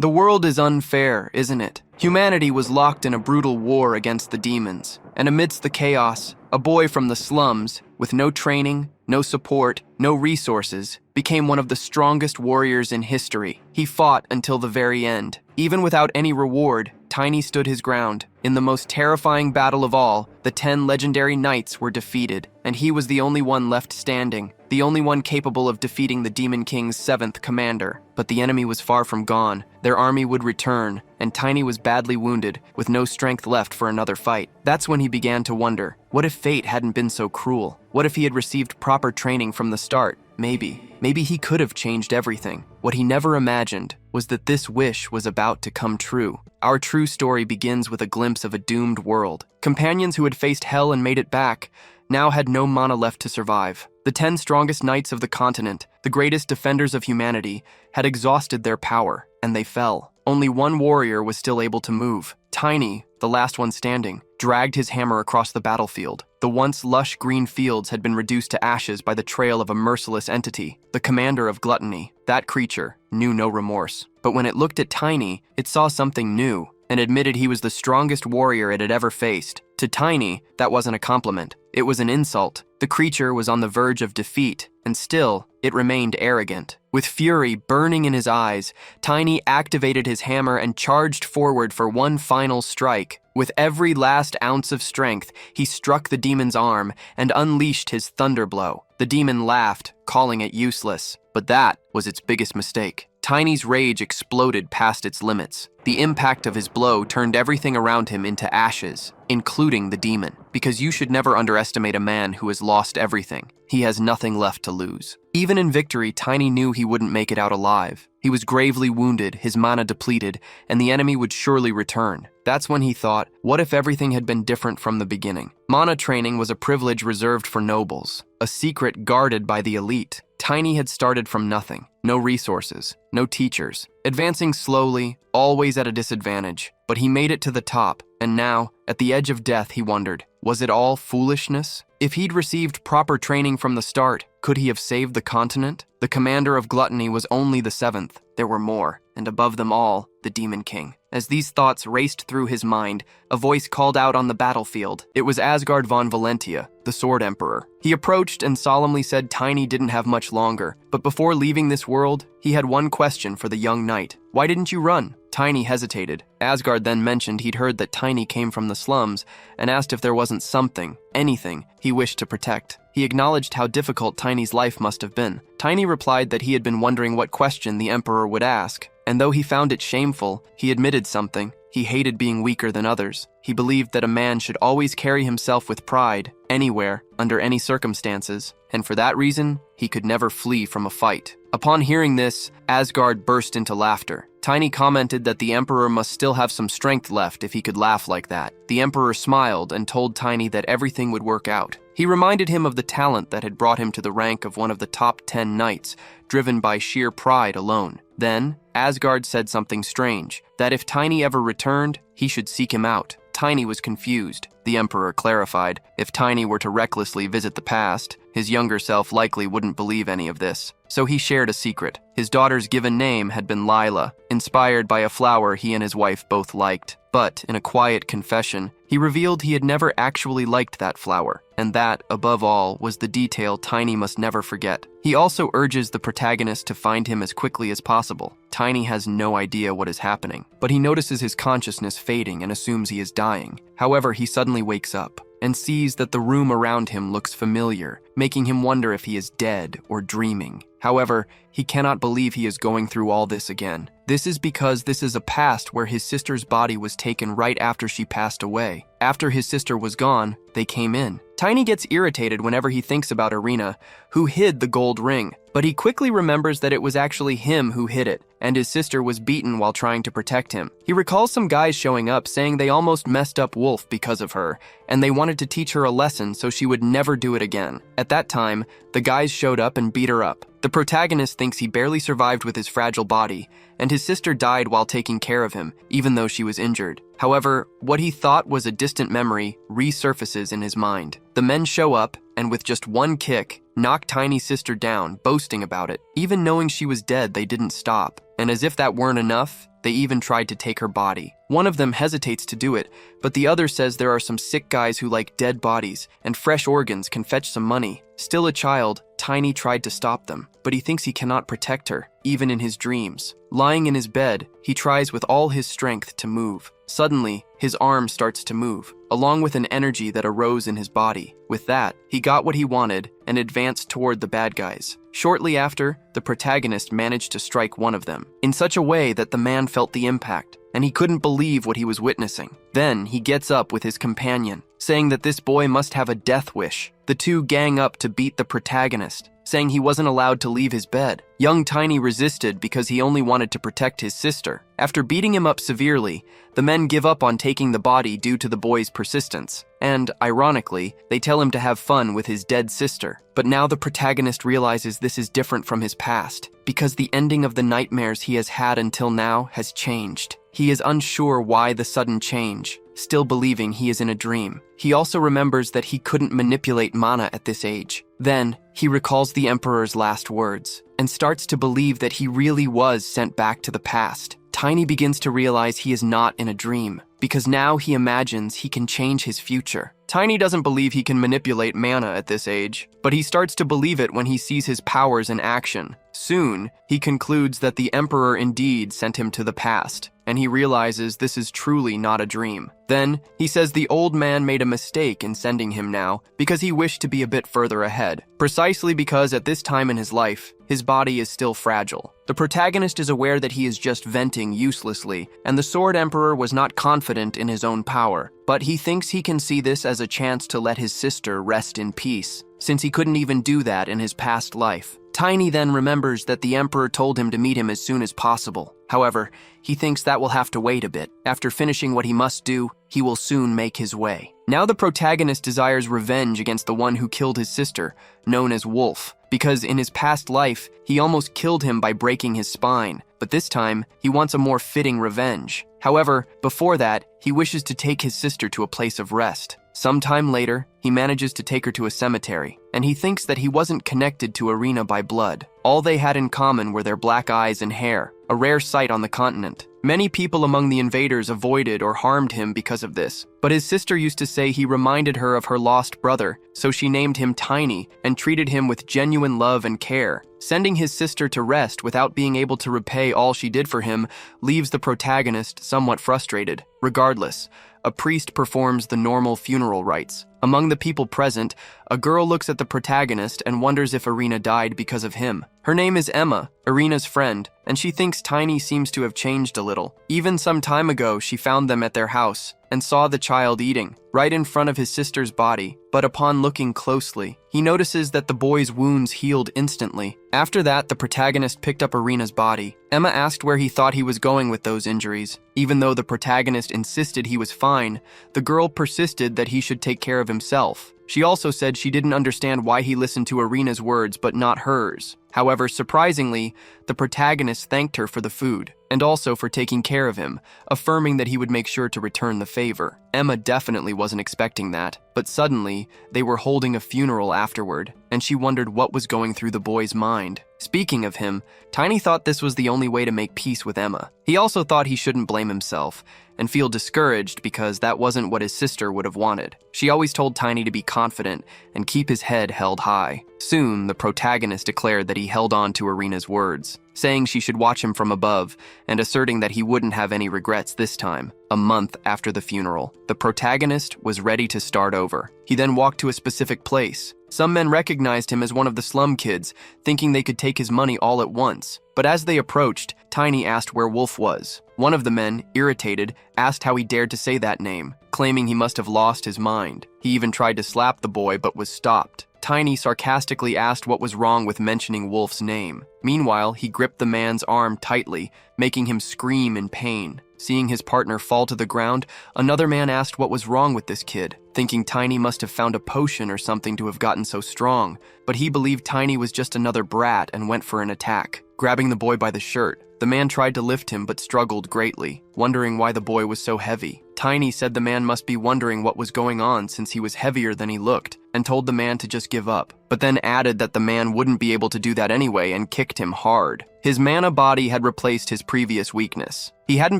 The world is unfair, isn't it? Humanity was locked in a brutal war against the demons, and amidst the chaos, a boy from the slums, with no training, no support, no resources, became one of the strongest warriors in history. He fought until the very end. Even without any reward, Tiny stood his ground. In the most terrifying battle of all, the 10 legendary knights were defeated, and he was the only one left standing, the only one capable of defeating the Demon King's 7th commander. But the enemy was far from gone. Their army would return, and Tiny was badly wounded, with no strength left for another fight. That's when he began to wonder, what if fate hadn't been so cruel? What if he had received proper training from the start? Maybe he could have changed everything. What he never imagined was that this wish was about to come true. Our true story begins with a glimpse of a doomed world. Companions who had faced hell and made it back now had no mana left to survive. The 10 strongest knights of the continent, the greatest defenders of humanity, had exhausted their power, and they fell. Only one warrior was still able to move. Tiny, the last one standing, dragged his hammer across the battlefield. The once lush green fields had been reduced to ashes by the trail of a merciless entity, the commander of gluttony. That creature knew no remorse. But when it looked at Tiny, it saw something new, and admitted he was the strongest warrior it had ever faced. To Tiny, that wasn't a compliment. It was an insult. The creature was on the verge of defeat, and still, it remained arrogant. With fury burning in his eyes, Tiny activated his hammer and charged forward for one final strike. With every last ounce of strength, he struck the demon's arm and unleashed his thunder blow. The demon laughed, calling it useless. But that was its biggest mistake. Tiny's rage exploded past its limits. The impact of his blow turned everything around him into ashes, including the demon. Because you should never underestimate a man who has lost everything. He has nothing left to lose. Even in victory, Tiny knew he wouldn't make it out alive. He was gravely wounded, his mana depleted, and the enemy would surely return. That's when he thought, what if everything had been different from the beginning? Mana training was a privilege reserved for nobles, a secret guarded by the elite. Tiny had started from nothing. No resources, no teachers. Advancing slowly, always at a disadvantage. But he made it to the top, and now, at the edge of death, he wondered, was it all foolishness? If he'd received proper training from the start, could he have saved the continent? The commander of gluttony was only the 7th. There were more, and above them all, the Demon King. As these thoughts raced through his mind, a voice called out on the battlefield. It was Asgard von Valentia, the Sword Emperor. He approached and solemnly said Tiny didn't have much longer, but before leaving this world, he had one question for the young knight. Why didn't you run? Tiny hesitated. Asgard then mentioned he'd heard that Tiny came from the slums and asked if there wasn't something, anything, he wished to protect. He acknowledged how difficult Tiny's life must have been. Tiny replied that he had been wondering what question the Emperor would ask, and though he found it shameful, he admitted something. He hated being weaker than others. He believed that a man should always carry himself with pride, anywhere, under any circumstances, and for that reason, he could never flee from a fight. Upon hearing this, Asgard burst into laughter. Tiny commented that the Emperor must still have some strength left if he could laugh like that. The Emperor smiled and told Tiny that everything would work out. He reminded him of the talent that had brought him to the rank of one of the top 10 knights, driven by sheer pride alone. Then, Asgard said something strange, that if Tiny ever returned, he should seek him out. Tiny was confused. The Emperor clarified, if Tiny were to recklessly visit the past, his younger self likely wouldn't believe any of this. So he shared a secret. His daughter's given name had been Lila, inspired by a flower he and his wife both liked. But, in a quiet confession, he revealed he had never actually liked that flower, and that, above all, was the detail Tiny must never forget. He also urges the protagonist to find him as quickly as possible. Tiny has no idea what is happening, but he notices his consciousness fading and assumes he is dying. However, he suddenly wakes up and sees that the room around him looks familiar, making him wonder if he is dead or dreaming. However, he cannot believe he is going through all this again. This is because this is a past where his sister's body was taken right after she passed away. After his sister was gone, they came in. Tiny gets irritated whenever he thinks about Irina, who hid the gold ring, but he quickly remembers that it was actually him who hid it, and his sister was beaten while trying to protect him. He recalls some guys showing up saying they almost messed up Wolf because of her, and they wanted to teach her a lesson so she would never do it again. At that time, the guys showed up and beat her up. The protagonist thinks he barely survived with his fragile body, and his sister died while taking care of him, even though she was injured. However, what he thought was a distant memory resurfaces in his mind. The men show up, and with just one kick, knock Tiny's sister down, boasting about it. Even knowing she was dead, they didn't stop. And as if that weren't enough, They even tried to take her body. One of them hesitates to do it, but the other says there are some sick guys who like dead bodies, and fresh organs can fetch some money. Still a child, Tiny tried to stop them, but he thinks he cannot protect her, even in his dreams. Lying in his bed, he tries with all his strength to move. Suddenly, his arm starts to move, along with an energy that arose in his body. With that, he got what he wanted and advanced toward the bad guys. Shortly after, the protagonist managed to strike one of them, in such a way that the man felt the impact, and he couldn't believe what he was witnessing. Then, he gets up with his companion, saying that this boy must have a death wish. The two gang up to beat the protagonist, saying he wasn't allowed to leave his bed. Young Tiny resisted because he only wanted to protect his sister. After beating him up severely, the men give up on taking the body due to the boy's persistence. And, ironically, they tell him to have fun with his dead sister. But now the protagonist realizes this is different from his past, because the ending of the nightmares he has had until now has changed. He is unsure why the sudden change, still believing he is in a dream. He also remembers that he couldn't manipulate mana at this age. Then, he recalls the Emperor's last words, and starts to believe that he really was sent back to the past. Tiny begins to realize he is not in a dream, because now he imagines he can change his future. Tiny doesn't believe he can manipulate mana at this age, but he starts to believe it when he sees his powers in action. Soon, he concludes that the Emperor indeed sent him to the past, and he realizes this is truly not a dream. Then, he says the old man made a mistake in sending him now because he wished to be a bit further ahead, precisely because at this time in his life, his body is still fragile. The protagonist is aware that he is just venting uselessly, and the Sword Emperor was not confident in his own power, but he thinks he can see this as a chance to let his sister rest in peace, since he couldn't even do that in his past life. Tiny then remembers that the Emperor told him to meet him as soon as possible. However, he thinks that will have to wait a bit. After finishing what he must do, he will soon make his way. Now the protagonist desires revenge against the one who killed his sister, known as Wolf, because in his past life, he almost killed him by breaking his spine. But this time, he wants a more fitting revenge. However, before that, he wishes to take his sister to a place of rest. Sometime later, he manages to take her to a cemetery, and he thinks that he wasn't connected to Arena by blood. All they had in common were their black eyes and hair, a rare sight on the continent. Many people among the invaders avoided or harmed him because of this, but his sister used to say he reminded her of her lost brother, so she named him Tiny and treated him with genuine love and care. Sending his sister to rest without being able to repay all she did for him leaves the protagonist somewhat frustrated. Regardless, a priest performs the normal funeral rites. Among the people present, a girl looks at the protagonist and wonders if Arena died because of him. Her name is Emma, Arena's friend, and she thinks Tiny seems to have changed a little. Even some time ago, she found them at their house and saw the child eating, right in front of his sister's body. But upon looking closely, he notices that the boy's wounds healed instantly. After that, the protagonist picked up Arena's body. Emma asked where he thought he was going with those injuries. Even though the protagonist insisted he was fine, the girl persisted that he should take care of himself. She also said she didn't understand why he listened to Arena's words but not hers. However, surprisingly, the protagonist thanked her for the food, and also for taking care of him, affirming that he would make sure to return the favor. Emma definitely wasn't expecting that, but suddenly, they were holding a funeral afterward, and she wondered what was going through the boy's mind. Speaking of him, Tiny thought this was the only way to make peace with Emma. He also thought he shouldn't blame himself, and feel discouraged because that wasn't what his sister would have wanted. She always told Tiny to be confident and keep his head held high. Soon, the protagonist declared that he held on to Arena's words, saying she should watch him from above and asserting that he wouldn't have any regrets this time. A month after the funeral, the protagonist was ready to start over. He then walked to a specific place. Some men recognized him as one of the slum kids, thinking they could take his money all at once. But as they approached, Tiny asked where Wolf was. One of the men, irritated, asked how he dared to say that name, claiming he must have lost his mind. He even tried to slap the boy but was stopped. Tiny sarcastically asked what was wrong with mentioning Wolf's name. Meanwhile, he gripped the man's arm tightly, making him scream in pain. Seeing his partner fall to the ground, another man asked what was wrong with this kid, thinking Tiny must have found a potion or something to have gotten so strong. But he believed Tiny was just another brat and went for an attack, grabbing the boy by the shirt. The man tried to lift him but struggled greatly, wondering why the boy was so heavy. Tiny said the man must be wondering what was going on since he was heavier than he looked, and told the man to just give up, but then added that the man wouldn't be able to do that anyway and kicked him hard. His mana body had replaced his previous weakness. He hadn't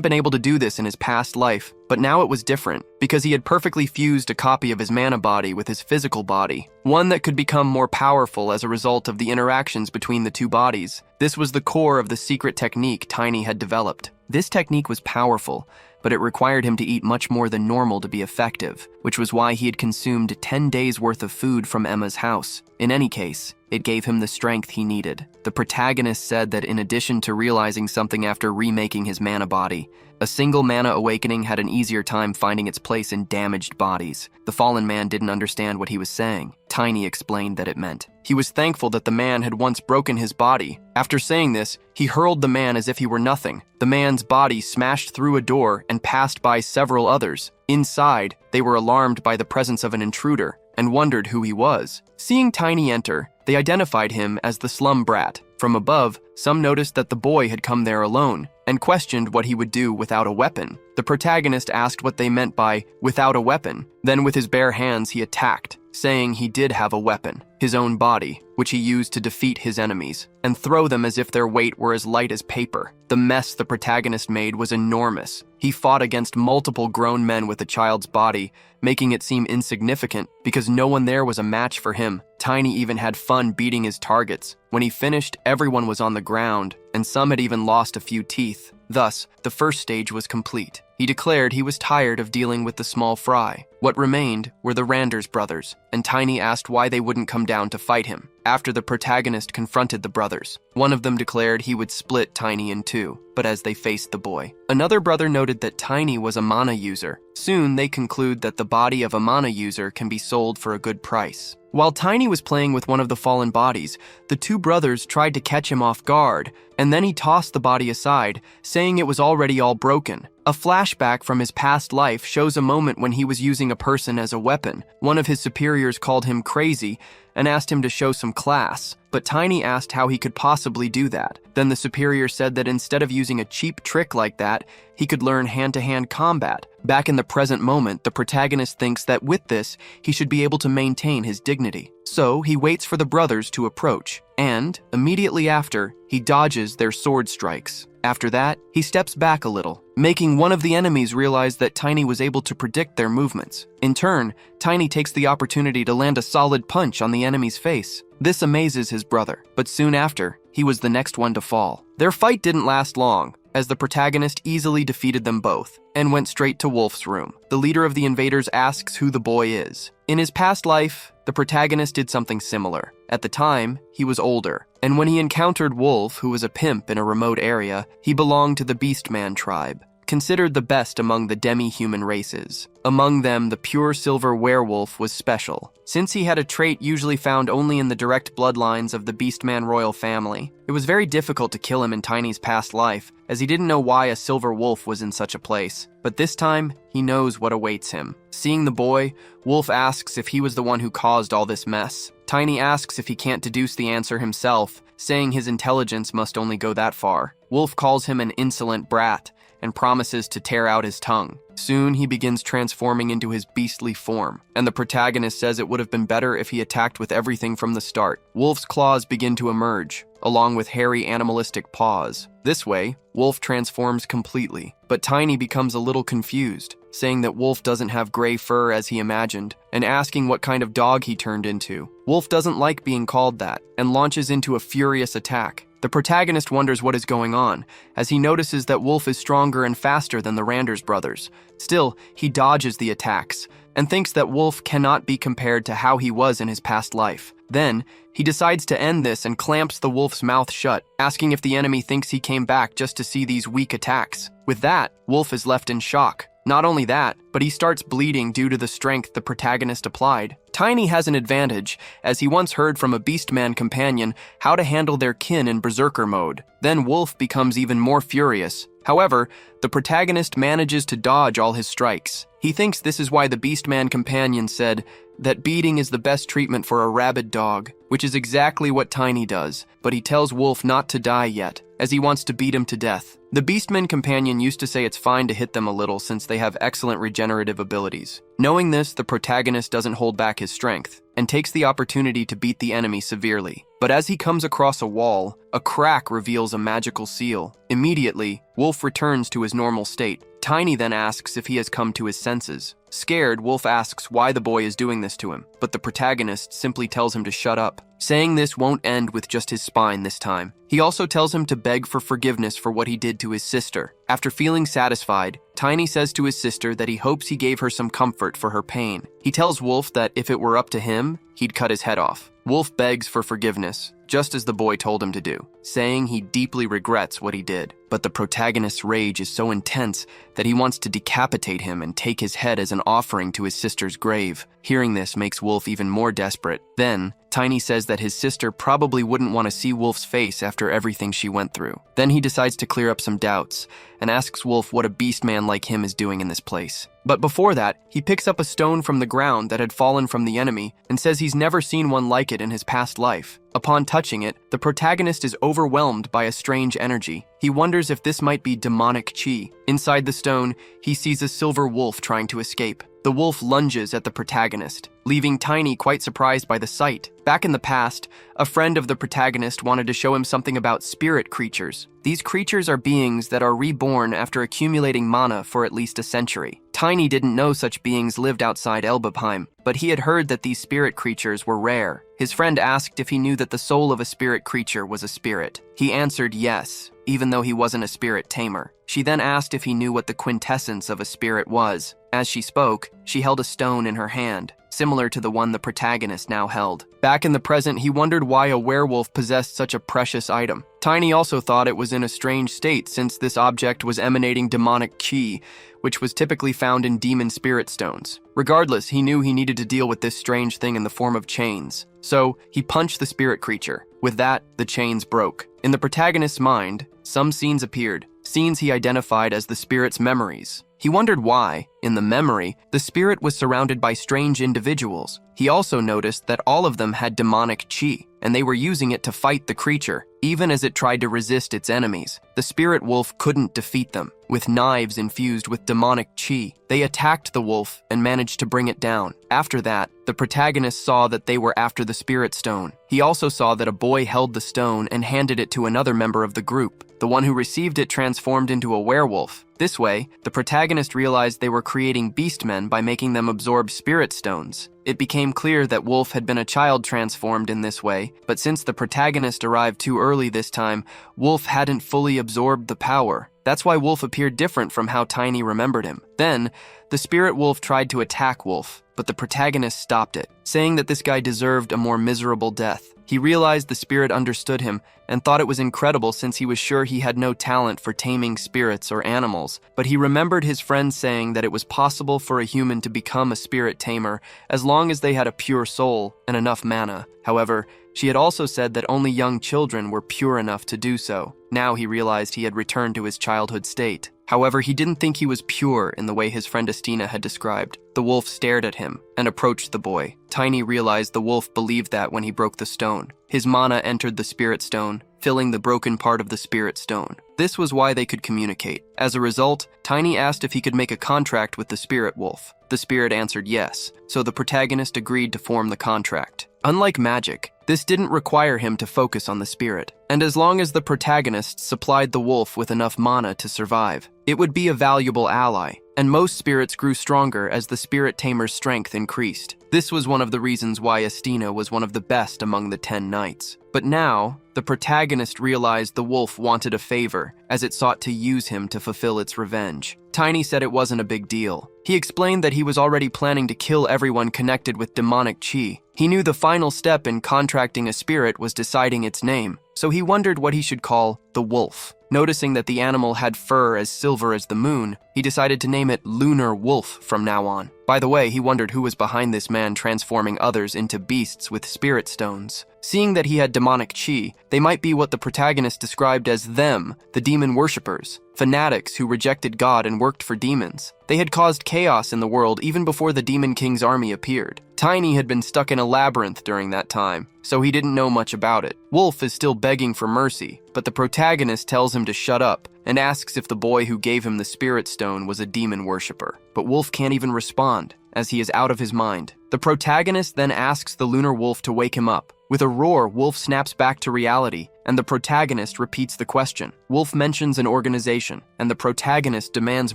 been able to do this in his past life, but now it was different, because he had perfectly fused a copy of his mana body with his physical body, one that could become more powerful as a result of the interactions between the two bodies. This was the core of the secret technique Tiny had developed. This technique was powerful, but it required him to eat much more than normal to be effective, which was why he had consumed 10 days' worth of food from Emma's house. In any case, it gave him the strength he needed. The protagonist said that in addition to realizing something after remaking his mana body, a single mana awakening had an easier time finding its place in damaged bodies. The fallen man didn't understand what he was saying. Tiny explained that it meant he was thankful that the man had once broken his body. After saying this, he hurled the man as if he were nothing. The man's body smashed through a door and passed by several others. Inside, they were alarmed by the presence of an intruder and wondered who he was. Seeing Tiny enter, they identified him as the slum brat. From above, some noticed that the boy had come there alone and questioned what he would do without a weapon. The protagonist asked what they meant by without a weapon. Then with his bare hands he attacked, saying he did have a weapon, his own body, which he used to defeat his enemies, and throw them as if their weight were as light as paper. The mess the protagonist made was enormous. He fought against multiple grown men with a child's body, making it seem insignificant because no one there was a match for him. Tiny even had fun beating his targets. When he finished, everyone was on the ground, and some had even lost a few teeth. Thus, the first stage was complete. He declared he was tired of dealing with the small fry. What remained were the Randers brothers, and Tiny asked why they wouldn't come down to fight him. After the protagonist confronted the brothers, one of them declared he would split Tiny in two, but as they faced the boy, another brother noted that Tiny was a mana user. Soon they conclude that the body of a mana user can be sold for a good price. While Tiny was playing with one of the fallen bodies, the two brothers tried to catch him off guard, and then he tossed the body aside, saying it was already all broken. A flashback from his past life shows a moment when he was using a person as a weapon. One of his superiors called him crazy and asked him to show some class, but Tiny asked how he could possibly do that. Then the superior said that instead of using a cheap trick like that, he could learn hand-to-hand combat. Back in the present moment, the protagonist thinks that with this, he should be able to maintain his dignity. So he waits for the brothers to approach, and immediately after, he dodges their sword strikes. After that, he steps back a little, making one of the enemies realize that Tiny was able to predict their movements. In turn, Tiny takes the opportunity to land a solid punch on the enemy's face. This amazes his brother, but soon after, he was the next one to fall. Their fight didn't last long, as the protagonist easily defeated them both and went straight to Wolf's room. The leader of the invaders asks who the boy is. In his past life, the protagonist did something similar. At the time, he was older, and when he encountered Wolf, who was a pimp in a remote area, he belonged to the Beastman tribe, considered the best among the demi-human races. Among them, the pure silver werewolf was special, since he had a trait usually found only in the direct bloodlines of the Beastman royal family. It was very difficult to kill him in Tiny's past life, as he didn't know why a silver wolf was in such a place. But this time, he knows what awaits him. Seeing the boy, Wolf asks if he was the one who caused all this mess. Tiny asks if he can't deduce the answer himself, saying his intelligence must only go that far. Wolf calls him an insolent brat, and promises to tear out his tongue. Soon he begins transforming into his beastly form, and the protagonist says it would have been better if he attacked with everything from the start. Wolf's claws begin to emerge, along with hairy animalistic paws. This way, Wolf transforms completely, but Tiny becomes a little confused, saying that Wolf doesn't have gray fur as he imagined, and asking what kind of dog he turned into. Wolf doesn't like being called that, and launches into a furious attack. The protagonist wonders what is going on, as he notices that Wolf is stronger and faster than the Randers brothers. Still, he dodges the attacks, and thinks that Wolf cannot be compared to how he was in his past life. Then, he decides to end this and clamps the wolf's mouth shut, asking if the enemy thinks he came back just to see these weak attacks. With that, Wolf is left in shock. Not only that, but he starts bleeding due to the strength the protagonist applied. Tiny has an advantage, as he once heard from a Beastman companion how to handle their kin in Berserker mode. Then Wolf becomes even more furious. However, the protagonist manages to dodge all his strikes. He thinks this is why the Beastman companion said that beating is the best treatment for a rabid dog, which is exactly what Tiny does, but he tells Wolf not to die yet, as he wants to beat him to death. The Beastman companion used to say it's fine to hit them a little since they have excellent regenerative abilities. Knowing this, the protagonist doesn't hold back his strength. and takes the opportunity to beat the enemy severely. But as he comes across a wall, a crack reveals a magical seal. Immediately, Wolf returns to his normal state. Tiny then asks if he has come to his senses. Scared, Wolf asks why the boy is doing this to him, but the protagonist simply tells him to shut up. Saying this won't end with just his spine this time. He also tells him to beg for forgiveness for what he did to his sister. After feeling satisfied, Tiny says to his sister that he hopes he gave her some comfort for her pain. He tells Wolf that if it were up to him, he'd cut his head off. Wolf begs for forgiveness, just as the boy told him to do, saying he deeply regrets what he did. But the protagonist's rage is so intense that he wants to decapitate him and take his head as an offering to his sister's grave. Hearing this makes Wolf even more desperate. Then, Tiny says that his sister probably wouldn't want to see Wolf's face after everything she went through. Then he decides to clear up some doubts and asks Wolf what a beast man like him is doing in this place. But before that, he picks up a stone from the ground that had fallen from the enemy and says he's never seen one like it in his past life. Upon touching it, the protagonist is overwhelmed by a strange energy. He wonders if this might be demonic chi. Inside the stone, he sees a silver wolf trying to escape. The wolf lunges at the protagonist, leaving Tiny quite surprised by the sight. Back in the past, a friend of the protagonist wanted to show him something about spirit creatures. These creatures are beings that are reborn after accumulating mana for at least a century. Tiny didn't know such beings lived outside Elbapheim, but he had heard that these spirit creatures were rare. His friend asked if he knew that the soul of a spirit creature was a spirit. He answered yes, even though he wasn't a spirit tamer. She then asked if he knew what the quintessence of a spirit was. As she spoke, she held a stone in her hand, similar to the one the protagonist now held. Back in the present, he wondered why a werewolf possessed such a precious item. Tiny also thought it was in a strange state since this object was emanating demonic chi, which was typically found in demon spirit stones. Regardless, he knew he needed to deal with this strange thing in the form of chains. So, he punched the spirit creature. With that, the chains broke. In the protagonist's mind, some scenes appeared, scenes he identified as the spirit's memories. He wondered why, in the memory, the spirit was surrounded by strange individuals. He also noticed that all of them had demonic chi, and they were using it to fight the creature, even as it tried to resist its enemies. The spirit wolf couldn't defeat them. With knives infused with demonic chi, they attacked the wolf and managed to bring it down. After that, the protagonist saw that they were after the spirit stone. He also saw that a boy held the stone and handed it to another member of the group. The one who received it transformed into a werewolf. This way, the protagonist realized they were creating beastmen by making them absorb spirit stones. It became clear that Wolf had been a child transformed in this way, but since the protagonist arrived too early this time, Wolf hadn't fully absorbed the power. That's why Wolf appeared different from how Tiny remembered him. Then, the spirit wolf tried to attack Wolf, but the protagonist stopped it, saying that this guy deserved a more miserable death. He realized the spirit understood him and thought it was incredible since he was sure he had no talent for taming spirits or animals, but he remembered his friend saying that it was possible for a human to become a spirit tamer as long as they had a pure soul and enough mana. However, she had also said that only young children were pure enough to do so. Now he realized he had returned to his childhood state. However, he didn't think he was pure in the way his friend Estina had described. The wolf stared at him and approached the boy. Tiny realized the wolf believed that when he broke the stone. His mana entered the spirit stone, filling the broken part of the spirit stone. This was why they could communicate. As a result, Tiny asked if he could make a contract with the spirit wolf. The spirit answered yes, so the protagonist agreed to form the contract. Unlike magic, this didn't require him to focus on the spirit, and as long as the protagonist supplied the wolf with enough mana to survive, it would be a valuable ally, and most spirits grew stronger as the spirit tamer's strength increased. This was one of the reasons why Estina was one of the best among the 10 knights. But now, the protagonist realized the wolf wanted a favor, as it sought to use him to fulfill its revenge. Tiny said it wasn't a big deal. He explained that he was already planning to kill everyone connected with demonic chi. He knew the final step in contracting a spirit was deciding its name, so he wondered what he should call the wolf. Noticing that the animal had fur as silver as the moon, he decided to name it Lunar Wolf from now on. By the way, he wondered who was behind this man transforming others into beasts with spirit stones. Seeing that he had demonic chi, they might be what the protagonist described as them, the demon worshippers, fanatics who rejected God and worked for demons. They had caused chaos in the world even before the Demon King's army appeared. Tiny had been stuck in a labyrinth during that time, so he didn't know much about it. Wolf is still begging for mercy, but the protagonist tells him to shut up and asks if the boy who gave him the spirit stone was a demon worshipper. But Wolf can't even respond, as he is out of his mind. The protagonist then asks the lunar wolf to wake him up. With a roar, Wolf snaps back to reality, and the protagonist repeats the question. Wolf mentions an organization, and the protagonist demands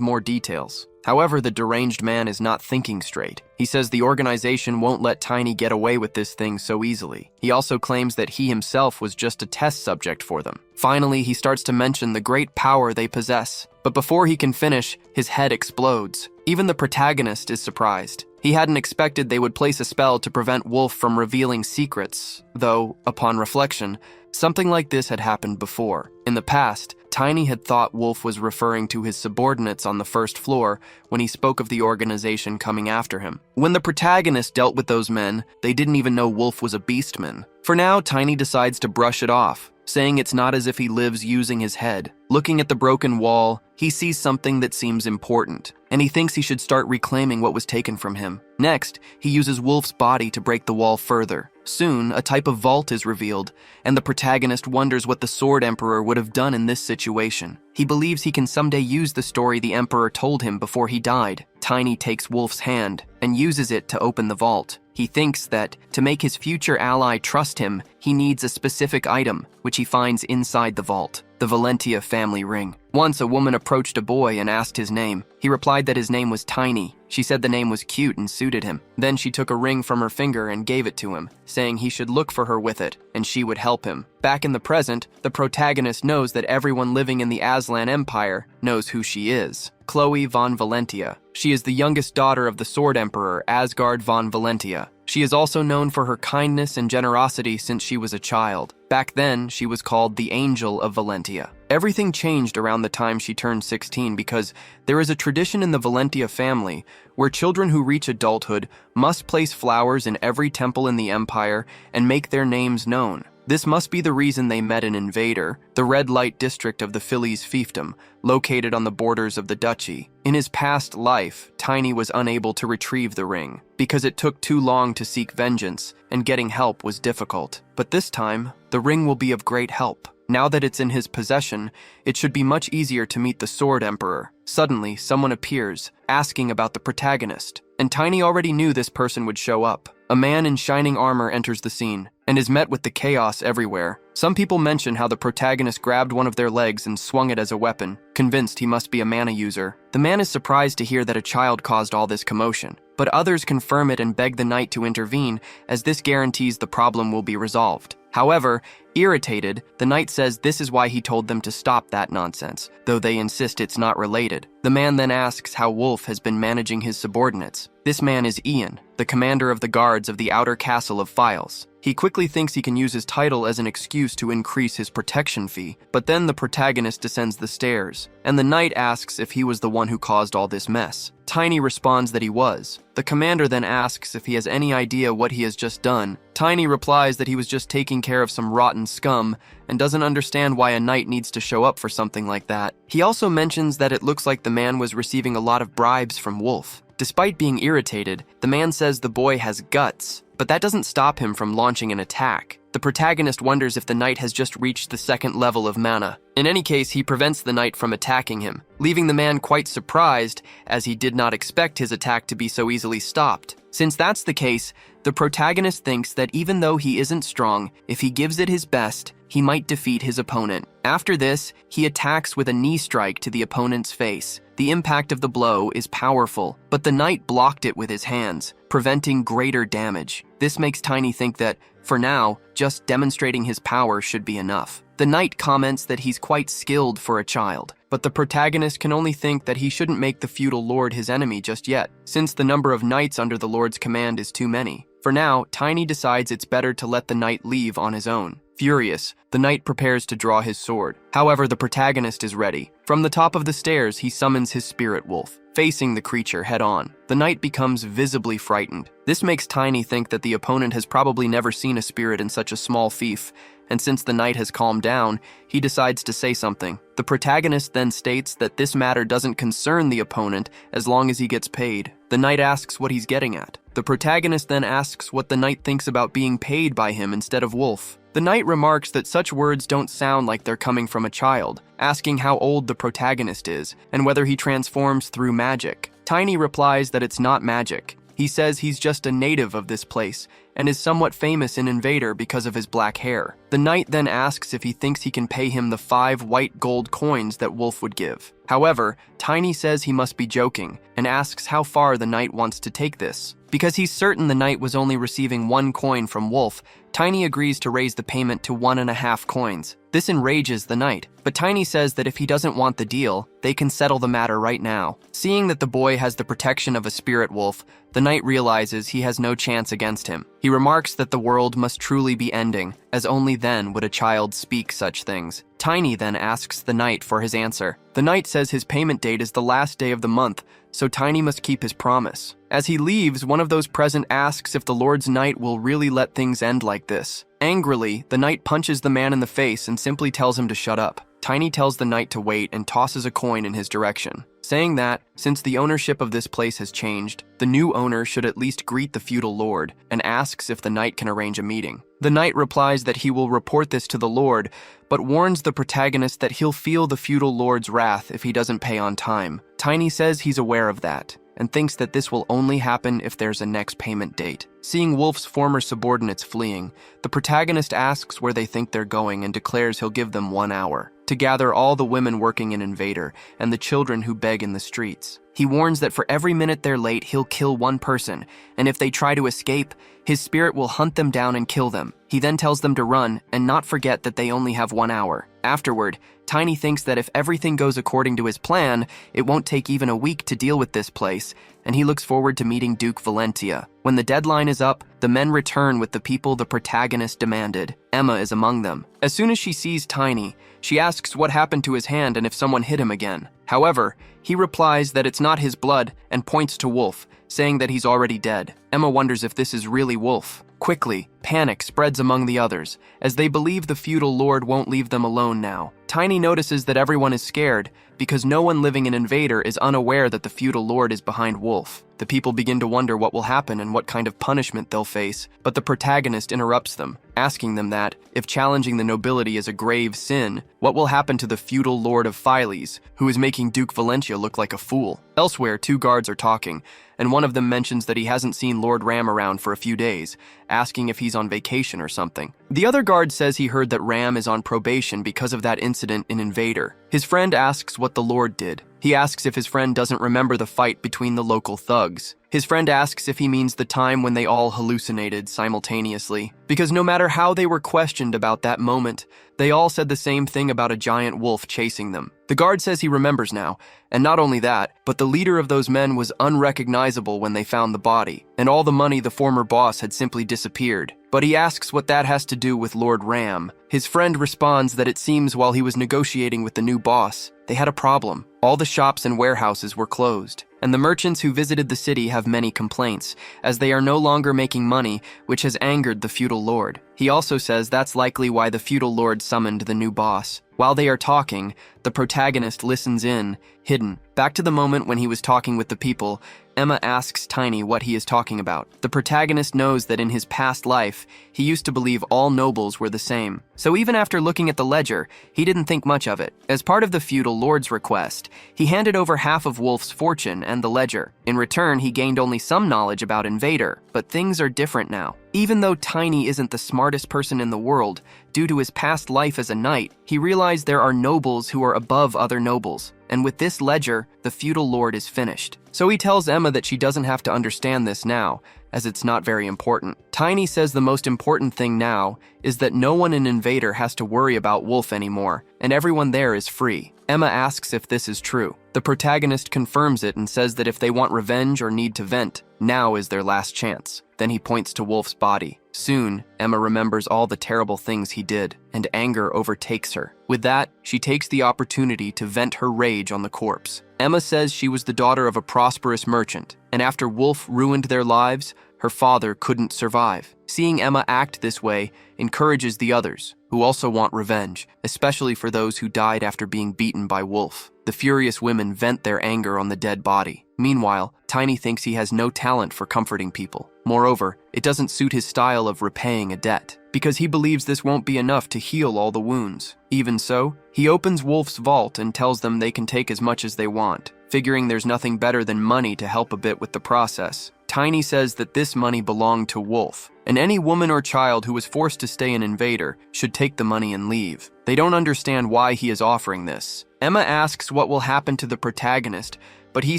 more details. However, the deranged man is not thinking straight. He says the organization won't let Tiny get away with this thing so easily. He also claims that he himself was just a test subject for them. Finally, he starts to mention the great power they possess. But before he can finish, his head explodes. Even the protagonist is surprised. He hadn't expected they would place a spell to prevent Wolf from revealing secrets, though, upon reflection, something like this had happened before. In the past, Tiny had thought Wolf was referring to his subordinates on the first floor when he spoke of the organization coming after him. When the protagonist dealt with those men, they didn't even know Wolf was a beastman. For now, Tiny decides to brush it off, saying it's not as if he lives using his head. Looking at the broken wall, he sees something that seems important, and he thinks he should start reclaiming what was taken from him. Next, he uses Wolf's body to break the wall further. Soon, a type of vault is revealed, and the protagonist wonders what the Sword Emperor would have done in this situation. He believes he can someday use the story the Emperor told him before he died. Tiny takes Wolf's hand and uses it to open the vault. He thinks that, to make his future ally trust him, he needs a specific item, which he finds inside the vault, the Valentia family ring. Once a woman approached a boy and asked his name. He replied that his name was Tiny. She said the name was cute and suited him. Then she took a ring from her finger and gave it to him, saying he should look for her with it, and she would help him. Back in the present, the protagonist knows that everyone living in the Aslan Empire knows who she is. Chloe von Valentia. She is the youngest daughter of the Sword Emperor, Asgard von Valentia. She is also known for her kindness and generosity since she was a child. Back then, she was called the Angel of Valentia. Everything changed around the time she turned 16 because there is a tradition in the Valentia family where children who reach adulthood must place flowers in every temple in the empire and make their names known. This must be the reason they met an invader, the red light district of the Phillies fiefdom, located on the borders of the duchy. In his past life, Tiny was unable to retrieve the ring because it took too long to seek vengeance and getting help was difficult. But this time, the ring will be of great help. Now that it's in his possession, it should be much easier to meet the Sword Emperor. Suddenly, someone appears, asking about the protagonist, and Tiny already knew this person would show up. A man in shining armor enters the scene and is met with the chaos everywhere. Some people mention how the protagonist grabbed one of their legs and swung it as a weapon, convinced he must be a mana user. The man is surprised to hear that a child caused all this commotion, but others confirm it and beg the knight to intervene, as this guarantees the problem will be resolved. However, irritated, the knight says this is why he told them to stop that nonsense, though they insist it's not related. The man then asks how Wolf has been managing his subordinates. This man is Ian, the commander of the guards of the outer castle of Files. He quickly thinks he can use his title as an excuse to increase his protection fee, but then the protagonist descends the stairs, and the knight asks if he was the one who caused all this mess. Tiny responds that he was. The commander then asks if he has any idea what he has just done. Tiny replies that he was just taking care of some rotten scum and doesn't understand why a knight needs to show up for something like that. He also mentions that it looks like the man was receiving a lot of bribes from Wolf. Despite being irritated, the man says the boy has guts, but that doesn't stop him from launching an attack. The protagonist wonders if the knight has just reached the second level of mana. In any case, he prevents the knight from attacking him, leaving the man quite surprised, as he did not expect his attack to be so easily stopped. Since that's the case, the protagonist thinks that even though he isn't strong, if he gives it his best, he might defeat his opponent. After this, he attacks with a knee strike to the opponent's face. The impact of the blow is powerful, but the knight blocked it with his hands, preventing greater damage. This makes Tiny think that, for now, just demonstrating his power should be enough. The knight comments that he's quite skilled for a child, but the protagonist can only think that he shouldn't make the feudal lord his enemy just yet, since the number of knights under the lord's command is too many. For now, Tiny decides it's better to let the knight leave on his own. Furious, the knight prepares to draw his sword. However, the protagonist is ready. From the top of the stairs, he summons his spirit wolf, facing the creature head-on. The knight becomes visibly frightened. This makes Tiny think that the opponent has probably never seen a spirit in such a small fief, and since the knight has calmed down, he decides to say something. The protagonist then states that this matter doesn't concern the opponent as long as he gets paid. The knight asks what he's getting at. The protagonist then asks what the knight thinks about being paid by him instead of wolf. The knight remarks that such words don't sound like they're coming from a child, asking how old the protagonist is and whether he transforms through magic. Tiny replies that it's not magic. He says he's just a native of this place and is somewhat famous in Invader because of his black hair. The knight then asks if he thinks he can pay him the 5 white gold coins that Wolf would give. However, Tiny says he must be joking and asks how far the knight wants to take this. Because he's certain the knight was only receiving 1 coin from Wolf, Tiny agrees to raise the payment to 1.5 coins. This enrages the knight, but Tiny says that if he doesn't want the deal, they can settle the matter right now. Seeing that the boy has the protection of a spirit wolf, the knight realizes he has no chance against him. He remarks that the world must truly be ending, as only then would a child speak such things. Tiny then asks the knight for his answer. The knight says his payment date is the last day of the month, so Tiny must keep his promise. As he leaves, one of those present asks if the Lord's knight will really let things end like this. Angrily, the knight punches the man in the face and simply tells him to shut up. Tiny tells the knight to wait and tosses a coin in his direction, saying that, since the ownership of this place has changed, the new owner should at least greet the feudal lord and asks if the knight can arrange a meeting. The knight replies that he will report this to the lord, but warns the protagonist that he'll feel the feudal lord's wrath if he doesn't pay on time. Tiny says he's aware of that, and thinks that this will only happen if there's a next payment date. Seeing Wolf's former subordinates fleeing, the protagonist asks where they think they're going and declares he'll give them 1 hour to gather all the women working in Invader and the children who beg in the streets. He warns that for every minute they're late, he'll kill 1 person, and if they try to escape, his spirit will hunt them down and kill them. He then tells them to run and not forget that they only have 1 hour. Afterward, Tiny thinks that if everything goes according to his plan, it won't take even a week to deal with this place, and he looks forward to meeting Duke Valentia. When the deadline is up, the men return with the people the protagonist demanded. Emma is among them. As soon as she sees Tiny, she asks what happened to his hand and if someone hit him again. However, he replies that it's not his blood and points to Wolf, saying that he's already dead. Emma wonders if this is really Wolf. Quickly, panic spreads among the others, as they believe the feudal lord won't leave them alone now. Tiny notices that everyone is scared, because no one living in Invader is unaware that the feudal lord is behind Wolf. The people begin to wonder what will happen and what kind of punishment they'll face, but the protagonist interrupts them, asking them that, if challenging the nobility is a grave sin, what will happen to the feudal lord of Philes, who is making Duke Valentia look like a fool? Elsewhere, 2 guards are talking, and one of them mentions that he hasn't seen Lord Ram around for a few days, asking if he's on vacation or something. The other guard says he heard that Ram is on probation because of that incident in Invader. His friend asks what the Lord did. He asks if his friend doesn't remember the fight between the local thugs. His friend asks if he means the time when they all hallucinated simultaneously, because no matter how they were questioned about that moment, they all said the same thing about a giant wolf chasing them. The guard says he remembers now, and not only that, but the leader of those men was unrecognizable when they found the body, and all the money the former boss had simply disappeared. But he asks what that has to do with Lord Ram. His friend responds that it seems while he was negotiating with the new boss, they had a problem. All the shops and warehouses were closed, and the merchants who visited the city have many complaints, as they are no longer making money, which has angered the feudal lord. He also says that's likely why the feudal lord summoned the new boss. While they are talking, the protagonist listens in, hidden. Back to the moment when he was talking with the people, Emma asks Tiny what he is talking about. The protagonist knows that in his past life, he used to believe all nobles were the same. So even after looking at the ledger, he didn't think much of it. As part of the feudal lord's request, he handed over half of Wolf's fortune and the ledger. In return, he gained only some knowledge about Invader, but things are different now. Even though Tiny isn't the smartest person in the world, due to his past life as a knight, he realized there are nobles who are above other nobles. And with this ledger, the feudal lord is finished. So he tells Emma that she doesn't have to understand this now, as it's not very important. Tiny says the most important thing now is that no one in Invader has to worry about Wolf anymore, and everyone there is free. Emma asks if this is true. The protagonist confirms it and says that if they want revenge or need to vent, now is their last chance. Then he points to Wolf's body. Soon, Emma remembers all the terrible things he did, and anger overtakes her. With that, she takes the opportunity to vent her rage on the corpse. Emma says she was the daughter of a prosperous merchant, and after Wolf ruined their lives, her father couldn't survive. Seeing Emma act this way encourages the others, who also want revenge, especially for those who died after being beaten by Wolf. The furious women vent their anger on the dead body. Meanwhile, Tiny thinks he has no talent for comforting people. Moreover, it doesn't suit his style of repaying a debt, because he believes this won't be enough to heal all the wounds. Even so, he opens Wolf's vault and tells them they can take as much as they want, figuring there's nothing better than money to help a bit with the process. Tiny says that this money belonged to Wolf, and any woman or child who was forced to stay an invader should take the money and leave. They don't understand why he is offering this. Emma asks what will happen to the protagonist, but he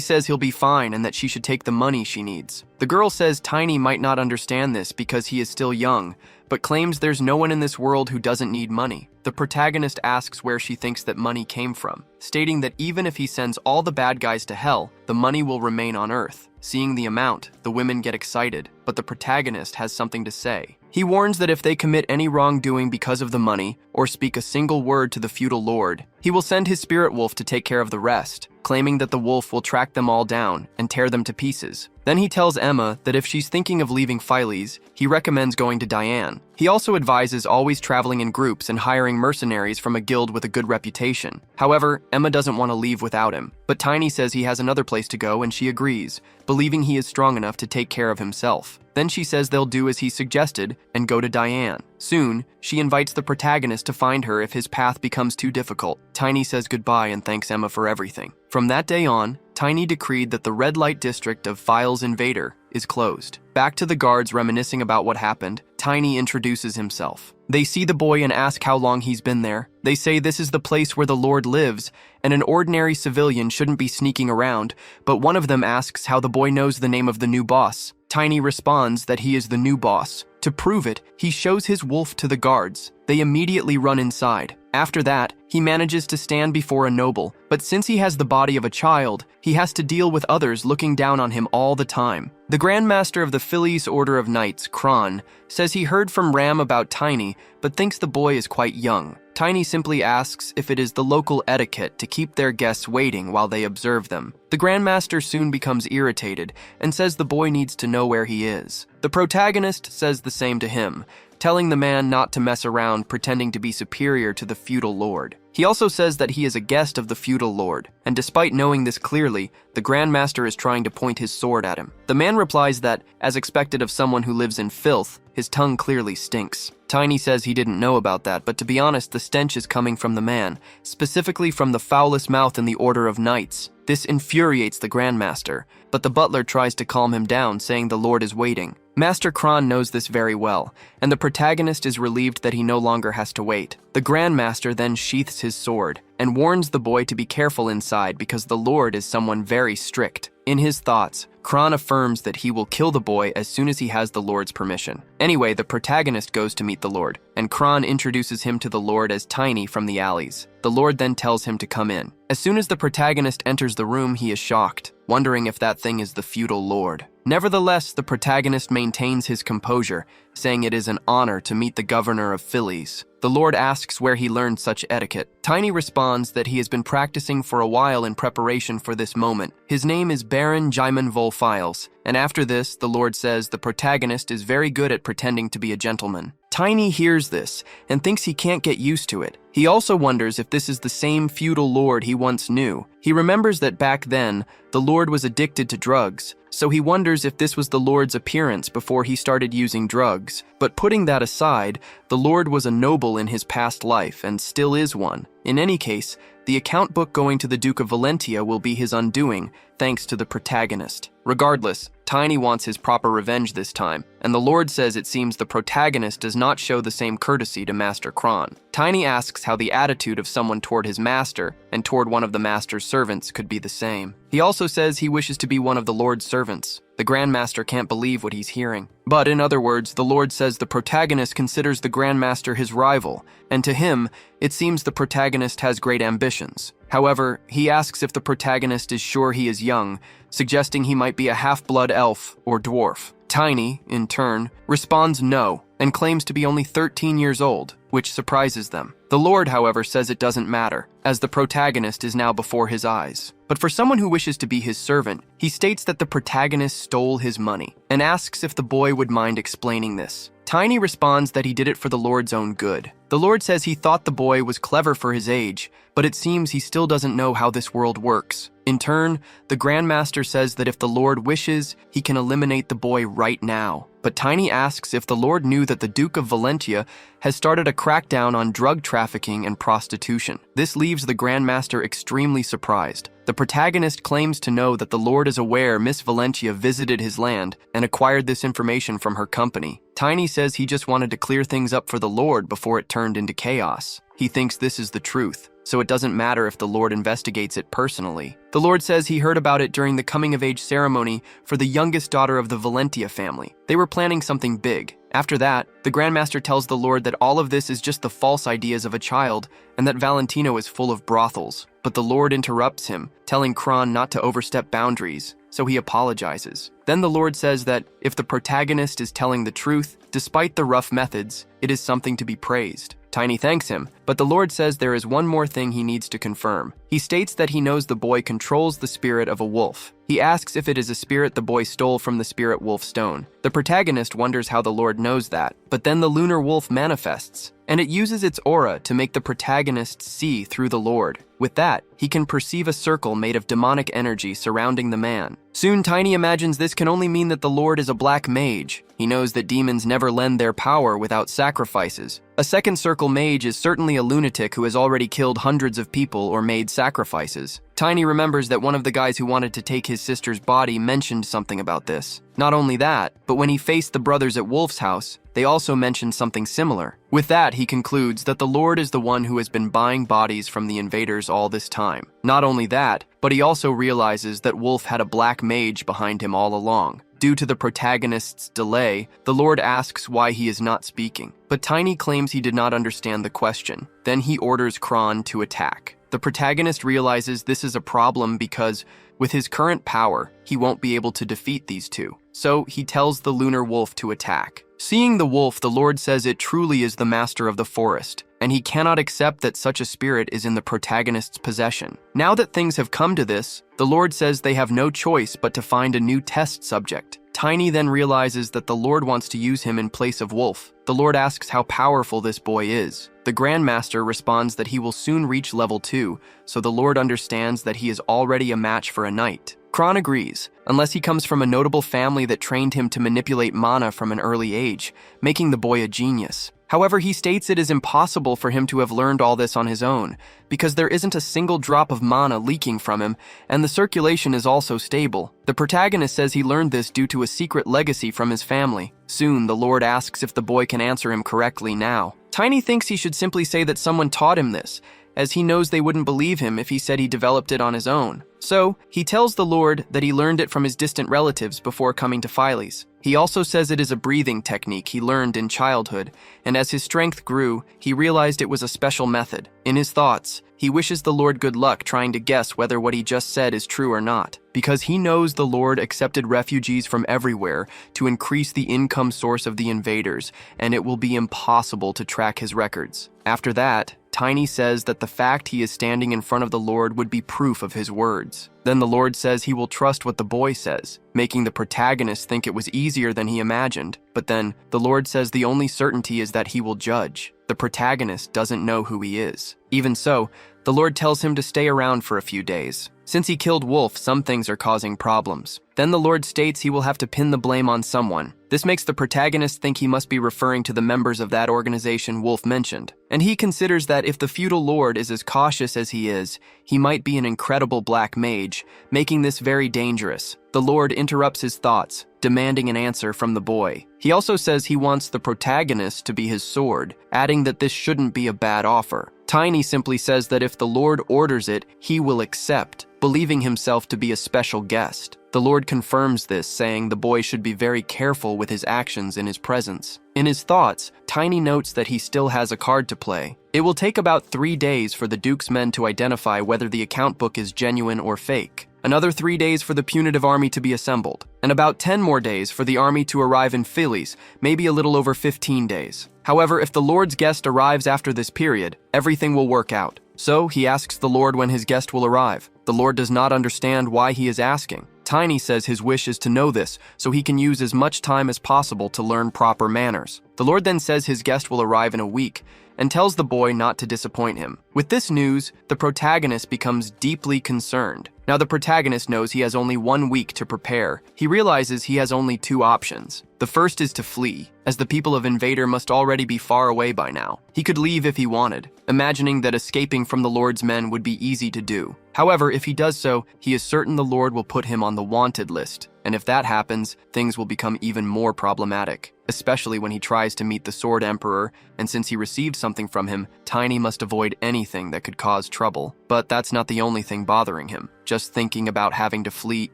says he'll be fine and that she should take the money she needs. The girl says Tiny might not understand this because he is still young, but claims there's no one in this world who doesn't need money. The protagonist asks where she thinks that money came from, stating that even if he sends all the bad guys to hell, the money will remain on Earth. Seeing the amount, the women get excited, but the protagonist has something to say. He warns that if they commit any wrongdoing because of the money, or speak a single word to the feudal lord, he will send his spirit wolf to take care of the rest, claiming that the wolf will track them all down and tear them to pieces. Then he tells Emma that if she's thinking of leaving Philes, he recommends going to Diane. He also advises always traveling in groups and hiring mercenaries from a guild with a good reputation. However, Emma doesn't want to leave without him, but Tiny says he has another place to go and she agrees, believing he is strong enough to take care of himself. Then she says they'll do as he suggested and go to Diane. Soon, she invites the protagonist to find her if his path becomes too difficult. Tiny says goodbye and thanks Emma for everything. From that day on, Tiny decreed that the red light district of Philes Invader is closed. Back to the guards reminiscing about what happened, Tiny introduces himself. They see the boy and ask how long he's been there. They say this is the place where the Lord lives, and an ordinary civilian shouldn't be sneaking around, but one of them asks how the boy knows the name of the new boss. Tiny responds that he is the new boss. To prove it, he shows his wolf to the guards. They immediately run inside. After that, he manages to stand before a noble, but since he has the body of a child, he has to deal with others looking down on him all the time. The Grand Master of the Philes Order of Knights, Kron, says he heard from Ram about Tiny, but thinks the boy is quite young. Tiny simply asks if it is the local etiquette to keep their guests waiting while they observe them. The Grand Master soon becomes irritated and says the boy needs to know where he is. The protagonist says the same to him, telling the man not to mess around pretending to be superior to the feudal lord. He also says that he is a guest of the feudal lord, and despite knowing this clearly, the Grand Master is trying to point his sword at him. The man replies that, as expected of someone who lives in filth, his tongue clearly stinks. Tiny says he didn't know about that, but to be honest, the stench is coming from the man, specifically from the foulest mouth in the Order of Knights. This infuriates the Grand Master, but the butler tries to calm him down, saying the Lord is waiting. Master Kron knows this very well, and the protagonist is relieved that he no longer has to wait. The Grand Master then sheaths his sword and warns the boy to be careful inside because the Lord is someone very strict. In his thoughts, Kron affirms that he will kill the boy as soon as he has the Lord's permission. Anyway, the protagonist goes to meet the Lord, and Kron introduces him to the Lord as Tiny from the alleys. The Lord then tells him to come in. As soon as the protagonist enters the room, he is shocked, wondering if that thing is the feudal lord. Nevertheless, the protagonist maintains his composure, saying it is an honor to meet the governor of Philes. The Lord asks where he learned such etiquette. Tiny responds that he has been practicing for a while in preparation for this moment. His name is Baron Jaimin Volphiles, and after this, the Lord says the protagonist is very good at pretending to be a gentleman. Tiny hears this and thinks he can't get used to it. He also wonders if this is the same feudal lord he once knew. He remembers that back then, the lord was addicted to drugs, so he wonders if this was the lord's appearance before he started using drugs. But putting that aside, the lord was a noble in his past life and still is one. In any case, the account book going to the Duke of Valentia will be his undoing, thanks to the protagonist. Regardless, Tiny wants his proper revenge this time, and the Lord says it seems the protagonist does not show the same courtesy to Master Kron. Tiny asks how the attitude of someone toward his master and toward one of the master's servants could be the same. He also says he wishes to be one of the Lord's servants. The Grand Master can't believe what he's hearing. But in other words, the Lord says the protagonist considers the Grand Master his rival, and to him, it seems the protagonist has great ambitions. However, he asks if the protagonist is sure he is young, suggesting he might be a half-blood elf or dwarf. Tiny, in turn, responds no, and claims to be only 13 years old, which surprises them. The Lord, however, says it doesn't matter, as the protagonist is now before his eyes. But for someone who wishes to be his servant, he states that the protagonist stole his money, and asks if the boy would mind explaining this. Tiny responds that he did it for the Lord's own good. The Lord says he thought the boy was clever for his age, but it seems he still doesn't know how this world works. In turn, the Grandmaster says that if the Lord wishes, he can eliminate the boy right now. But Tiny asks if the Lord knew that the Duke of Valentia has started a crackdown on drug trafficking and prostitution. This leaves the Grandmaster extremely surprised. The protagonist claims to know that the Lord is aware Miss Valentia visited his land and acquired this information from her company. Tiny says he just wanted to clear things up for the Lord before it turned into chaos. He thinks this is the truth, so it doesn't matter if the Lord investigates it personally. The Lord says he heard about it during the coming-of-age ceremony for the youngest daughter of the Valentia family. They were planning something big. After that, the Grandmaster tells the Lord that all of this is just the false ideas of a child and that Valentino is full of brothels. But the Lord interrupts him, telling Kron not to overstep boundaries, so he apologizes. Then the Lord says that if the protagonist is telling the truth, despite the rough methods, it is something to be praised. Tiny thanks him, but the Lord says there is one more thing he needs to confirm. He states that he knows the boy controls the spirit of a wolf. He asks if it is a spirit the boy stole from the spirit wolf stone. The protagonist wonders how the Lord knows that, but then the lunar wolf manifests, and it uses its aura to make the protagonist see through the Lord. With that, he can perceive a circle made of demonic energy surrounding the man. Soon, Tiny imagines this can only mean that the Lord is a black mage. He knows that demons never lend their power without sacrifices. A second circle mage is certainly a lunatic who has already killed hundreds of people or made sacrifices. Tiny remembers that one of the guys who wanted to take his sister's body mentioned something about this. Not only that, but when he faced the brothers at Wolf's house, they also mentioned something similar. With that, he concludes that the Lord is the one who has been buying bodies from the invaders all this time. Not only that, but he also realizes that Wolf had a black mage behind him all along. Due to the protagonist's delay, the Lord asks why he is not speaking, but Tiny claims he did not understand the question. Then he orders Kron to attack. The protagonist realizes this is a problem because, with his current power, he won't be able to defeat these two. So he tells the lunar wolf to attack. Seeing the wolf, the Lord says it truly is the master of the forest, and he cannot accept that such a spirit is in the protagonist's possession. Now that things have come to this, the Lord says they have no choice but to find a new test subject. Tiny then realizes that the Lord wants to use him in place of Wolf. The Lord asks how powerful this boy is. The Grandmaster responds that he will soon reach level 2, so the Lord understands that he is already a match for a knight. Kron agrees, unless he comes from a notable family that trained him to manipulate mana from an early age, making the boy a genius. However, he states it is impossible for him to have learned all this on his own, because there isn't a single drop of mana leaking from him, and the circulation is also stable. The protagonist says he learned this due to a secret legacy from his family. Soon, the Lord asks if the boy can answer him correctly now. Tiny thinks he should simply say that someone taught him this, as he knows they wouldn't believe him if he said he developed it on his own. So, he tells the Lord that he learned it from his distant relatives before coming to Philes. He also says it is a breathing technique he learned in childhood, and as his strength grew, he realized it was a special method. In his thoughts, he wishes the Lord good luck trying to guess whether what he just said is true or not, because he knows the Lord accepted refugees from everywhere to increase the income source of the invaders, and it will be impossible to track his records. After that, Tiny says that the fact he is standing in front of the Lord would be proof of his words. Then the Lord says he will trust what the boy says, making the protagonist think it was easier than he imagined. But then, the Lord says the only certainty is that he will judge. The protagonist doesn't know who he is. Even so, the Lord tells him to stay around for a few days. Since he killed Wolf, some things are causing problems. Then the Lord states he will have to pin the blame on someone. This makes the protagonist think he must be referring to the members of that organization Wolf mentioned. And he considers that if the feudal lord is as cautious as he is, he might be an incredible black mage, making this very dangerous. The Lord interrupts his thoughts, demanding an answer from the boy. He also says he wants the protagonist to be his sword, adding that this shouldn't be a bad offer. Tiny simply says that if the Lord orders it, he will accept, believing himself to be a special guest. The Lord confirms this, saying the boy should be very careful with his actions in his presence. In his thoughts, Tiny notes that he still has a card to play. It will take about 3 days for the Duke's men to identify whether the account book is genuine or fake. another 3 days for the punitive army to be assembled, and about 10 more days for the army to arrive in Phillies, maybe a little over 15 days. However, if the Lord's guest arrives after this period, everything will work out. So he asks the Lord when his guest will arrive. The Lord does not understand why he is asking. Tiny says his wish is to know this, so he can use as much time as possible to learn proper manners. The Lord then says his guest will arrive in a week, and tells the boy not to disappoint him. With this news, the protagonist becomes deeply concerned. Now the protagonist knows he has only 1 week to prepare. He realizes he has only 2 options. The first is to flee, as the people of Invader must already be far away by now. He could leave if he wanted, imagining that escaping from the Lord's men would be easy to do. However, if he does so, he is certain the Lord will put him on the wanted list, and if that happens, things will become even more problematic, especially when he tries to meet the Sword Emperor, and since he received something from him, Tiny must avoid anything that could cause trouble. But that's not the only thing bothering him. Just thinking about having to flee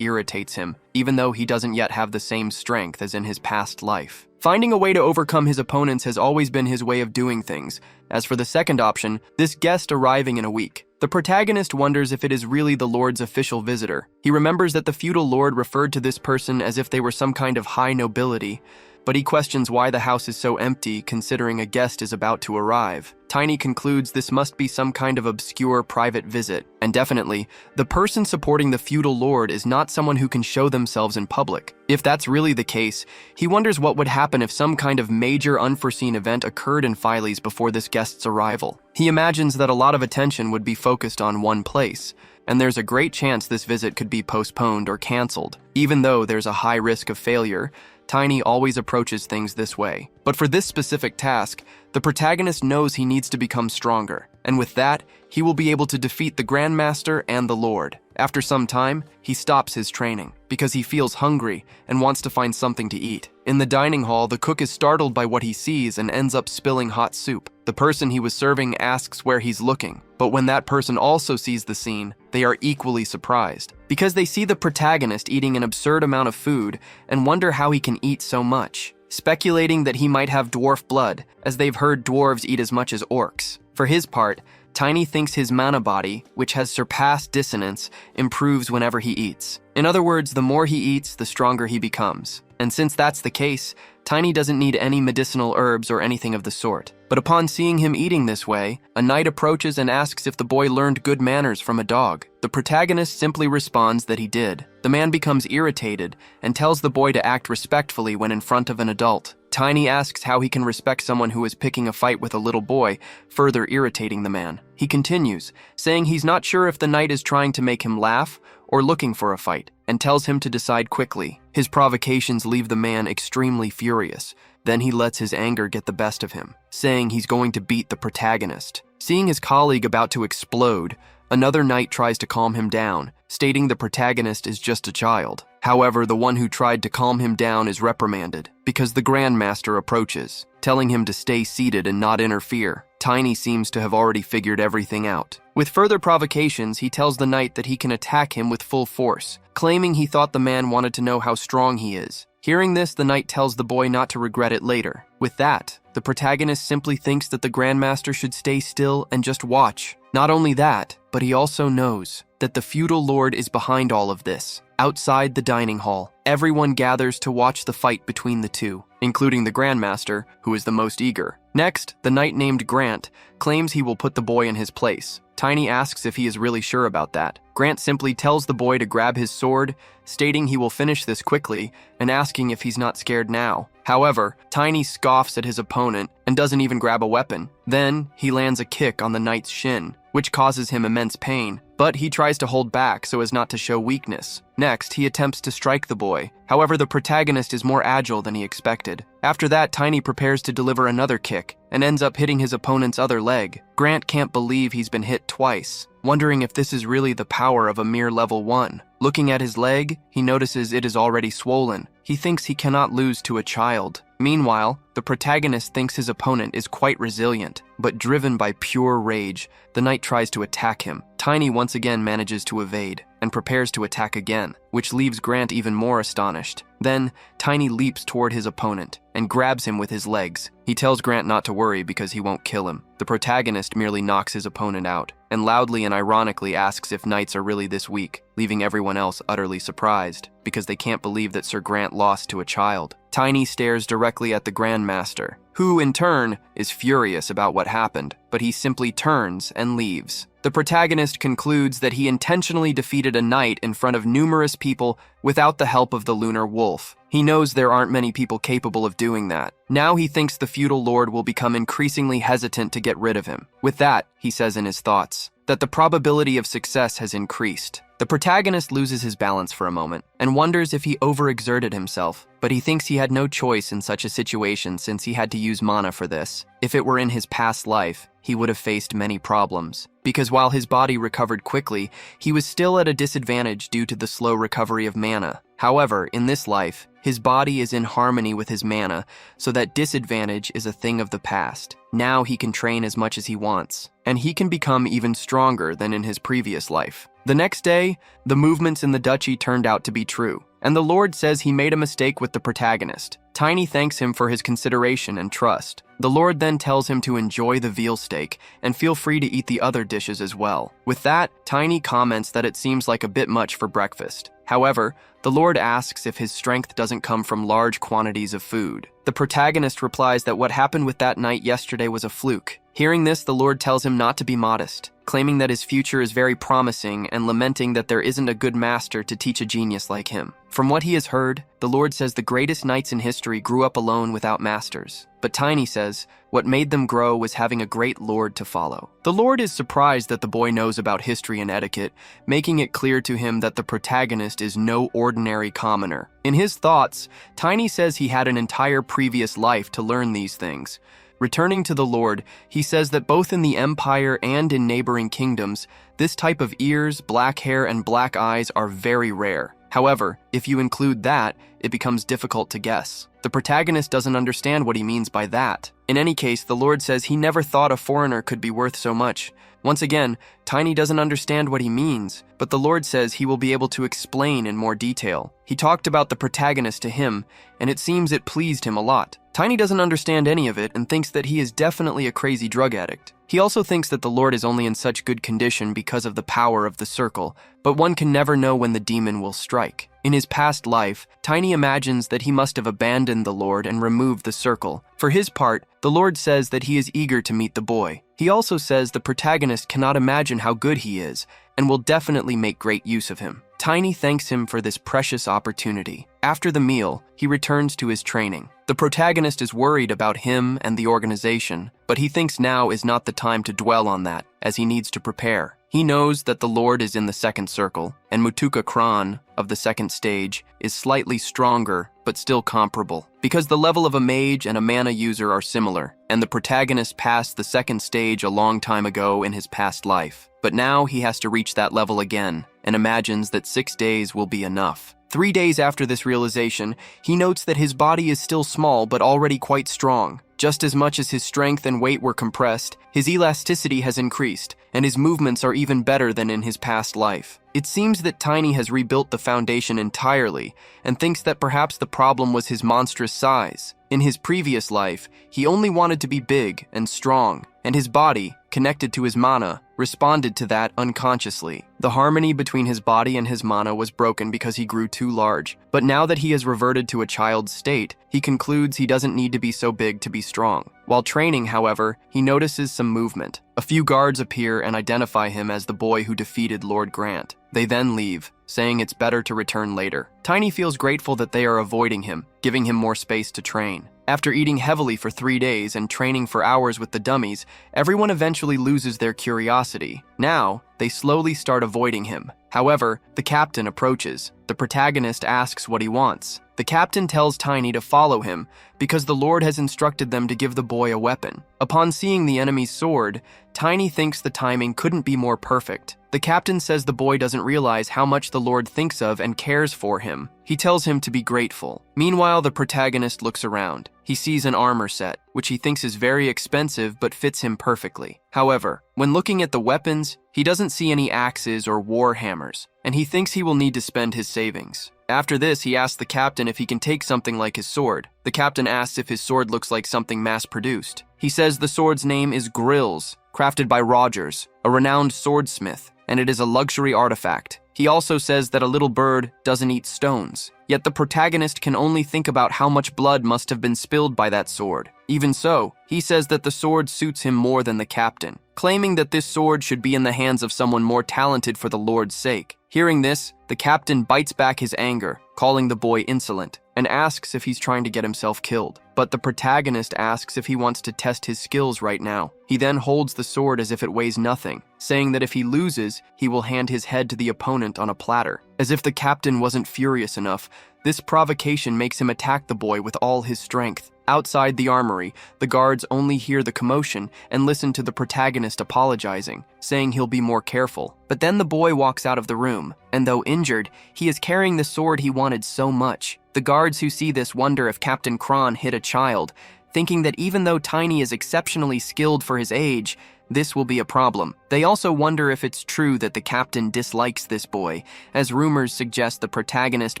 irritates him, even though he doesn't yet have the same strength as in his past life. Finding a way to overcome his opponents has always been his way of doing things. As for the second option, this guest arriving in a week, the protagonist wonders if it is really the Lord's official visitor. He remembers that the feudal lord referred to this person as if they were some kind of high nobility, but he questions why the house is so empty considering a guest is about to arrive. Tiny concludes this must be some kind of obscure private visit, and definitely, the person supporting the feudal lord is not someone who can show themselves in public. If that's really the case, he wonders what would happen if some kind of major unforeseen event occurred in Phillies before this guest's arrival. He imagines that a lot of attention would be focused on one place, and there's a great chance this visit could be postponed or canceled. Even though there's a high risk of failure, Tiny always approaches things this way. But for this specific task, the protagonist knows he needs to become stronger, and with that, he will be able to defeat the Grandmaster and the Lord. After some time, he stops his training, because he feels hungry and wants to find something to eat. In the dining hall, the cook is startled by what he sees and ends up spilling hot soup. The person he was serving asks where he's looking, but when that person also sees the scene, they are equally surprised, because they see the protagonist eating an absurd amount of food and wonder how he can eat so much, speculating that he might have dwarf blood, as they've heard dwarves eat as much as orcs. For his part, Tiny thinks his mana body, which has surpassed dissonance, improves whenever he eats. In other words, the more he eats, the stronger he becomes. And since that's the case, Tiny doesn't need any medicinal herbs or anything of the sort. But upon seeing him eating this way, a knight approaches and asks if the boy learned good manners from a dog. The protagonist simply responds that he did. The man becomes irritated and tells the boy to act respectfully when in front of an adult. Tiny asks how he can respect someone who is picking a fight with a little boy, further irritating the man. He continues, saying he's not sure if the knight is trying to make him laugh or looking for a fight, and tells him to decide quickly. His provocations leave the man extremely furious. Then he lets his anger get the best of him, saying he's going to beat the protagonist. Seeing his colleague about to explode, another knight tries to calm him down, stating the protagonist is just a child. However, the one who tried to calm him down is reprimanded, because the Grandmaster approaches, telling him to stay seated and not interfere. Tiny seems to have already figured everything out. With further provocations, he tells the knight that he can attack him with full force, claiming he thought the man wanted to know how strong he is. Hearing this, the knight tells the boy not to regret it later. With that, the protagonist simply thinks that the Grandmaster should stay still and just watch. Not only that, but he also knows that the feudal lord is behind all of this. Outside the dining hall, everyone gathers to watch the fight between the two, including the Grandmaster, who is the most eager. Next, the knight named Grant claims he will put the boy in his place. Tiny asks if he is really sure about that. Grant simply tells the boy to grab his sword, stating he will finish this quickly, and asking if he's not scared now. However, Tiny scoffs at his opponent and doesn't even grab a weapon. Then, he lands a kick on the knight's shin, which causes him immense pain, but he tries to hold back so as not to show weakness. Next, he attempts to strike the boy. However, the protagonist is more agile than he expected. After that, Tiny prepares to deliver another kick and ends up hitting his opponent's other leg. Grant can't believe he's been hit twice, wondering if this is really the power of a mere level 1. Looking at his leg, he notices it is already swollen. He thinks he cannot lose to a child. Meanwhile, the protagonist thinks his opponent is quite resilient, but driven by pure rage, the knight tries to attack him. Tiny once again manages to evade, and prepares to attack again, which leaves Grant even more astonished. Then, Tiny leaps toward his opponent and grabs him with his legs. He tells Grant not to worry because he won't kill him. The protagonist merely knocks his opponent out, and loudly and ironically asks if knights are really this weak, leaving everyone else utterly surprised, because they can't believe that Sir Grant lost to a child. Tiny stares directly at the Grandmaster, who, in turn, is furious about what happened, but he simply turns and leaves. The protagonist concludes that he intentionally defeated a knight in front of numerous people without the help of the Lunar Wolf. He knows there aren't many people capable of doing that. Now he thinks the feudal lord will become increasingly hesitant to get rid of him. With that, he says in his thoughts, that the probability of success has increased. The protagonist loses his balance for a moment and wonders if he overexerted himself, but he thinks he had no choice in such a situation since he had to use mana for this. If it were in his past life, he would have faced many problems, because while his body recovered quickly, he was still at a disadvantage due to the slow recovery of mana. However, in this life, his body is in harmony with his mana, so that disadvantage is a thing of the past. Now he can train as much as he wants, and he can become even stronger than in his previous life. The next day, the movements in the duchy turned out to be true, and the Lord says he made a mistake with the protagonist. Tiny thanks him for his consideration and trust. The Lord then tells him to enjoy the veal steak and feel free to eat the other dishes as well. With that, Tiny comments that it seems like a bit much for breakfast. However, the Lord asks if his strength doesn't come from large quantities of food. The protagonist replies that what happened with that night yesterday was a fluke. Hearing this, the Lord tells him not to be modest, claiming that his future is very promising and lamenting that there isn't a good master to teach a genius like him. From what he has heard, the Lord says the greatest knights in history grew up alone without masters. But Tiny says what made them grow was having a great lord to follow. The Lord is surprised that the boy knows about history and etiquette, making it clear to him that the protagonist is no ordinary commoner. In his thoughts, Tiny says he had an entire previous life to learn these things. Returning to the Lord, he says that both in the Empire and in neighboring kingdoms, this type of ears, black hair, and black eyes are very rare. However, if you include that, it becomes difficult to guess. The protagonist doesn't understand what he means by that. In any case, the Lord says he never thought a foreigner could be worth so much. Once again, Tiny doesn't understand what he means, but the Lord says he will be able to explain in more detail. He talked about the protagonist to him, and it seems it pleased him a lot. Tiny doesn't understand any of it and thinks that he is definitely a crazy drug addict. He also thinks that the Lord is only in such good condition because of the power of the circle, but one can never know when the demon will strike. In his past life, Tiny imagines that he must have abandoned the Lord and removed the circle. For his part, the Lord says that he is eager to meet the boy. He also says the protagonist cannot imagine how good he is and will definitely make great use of him. Tiny thanks him for this precious opportunity. After the meal, he returns to his training. The protagonist is worried about him and the organization, but he thinks now is not the time to dwell on that, as he needs to prepare. He knows that the Lord is in the second circle, and Mutuka Kran of the second stage is slightly stronger, but still comparable, because the level of a mage and a mana user are similar, and the protagonist passed the second stage a long time ago in his past life. But now he has to reach that level again, and imagines that 6 days will be enough. 3 days after this realization, he notes that his body is still small but already quite strong. Just as much as his strength and weight were compressed, his elasticity has increased, and his movements are even better than in his past life. It seems that Tiny has rebuilt the foundation entirely, and thinks that perhaps the problem was his monstrous size. In his previous life, he only wanted to be big and strong, and his body, connected to his mana, responded to that unconsciously. The harmony between his body and his mana was broken because he grew too large, but now that he has reverted to a child's state, he concludes he doesn't need to be so big to be strong. While training, however, he notices some movement. A few guards appear and identify him as the boy who defeated Lord Grant. They then leave, saying it's better to return later. Tiny feels grateful that they are avoiding him, giving him more space to train. After eating heavily for 3 days and training for hours with the dummies, everyone eventually loses their curiosity. Now, they slowly start avoiding him. However, the captain approaches. The protagonist asks what he wants. The captain tells Tiny to follow him because the Lord has instructed them to give the boy a weapon. Upon seeing the enemy's sword, Tiny thinks the timing couldn't be more perfect. The captain says the boy doesn't realize how much the Lord thinks of and cares for him. him. He tells him to be grateful. Meanwhile, the protagonist looks around. He sees an armor set, which he thinks is very expensive but fits him perfectly. However, when looking at the weapons, he doesn't see any axes or war hammers, and he thinks he will need to spend his savings. After this, he asks the captain if he can take something like his sword. The captain asks if his sword looks like something mass-produced. He says the sword's name is Grills, crafted by Rogers, a renowned swordsmith, and it is a luxury artifact. He also says that a little bird doesn't eat stones. Yet the protagonist can only think about how much blood must have been spilled by that sword. Even so, he says that the sword suits him more than the captain, claiming that this sword should be in the hands of someone more talented for the Lord's sake. Hearing this, the captain bites back his anger, calling the boy insolent, and asks if he's trying to get himself killed. But the protagonist asks if he wants to test his skills right now. He then holds the sword as if it weighs nothing, saying that if he loses, he will hand his head to the opponent on a platter. As if the captain wasn't furious enough, this provocation makes him attack the boy with all his strength. Outside the armory, the guards only hear the commotion and listen to the protagonist apologizing, saying he'll be more careful. But then the boy walks out of the room, and though injured, he is carrying the sword he wanted so much. The guards who see this wonder if Captain Kron hit a child, thinking that even though Tiny is exceptionally skilled for his age, this will be a problem. They also wonder if it's true that the captain dislikes this boy, as rumors suggest the protagonist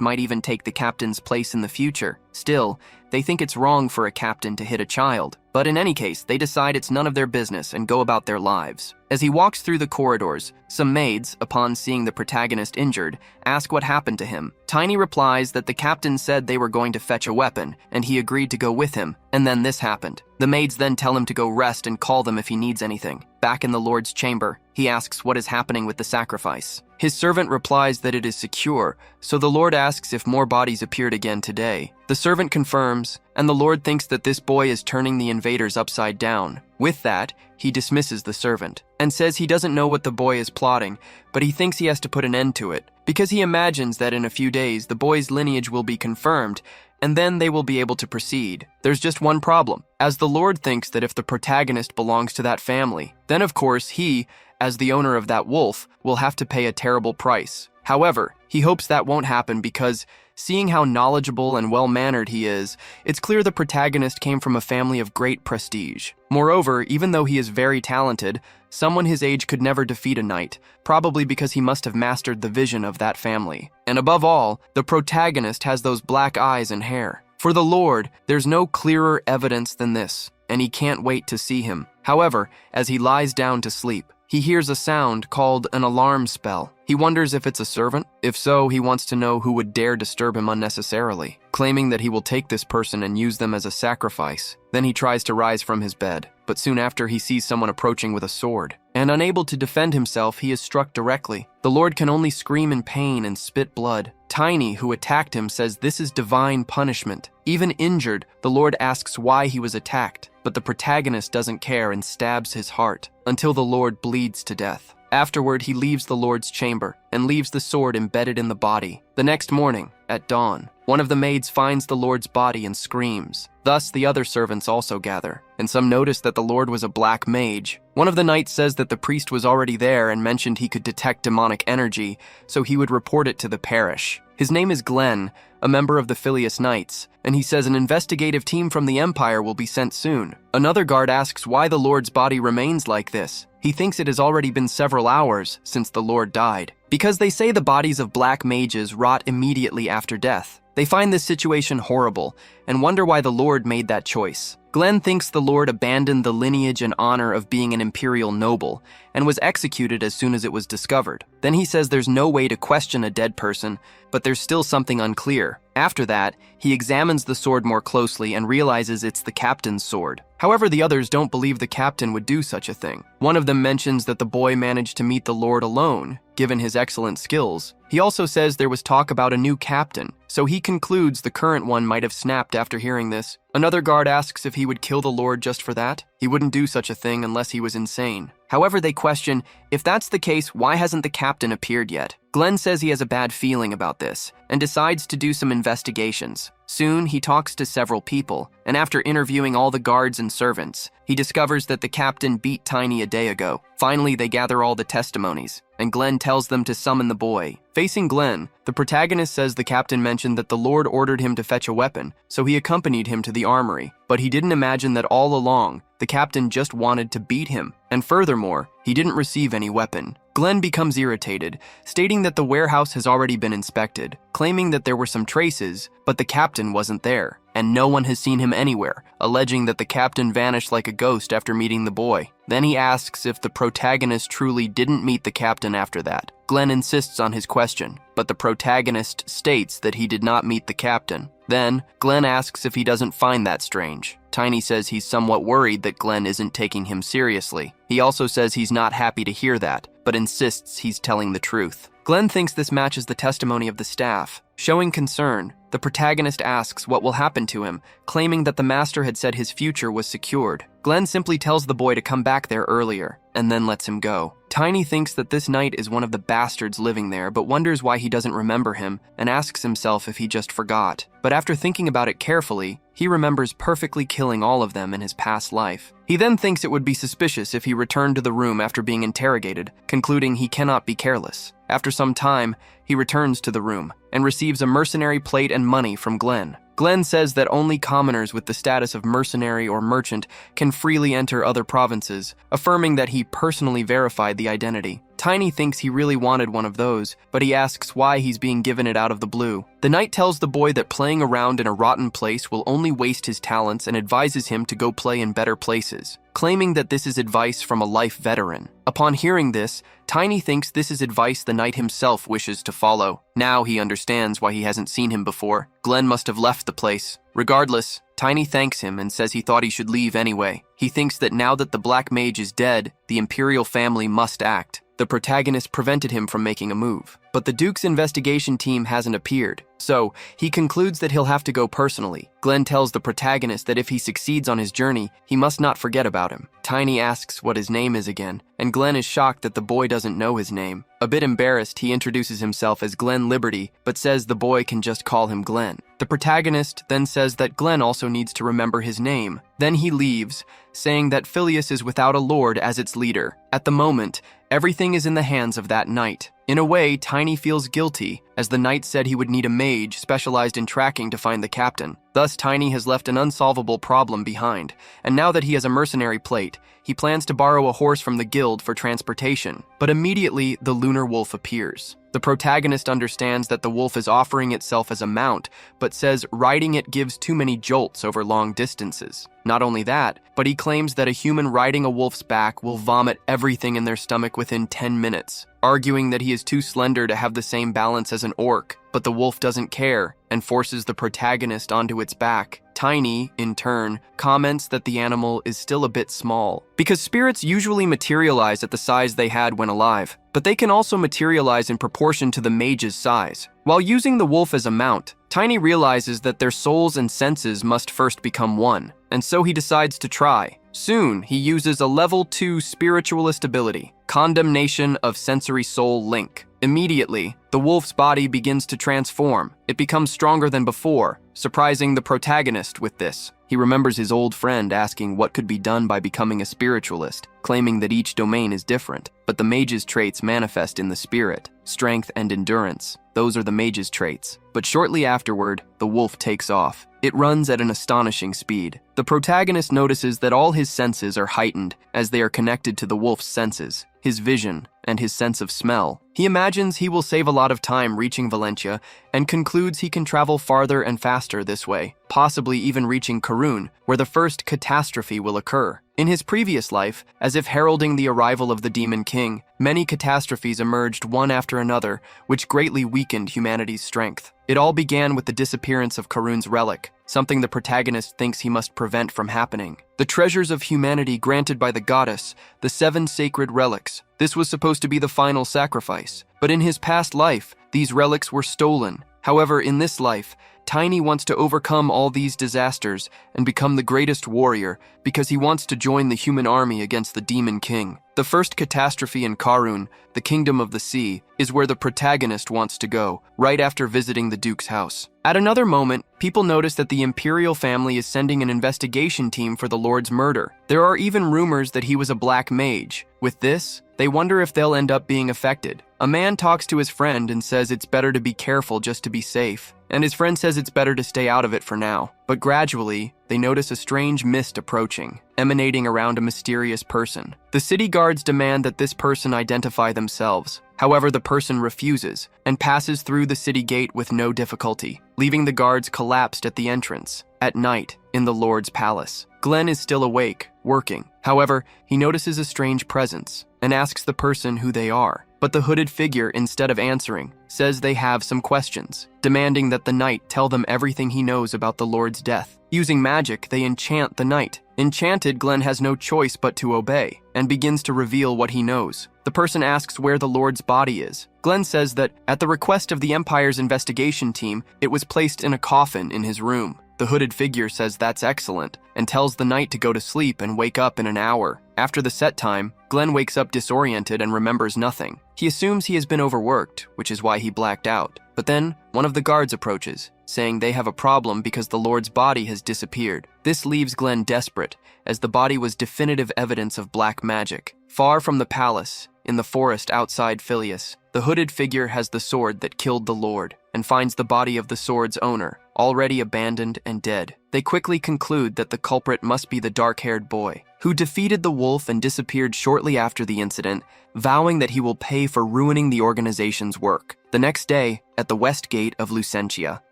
might even take the captain's place in the future. Still, they think it's wrong for a captain to hit a child. But in any case, they decide it's none of their business and go about their lives. As he walks through the corridors, some maids, upon seeing the protagonist injured, ask what happened to him. Tiny replies that the captain said they were going to fetch a weapon, and he agreed to go with him, and then this happened. The maids then tell him to go rest and call them if he needs anything. Back in the Lord's chamber, he asks what is happening with the sacrifice. His servant replies that it is secure, so the Lord asks if more bodies appeared again today. The servant confirms, and the Lord thinks that this boy is turning the invaders upside down. With that, he dismisses the servant, and says he doesn't know what the boy is plotting, but he thinks he has to put an end to it, because he imagines that in a few days the boy's lineage will be confirmed, and then they will be able to proceed. There's just one problem, as the Lord thinks that if the protagonist belongs to that family, then of course he, as the owner of that wolf, will have to pay a terrible price. However, he hopes that won't happen because, seeing how knowledgeable and well-mannered he is, it's clear the protagonist came from a family of great prestige. Moreover, even though he is very talented, someone his age could never defeat a knight, probably because he must have mastered the vision of that family. And above all, the protagonist has those black eyes and hair. For the Lord, there's no clearer evidence than this, and he can't wait to see him. However, as he lies down to sleep, he hears a sound called an alarm spell. He wonders if it's a servant. If so, he wants to know who would dare disturb him unnecessarily, claiming that he will take this person and use them as a sacrifice. Then he tries to rise from his bed, but soon after he sees someone approaching with a sword. And unable to defend himself, he is struck directly. The Lord can only scream in pain and spit blood. Tiny, who attacked him, says this is divine punishment. Even injured, the Lord asks why he was attacked, but the protagonist doesn't care and stabs his heart, until the Lord bleeds to death. Afterward, he leaves the Lord's chamber and leaves the sword embedded in the body. The next morning, at dawn, one of the maids finds the Lord's body and screams. Thus, the other servants also gather, and some notice that the Lord was a black mage. One of the knights says that the priest was already there and mentioned he could detect demonic energy, so he would report it to the parish. His name is Glenn, a member of the Phileas Knights, and he says an investigative team from the Empire will be sent soon. Another guard asks why the Lord's body remains like this. He thinks it has already been several hours since the Lord died, because they say the bodies of black mages rot immediately after death. They find this situation horrible and wonder why the Lord made that choice. Glenn thinks the Lord abandoned the lineage and honor of being an imperial noble and was executed as soon as it was discovered. Then he says there's no way to question a dead person, but there's still something unclear. After that, he examines the sword more closely and realizes it's the captain's sword. However, the others don't believe the captain would do such a thing. One of them mentions that the boy managed to meet the Lord alone, given his excellent skills. He also says there was talk about a new captain, so he concludes the current one might have snapped after hearing this. Another guard asks if he would kill the Lord just for that. He wouldn't do such a thing unless he was insane. However, they question, if that's the case, why hasn't the captain appeared yet? Glenn says he has a bad feeling about this, and decides to do some investigations. Soon, he talks to several people, and after interviewing all the guards and servants, he discovers that the captain beat Tiny a day ago. Finally, they gather all the testimonies, and Glenn tells them to summon the boy. Facing Glenn, the protagonist says the captain mentioned that the Lord ordered him to fetch a weapon, so he accompanied him to the armory. But he didn't imagine that all along, the captain just wanted to beat him, and furthermore, he didn't receive any weapon. Glenn becomes irritated, stating that the warehouse has already been inspected, claiming that there were some traces, but the captain wasn't there, and no one has seen him anywhere, alleging that the captain vanished like a ghost after meeting the boy. Then he asks if the protagonist truly didn't meet the captain after that. Glenn insists on his question, but the protagonist states that he did not meet the captain. Then, Glenn asks if he doesn't find that strange. Tiny says he's somewhat worried that Glenn isn't taking him seriously. He also says he's not happy to hear that, but insists he's telling the truth. Glenn thinks this matches the testimony of the staff. Showing concern, the protagonist asks what will happen to him, claiming that the master had said his future was secured. Glenn simply tells the boy to come back there earlier, and then lets him go. Tiny thinks that this knight is one of the bastards living there, but wonders why he doesn't remember him, and asks himself if he just forgot. But after thinking about it carefully, he remembers perfectly killing all of them in his past life. He then thinks it would be suspicious if he returned to the room after being interrogated, concluding he cannot be careless. After some time, he returns to the room and receives a mercenary plate and money from Glenn. Glenn says that only commoners with the status of mercenary or merchant can freely enter other provinces, affirming that he personally verified the identity. Tiny thinks he really wanted one of those, but he asks why he's being given it out of the blue. The knight tells the boy that playing around in a rotten place will only waste his talents and advises him to go play in better places, claiming that this is advice from a life veteran. Upon hearing this, Tiny thinks this is advice the knight himself wishes to follow. Now he understands why he hasn't seen him before. Glenn must have left the place. Regardless, Tiny thanks him and says he thought he should leave anyway. He thinks that now that the Black Mage is dead, the Imperial family must act. The protagonist prevented him from making a move, but the Duke's investigation team hasn't appeared, so he concludes that he'll have to go personally. Glenn tells the protagonist that if he succeeds on his journey, he must not forget about him. Tiny asks what his name is again, and Glenn is shocked that the boy doesn't know his name. A bit embarrassed, he introduces himself as Glenn Liberty, but says the boy can just call him Glenn. The protagonist then says that Glenn also needs to remember his name. Then he leaves, saying that Phileas is without a lord as its leader. At the moment, everything is in the hands of that knight. In a way, Tiny feels guilty, as the knight said he would need a mage specialized in tracking to find the captain. Thus, Tiny has left an unsolvable problem behind, and now that he has a mercenary plate, he plans to borrow a horse from the guild for transportation. But immediately, the lunar wolf appears. The protagonist understands that the wolf is offering itself as a mount, but says riding it gives too many jolts over long distances. Not only that, but he claims that a human riding a wolf's back will vomit everything in their stomach within 10 minutes, arguing that he is too slender to have the same balance as an orc. But the wolf doesn't care and forces the protagonist onto its back. Tiny, in turn, comments that the animal is still a bit small, because spirits usually materialize at the size they had when alive, but they can also materialize in proportion to the mage's size. While using the wolf as a mount, Tiny realizes that their souls and senses must first become one, and so he decides to try. Soon, he uses a level 2 spiritualist ability, Condemnation of Sensory Soul Link. Immediately, the wolf's body begins to transform. It becomes stronger than before, surprising the protagonist with this. He remembers his old friend asking what could be done by becoming a spiritualist, claiming that each domain is different, but the mage's traits manifest in the spirit. Strength and endurance, those are the mage's traits. But shortly afterward, the wolf takes off. It runs at an astonishing speed. The protagonist notices that all his senses are heightened as they are connected to the wolf's senses, his vision, and his sense of smell. He imagines he will save a lot of time reaching Valentia and concludes he can travel farther and faster this way, possibly even reaching Karun, where the first catastrophe will occur. In his previous life, as if heralding the arrival of the Demon King, many catastrophes emerged one after another, which greatly weakened humanity's strength. It all began with the disappearance of Karun's relic, something the protagonist thinks he must prevent from happening. The treasures of humanity granted by the goddess, the 7 sacred relics. This was supposed to be the final sacrifice, but in his past life, these relics were stolen, However, in this life, Tiny wants to overcome all these disasters and become the greatest warrior because he wants to join the human army against the Demon King. The first catastrophe in Karun, the Kingdom of the Sea, is where the protagonist wants to go, right after visiting the Duke's house. At another moment, people notice that the imperial family is sending an investigation team for the Lord's murder. There are even rumors that he was a black mage. With this, they wonder if they'll end up being affected. A man talks to his friend and says it's better to be careful just to be safe, and his friend says it's better to stay out of it for now. But gradually, they notice a strange mist approaching, emanating around a mysterious person. The city guards demand that this person identify themselves. However, the person refuses and passes through the city gate with no difficulty, leaving the guards collapsed at the entrance. At night, in the Lord's palace, Glenn is still awake, working. However, he notices a strange presence and asks the person who they are. But the hooded figure, instead of answering, says they have some questions, demanding that the knight tell them everything he knows about the Lord's death. Using magic, they enchant the knight. Enchanted, Glenn has no choice but to obey, and begins to reveal what he knows. The person asks where the Lord's body is. Glenn says that, at the request of the Empire's investigation team, it was placed in a coffin in his room. The hooded figure says that's excellent, and tells the knight to go to sleep and wake up in an hour. After the set time, Glenn wakes up disoriented and remembers nothing. He assumes he has been overworked, which is why he blacked out. But then, one of the guards approaches, saying they have a problem because the Lord's body has disappeared. This leaves Glenn desperate, as the body was definitive evidence of black magic. Far from the palace, in the forest outside Phileas, the hooded figure has the sword that killed the Lord, and finds the body of the sword's owner, already abandoned and dead. They quickly conclude that the culprit must be the dark-haired boy, who defeated the wolf and disappeared shortly after the incident, vowing that he will pay for ruining the organization's work. The next day, at the west gate of Lucentia,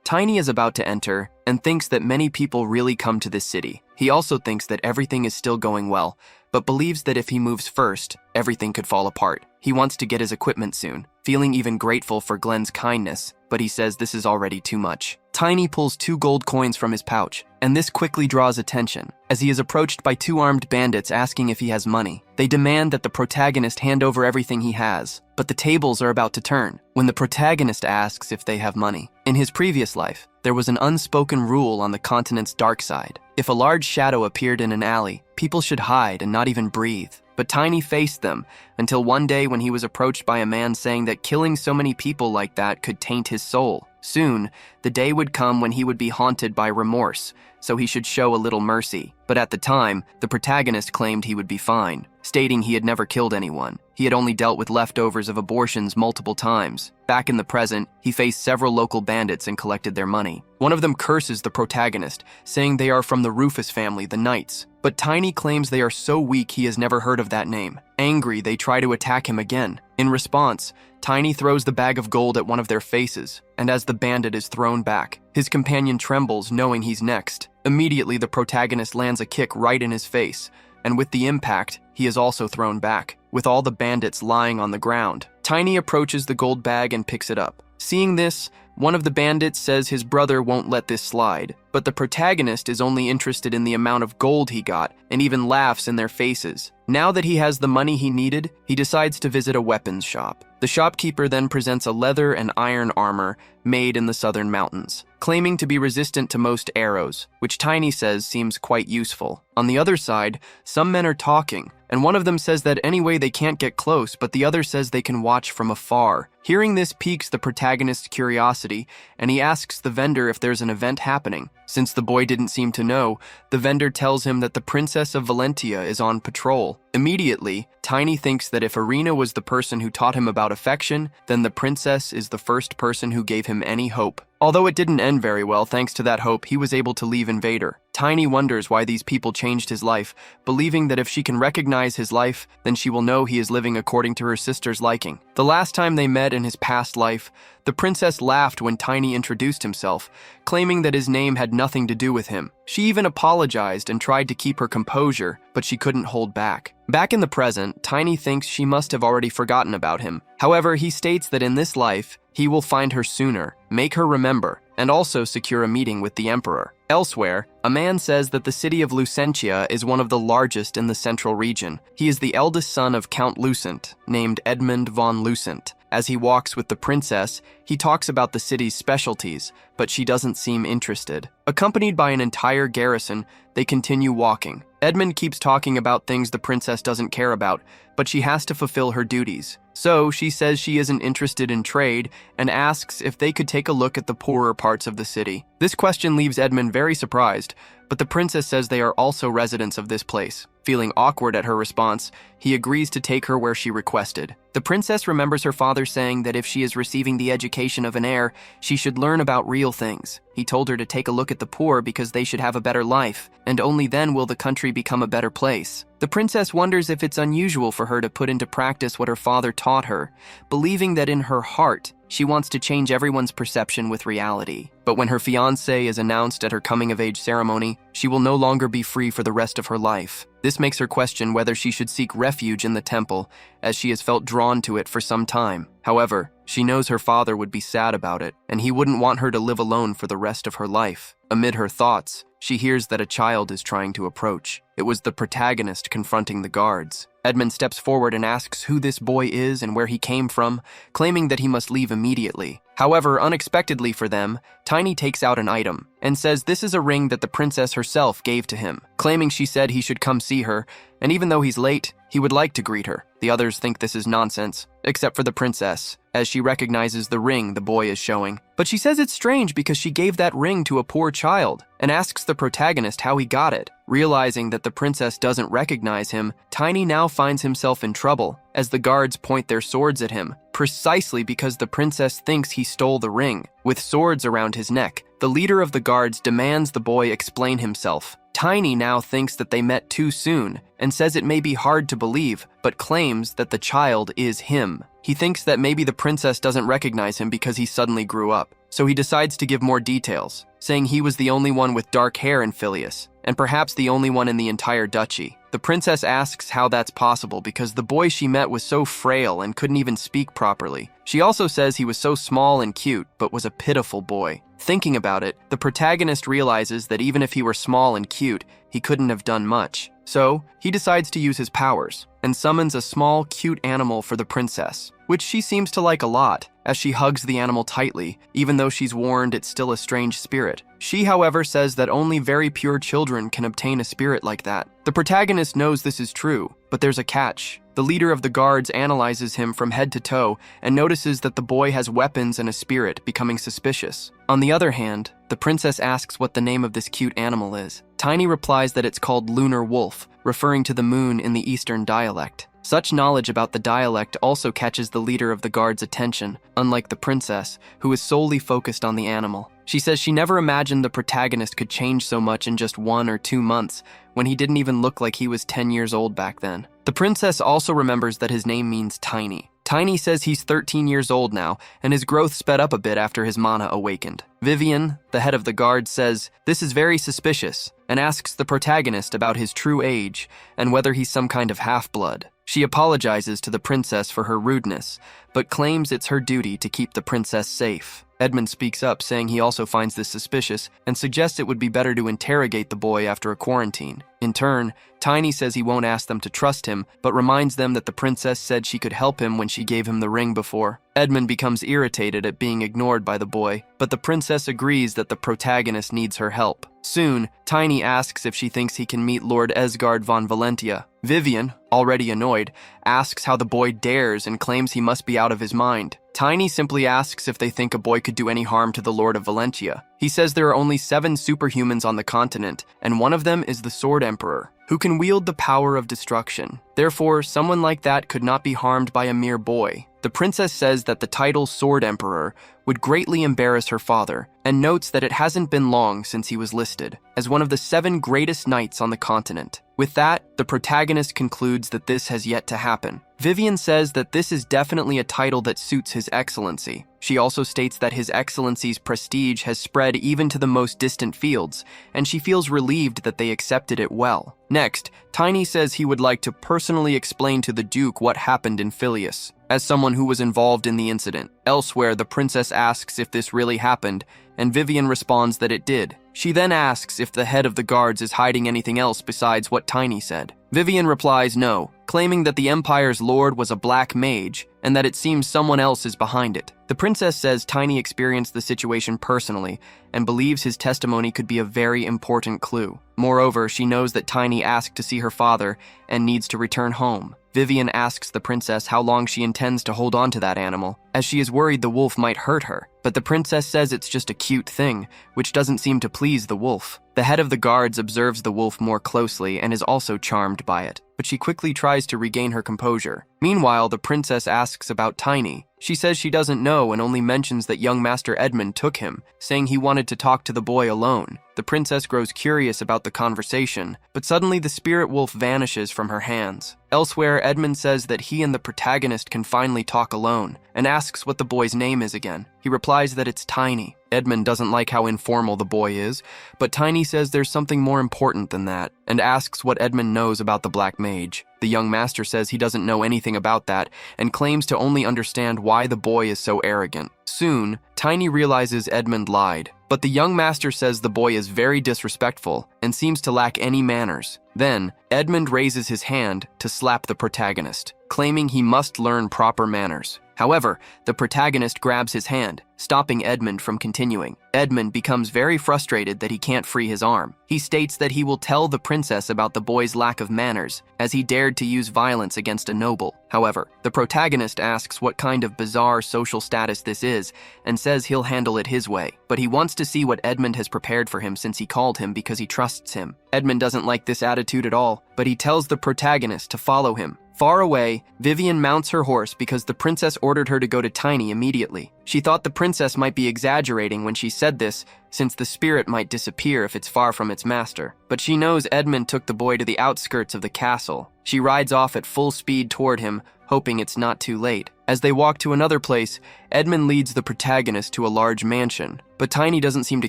Tiny is about to enter and thinks that many people really come to this city. He also thinks that everything is still going well, but believes that if he moves first, everything could fall apart. He wants to get his equipment soon, feeling even grateful for Glenn's kindness, but he says this is already too much. Tiny pulls 2 gold coins from his pouch, and this quickly draws attention, as he is approached by 2 armed bandits asking if he has money. They demand that the protagonist hand over everything he has, but the tables are about to turn when the protagonist asks if they have money. In his previous life, there was an unspoken rule on the continent's dark side. If a large shadow appeared in an alley, people should hide and not even breathe. But Tiny faced them, until one day when he was approached by a man saying that killing so many people like that could taint his soul. Soon, the day would come when he would be haunted by remorse, so he should show a little mercy. But at the time, the protagonist claimed he would be fine, stating he had never killed anyone. He had only dealt with leftovers of abortions multiple times. Back in the present, he faced several local bandits and collected their money. One of them curses the protagonist, saying they are from the Rufus family, the Knights. But Tiny claims they are so weak he has never heard of that name. Angry, they try to attack him again. In response, Tiny throws the bag of gold at one of their faces, and as the bandit is thrown back, his companion trembles, knowing he's next. Immediately, the protagonist lands a kick right in his face, and with the impact, he is also thrown back, with all the bandits lying on the ground. Tiny approaches the gold bag and picks it up. Seeing this, one of the bandits says his brother won't let this slide, but the protagonist is only interested in the amount of gold he got and even laughs in their faces. Now that he has the money he needed, he decides to visit a weapons shop. The shopkeeper then presents a leather and iron armor made in the southern mountains, claiming to be resistant to most arrows, which Tiny says seems quite useful. On the other side, some men are talking, and one of them says that anyway they can't get close, but the other says they can watch from afar. Hearing this piques the protagonist's curiosity, and he asks the vendor if there's an event happening. Since the boy didn't seem to know, the vendor tells him that the Princess of Valentia is on patrol. Immediately, Tiny thinks that if Arena was the person who taught him about affection, then the princess is the first person who gave him any hope. Although it didn't end very well, thanks to that hope, he was able to leave Invader. Tiny wonders why these people changed his life, believing that if she can recognize his life, then she will know he is living according to her sister's liking. The last time they met in his past life, the princess laughed when Tiny introduced himself, claiming that his name had nothing to do with him. She even apologized and tried to keep her composure, but she couldn't hold back. Back in the present, Tiny thinks she must have already forgotten about him. However, he states that in this life, he will find her sooner, make her remember, and also secure a meeting with the Emperor. Elsewhere, a man says that the city of Lucentia is one of the largest in the central region. He is the eldest son of Count Lucent, named Edmund von Lucent. As he walks with the princess, he talks about the city's specialties, but she doesn't seem interested. Accompanied by an entire garrison, they continue walking. Edmund keeps talking about things the princess doesn't care about, but she has to fulfill her duties. So she says she isn't interested in trade and asks if they could take a look at the poorer parts of the city. This question leaves Edmund very surprised, but the princess says they are also residents of this place. Feeling awkward at her response, he agrees to take her where she requested. The princess remembers her father saying that if she is receiving the education of an heir, she should learn about real things. He told her to take a look at the poor because they should have a better life, and only then will the country become a better place. The princess wonders if it's unusual for her to put into practice what her father taught her, believing that in her heart, she wants to change everyone's perception with reality. But when her fiancé is announced at her coming-of-age ceremony, she will no longer be free for the rest of her life. This makes her question whether she should seek refuge in the temple, as she has felt drawn to it for some time. However, she knows her father would be sad about it, and he wouldn't want her to live alone for the rest of her life. Amid her thoughts, she hears that a child is trying to approach. It was the protagonist confronting the guards. Edmund steps forward and asks who this boy is and where he came from, claiming that he must leave immediately. However, unexpectedly for them, Tiny takes out an item and says this is a ring that the princess herself gave to him, claiming she said he should come see her, and even though he's late, he would like to greet her. The others think this is nonsense, except for the princess, as she recognizes the ring the boy is showing. But she says it's strange because she gave that ring to a poor child, and asks the protagonist how he got it. Realizing that the princess doesn't recognize him, Tiny now finds himself in trouble, as the guards point their swords at him, precisely because the princess thinks he stole the ring. With swords around his neck, the leader of the guards demands the boy explain himself. Tiny now thinks that they met too soon, and says it may be hard to believe, but claims that the child is him. He thinks that maybe the princess doesn't recognize him because he suddenly grew up, so he decides to give more details, saying he was the only one with dark hair in Phileas, and perhaps the only one in the entire duchy. The princess asks how that's possible because the boy she met was so frail and couldn't even speak properly. She also says he was so small and cute, but was a pitiful boy. Thinking about it, the protagonist realizes that even if he were small and cute, he couldn't have done much. So, he decides to use his powers, and summons a small, cute animal for the princess, which she seems to like a lot, as she hugs the animal tightly, even though she's warned it's still a strange spirit. She, however, says that only very pure children can obtain a spirit like that. The protagonist knows this is true, but there's a catch. The leader of the guards analyzes him from head to toe and notices that the boy has weapons and a spirit, becoming suspicious. On the other hand, the princess asks what the name of this cute animal is. Tiny replies that it's called Lunar Wolf, referring to the moon in the Eastern dialect. Such knowledge about the dialect also catches the leader of the guard's attention, unlike the princess, who is solely focused on the animal. She says she never imagined the protagonist could change so much in just 1 or 2 months, when he didn't even look like he was 10 years old back then. The princess also remembers that his name means tiny. Tiny says he's 13 years old now, and his growth sped up a bit after his mana awakened. Vivian, the head of the guard, says this is very suspicious, and asks the protagonist about his true age and whether he's some kind of half-blood. She apologizes to the princess for her rudeness, but claims it's her duty to keep the princess safe. Edmund speaks up, saying he also finds this suspicious, and suggests it would be better to interrogate the boy after a quarantine. In turn, Tiny says he won't ask them to trust him, but reminds them that the princess said she could help him when she gave him the ring before. Edmund becomes irritated at being ignored by the boy, but the princess agrees that the protagonist needs her help. Soon, Tiny asks if she thinks he can meet Lord Esgard von Valentia. Vivian, already annoyed, asks how the boy dares and claims he must be out of his mind. Tiny simply asks if they think a boy could do any harm to the Lord of Valentia. He says there are only 7 superhumans on the continent, and one of them is the Sword Emperor, who can wield the power of destruction. Therefore, someone like that could not be harmed by a mere boy. The princess says that the title Sword Emperor would greatly embarrass her father, and notes that it hasn't been long since he was listed as one of the 7 greatest knights on the continent. With that, the protagonist concludes that this has yet to happen. Vivian says that this is definitely a title that suits His Excellency. She also states that His Excellency's prestige has spread even to the most distant fields, and she feels relieved that they accepted it well. Next, Tiny says he would like to personally explain to the Duke what happened in Phileas, as someone who was involved in the incident. Elsewhere, the princess asks if this really happened, and Vivian responds that it did. She then asks if the head of the guards is hiding anything else besides what Tiny said. Vivian replies no, claiming that the Empire's lord was a black mage and that it seems someone else is behind it. The princess says Tiny experienced the situation personally and believes his testimony could be a very important clue. Moreover, she knows that Tiny asked to see her father and needs to return home. Vivian asks the princess how long she intends to hold on to that animal, as she is worried the wolf might hurt her. But the princess says it's just a cute thing, which doesn't seem to please the wolf. The head of the guards observes the wolf more closely and is also charmed by it, but she quickly tries to regain her composure. Meanwhile, the princess asks about Tiny. She says she doesn't know and only mentions that young Master Edmund took him, saying he wanted to talk to the boy alone. The princess grows curious about the conversation, but suddenly the spirit wolf vanishes from her hands. Elsewhere, Edmund says that he and the protagonist can finally talk alone, and asks what the boy's name is again. He replies that it's Tiny. Edmund doesn't like how informal the boy is, but Tiny says there's something more important than that, and asks what Edmund knows about the Black Mage. The young master says he doesn't know anything about that, and claims to only understand why the boy is so arrogant. Soon, Tiny realizes Edmund lied, but the young master says the boy is very disrespectful and seems to lack any manners. Then, Edmund raises his hand to slap the protagonist, claiming he must learn proper manners. However, the protagonist grabs his hand, stopping Edmund from continuing. Edmund becomes very frustrated that he can't free his arm. He states that he will tell the princess about the boy's lack of manners, as he dared to use violence against a noble. However, the protagonist asks what kind of bizarre social status this is, and says he'll handle it his way. But he wants to see what Edmund has prepared for him since he called him because he trusts him. Edmund doesn't like this attitude at all, but he tells the protagonist to follow him. Far away, Vivian mounts her horse because the princess ordered her to go to Tiny immediately. She thought the princess might be exaggerating when she said this, since the spirit might disappear if it's far from its master. But she knows Edmund took the boy to the outskirts of the castle. She rides off at full speed toward him, hoping it's not too late. As they walk to another place, Edmund leads the protagonist to a large mansion, but Tiny doesn't seem to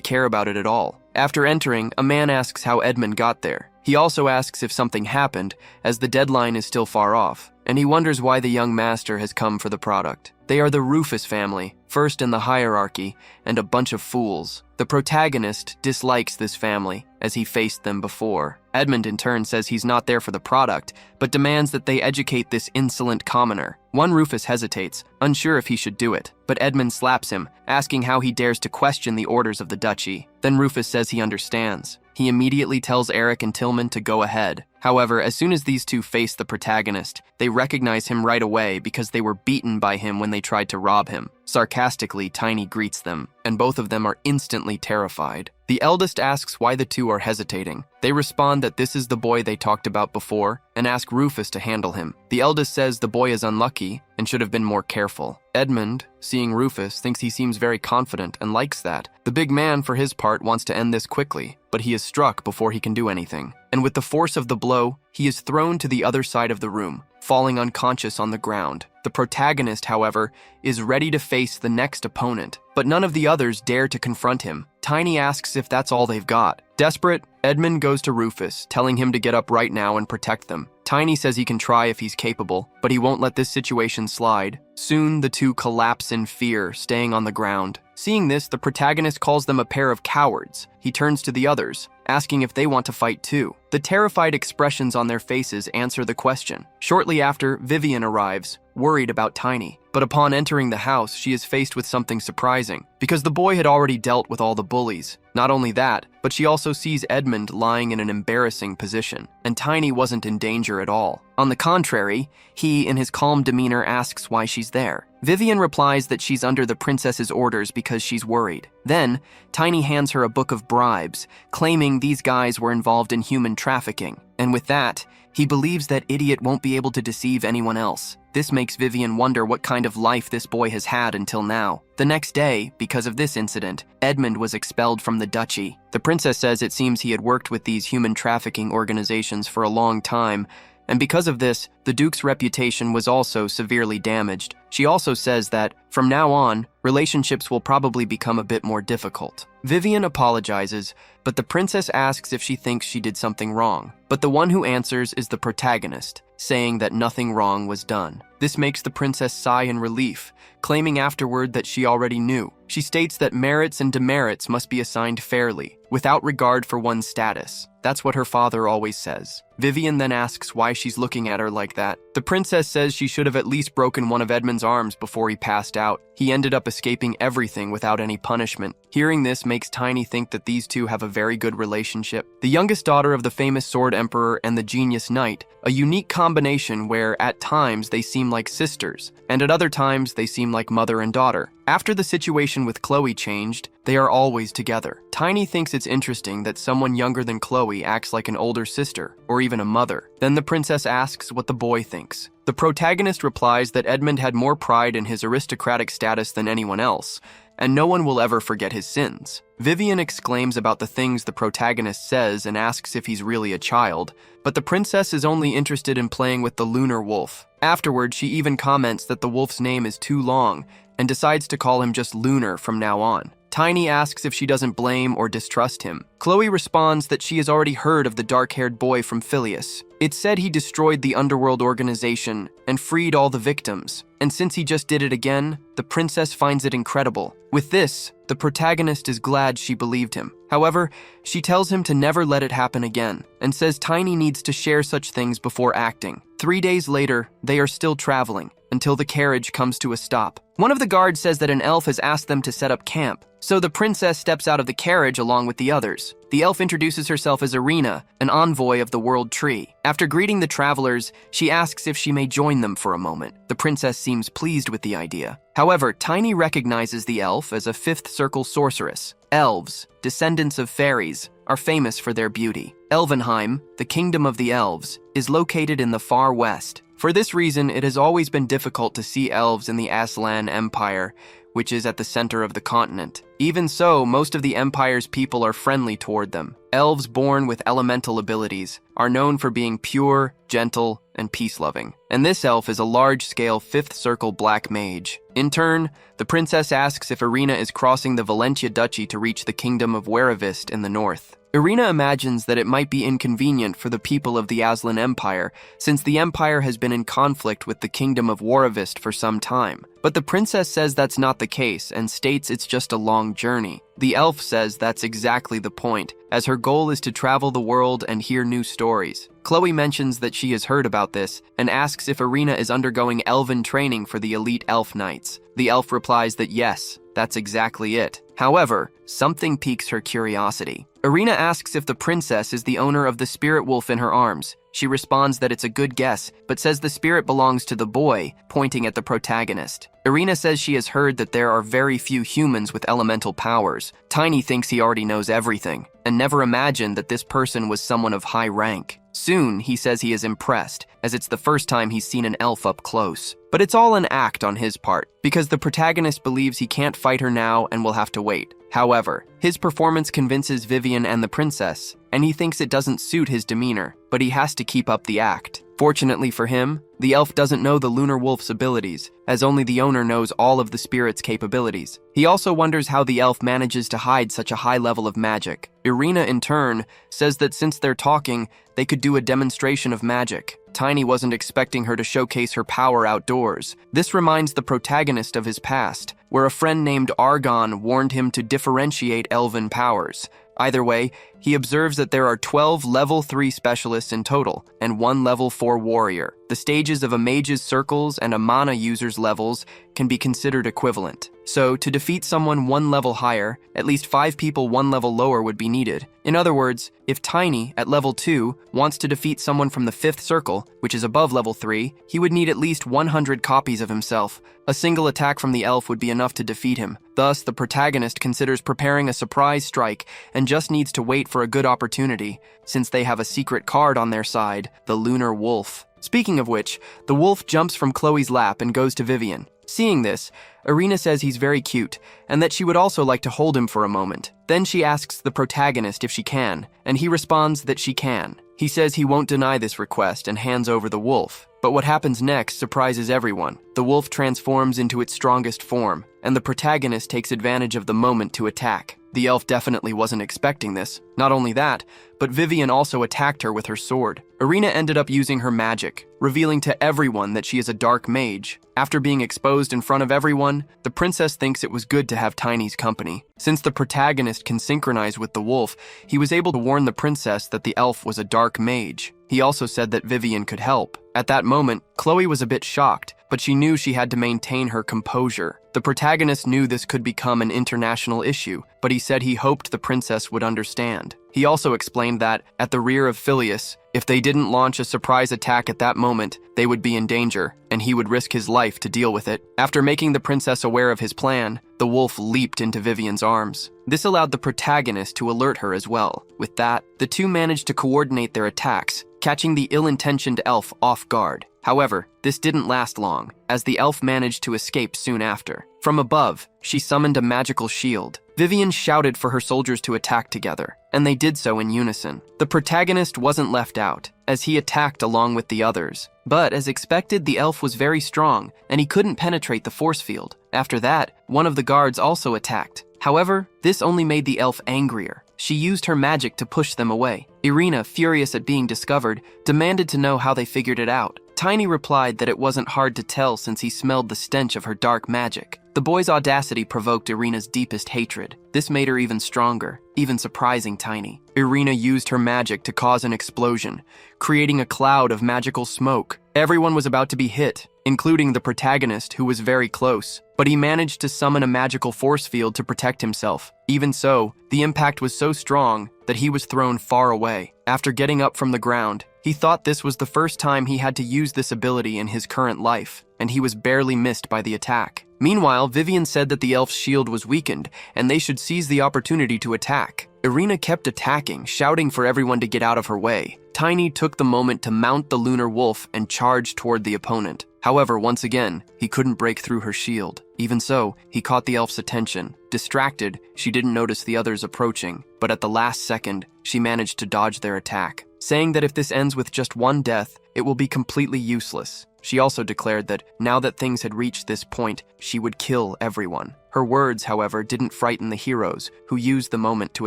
care about it at all. After entering, a man asks how Edmund got there. He also asks if something happened, as the deadline is still far off, and he wonders why the young master has come for the product. They are the Rufus family, first in the hierarchy, and a bunch of fools. The protagonist dislikes this family, as he faced them before. Edmund in turn says he's not there for the product, but demands that they educate this insolent commoner. One Rufus hesitates, unsure if he should do it, but Edmund slaps him, asking how he dares to question the orders of the duchy. Then Rufus says he understands. He immediately tells Eric and Tillman to go ahead. However, as soon as these two face the protagonist, they recognize him right away because they were beaten by him when they tried to rob him. Sarcastically, Tiny greets them, and both of them are instantly terrified. The eldest asks why the two are hesitating. They respond that this is the boy they talked about before, and ask Rufus to handle him. The eldest says the boy is unlucky and should have been more careful. Edmund, seeing Rufus, thinks he seems very confident and likes that. The big man, for his part, wants to end this quickly, but he is struck before he can do anything. And with the force of the blow, he is thrown to the other side of the room, falling unconscious on the ground. The protagonist, however, is ready to face the next opponent, but none of the others dare to confront him. Tiny asks if that's all they've got. Desperate, Edmund goes to Rufus, telling him to get up right now and protect them. Tiny says he can try if he's capable, but he won't let this situation slide. Soon, the two collapse in fear, staying on the ground. Seeing this, the protagonist calls them a pair of cowards. He turns to the others, asking if they want to fight too. The terrified expressions on their faces answer the question. Shortly after, Vivian arrives, worried about Tiny. But upon entering the house, she is faced with something surprising, because the boy had already dealt with all the bullies. Not only that, but she also sees Edmund lying in an embarrassing position, and Tiny wasn't in danger at all. On the contrary, he, in his calm demeanor, asks why she's there. Vivian replies that she's under the princess's orders because she's worried. Then, Tiny hands her a book of bribes, claiming these guys were involved in human trafficking. And with that, he believes that idiot won't be able to deceive anyone else. This makes Vivian wonder what kind of life this boy has had until now. The next day, because of this incident, Edmund was expelled from the duchy. The princess says it seems he had worked with these human trafficking organizations for a long time, and because of this, the Duke's reputation was also severely damaged. She also says that, from now on, relationships will probably become a bit more difficult. Vivian apologizes, but the princess asks if she thinks she did something wrong. But the one who answers is the protagonist, saying that nothing wrong was done. This makes the princess sigh in relief, claiming afterward that she already knew. She states that merits and demerits must be assigned fairly, without regard for one's status. That's what her father always says. Vivian then asks why she's looking at her like that. The princess says she should have at least broken one of Edmund's arms before he passed out. He ended up escaping everything without any punishment. Hearing this makes Tiny think that these two have a very good relationship. The youngest daughter of the famous Sword Emperor and the Genius Knight, a unique combination where at times they seem like sisters, and at other times they seem like mother and daughter. After the situation with Chloe changed, they are always together. Tiny thinks it's interesting that someone younger than Chloe acts like an older sister, or even a mother. Then the princess asks what the boy thinks. The protagonist replies that Edmund had more pride in his aristocratic status than anyone else, and no one will ever forget his sins. Vivian exclaims about the things the protagonist says and asks if he's really a child, but the princess is only interested in playing with the lunar wolf. Afterward, she even comments that the wolf's name is too long and decides to call him just Lunar from now on. Tiny asks if she doesn't blame or distrust him. Chloe responds that she has already heard of the dark-haired boy from Phileas. It's said he destroyed the underworld organization and freed all the victims, and since he just did it again, the princess finds it incredible. With this, the protagonist is glad she believed him. However, she tells him to never let it happen again, and says Tiny needs to share such things before acting. 3 days later, they are still traveling, until the carriage comes to a stop. One of the guards says that an elf has asked them to set up camp, so the princess steps out of the carriage along with the others. The elf introduces herself as Irina, an envoy of the World Tree. After greeting the travelers, she asks if she may join them for a moment. The princess seems pleased with the idea. However, Tiny recognizes the elf as a fifth circle sorceress. Elves, descendants of fairies, are famous for their beauty. Elvenheim, the kingdom of the elves, is located in the far west. For this reason, it has always been difficult to see elves in the Aslan Empire, which is at the center of the continent. Even so, most of the Empire's people are friendly toward them. Elves born with elemental abilities are known for being pure, gentle, and peace-loving. And this elf is a large-scale fifth circle black mage. In turn, the princess asks if Irina is crossing the Valentia Duchy to reach the kingdom of Weravist in the north. Irina imagines that it might be inconvenient for the people of the Aslan Empire, since the empire has been in conflict with the kingdom of Weravist for some time. But the princess says that's not the case and states it's just a long journey. The elf says that's exactly the point, as her goal is to travel the world and hear new stories. Chloe mentions that she has heard about this and asks if Irina is undergoing elven training for the elite elf knights. The elf replies that yes, that's exactly it. However, something piques her curiosity. Irina asks if the princess is the owner of the spirit wolf in her arms. She responds that it's a good guess, but says the spirit belongs to the boy, pointing at the protagonist. Irina says she has heard that there are very few humans with elemental powers. Tiny thinks he already knows everything, and never imagined that this person was someone of high rank. Soon, he says he is impressed, as it's the first time he's seen an elf up close. But it's all an act on his part, because the protagonist believes he can't fight her now and will have to wait. However, his performance convinces Vivian and the princess, and he thinks it doesn't suit his demeanor, but he has to keep up the act. Fortunately for him, the elf doesn't know the lunar wolf's abilities, as only the owner knows all of the spirit's capabilities. He also wonders how the elf manages to hide such a high level of magic. Irina, in turn, says that since they're talking, they could do a demonstration of magic. Tiny wasn't expecting her to showcase her power outdoors. This reminds the protagonist of his past, where a friend named Argon warned him to differentiate elven powers. Either way, he observes that there are 12 level 3 specialists in total, and 1 level 4 warrior. The stages of a mage's circles and a mana user's levels can be considered equivalent. So, to defeat someone 1 level higher, at least 5 people 1 level lower would be needed. In other words, if Tiny, at level 2, wants to defeat someone from the 5th circle, which is above level 3, he would need at least 100 copies of himself. A single attack from the elf would be enough to defeat him. Thus, the protagonist considers preparing a surprise strike and just needs to wait for a good opportunity, since they have a secret card on their side, the lunar wolf. Speaking of which, the wolf jumps from Chloe's lap and goes to Vivian. Seeing this, Irina says he's very cute, and that she would also like to hold him for a moment. Then she asks the protagonist if she can, and he responds that she can. He says he won't deny this request and hands over the wolf. But what happens next surprises everyone. The wolf transforms into its strongest form, and the protagonist takes advantage of the moment to attack. The elf definitely wasn't expecting this. Not only that, but Vivian also attacked her with her sword. Irina ended up using her magic, revealing to everyone that she is a dark mage. After being exposed in front of everyone, the princess thinks it was good to have Tiny's company. Since the protagonist can synchronize with the wolf, he was able to warn the princess that the elf was a dark mage. He also said that Vivian could help. At that moment, Chloe was a bit shocked, but she knew she had to maintain her composure. The protagonist knew this could become an international issue, but he said he hoped the princess would understand. He also explained that, at the rear of Phileas, if they didn't launch a surprise attack at that moment, they would be in danger, and he would risk his life to deal with it. After making the princess aware of his plan, the wolf leaped into Vivian's arms. This allowed the protagonist to alert her as well. With that, the two managed to coordinate their attacks, catching the ill-intentioned elf off guard. However, this didn't last long, as the elf managed to escape soon after. From above, she summoned a magical shield. Vivian shouted for her soldiers to attack together, and they did so in unison. The protagonist wasn't left out, as he attacked along with the others. But as expected, the elf was very strong, and he couldn't penetrate the force field. After that, one of the guards also attacked. However, this only made the elf angrier. She used her magic to push them away. Irina, furious at being discovered, demanded to know how they figured it out. Tiny replied that it wasn't hard to tell since he smelled the stench of her dark magic. The boy's audacity provoked Irina's deepest hatred. This made her even stronger, even surprising Tiny. Irina used her magic to cause an explosion, creating a cloud of magical smoke. Everyone was about to be hit, including the protagonist, who was very close, but he managed to summon a magical force field to protect himself. Even so, the impact was so strong that he was thrown far away. After getting up from the ground, he thought this was the first time he had to use this ability in his current life, and he was barely missed by the attack. Meanwhile, Vivian said that the elf's shield was weakened, and they should seize the opportunity to attack. Irina kept attacking, shouting for everyone to get out of her way. Tiny took the moment to mount the lunar wolf and charge toward the opponent. However, once again, he couldn't break through her shield. Even so, he caught the elf's attention. Distracted, she didn't notice the others approaching, but at the last second, she managed to dodge their attack, saying that if this ends with just one death, it will be completely useless. She also declared that, now that things had reached this point, she would kill everyone. Her words, however, didn't frighten the heroes, who used the moment to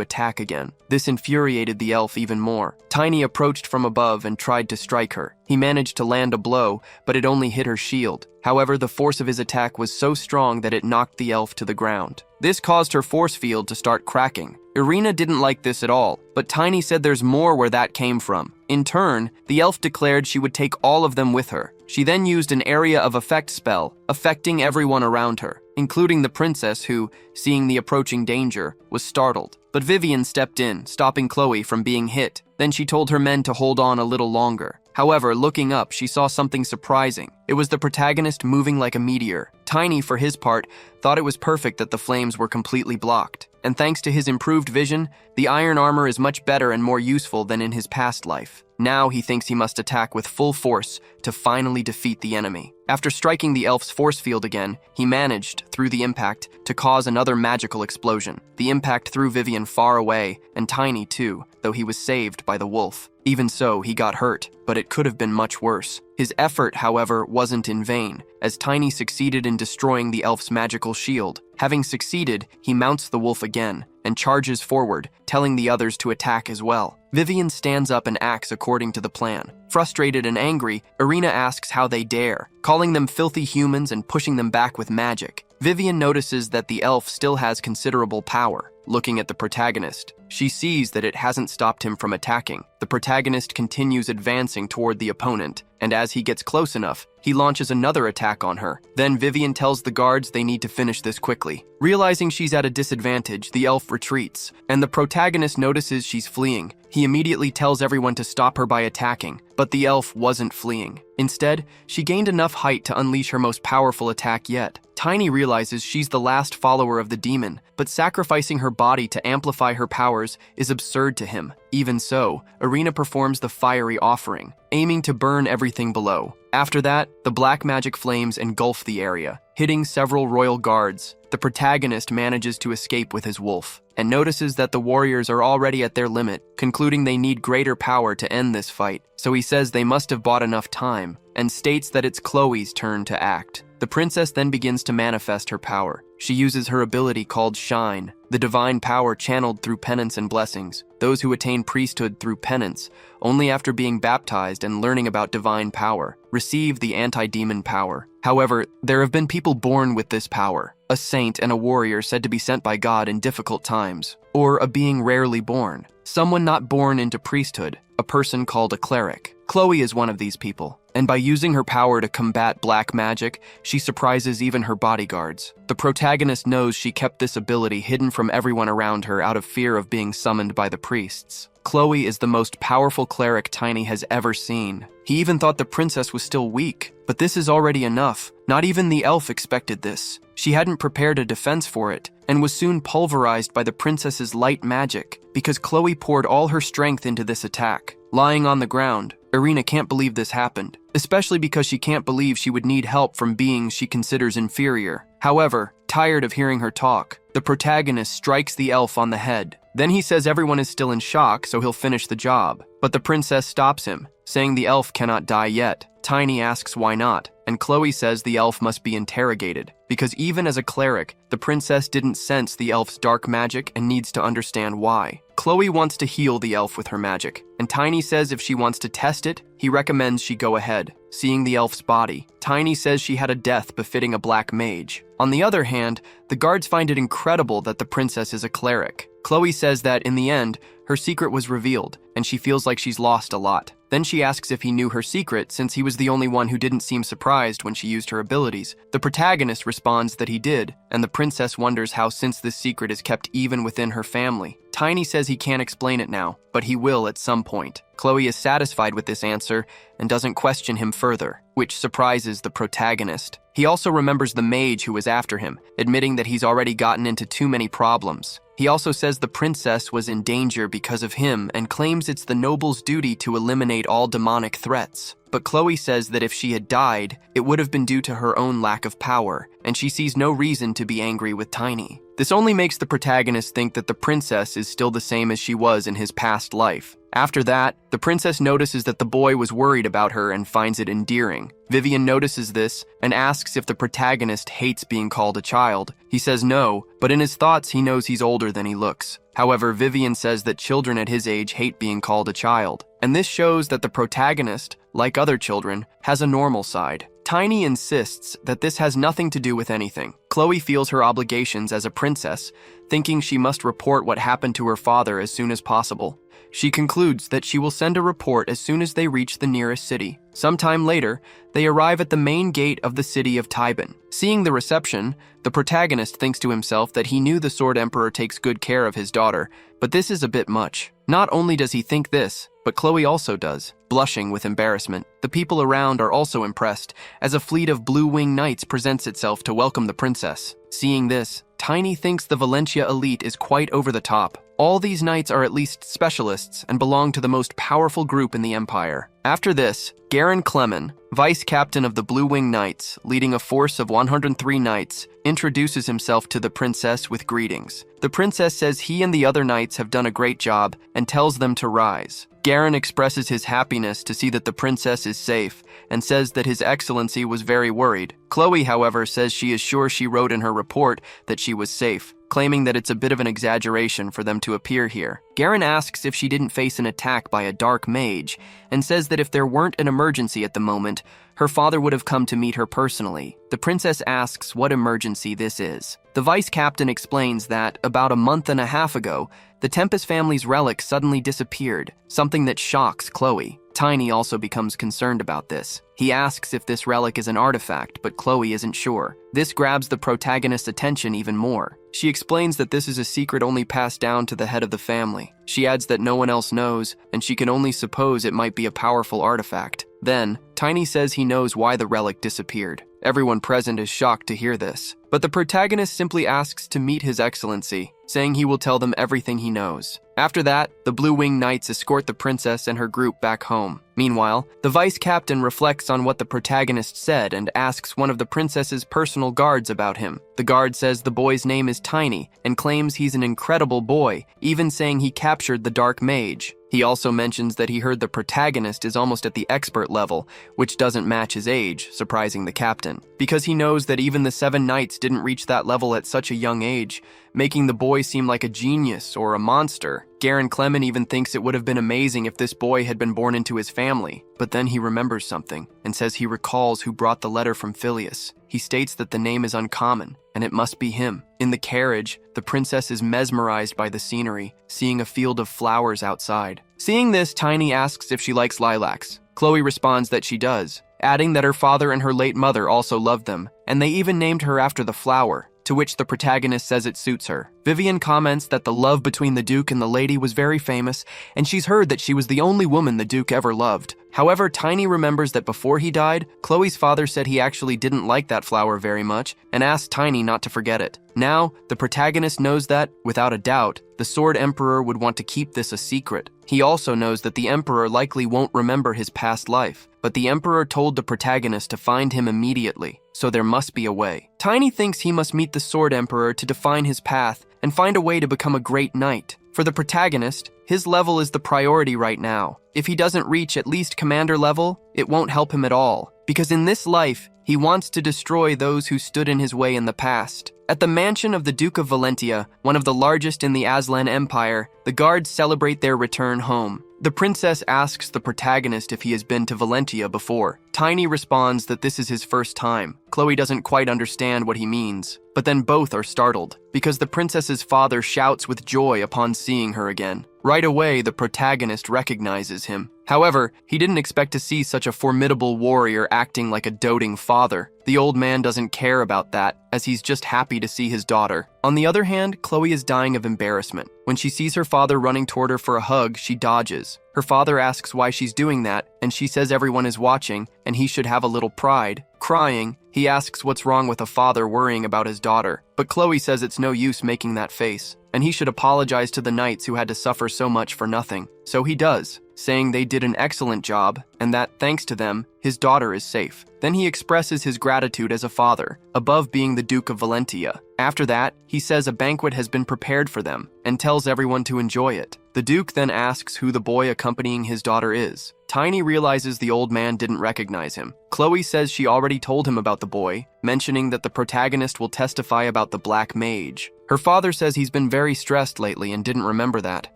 attack again. This infuriated the elf even more. Tiny approached from above and tried to strike her. He managed to land a blow, but it only hit her shield. However, the force of his attack was so strong that it knocked the elf to the ground. This caused her force field to start cracking. Irina didn't like this at all, but Tiny said there's more where that came from. In turn, the elf declared she would take all of them with her. She then used an area of effect spell, affecting everyone around her, including the princess who, seeing the approaching danger, was startled. But Vivian stepped in, stopping Chloe from being hit. Then she told her men to hold on a little longer. However, looking up, she saw something surprising. It was the protagonist moving like a meteor. Tiny, for his part, thought it was perfect that the flames were completely blocked. And thanks to his improved vision, the iron armor is much better and more useful than in his past life. Now he thinks he must attack with full force to finally defeat the enemy. After striking the elf's force field again, he managed, through the impact, to cause another magical explosion. The impact threw Vivian far away, and Tiny too, though he was saved by the wolf. Even so, he got hurt, but it could have been much worse. His effort, however, wasn't in vain, as Tiny succeeded in destroying the elf's magical shield. Having succeeded, he mounts the wolf again and charges forward, telling the others to attack as well. Vivian stands up and acts according to the plan. Frustrated and angry, Irina asks how they dare, calling them filthy humans and pushing them back with magic. Vivian notices that the elf still has considerable power. Looking at the protagonist, she sees that it hasn't stopped him from attacking. The protagonist continues advancing toward the opponent, and as he gets close enough, he launches another attack on her. Then Vivian tells the guards they need to finish this quickly. Realizing she's at a disadvantage, the elf retreats, and the protagonist notices she's fleeing. He immediately tells everyone to stop her by attacking, but the elf wasn't fleeing. Instead, she gained enough height to unleash her most powerful attack yet. Tiny realizes she's the last follower of the demon, but sacrificing her body to amplify her powers is absurd to him. Even so, Irina performs the fiery offering, aiming to burn everything below. After that, the black magic flames engulf the area, hitting several royal guards. The protagonist manages to escape with his wolf, and notices that the warriors are already at their limit, concluding they need greater power to end this fight. So he says they must have bought enough time, and states that it's Chloe's turn to act. The princess then begins to manifest her power. She uses her ability called Shine, the divine power channeled through penance and blessings. Those who attain priesthood through penance, only after being baptized and learning about divine power, receive the anti-demon power. However, there have been people born with this power, a saint and a warrior said to be sent by God in difficult times, or a being rarely born, someone not born into priesthood, a person called a cleric. Chloe is one of these people, and by using her power to combat black magic, she surprises even her bodyguards. The protagonist knows she kept this ability hidden from everyone around her out of fear of being summoned by the priests. Chloe is the most powerful cleric Tiny has ever seen. He even thought the princess was still weak, but this is already enough. Not even the elf expected this. She hadn't prepared a defense for it, and was soon pulverized by the princess's light magic, because Chloe poured all her strength into this attack. Lying on the ground, Irina can't believe this happened, especially because she can't believe she would need help from beings she considers inferior. However, tired of hearing her talk, the protagonist strikes the elf on the head. Then he says everyone is still in shock, so he'll finish the job. But the princess stops him, saying the elf cannot die yet. Tiny asks why not, and Chloe says the elf must be interrogated, because even as a cleric, the princess didn't sense the elf's dark magic and needs to understand why. Chloe wants to heal the elf with her magic, and Tiny says if she wants to test it, he recommends she go ahead. Seeing the elf's body, Tiny says she had a death befitting a black mage. On the other hand, the guards find it incredible that the princess is a cleric. Chloe says that, in the end, her secret was revealed, and she feels like she's lost a lot. Then she asks if he knew her secret, since he was the only one who didn't seem surprised when she used her abilities. The protagonist responds that he did, and the princess wonders how, since this secret is kept even within her family. Tiny says he can't explain it now, but he will at some point. Chloe is satisfied with this answer and doesn't question him further, which surprises the protagonist. He also remembers the mage who was after him, admitting that he's already gotten into too many problems. He also says the princess was in danger because of him and claims it's the noble's duty to eliminate all demonic threats. But Chloe says that if she had died, it would have been due to her own lack of power, and she sees no reason to be angry with Tiny. This only makes the protagonist think that the princess is still the same as she was in his past life. After that, the princess notices that the boy was worried about her and finds it endearing. Vivian notices this and asks if the protagonist hates being called a child. He says no, but in his thoughts he knows he's older than he looks. However, Vivian says that children at his age hate being called a child. And this shows that the protagonist, like other children, has a normal side. Tiny insists that this has nothing to do with anything. Chloe feels her obligations as a princess, thinking she must report what happened to her father as soon as possible. She concludes that she will send a report as soon as they reach the nearest city. Sometime later, they arrive at the main gate of the city of Taiban. Seeing the reception, the protagonist thinks to himself that he knew the Sword Emperor takes good care of his daughter, but this is a bit much. Not only does he think this, but Chloe also does, blushing with embarrassment. The people around are also impressed, as a fleet of blue-winged knights presents itself to welcome the princess. Seeing this, Tiny thinks the Valencia elite is quite over the top. All these knights are at least specialists and belong to the most powerful group in the empire. After this, Garen Clemen, vice captain of the Blue Wing Knights, leading a force of 103 knights, introduces himself to the princess with greetings. The princess says he and the other knights have done a great job and tells them to rise. Garen expresses his happiness to see that the princess is safe and says that His Excellency was very worried. Chloe, however, says she is sure she wrote in her report that she was safe, claiming that it's a bit of an exaggeration for them to appear here. Garen asks if she didn't face an attack by a dark mage, and says that if there weren't an emergency at the moment, her father would have come to meet her personally. The princess asks what emergency this is. The vice captain explains that, about a month and a half ago, the Tempest family's relic suddenly disappeared, something that shocks Chloe. Tiny also becomes concerned about this. He asks if this relic is an artifact, but Chloe isn't sure. This grabs the protagonist's attention even more. She explains that this is a secret only passed down to the head of the family. She adds that no one else knows, and she can only suppose it might be a powerful artifact. Then, Tiny says he knows why the relic disappeared. Everyone present is shocked to hear this, but the protagonist simply asks to meet His Excellency, saying he will tell them everything he knows. After that, the Blue-Winged Knights escort the princess and her group back home. Meanwhile, the vice captain reflects on what the protagonist said and asks one of the princess's personal guards about him. The guard says the boy's name is Tiny and claims he's an incredible boy, even saying he captured the Dark Mage. He also mentions that he heard the protagonist is almost at the expert level, which doesn't match his age, surprising the captain. Because he knows that even the 7 knights didn't reach that level at such a young age, making the boy seem like a genius or a monster. Garen Clement even thinks it would have been amazing if this boy had been born into his family, but then he remembers something and says he recalls who brought the letter from Phileas. He states that the name is uncommon, and it must be him. In the carriage, the princess is mesmerized by the scenery, seeing a field of flowers outside. Seeing this, Tiny asks if she likes lilacs. Chloe responds that she does, adding that her father and her late mother also loved them, and they even named her after the flower, to which the protagonist says it suits her. Vivian comments that the love between the Duke and the lady was very famous, and she's heard that she was the only woman the Duke ever loved. However, Tiny remembers that before he died, Chloe's father said he actually didn't like that flower very much, and asked Tiny not to forget it. Now, the protagonist knows that, without a doubt, the Sword Emperor would want to keep this a secret. He also knows that the Emperor likely won't remember his past life, but the Emperor told the protagonist to find him immediately, so there must be a way. Tiny thinks he must meet the Sword Emperor to define his path and find a way to become a great knight. For the protagonist, his level is the priority right now. If he doesn't reach at least commander level, it won't help him at all, because in this life, he wants to destroy those who stood in his way in the past. At the mansion of the Duke of Valentia, one of the largest in the Aslan Empire, the guards celebrate their return home. The princess asks the protagonist if he has been to Valentia before. Tiny responds that this is his first time. Chloe doesn't quite understand what he means, but then both are startled, because the princess's father shouts with joy upon seeing her again. Right away, the protagonist recognizes him. However, he didn't expect to see such a formidable warrior acting like a doting father. The old man doesn't care about that, as he's just happy to see his daughter. On the other hand, Chloe is dying of embarrassment. When she sees her father running toward her for a hug, she dodges. Her father asks why she's doing that, and she says everyone is watching, and he should have a little pride. Crying, he asks what's wrong with a father worrying about his daughter, but Chloe says it's no use making that face, and he should apologize to the knights who had to suffer so much for nothing. So he does, saying they did an excellent job, and that, thanks to them, his daughter is safe. Then he expresses his gratitude as a father, above being the Duke of Valentia. After that, he says a banquet has been prepared for them, and tells everyone to enjoy it. The Duke then asks who the boy accompanying his daughter is. Tiny realizes the old man didn't recognize him. Chloe says she already told him about the boy, mentioning that the protagonist will testify about the Black Mage. Her father says he's been very stressed lately and didn't remember that.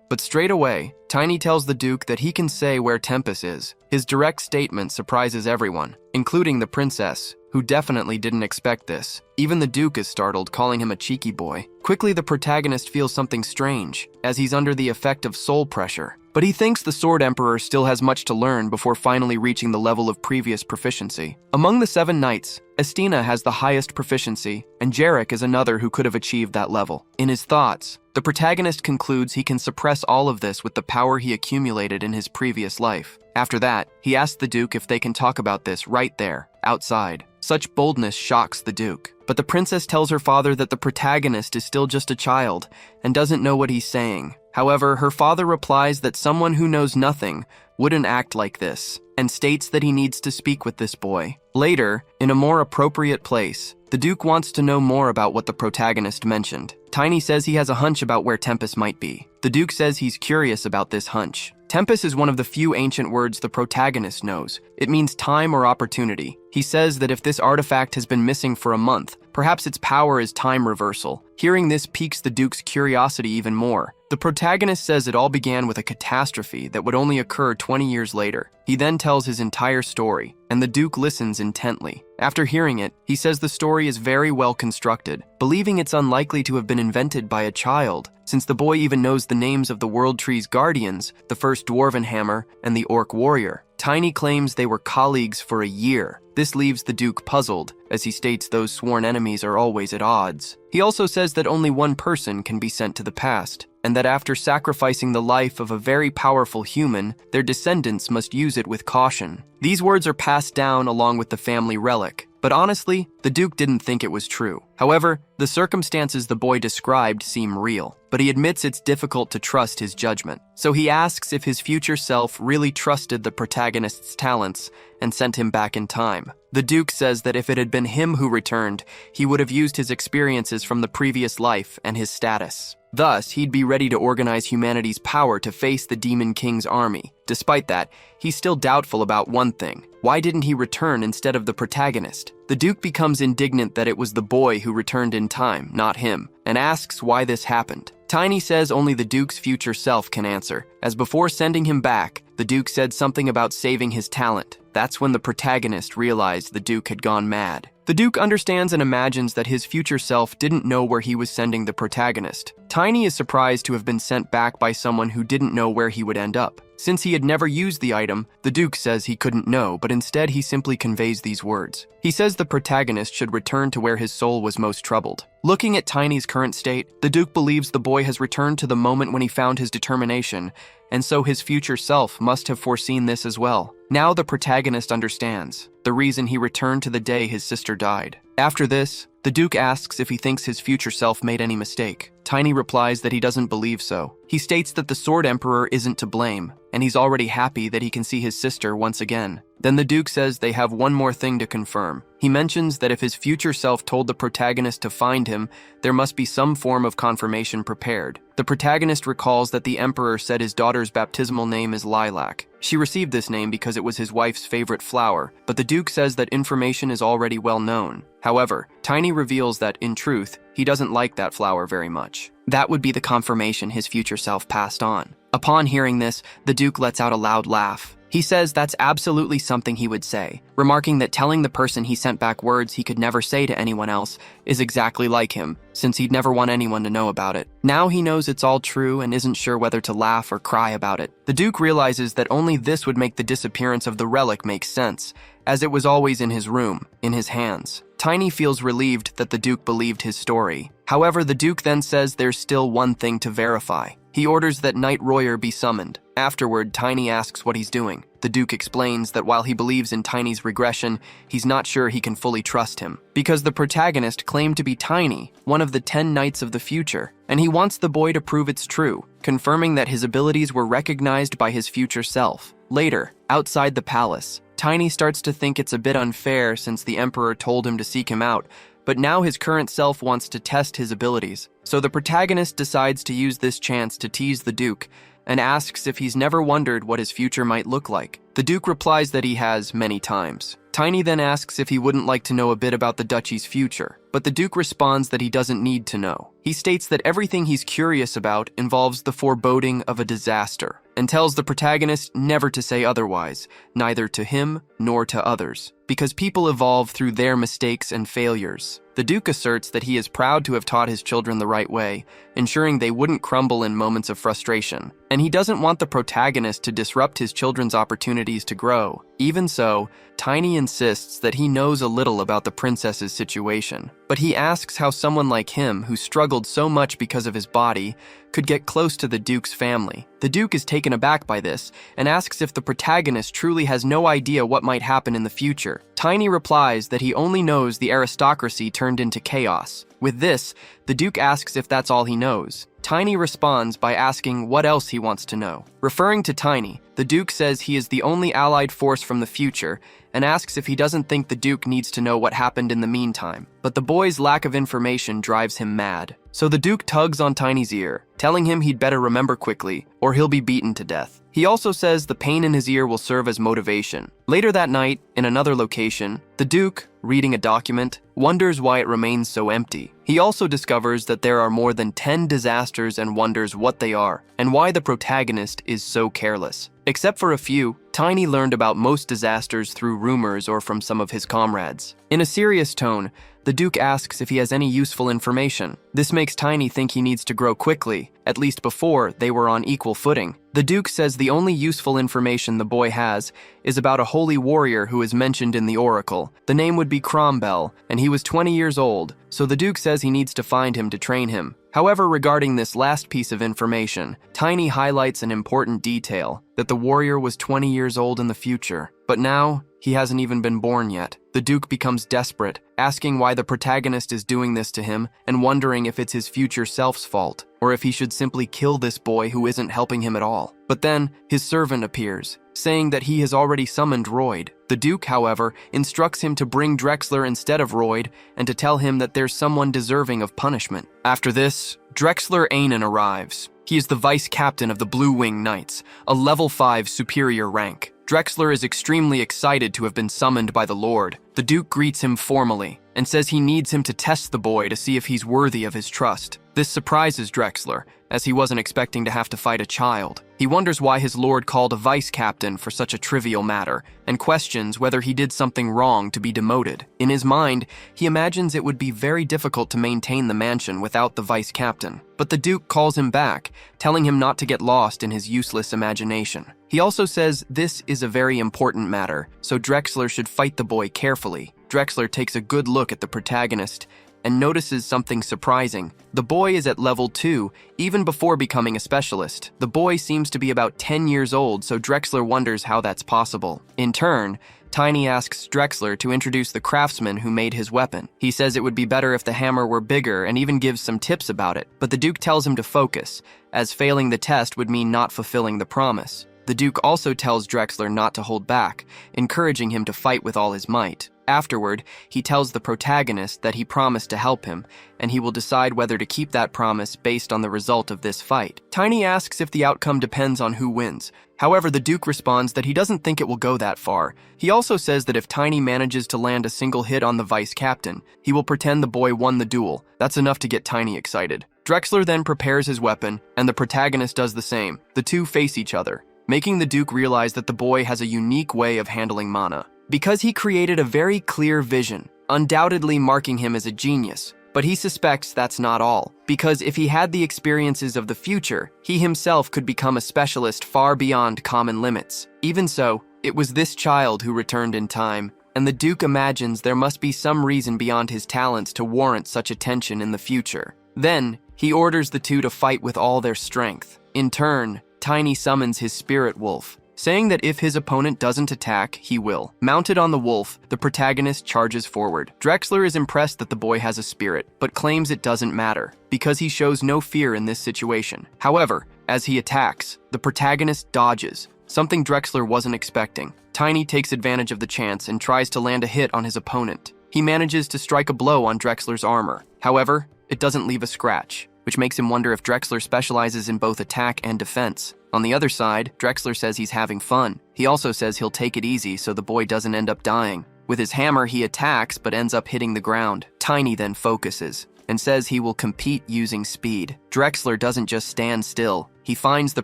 But straight away, Tiny tells the Duke that he can say where Tempest is. His direct statement surprises everyone, including the princess, who definitely didn't expect this. Even the Duke is startled, calling him a cheeky boy. Quickly, the protagonist feels something strange, as he's under the effect of soul pressure. But he thinks the Sword Emperor still has much to learn before finally reaching the level of previous proficiency. Among the 7 knights, Estina has the highest proficiency, and Jarek is another who could have achieved that level. In his thoughts, the protagonist concludes he can suppress all of this with the power he accumulated in his previous life. After that, he asks the Duke if they can talk about this right there, outside. Such boldness shocks the Duke. But the princess tells her father that the protagonist is still just a child and doesn't know what he's saying. However, her father replies that someone who knows nothing wouldn't act like this, and states that he needs to speak with this boy. Later, in a more appropriate place, the Duke wants to know more about what the protagonist mentioned. Tiny says he has a hunch about where Tempest might be. The Duke says he's curious about this hunch. Tempest is one of the few ancient words the protagonist knows. It means time or opportunity. He says that if this artifact has been missing for a month, perhaps its power is time reversal. Hearing this piques the Duke's curiosity even more. The protagonist says it all began with a catastrophe that would only occur 20 years later. He then tells his entire story, and the Duke listens intently. After hearing it, he says the story is very well constructed, believing it's unlikely to have been invented by a child, since the boy even knows the names of the World Tree's guardians, the first Dwarven Hammer, and the Orc Warrior. Tiny claims they were colleagues for a year. This leaves the Duke puzzled, as he states those sworn enemies are always at odds. He also says that only one person can be sent to the past, and that after sacrificing the life of a very powerful human, their descendants must use it with caution. These words are passed down along with the family relic, But honestly, the Duke didn't think it was true. However, the circumstances the boy described seem real, but he admits it's difficult to trust his judgment. So he asks if his future self really trusted the protagonist's talents and sent him back in time. The Duke says that if it had been him who returned, he would have used his experiences from the previous life and his status. Thus, he'd be ready to organize humanity's power to face the Demon King's army. Despite that, he's still doubtful about one thing. Why didn't he return instead of the protagonist? The Duke becomes indignant that it was the boy who returned in time, not him, and asks why this happened. Tiny says only the Duke's future self can answer, as before sending him back, the Duke said something about saving his talent. That's when the protagonist realized the Duke had gone mad. The Duke understands and imagines that his future self didn't know where he was sending the protagonist. Tiny is surprised to have been sent back by someone who didn't know where he would end up. Since he had never used the item, the Duke says he couldn't know, but instead he simply conveys these words. He says the protagonist should return to where his soul was most troubled. Looking at Tiny's current state, the Duke believes the boy has returned to the moment when he found his determination, and so his future self must have foreseen this as well. Now the protagonist understands the reason he returned to the day his sister died. After this, the Duke asks if he thinks his future self made any mistake. Tiny replies that he doesn't believe so. He states that the Sword Emperor isn't to blame, and he's already happy that he can see his sister once again. Then the Duke says they have one more thing to confirm. He mentions that if his future self told the protagonist to find him, there must be some form of confirmation prepared. The protagonist recalls that the Emperor said his daughter's baptismal name is Lilac. She received this name because it was his wife's favorite flower, but the Duke says that information is already well known. However, Tiny reveals that, in truth, he doesn't like that flower very much. That would be the confirmation his future self passed on. Upon hearing this, the Duke lets out a loud laugh. He says that's absolutely something he would say, remarking that telling the person he sent back words he could never say to anyone else is exactly like him, since he'd never want anyone to know about it. Now he knows it's all true and isn't sure whether to laugh or cry about it. The Duke realizes that only this would make the disappearance of the relic make sense, as it was always in his room, in his hands. Tiny feels relieved that the Duke believed his story. However, the Duke then says there's still one thing to verify. He orders that Knight Royer be summoned. Afterward, Tiny asks what he's doing. The Duke explains that while he believes in Tiny's regression, he's not sure he can fully trust him, because the protagonist claimed to be Tiny, one of the 10 Knights of the future, and he wants the boy to prove it's true, confirming that his abilities were recognized by his future self. Later, outside the palace, Tiny starts to think it's a bit unfair since the Emperor told him to seek him out, but now his current self wants to test his abilities. So the protagonist decides to use this chance to tease the Duke and asks if he's never wondered what his future might look like. The Duke replies that he has many times. Tiny then asks if he wouldn't like to know a bit about the duchy's future, but the Duke responds that he doesn't need to know. He states that everything he's curious about involves the foreboding of a disaster, and tells the protagonist never to say otherwise, neither to him nor to others, because people evolve through their mistakes and failures. The Duke asserts that he is proud to have taught his children the right way, ensuring they wouldn't crumble in moments of frustration, and he doesn't want the protagonist to disrupt his children's opportunities to grow. Even so, Tiny insists that he knows a little about the princess's situation, but he asks how someone like him, who struggled so much because of his body, could get close to the Duke's family. The Duke is taken aback by this and asks if the protagonist truly has no idea what might happen in the future. Tiny replies that he only knows the aristocracy turned into chaos. With this, the Duke asks if that's all he knows. Tiny responds by asking what else he wants to know. Referring to Tiny, the Duke says he is the only allied force from the future and asks if he doesn't think the Duke needs to know what happened in the meantime. But the boy's lack of information drives him mad. So the Duke tugs on Tiny's ear, telling him he'd better remember quickly or he'll be beaten to death. He also says the pain in his ear will serve as motivation. Later that night, in another location, the Duke, reading a document, wonders why it remains so empty. He also discovers that there are more than 10 disasters and wonders what they are, and why the protagonist is so careless. Except for a few, Tiny learned about most disasters through rumors or from some of his comrades. In a serious tone, the Duke asks if he has any useful information. This makes Tiny think he needs to grow quickly, at least before they were on equal footing. The Duke says the only useful information the boy has is about a holy warrior who is mentioned in the oracle. The name would be Cromwell, and he was 20 years old, so the Duke says he needs to find him to train him. However, regarding this last piece of information, Tiny highlights an important detail, that the warrior was 20 years old in the future, but now he hasn't even been born yet. The Duke becomes desperate, asking why the protagonist is doing this to him and wondering if it's his future self's fault, or if he should simply kill this boy who isn't helping him at all. But then, his servant appears, saying that he has already summoned Royd. The Duke, however, instructs him to bring Drexler instead of Royd and to tell him that there's someone deserving of punishment. After this, Drexler Ainen arrives. He is the vice captain of the Blue Wing Knights, a level 5 superior rank. Drexler is extremely excited to have been summoned by the Lord. The Duke greets him formally and says he needs him to test the boy to see if he's worthy of his trust. This surprises Drexler, as he wasn't expecting to have to fight a child. He wonders why his lord called a vice captain for such a trivial matter, and questions whether he did something wrong to be demoted. In his mind, he imagines it would be very difficult to maintain the mansion without the vice captain. But the Duke calls him back, telling him not to get lost in his useless imagination. He also says this is a very important matter, so Drexler should fight the boy carefully. Drexler takes a good look at the protagonist and notices something surprising. The boy is at level 2, even before becoming a specialist. The boy seems to be about 10 years old, so Drexler wonders how that's possible. In turn, Tiny asks Drexler to introduce the craftsman who made his weapon. He says it would be better if the hammer were bigger and even gives some tips about it, but the Duke tells him to focus, as failing the test would mean not fulfilling the promise. The Duke also tells Drexler not to hold back, encouraging him to fight with all his might. Afterward, he tells the protagonist that he promised to help him, and he will decide whether to keep that promise based on the result of this fight. Tiny asks if the outcome depends on who wins. However, the Duke responds that he doesn't think it will go that far. He also says that if Tiny manages to land a single hit on the vice captain, he will pretend the boy won the duel. That's enough to get Tiny excited. Drexler then prepares his weapon, and the protagonist does the same. The two face each other, making the Duke realize that the boy has a unique way of handling mana, because he created a very clear vision, undoubtedly marking him as a genius. But he suspects that's not all, because if he had the experiences of the future, he himself could become a specialist far beyond common limits. Even so, it was this child who returned in time, and the Duke imagines there must be some reason beyond his talents to warrant such attention in the future. Then, he orders the two to fight with all their strength. In turn, Tiny summons his spirit wolf, saying that if his opponent doesn't attack, he will. Mounted on the wolf, the protagonist charges forward. Drexler is impressed that the boy has a spirit, but claims it doesn't matter, because he shows no fear in this situation. However, as he attacks, the protagonist dodges, something Drexler wasn't expecting. Tiny takes advantage of the chance and tries to land a hit on his opponent. He manages to strike a blow on Drexler's armor. However, it doesn't leave a scratch, which makes him wonder if Drexler specializes in both attack and defense. On the other side, Drexler says he's having fun. He also says he'll take it easy so the boy doesn't end up dying. With his hammer, he attacks but ends up hitting the ground. Tiny then focuses and says he will compete using speed. Drexler doesn't just stand still. He finds the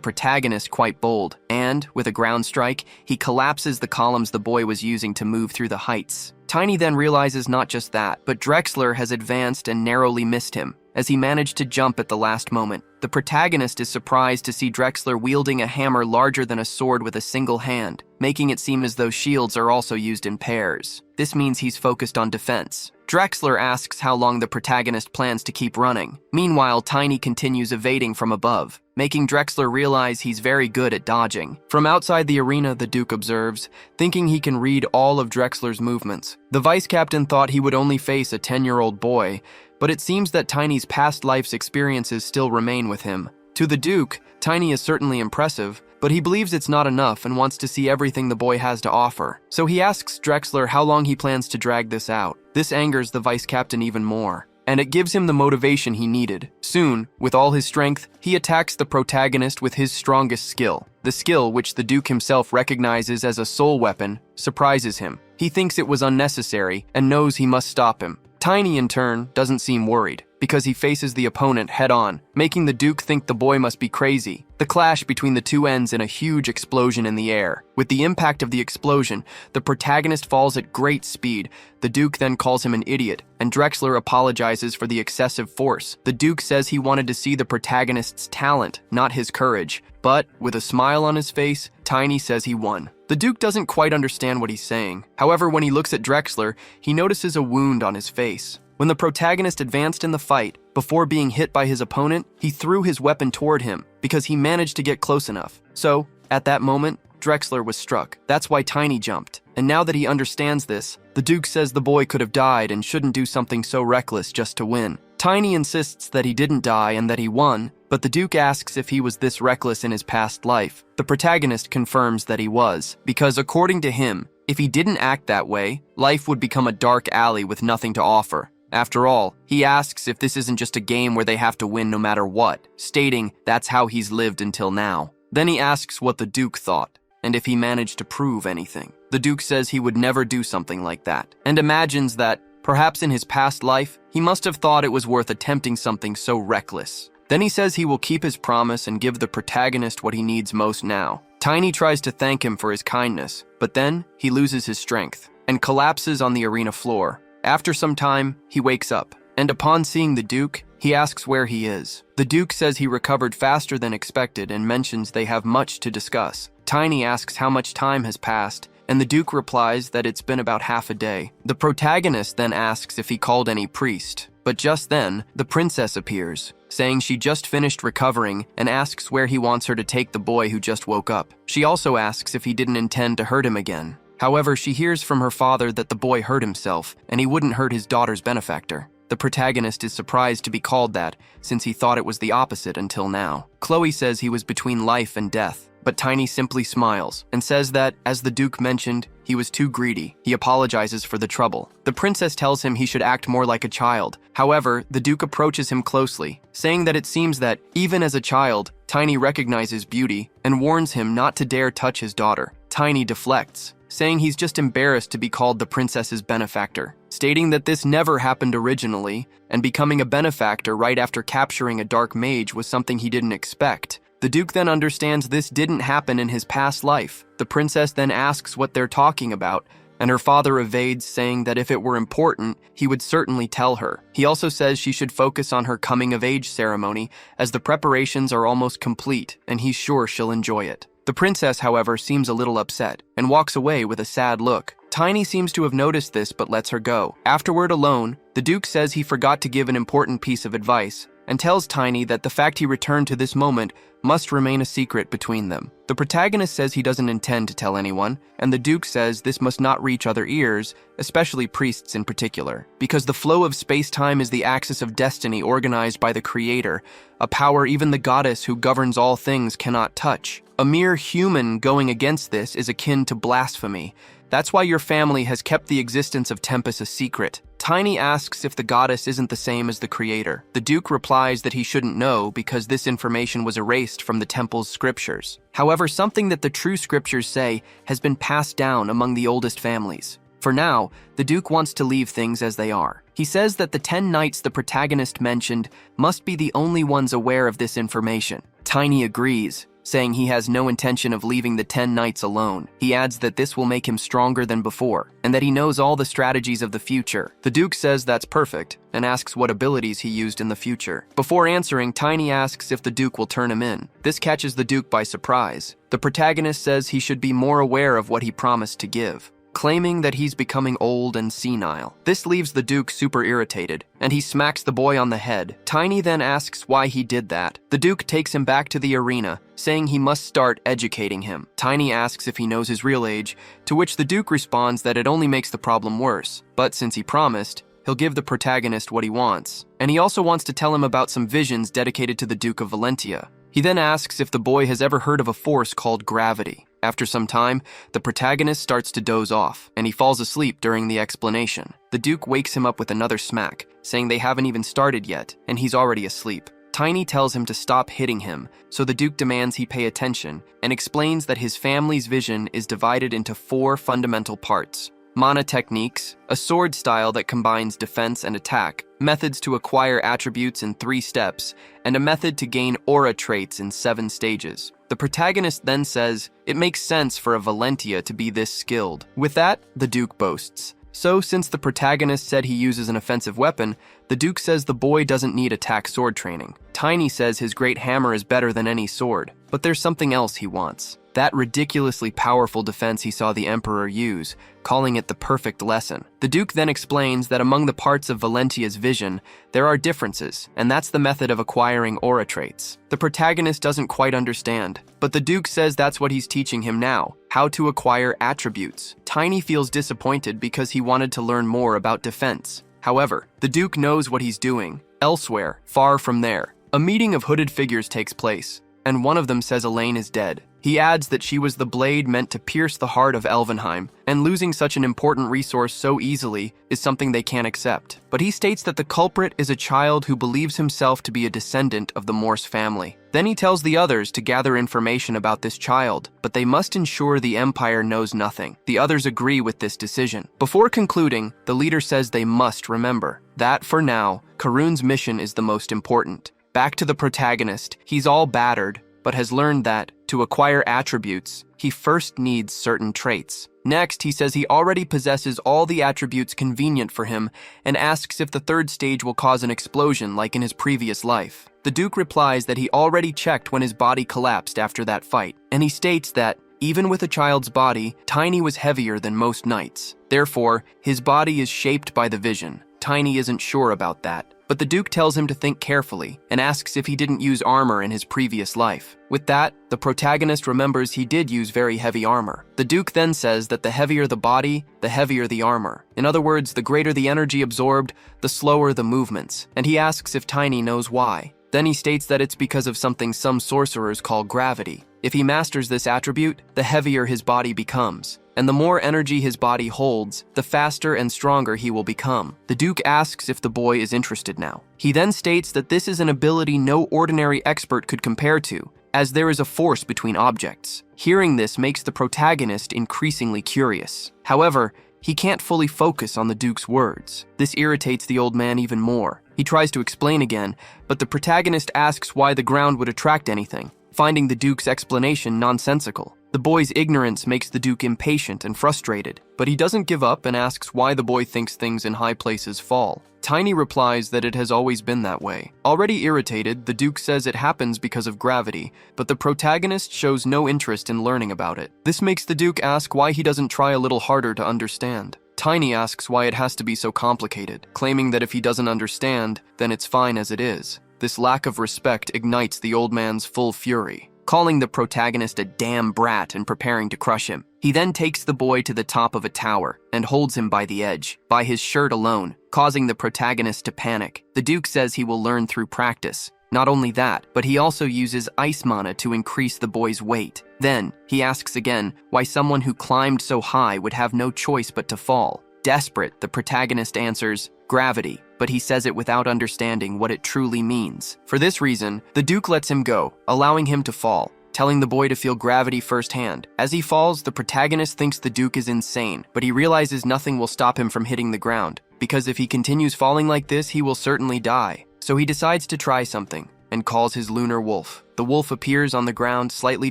protagonist quite bold, and, with a ground strike, he collapses the columns the boy was using to move through the heights. Tiny then realizes not just that, but Drexler has advanced and narrowly missed him, as he managed to jump at the last moment. The protagonist is surprised to see Drexler wielding a hammer larger than a sword with a single hand, making it seem as though shields are also used in pairs. This means he's focused on defense. Drexler asks how long the protagonist plans to keep running. Meanwhile, Tiny continues evading from above, making Drexler realize he's very good at dodging. From outside the arena, the Duke observes, thinking he can read all of Drexler's movements. The vice captain thought he would only face a 10-year-old boy, but it seems that Tiny's past life's experiences still remain with him. To the Duke, Tiny is certainly impressive, but he believes it's not enough and wants to see everything the boy has to offer. So he asks Drexler how long he plans to drag this out. This angers the vice captain even more, and it gives him the motivation he needed. Soon, with all his strength, he attacks the protagonist with his strongest skill. The skill, which the Duke himself recognizes as a soul weapon, surprises him. He thinks it was unnecessary and knows he must stop him. Tiny, in turn, doesn't seem worried, because he faces the opponent head-on, making the Duke think the boy must be crazy. The clash between the two ends in a huge explosion in the air. With the impact of the explosion, the protagonist falls at great speed. The Duke then calls him an idiot, and Drexler apologizes for the excessive force. The Duke says he wanted to see the protagonist's talent, not his courage. But, with a smile on his face, Tiny says he won. The Duke doesn't quite understand what he's saying. However, when he looks at Drexler, he notices a wound on his face. When the protagonist advanced in the fight, before being hit by his opponent, he threw his weapon toward him, because he managed to get close enough. So, at that moment, Drexler was struck. That's why Tiny jumped, And now that he understands this, the Duke says the boy could have died and shouldn't do something so reckless just to win. Tiny insists that he didn't die and that he won, but the Duke asks if he was this reckless in his past life. The protagonist confirms that he was, because according to him, if he didn't act that way, life would become a dark alley with nothing to offer. After all, he asks if this isn't just a game where they have to win no matter what, stating that's how he's lived until now. Then he asks what the Duke thought, and if he managed to prove anything. The Duke says he would never do something like that, and imagines that, perhaps in his past life, he must have thought it was worth attempting something so reckless. Then he says he will keep his promise and give the protagonist what he needs most now. Tiny tries to thank him for his kindness, but then he loses his strength and collapses on the arena floor. After some time, he wakes up, and upon seeing the Duke, he asks where he is. The Duke says he recovered faster than expected and mentions they have much to discuss. Tiny asks how much time has passed, and the Duke replies that it's been about half a day. The protagonist then asks if he called any priest, but just then, the princess appears, saying she just finished recovering and asks where he wants her to take the boy who just woke up. She also asks if he didn't intend to hurt him again. However, she hears from her father that the boy hurt himself, and he wouldn't hurt his daughter's benefactor. The protagonist is surprised to be called that, since he thought it was the opposite until now. Chloe says he was between life and death, but Tiny simply smiles and says that, as the Duke mentioned, he was too greedy. He apologizes for the trouble. The princess tells him he should act more like a child. However, the Duke approaches him closely, saying that it seems that, even as a child, Tiny recognizes beauty and warns him not to dare touch his daughter. Tiny deflects, saying he's just embarrassed to be called the princess's benefactor, stating that this never happened originally, and becoming a benefactor right after capturing a dark mage was something he didn't expect. The Duke then understands this didn't happen in his past life. The princess then asks what they're talking about, and her father evades, saying that if it were important, he would certainly tell her. He also says she should focus on her coming-of-age ceremony, as the preparations are almost complete, and he's sure she'll enjoy it. The princess, however, seems a little upset, and walks away with a sad look. Tiny seems to have noticed this but lets her go. Afterward, alone, the Duke says he forgot to give an important piece of advice, and tells Tiny that the fact he returned to this moment must remain a secret between them. The protagonist says he doesn't intend to tell anyone, and the Duke says this must not reach other ears, especially priests in particular, because the flow of space-time is the axis of destiny organized by the Creator, a power even the goddess who governs all things cannot touch. A mere human going against this is akin to blasphemy. That's why your family has kept the existence of Tempest a secret. Tiny asks if the goddess isn't the same as the Creator. The Duke replies that he shouldn't know because this information was erased from the temple's scriptures. However, something that the true scriptures say has been passed down among the oldest families. For now, the Duke wants to leave things as they are. He says that the 10 knights the protagonist mentioned must be the only ones aware of this information. Tiny agrees, saying he has no intention of leaving the 10 knights alone. He adds that this will make him stronger than before, and that he knows all the strategies of the future. The Duke says that's perfect, and asks what abilities he used in the future. Before answering, Tiny asks if the Duke will turn him in. This catches the Duke by surprise. The protagonist says he should be more aware of what he promised to give, claiming that he's becoming old and senile. This leaves the Duke super irritated, and he smacks the boy on the head. Tiny then asks why he did that. The Duke takes him back to the arena, saying he must start educating him. Tiny asks if he knows his real age, to which the Duke responds that it only makes the problem worse. But since he promised, he'll give the protagonist what he wants. And he also wants to tell him about some visions dedicated to the Duke of Valentia. He then asks if the boy has ever heard of a force called gravity. After some time, the protagonist starts to doze off, and he falls asleep during the explanation. The Duke wakes him up with another smack, saying they haven't even started yet, and he's already asleep. Tiny tells him to stop hitting him, so the Duke demands he pay attention, and explains that his family's vision is divided into 4 fundamental parts. Mana techniques, a sword style that combines defense and attack, methods to acquire attributes in 3 steps, and a method to gain aura traits in 7 stages. The protagonist then says it makes sense for a Valentia to be this skilled. With that, the Duke boasts. So, since the protagonist said he uses an offensive weapon, The Duke says the boy doesn't need attack sword training. Tiny says his great hammer is better than any sword, but there's something else he wants. That ridiculously powerful defense he saw the Emperor use, calling it the perfect lesson. The Duke then explains that among the parts of Valentia's vision, there are differences, and that's the method of acquiring aura traits. The protagonist doesn't quite understand, but the Duke says that's what he's teaching him now, how to acquire attributes. Tiny feels disappointed because he wanted to learn more about defense. However, the Duke knows what he's doing. Elsewhere, far from there, a meeting of hooded figures takes place, and one of them says Elaine is dead. He adds that she was the blade meant to pierce the heart of Elvenheim, and losing such an important resource so easily is something they can't accept. But he states that the culprit is a child who believes himself to be a descendant of the Morse family. Then he tells the others to gather information about this child, but they must ensure the Empire knows nothing. The others agree with this decision. Before concluding, the leader says they must remember that, for now, Karun's mission is the most important. Back to the protagonist, he's all battered, but has learned that, to acquire attributes, he first needs certain traits. Next, he says he already possesses all the attributes convenient for him and asks if the third stage will cause an explosion like in his previous life. The Duke replies that he already checked when his body collapsed after that fight, and he states that, even with a child's body, Tiny was heavier than most knights. Therefore, his body is shaped by the vision. Tiny isn't sure about that, but the Duke tells him to think carefully and asks if he didn't use armor in his previous life. With that, the protagonist remembers he did use very heavy armor. The Duke then says that the heavier the body, the heavier the armor. In other words, the greater the energy absorbed, the slower the movements, and he asks if Tiny knows why. Then he states that it's because of something some sorcerers call gravity. If he masters this attribute, the heavier his body becomes, and the more energy his body holds, the faster and stronger he will become. The Duke asks if the boy is interested now. He then states that this is an ability no ordinary expert could compare to, as there is a force between objects. Hearing this makes the protagonist increasingly curious. However, he can't fully focus on the Duke's words. This irritates the old man even more. He tries to explain again, but the protagonist asks why the ground would attract anything, finding the Duke's explanation nonsensical. The boy's ignorance makes the Duke impatient and frustrated, but he doesn't give up and asks why the boy thinks things in high places fall. Tiny replies that it has always been that way. Already irritated, the Duke says it happens because of gravity, but the protagonist shows no interest in learning about it. This makes the Duke ask why he doesn't try a little harder to understand. Tiny asks why it has to be so complicated, claiming that if he doesn't understand, then it's fine as it is. This lack of respect ignites the old man's full fury, calling the protagonist a damn brat and preparing to crush him. He then takes the boy to the top of a tower and holds him by the edge, by his shirt alone, causing the protagonist to panic. The Duke says he will learn through practice. Not only that, but he also uses ice mana to increase the boy's weight. Then, he asks again why someone who climbed so high would have no choice but to fall. Desperate, the protagonist answers, gravity, but he says it without understanding what it truly means. For this reason, the Duke lets him go, allowing him to fall, telling the boy to feel gravity firsthand. As he falls, the protagonist thinks the Duke is insane, but he realizes nothing will stop him from hitting the ground, because if he continues falling like this, he will certainly die. So he decides to try something, and calls his lunar wolf. The wolf appears on the ground slightly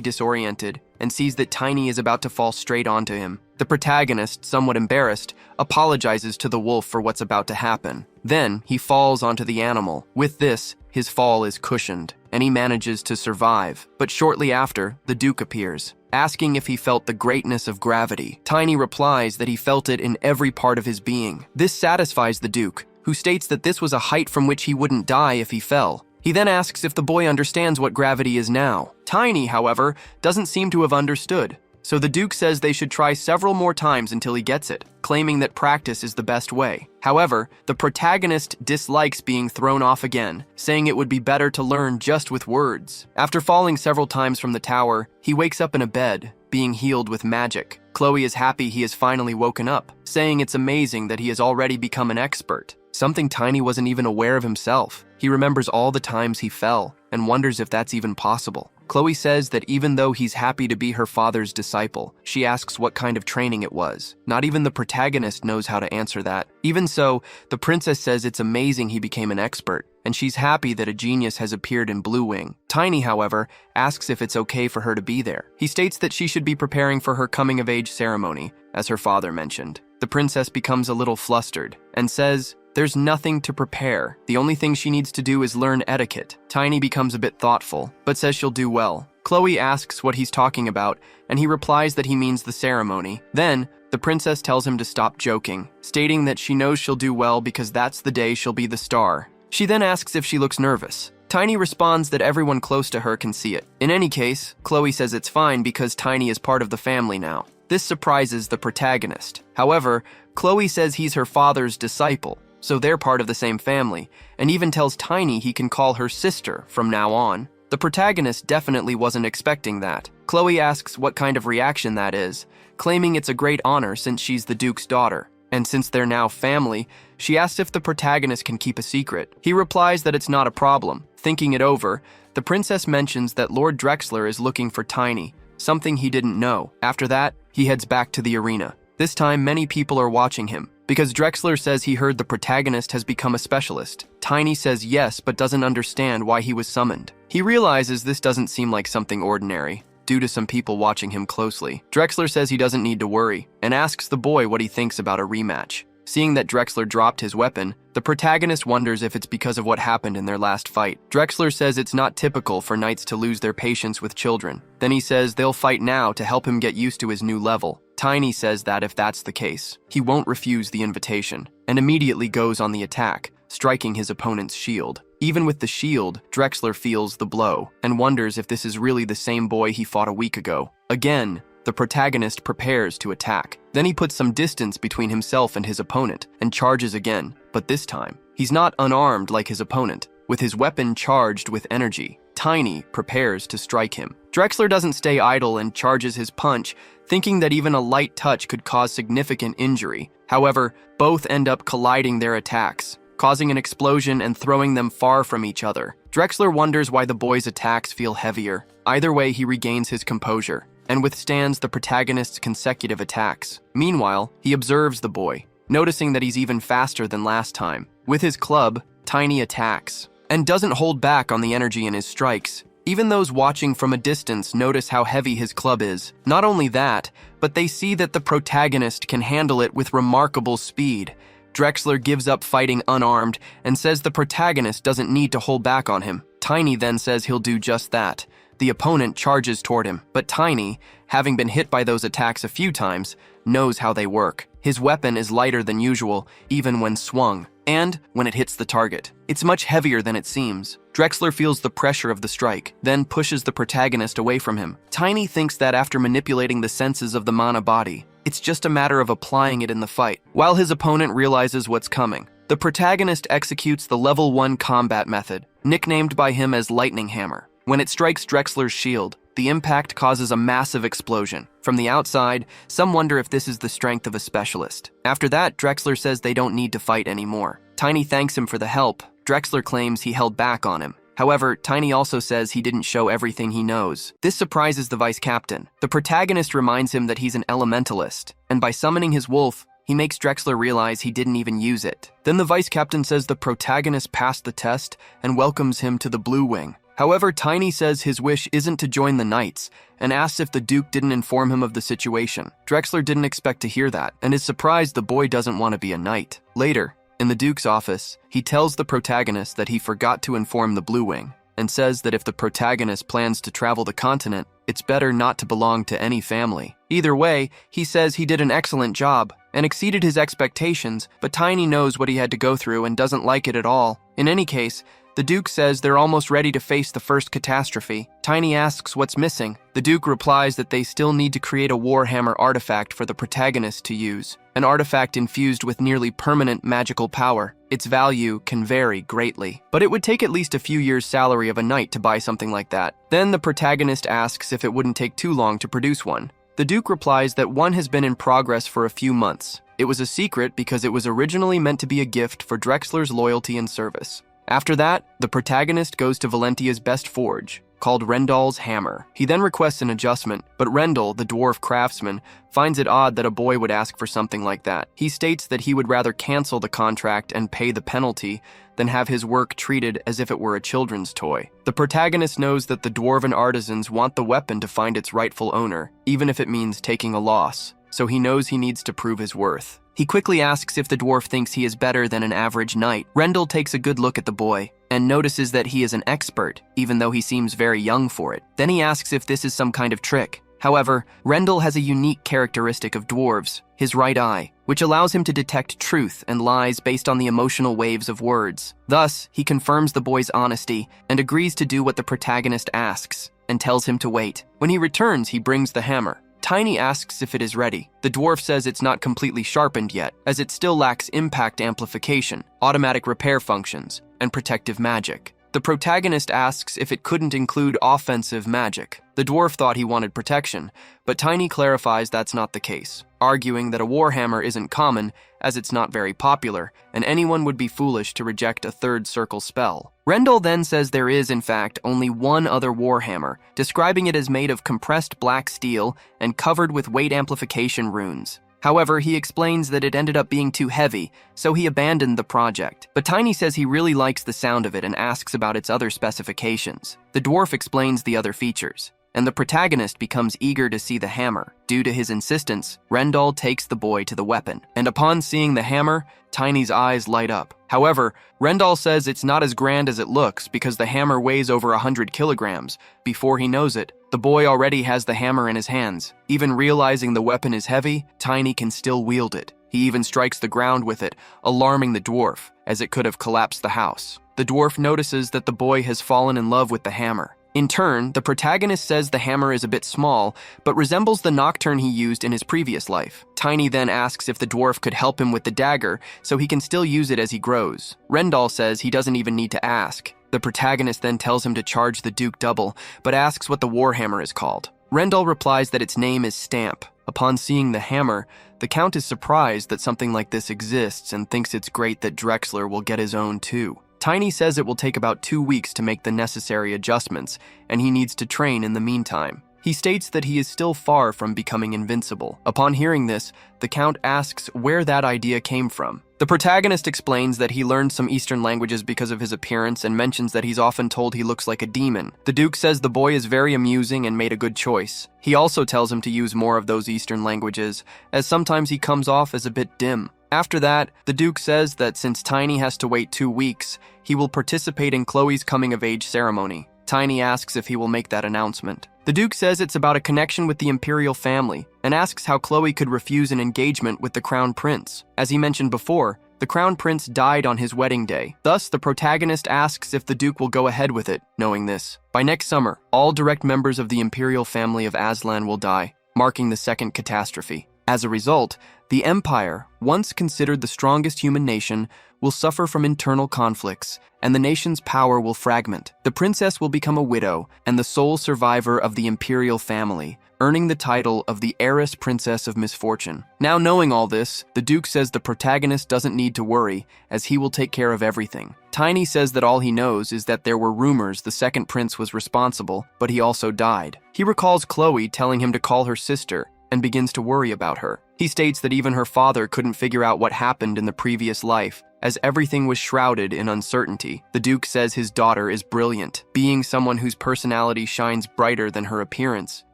disoriented, and sees that Tiny is about to fall straight onto him. The protagonist, somewhat embarrassed, apologizes to the wolf for what's about to happen. Then, he falls onto the animal. With this, his fall is cushioned, and he manages to survive. But shortly after, the Duke appears, asking if he felt the greatness of gravity. Tiny replies that he felt it in every part of his being. This satisfies the Duke, who states that this was a height from which he wouldn't die if he fell. He then asks if the boy understands what gravity is now. Tiny, however, doesn't seem to have understood, so the Duke says they should try several more times until he gets it, claiming that practice is the best way. However, the protagonist dislikes being thrown off again, saying it would be better to learn just with words. After falling several times from the tower, he wakes up in a bed, being healed with magic. Chloe is happy he has finally woken up, saying it's amazing that he has already become an expert, something Tiny wasn't even aware of himself. He remembers all the times he fell, and wonders if that's even possible. Chloe says that even though he's happy to be her father's disciple, she asks what kind of training it was. Not even the protagonist knows how to answer that. Even so, the princess says it's amazing he became an expert, and she's happy that a genius has appeared in Blue Wing. Tiny, however, asks if it's okay for her to be there. He states that she should be preparing for her coming-of-age ceremony, as her father mentioned. The princess becomes a little flustered, and says There's nothing to prepare. The only thing she needs to do is learn etiquette. Tiny becomes a bit thoughtful, but says she'll do well. Chloe asks what he's talking about, and he replies that he means the ceremony. Then, the princess tells him to stop joking, stating that she knows she'll do well because that's the day she'll be the star. She then asks if she looks nervous. Tiny responds that everyone close to her can see it. In any case, Chloe says it's fine because Tiny is part of the family now. This surprises the protagonist. However, Chloe says he's her father's disciple, so they're part of the same family, and even tells Tiny he can call her sister from now on. The protagonist definitely wasn't expecting that. Chloe asks what kind of reaction that is, claiming it's a great honor since she's the Duke's daughter. And since they're now family, she asks if the protagonist can keep a secret. He replies that it's not a problem. Thinking it over, the princess mentions that Lord Drexler is looking for Tiny, something he didn't know. After that, he heads back to the arena. This time, many people are watching him, because Drexler says he heard the protagonist has become a specialist. Tiny says yes, but doesn't understand why he was summoned. He realizes this doesn't seem like something ordinary, due to some people watching him closely. Drexler says he doesn't need to worry, and asks the boy what he thinks about a rematch. Seeing that Drexler dropped his weapon, the protagonist wonders if it's because of what happened in their last fight. Drexler says it's not typical for knights to lose their patience with children. Then he says they'll fight now to help him get used to his new level. Tiny says that if that's the case, he won't refuse the invitation, and immediately goes on the attack, striking his opponent's shield. Even with the shield, Drexler feels the blow, and wonders if this is really the same boy he fought a week ago. Again, the protagonist prepares to attack. Then he puts some distance between himself and his opponent, and charges again. But this time, he's not unarmed like his opponent. With his weapon charged with energy, Tiny prepares to strike him. Drexler doesn't stay idle and charges his punch, thinking that even a light touch could cause significant injury. However, both end up colliding their attacks, causing an explosion and throwing them far from each other. Drexler wonders why the boy's attacks feel heavier. Either way, he regains his composure and withstands the protagonist's consecutive attacks. Meanwhile, he observes the boy, noticing that he's even faster than last time. With his club, Tiny attacks, and doesn't hold back on the energy in his strikes. Even those watching from a distance notice how heavy his club is. Not only that, but they see that the protagonist can handle it with remarkable speed. Drexler gives up fighting unarmed and says the protagonist doesn't need to hold back on him. Tiny then says he'll do just that. The opponent charges toward him, but Tiny, having been hit by those attacks a few times, knows how they work. His weapon is lighter than usual, even when swung, and when it hits the target. It's much heavier than it seems. Drexler feels the pressure of the strike, then pushes the protagonist away from him. Tiny thinks that after manipulating the senses of the mana body, it's just a matter of applying it in the fight. While his opponent realizes what's coming, the protagonist executes the level 1 combat method, nicknamed by him as Lightning Hammer. When it strikes Drexler's shield, the impact causes a massive explosion. From the outside, some wonder if this is the strength of a specialist. After that, Drexler says they don't need to fight anymore. Tiny thanks him for the help. Drexler claims he held back on him. However, Tiny also says he didn't show everything he knows. This surprises the vice captain. The protagonist reminds him that he's an elementalist, and by summoning his wolf, he makes Drexler realize he didn't even use it. Then the vice captain says the protagonist passed the test and welcomes him to the Blue Wing. However, Tiny says his wish isn't to join the Knights, and asks if the Duke didn't inform him of the situation. Drexler didn't expect to hear that, and is surprised the boy doesn't want to be a knight. Later, in the Duke's office, he tells the protagonist that he forgot to inform the Blue Wing, and says that if the protagonist plans to travel the continent, it's better not to belong to any family. Either way, he says he did an excellent job, and exceeded his expectations, but Tiny knows what he had to go through and doesn't like it at all. In any case, the Duke says they're almost ready to face the first catastrophe. Tiny asks what's missing. The Duke replies that they still need to create a Warhammer artifact for the protagonist to use, an artifact infused with nearly permanent magical power. Its value can vary greatly, but it would take at least a few years' salary of a knight to buy something like that. Then the protagonist asks if it wouldn't take too long to produce one. The Duke replies that one has been in progress for a few months. It was a secret because it was originally meant to be a gift for Drexler's loyalty and service. After that, the protagonist goes to Valentia's best forge, called Rendal's Hammer. He then requests an adjustment, but Rendal, the dwarf craftsman, finds it odd that a boy would ask for something like that. He states that he would rather cancel the contract and pay the penalty than have his work treated as if it were a children's toy. The protagonist knows that the dwarven artisans want the weapon to find its rightful owner, even if it means taking a loss, so he knows he needs to prove his worth. He quickly asks if the dwarf thinks he is better than an average knight. Rendell takes a good look at the boy and notices that he is an expert, even though he seems very young for it. Then he asks if this is some kind of trick. However, Rendell has a unique characteristic of dwarves, his right eye, which allows him to detect truth and lies based on the emotional waves of words. Thus, he confirms the boy's honesty and agrees to do what the protagonist asks and tells him to wait. When he returns, he brings the hammer. Tiny asks if it is ready. The dwarf says it's not completely sharpened yet, as it still lacks impact amplification, automatic repair functions, and protective magic. The protagonist asks if it couldn't include offensive magic. The dwarf thought he wanted protection, but Tiny clarifies that's not the case, arguing that a warhammer isn't common as it's not very popular, and anyone would be foolish to reject a third circle spell. Rendell then says there is, in fact, only one other warhammer, describing it as made of compressed black steel and covered with weight amplification runes. However, he explains that it ended up being too heavy, so he abandoned the project. But Tiny says he really likes the sound of it and asks about its other specifications. The dwarf explains the other features, and the protagonist becomes eager to see the hammer. Due to his insistence, Rendell takes the boy to the weapon, and upon seeing the hammer, Tiny's eyes light up. However, Rendell says it's not as grand as it looks because the hammer weighs over 100 kilograms. Before he knows it, the boy already has the hammer in his hands. Even realizing the weapon is heavy, Tiny can still wield it. He even strikes the ground with it, alarming the dwarf, as it could have collapsed the house. The dwarf notices that the boy has fallen in love with the hammer. In turn, the protagonist says the hammer is a bit small, but resembles the nocturne he used in his previous life. Tiny then asks if the dwarf could help him with the dagger so he can still use it as he grows. Rendell says he doesn't even need to ask. The protagonist then tells him to charge the Duke double, but asks what the warhammer is called. Rendell replies that its name is Stamp. Upon seeing the hammer, the Count is surprised that something like this exists and thinks it's great that Drexler will get his own too. Tiny says it will take about 2 weeks to make the necessary adjustments, and he needs to train in the meantime. He states that he is still far from becoming invincible. Upon hearing this, the Count asks where that idea came from. The protagonist explains that he learned some Eastern languages because of his appearance and mentions that he's often told he looks like a demon. The Duke says the boy is very amusing and made a good choice. He also tells him to use more of those Eastern languages, as sometimes he comes off as a bit dim. After that, the Duke says that since Tiny has to wait 2 weeks, he will participate in Chloe's coming-of-age ceremony. Tiny asks if he will make that announcement. The Duke says it's about a connection with the imperial family, and asks how Chloe could refuse an engagement with the Crown Prince. As he mentioned before, the Crown Prince died on his wedding day. Thus, the protagonist asks if the Duke will go ahead with it, knowing this. By next summer, all direct members of the imperial family of Aslan will die, marking the second catastrophe. As a result, the Empire, once considered the strongest human nation, will suffer from internal conflicts, and the nation's power will fragment. The princess will become a widow and the sole survivor of the imperial family, earning the title of the heiress princess of misfortune. Now knowing all this, the Duke says the protagonist doesn't need to worry, as he will take care of everything. Tiny says that all he knows is that there were rumors the second prince was responsible, but he also died. He recalls Chloe telling him to call her sister, and begins to worry about her. He states that even her father couldn't figure out what happened in the previous life, as everything was shrouded in uncertainty. The Duke says his daughter is brilliant, being someone whose personality shines brighter than her appearance,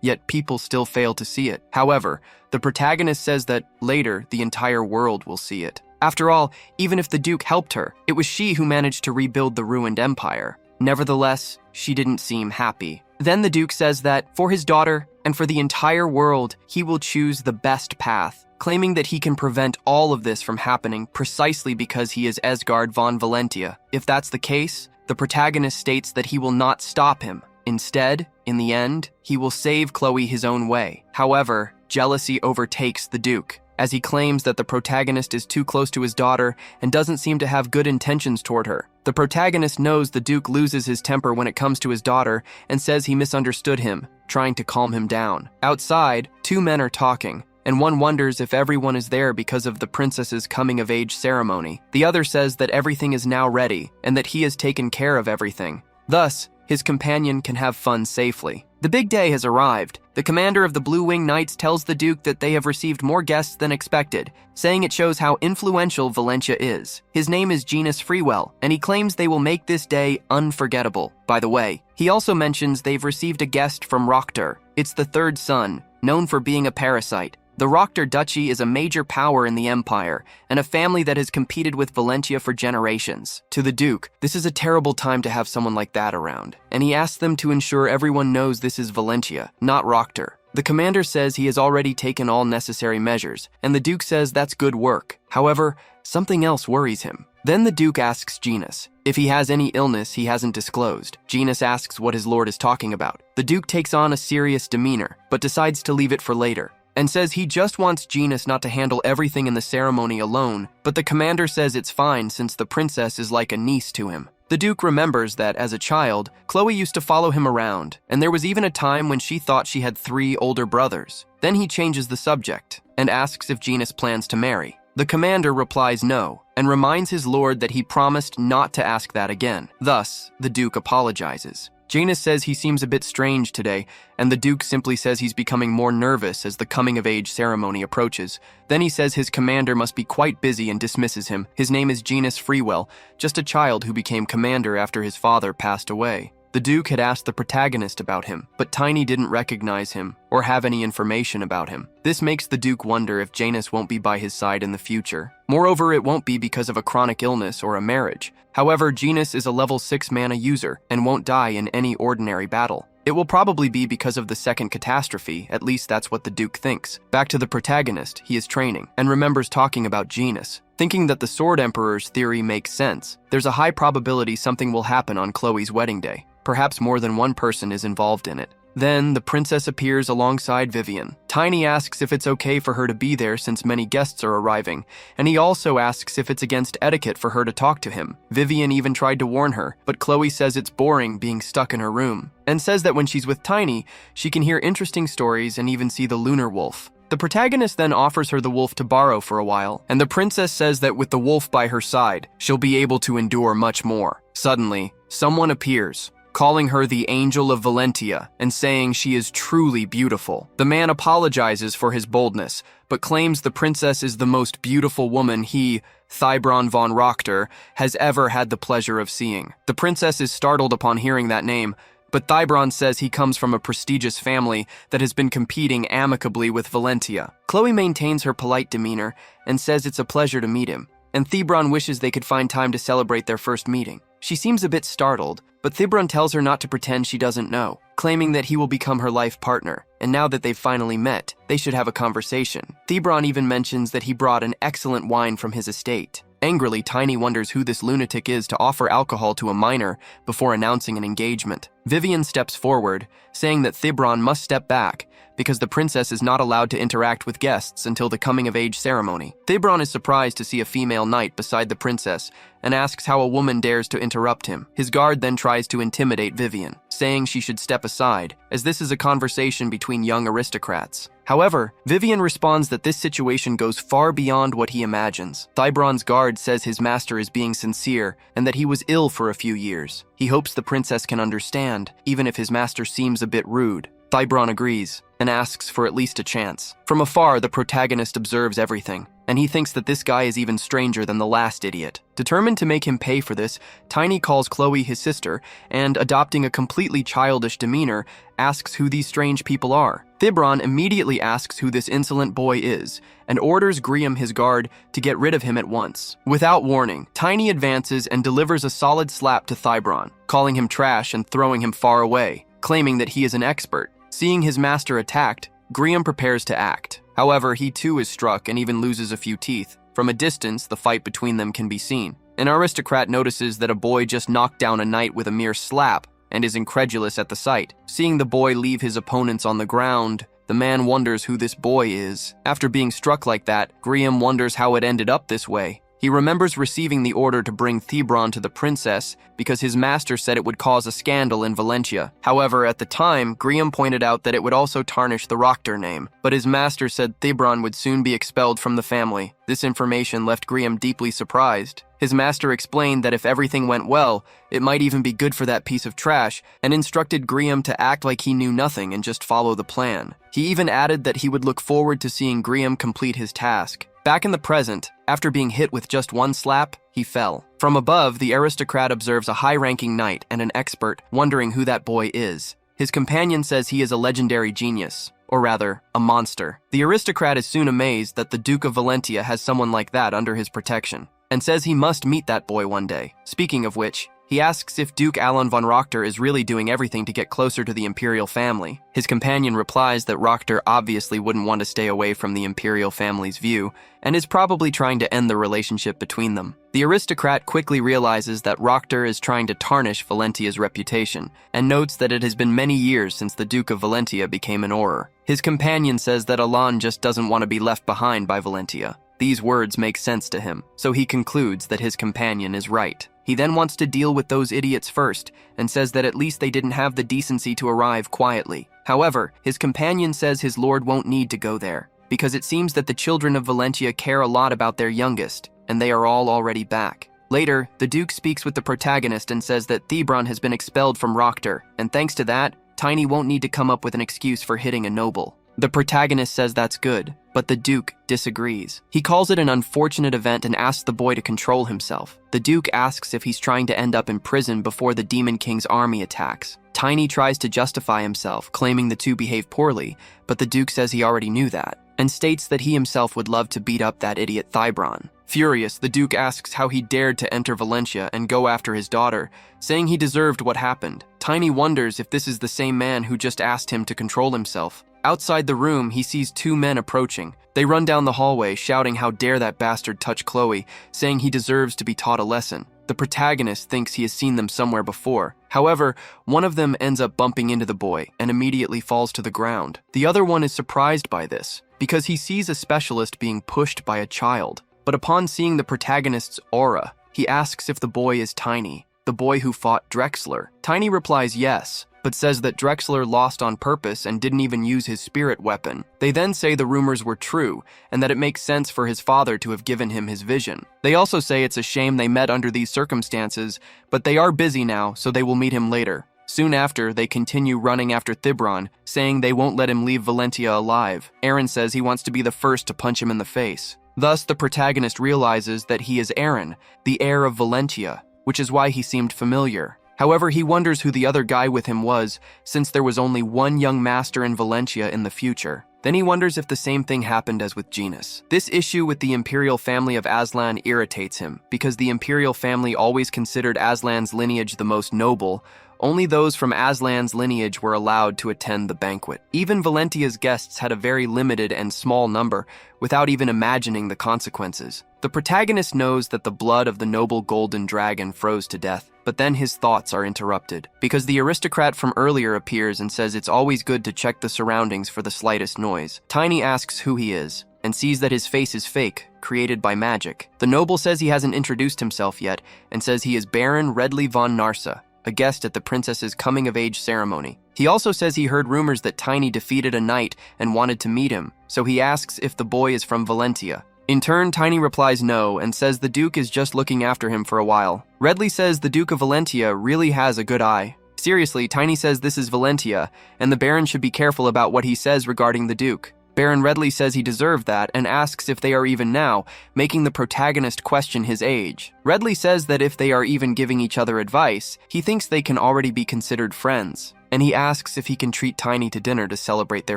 yet people still fail to see it. However, the protagonist says that later the entire world will see it. After all, even if the Duke helped her, it was she who managed to rebuild the ruined empire. Nevertheless, she didn't seem happy. Then the Duke says that, for his daughter, and for the entire world, he will choose the best path, claiming that he can prevent all of this from happening precisely because he is Esgard von Valentia. If that's the case, the protagonist states that he will not stop him. Instead, in the end, he will save Chloe his own way. However, jealousy overtakes the Duke, as he claims that the protagonist is too close to his daughter and doesn't seem to have good intentions toward her. The protagonist knows the Duke loses his temper when it comes to his daughter and says he misunderstood him, trying to calm him down. Outside, 2 men are talking, and one wonders if everyone is there because of the princess's coming-of-age ceremony. The other says that everything is now ready and that he has taken care of everything. Thus, his companion can have fun safely. The big day has arrived. The commander of the Blue Wing Knights tells the Duke that they have received more guests than expected, saying it shows how influential Valentia is. His name is Genus Freewell, and he claims they will make this day unforgettable. By the way, he also mentions they've received a guest from Rockter. It's the third son, known for being a parasite. The Rokter Duchy is a major power in the empire, and a family that has competed with Valentia for generations. To the Duke, this is a terrible time to have someone like that around, and he asks them to ensure everyone knows this is Valentia, not Rokter. The commander says he has already taken all necessary measures, and the Duke says that's good work. However, something else worries him. Then the Duke asks Genus if he has any illness he hasn't disclosed. Genus asks what his lord is talking about. The Duke takes on a serious demeanor, but decides to leave it for later, and says he just wants Genus not to handle everything in the ceremony alone, but the commander says it's fine since the princess is like a niece to him. The Duke remembers that, as a child, Chloe used to follow him around, and there was even a time when she thought she had 3 older brothers. Then he changes the subject, and asks if Genus plans to marry. The commander replies no, and reminds his lord that he promised not to ask that again. Thus, the Duke apologizes. Janus says he seems a bit strange today, and the Duke simply says he's becoming more nervous as the coming-of-age ceremony approaches. Then he says his commander must be quite busy and dismisses him. His name is Genus Freewell, just a child who became commander after his father passed away. The Duke had asked the protagonist about him, but Tiny didn't recognize him or have any information about him. This makes the Duke wonder if Janus won't be by his side in the future. Moreover, it won't be because of a chronic illness or a marriage. However, Genus is a level 6 mana user and won't die in any ordinary battle. It will probably be because of the second catastrophe, at least that's what the Duke thinks. Back to the protagonist, he is training, and remembers talking about Genus. Thinking that the Sword Emperor's theory makes sense, there's a high probability something will happen on Chloe's wedding day. Perhaps more than one person is involved in it. Then, the princess appears alongside Vivian. Tiny asks if it's okay for her to be there since many guests are arriving, and he also asks if it's against etiquette for her to talk to him. Vivian even tried to warn her, but Chloe says it's boring being stuck in her room, and says that when she's with Tiny, she can hear interesting stories and even see the lunar wolf. The protagonist then offers her the wolf to borrow for a while, and the princess says that with the wolf by her side, she'll be able to endure much more. Suddenly, someone appears, calling her the Angel of Valentia and saying she is truly beautiful. The man apologizes for his boldness, but claims the princess is the most beautiful woman he, Thybron von Rokter, has ever had the pleasure of seeing. The princess is startled upon hearing that name, but Thybron says he comes from a prestigious family that has been competing amicably with Valentia. Chloe maintains her polite demeanor and says it's a pleasure to meet him, and Thybron wishes they could find time to celebrate their first meeting. She seems a bit startled, but Thybron tells her not to pretend she doesn't know, claiming that he will become her life partner, and now that they've finally met, they should have a conversation. Thybron even mentions that he brought an excellent wine from his estate. Angrily, Tiny wonders who this lunatic is to offer alcohol to a minor before announcing an engagement. Vivian steps forward, saying that Thybron must step back because the princess is not allowed to interact with guests until the coming-of-age ceremony. Thybron is surprised to see a female knight beside the princess and asks how a woman dares to interrupt him. His guard then tries to intimidate Vivian, saying she should step aside, as this is a conversation between young aristocrats. However, Vivian responds that this situation goes far beyond what he imagines. Thybron's guard says his master is being sincere and that he was ill for a few years. He hopes the princess can understand, even if his master seems a bit rude. Thybron agrees and asks for at least a chance. From afar, the protagonist observes everything, and he thinks that this guy is even stranger than the last idiot. Determined to make him pay for this, Tiny calls Chloe his sister and, adopting a completely childish demeanor, asks who these strange people are. Thybron immediately asks who this insolent boy is and orders Griam, his guard, to get rid of him at once. Without warning, Tiny advances and delivers a solid slap to Thybron, calling him trash and throwing him far away, claiming that he is an expert. Seeing his master attacked, Griam prepares to act. However, he too is struck and even loses a few teeth. From a distance, the fight between them can be seen. An aristocrat notices that a boy just knocked down a knight with a mere slap and is incredulous at the sight. Seeing the boy leave his opponents on the ground, the man wonders who this boy is. After being struck like that, Griam wonders how it ended up this way. He remembers receiving the order to bring Thybron to the princess because his master said it would cause a scandal in Valentia. However, at the time, Griam pointed out that it would also tarnish the Rokter name, but his master said Thybron would soon be expelled from the family. This information left Griam deeply surprised. His master explained that if everything went well, it might even be good for that piece of trash, and instructed Griam to act like he knew nothing and just follow the plan. He even added that he would look forward to seeing Griam complete his task. Back in the present, after being hit with just one slap, he fell. From above, the aristocrat observes a high-ranking knight and an expert, wondering who that boy is. His companion says he is a legendary genius, or rather, a monster. The aristocrat is soon amazed that the Duke of Valentia has someone like that under his protection, and says he must meet that boy one day. Speaking of which, he asks if Duke Alon von Rochter is really doing everything to get closer to the imperial family. His companion replies that Rochter obviously wouldn't want to stay away from the imperial family's view, and is probably trying to end the relationship between them. The aristocrat quickly realizes that Rochter is trying to tarnish Valentia's reputation, and notes that it has been many years since the Duke of Valentia became an Auror. His companion says that Alon just doesn't want to be left behind by Valentia. These words make sense to him, so he concludes that his companion is right. He then wants to deal with those idiots first, and says that at least they didn't have the decency to arrive quietly. However, his companion says his lord won't need to go there, because it seems that the children of Valentia care a lot about their youngest, and they are all already back. Later, the Duke speaks with the protagonist and says that Thebron has been expelled from Rochter, and thanks to that, Tiny won't need to come up with an excuse for hitting a noble. The protagonist says that's good, but the Duke disagrees. He calls it an unfortunate event and asks the boy to control himself. The Duke asks if he's trying to end up in prison before the Demon King's army attacks. Tiny tries to justify himself, claiming the two behave poorly, but the Duke says he already knew that, and states that he himself would love to beat up that idiot Thybron. Furious, the Duke asks how he dared to enter Valentia and go after his daughter, saying he deserved what happened. Tiny wonders if this is the same man who just asked him to control himself. Outside the room, he sees two men approaching. They run down the hallway, shouting how dare that bastard touch Chloe, saying he deserves to be taught a lesson. The protagonist thinks he has seen them somewhere before. However, one of them ends up bumping into the boy and immediately falls to the ground. The other one is surprised by this, because he sees a specialist being pushed by a child. But upon seeing the protagonist's aura, he asks if the boy is Tiny, the boy who fought Drexler. Tiny replies yes, but says that Drexler lost on purpose and didn't even use his spirit weapon. They then say the rumors were true, and that it makes sense for his father to have given him his vision. They also say it's a shame they met under these circumstances, but they are busy now, so they will meet him later. Soon after, they continue running after Thibron, saying they won't let him leave Valentia alive. Aaron says he wants to be the first to punch him in the face. Thus, the protagonist realizes that he is Aaron, the heir of Valentia, which is why he seemed familiar. However, he wonders who the other guy with him was, since there was only one young master in Valentia in the future. Then he wonders if the same thing happened as with Genus. This issue with the imperial family of Aslan irritates him, because the imperial family always considered Aslan's lineage the most noble. Only those from Aslan's lineage were allowed to attend the banquet. Even Valentia's guests had a very limited and small number, without even imagining the consequences. The protagonist knows that the blood of the noble golden dragon froze to death, but then his thoughts are interrupted, because the aristocrat from earlier appears and says it's always good to check the surroundings for the slightest noise. Tiny asks who he is, and sees that his face is fake, created by magic. The noble says he hasn't introduced himself yet, and says he is Baron Redley von Narsa, a guest at the princess's coming-of-age ceremony. He also says he heard rumors that Tiny defeated a knight and wanted to meet him, so he asks if the boy is from Valentia. In turn, Tiny replies no and says the Duke is just looking after him for a while. Redley says the Duke of Valentia really has a good eye. Seriously, Tiny says this is Valentia, and the Baron should be careful about what he says regarding the Duke. Baron Redley says he deserved that and asks if they are even now, making the protagonist question his age. Redley says that if they are even giving each other advice, he thinks they can already be considered friends, and he asks if he can treat Tiny to dinner to celebrate their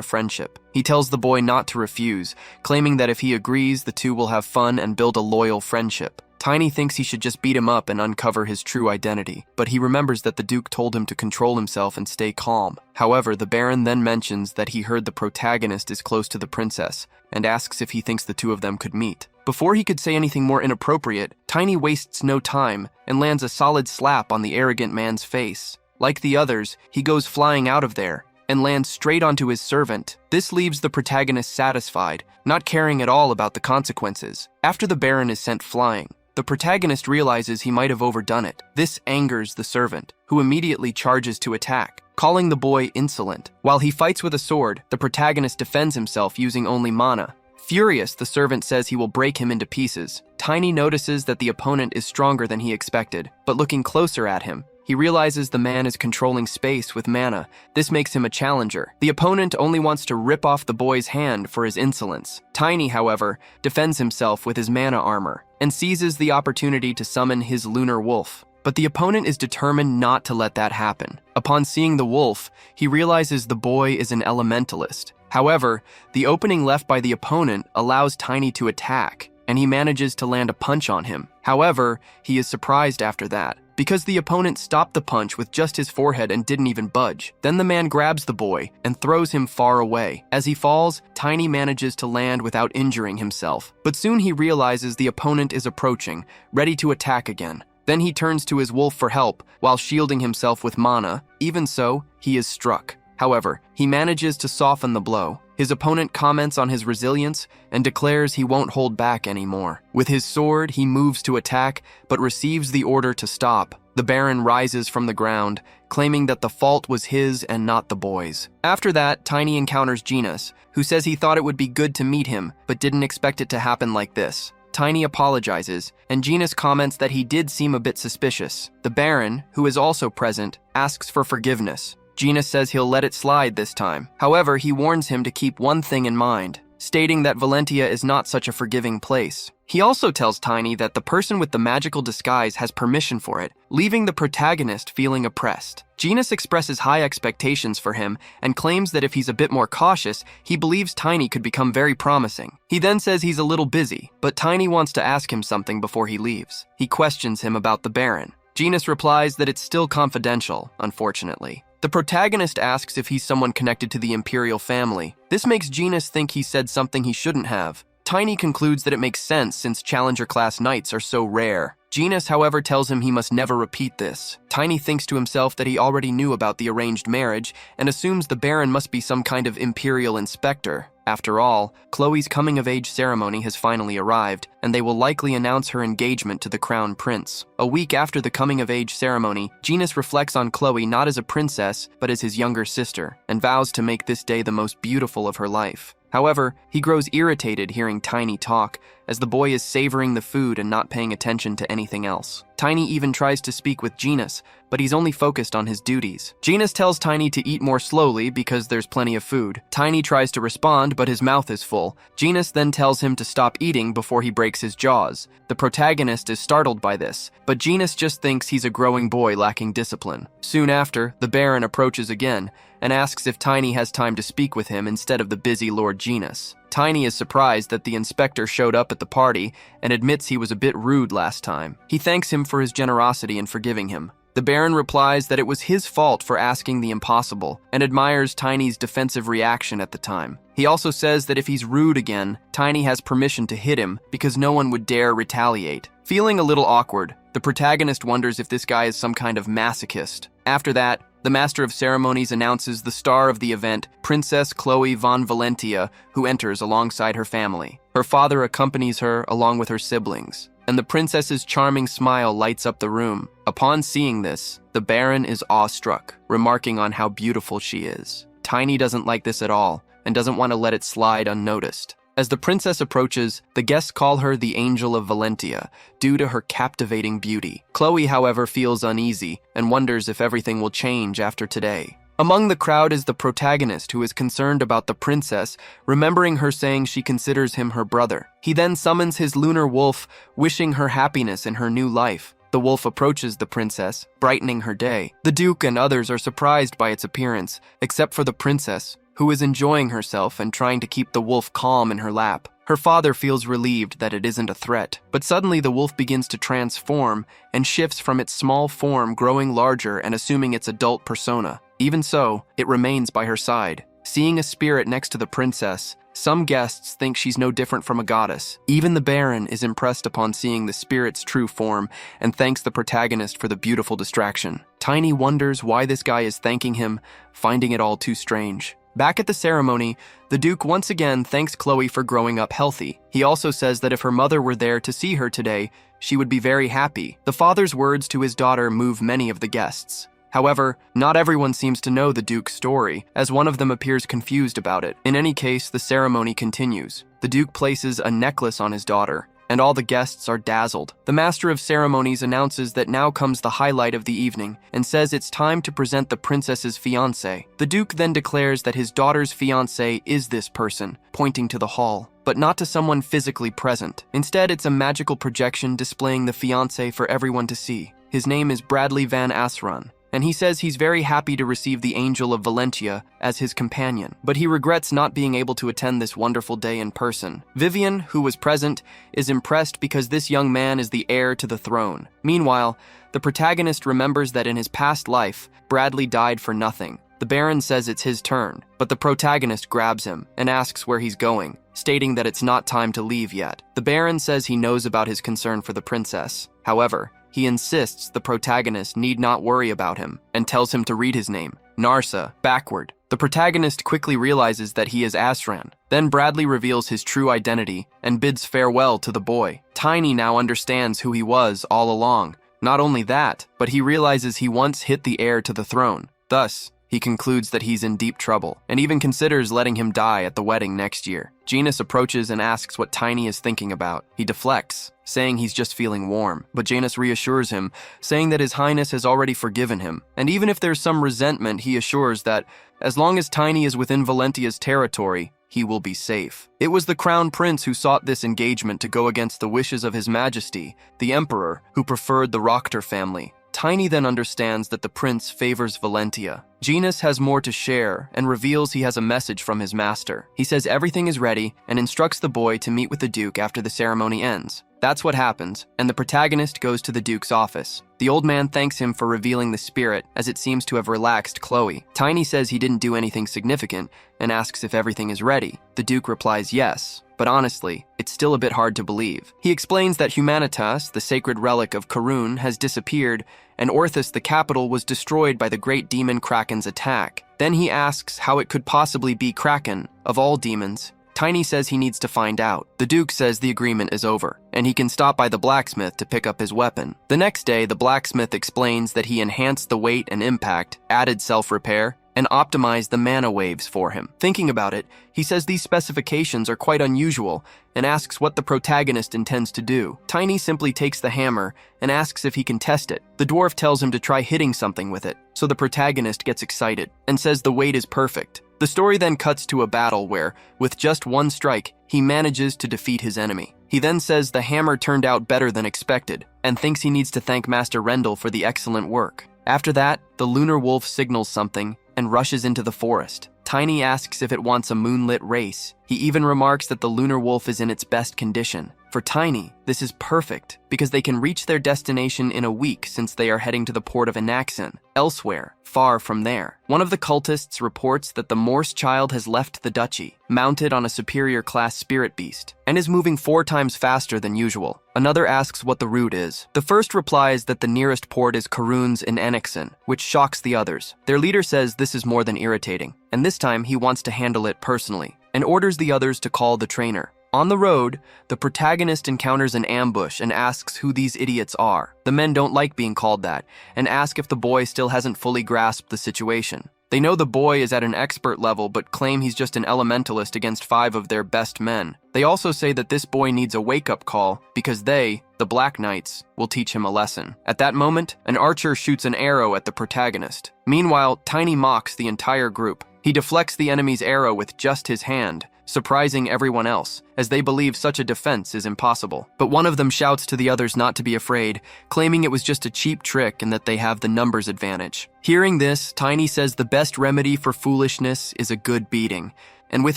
friendship. He tells the boy not to refuse, claiming that if he agrees, the two will have fun and build a loyal friendship. Tiny thinks he should just beat him up and uncover his true identity, but he remembers that the Duke told him to control himself and stay calm. However, the Baron then mentions that he heard the protagonist is close to the princess, and asks if he thinks the two of them could meet. Before he could say anything more inappropriate, Tiny wastes no time and lands a solid slap on the arrogant man's face. Like the others, he goes flying out of there, and lands straight onto his servant. This leaves the protagonist satisfied, not caring at all about the consequences. After the Baron is sent flying, the protagonist realizes he might have overdone it. This angers the servant, who immediately charges to attack, calling the boy insolent. While he fights with a sword, the protagonist defends himself using only mana. Furious, the servant says he will break him into pieces. Tiny notices that the opponent is stronger than he expected, but looking closer at him, he realizes the man is controlling space with mana. This makes him a challenger. The opponent only wants to rip off the boy's hand for his insolence. Tiny, however, defends himself with his mana armor and seizes the opportunity to summon his lunar wolf. But the opponent is determined not to let that happen. Upon seeing the wolf, he realizes the boy is an elementalist, However, the opening left by the opponent allows Tiny to attack, and he manages to land a punch on him. However, he is surprised after that, because the opponent stopped the punch with just his forehead and didn't even budge. Then the man grabs the boy and throws him far away. As he falls, Tiny manages to land without injuring himself. But soon he realizes the opponent is approaching, ready to attack again. Then he turns to his wolf for help while shielding himself with mana. Even so, he is struck. However, he manages to soften the blow. His opponent comments on his resilience and declares he won't hold back anymore. With his sword, he moves to attack, but receives the order to stop. The Baron rises from the ground, claiming that the fault was his and not the boy's. After that, Tiny encounters Genus, who says he thought it would be good to meet him, but didn't expect it to happen like this. Tiny apologizes, and Genus comments that he did seem a bit suspicious. The Baron, who is also present, asks for forgiveness. Genus says he'll let it slide this time. However, he warns him to keep one thing in mind, stating that Valentia is not such a forgiving place. He also tells Tiny that the person with the magical disguise has permission for it, leaving the protagonist feeling oppressed. Genus expresses high expectations for him and claims that if he's a bit more cautious, he believes Tiny could become very promising. He then says he's a little busy, but Tiny wants to ask him something before he leaves. He questions him about the Baron. Genus replies that it's still confidential, unfortunately. The protagonist asks if he's someone connected to the Imperial family. This makes Genus think he said something he shouldn't have. Tiny concludes that it makes sense since Challenger-class knights are so rare. Genus, however, tells him he must never repeat this. Tiny thinks to himself that he already knew about the arranged marriage and assumes the Baron must be some kind of Imperial inspector. After all, Chloe's coming-of-age ceremony has finally arrived, and they will likely announce her engagement to the Crown Prince. A week after the coming-of-age ceremony, Genus reflects on Chloe not as a princess, but as his younger sister, and vows to make this day the most beautiful of her life. However, he grows irritated hearing Tiny talk, as the boy is savoring the food and not paying attention to anything else. Tiny even tries to speak with Genus, but he's only focused on his duties. Genus tells Tiny to eat more slowly because there's plenty of food. Tiny tries to respond, but his mouth is full. Genus then tells him to stop eating before he breaks his jaws. The protagonist is startled by this, but Genus just thinks he's a growing boy lacking discipline. Soon after, the Baron approaches again and asks if Tiny has time to speak with him instead of the busy Lord Genus. Tiny is surprised that the inspector showed up at the party and admits he was a bit rude last time. He thanks him for his generosity in forgiving him. The Baron replies that it was his fault for asking the impossible and admires Tiny's defensive reaction at the time. He also says that if he's rude again, Tiny has permission to hit him because no one would dare retaliate. Feeling a little awkward, the protagonist wonders if this guy is some kind of masochist. After that, the Master of Ceremonies announces the star of the event, Princess Chloe von Valentia, who enters alongside her family. Her father accompanies her along with her siblings, and the princess's charming smile lights up the room. Upon seeing this, the Baron is awestruck, remarking on how beautiful she is. Tiny doesn't like this at all, and doesn't want to let it slide unnoticed. As the princess approaches, the guests call her the Angel of Valentia, due to her captivating beauty. Chloe, however, feels uneasy and wonders if everything will change after today. Among the crowd is the protagonist, who is concerned about the princess, remembering her saying she considers him her brother. He then summons his lunar wolf, wishing her happiness in her new life. The wolf approaches the princess, brightening her day. The Duke and others are surprised by its appearance, except for the princess, who is enjoying herself and trying to keep the wolf calm in her lap. Her father feels relieved that it isn't a threat, but suddenly the wolf begins to transform and shifts from its small form, growing larger and assuming its adult persona. Even so, it remains by her side. Seeing a spirit next to the princess, some guests think she's no different from a goddess. Even the Baron is impressed upon seeing the spirit's true form and thanks the protagonist for the beautiful distraction. Tiny wonders why this guy is thanking him, finding it all too strange. Back at the ceremony, the Duke once again thanks Chloe for growing up healthy. He also says that if her mother were there to see her today, she would be very happy. The father's words to his daughter move many of the guests. However, not everyone seems to know the Duke's story, as one of them appears confused about it. In any case, the ceremony continues. The Duke places a necklace on his daughter, and all the guests are dazzled. The Master of Ceremonies announces that now comes the highlight of the evening and says it's time to present the princess's fiancé. The Duke then declares that his daughter's fiancé is this person, pointing to the hall, but not to someone physically present. Instead, it's a magical projection displaying the fiancé for everyone to see. His name is Bradley Van Asran. and he says he's very happy to receive the Angel of Valentia as his companion, but he regrets not being able to attend this wonderful day in person. Vivian, who was present, is impressed because this young man is the heir to the throne. Meanwhile, the protagonist remembers that in his past life, Bradley died for nothing. The Baron says it's his turn, but the protagonist grabs him and asks where he's going, stating that it's not time to leave yet. The Baron says he knows about his concern for the princess. However, he insists the protagonist need not worry about him and tells him to read his name, Narsa, backward. The protagonist quickly realizes that he is Asran. Then Bradley reveals his true identity and bids farewell to the boy. Tiny now understands who he was all along. Not only that, but he realizes he once hit the heir to the throne. Thus, he concludes that he's in deep trouble, and even considers letting him die at the wedding next year. Janus approaches and asks what Tiny is thinking about. He deflects, saying he's just feeling warm, but Janus reassures him, saying that His Highness has already forgiven him, and even if there's some resentment, he assures that as long as Tiny is within Valentia's territory, he will be safe. It was the Crown Prince who sought this engagement to go against the wishes of His Majesty, the Emperor, who preferred the Rochter family. Tiny then understands that the prince favors Valentia. Janus has more to share and reveals he has a message from his master. He says everything is ready and instructs the boy to meet with the Duke after the ceremony ends. That's what happens, and the protagonist goes to the Duke's office. The old man thanks him for revealing the spirit, as it seems to have relaxed Chloe. Tiny says he didn't do anything significant and asks if everything is ready. The Duke replies yes, but honestly, it's still a bit hard to believe. He explains that Humanitas, the sacred relic of Karun, has disappeared, and Orthus, the capital, was destroyed by the great demon Kraken's attack. Then he asks how it could possibly be Kraken, of all demons. Tiny says he needs to find out. The Duke says the agreement is over, and he can stop by the blacksmith to pick up his weapon. The next day, the blacksmith explains that he enhanced the weight and impact, added self-repair, and optimized the mana waves for him. Thinking about it, he says these specifications are quite unusual and asks what the protagonist intends to do. Tiny simply takes the hammer and asks if he can test it. The dwarf tells him to try hitting something with it, so the protagonist gets excited and says the weight is perfect. The story then cuts to a battle where, with just one strike, he manages to defeat his enemy. He then says the hammer turned out better than expected and thinks he needs to thank Master Rendell for the excellent work. After that, the lunar wolf signals something and rushes into the forest. Tiny asks if it wants a moonlit race. He even remarks that the lunar wolf is in its best condition. For Tiny, this is perfect because they can reach their destination in a week since they are heading to the port of Anaxen, elsewhere, far from there. One of the cultists reports that the Morse child has left the duchy, mounted on a superior class spirit beast, and is moving 4 times faster than usual. Another asks what the route is. The first replies that the nearest port is Karun's in Anaxen, which shocks the others. Their leader says this is more than irritating, and this time he wants to handle it personally, and orders the others to call the trainer. On the road, the protagonist encounters an ambush and asks who these idiots are. The men don't like being called that and ask if the boy still hasn't fully grasped the situation. They know the boy is at an expert level but claim he's just an elementalist against 5 of their best men. They also say that this boy needs a wake-up call because they, the Black Knights, will teach him a lesson. At that moment, an archer shoots an arrow at the protagonist. Meanwhile, Tiny mocks the entire group. He deflects the enemy's arrow with just his hand, surprising everyone else, as they believe such a defense is impossible. But one of them shouts to the others not to be afraid, claiming it was just a cheap trick and that they have the numbers advantage. Hearing this, Tiny says the best remedy for foolishness is a good beating, and with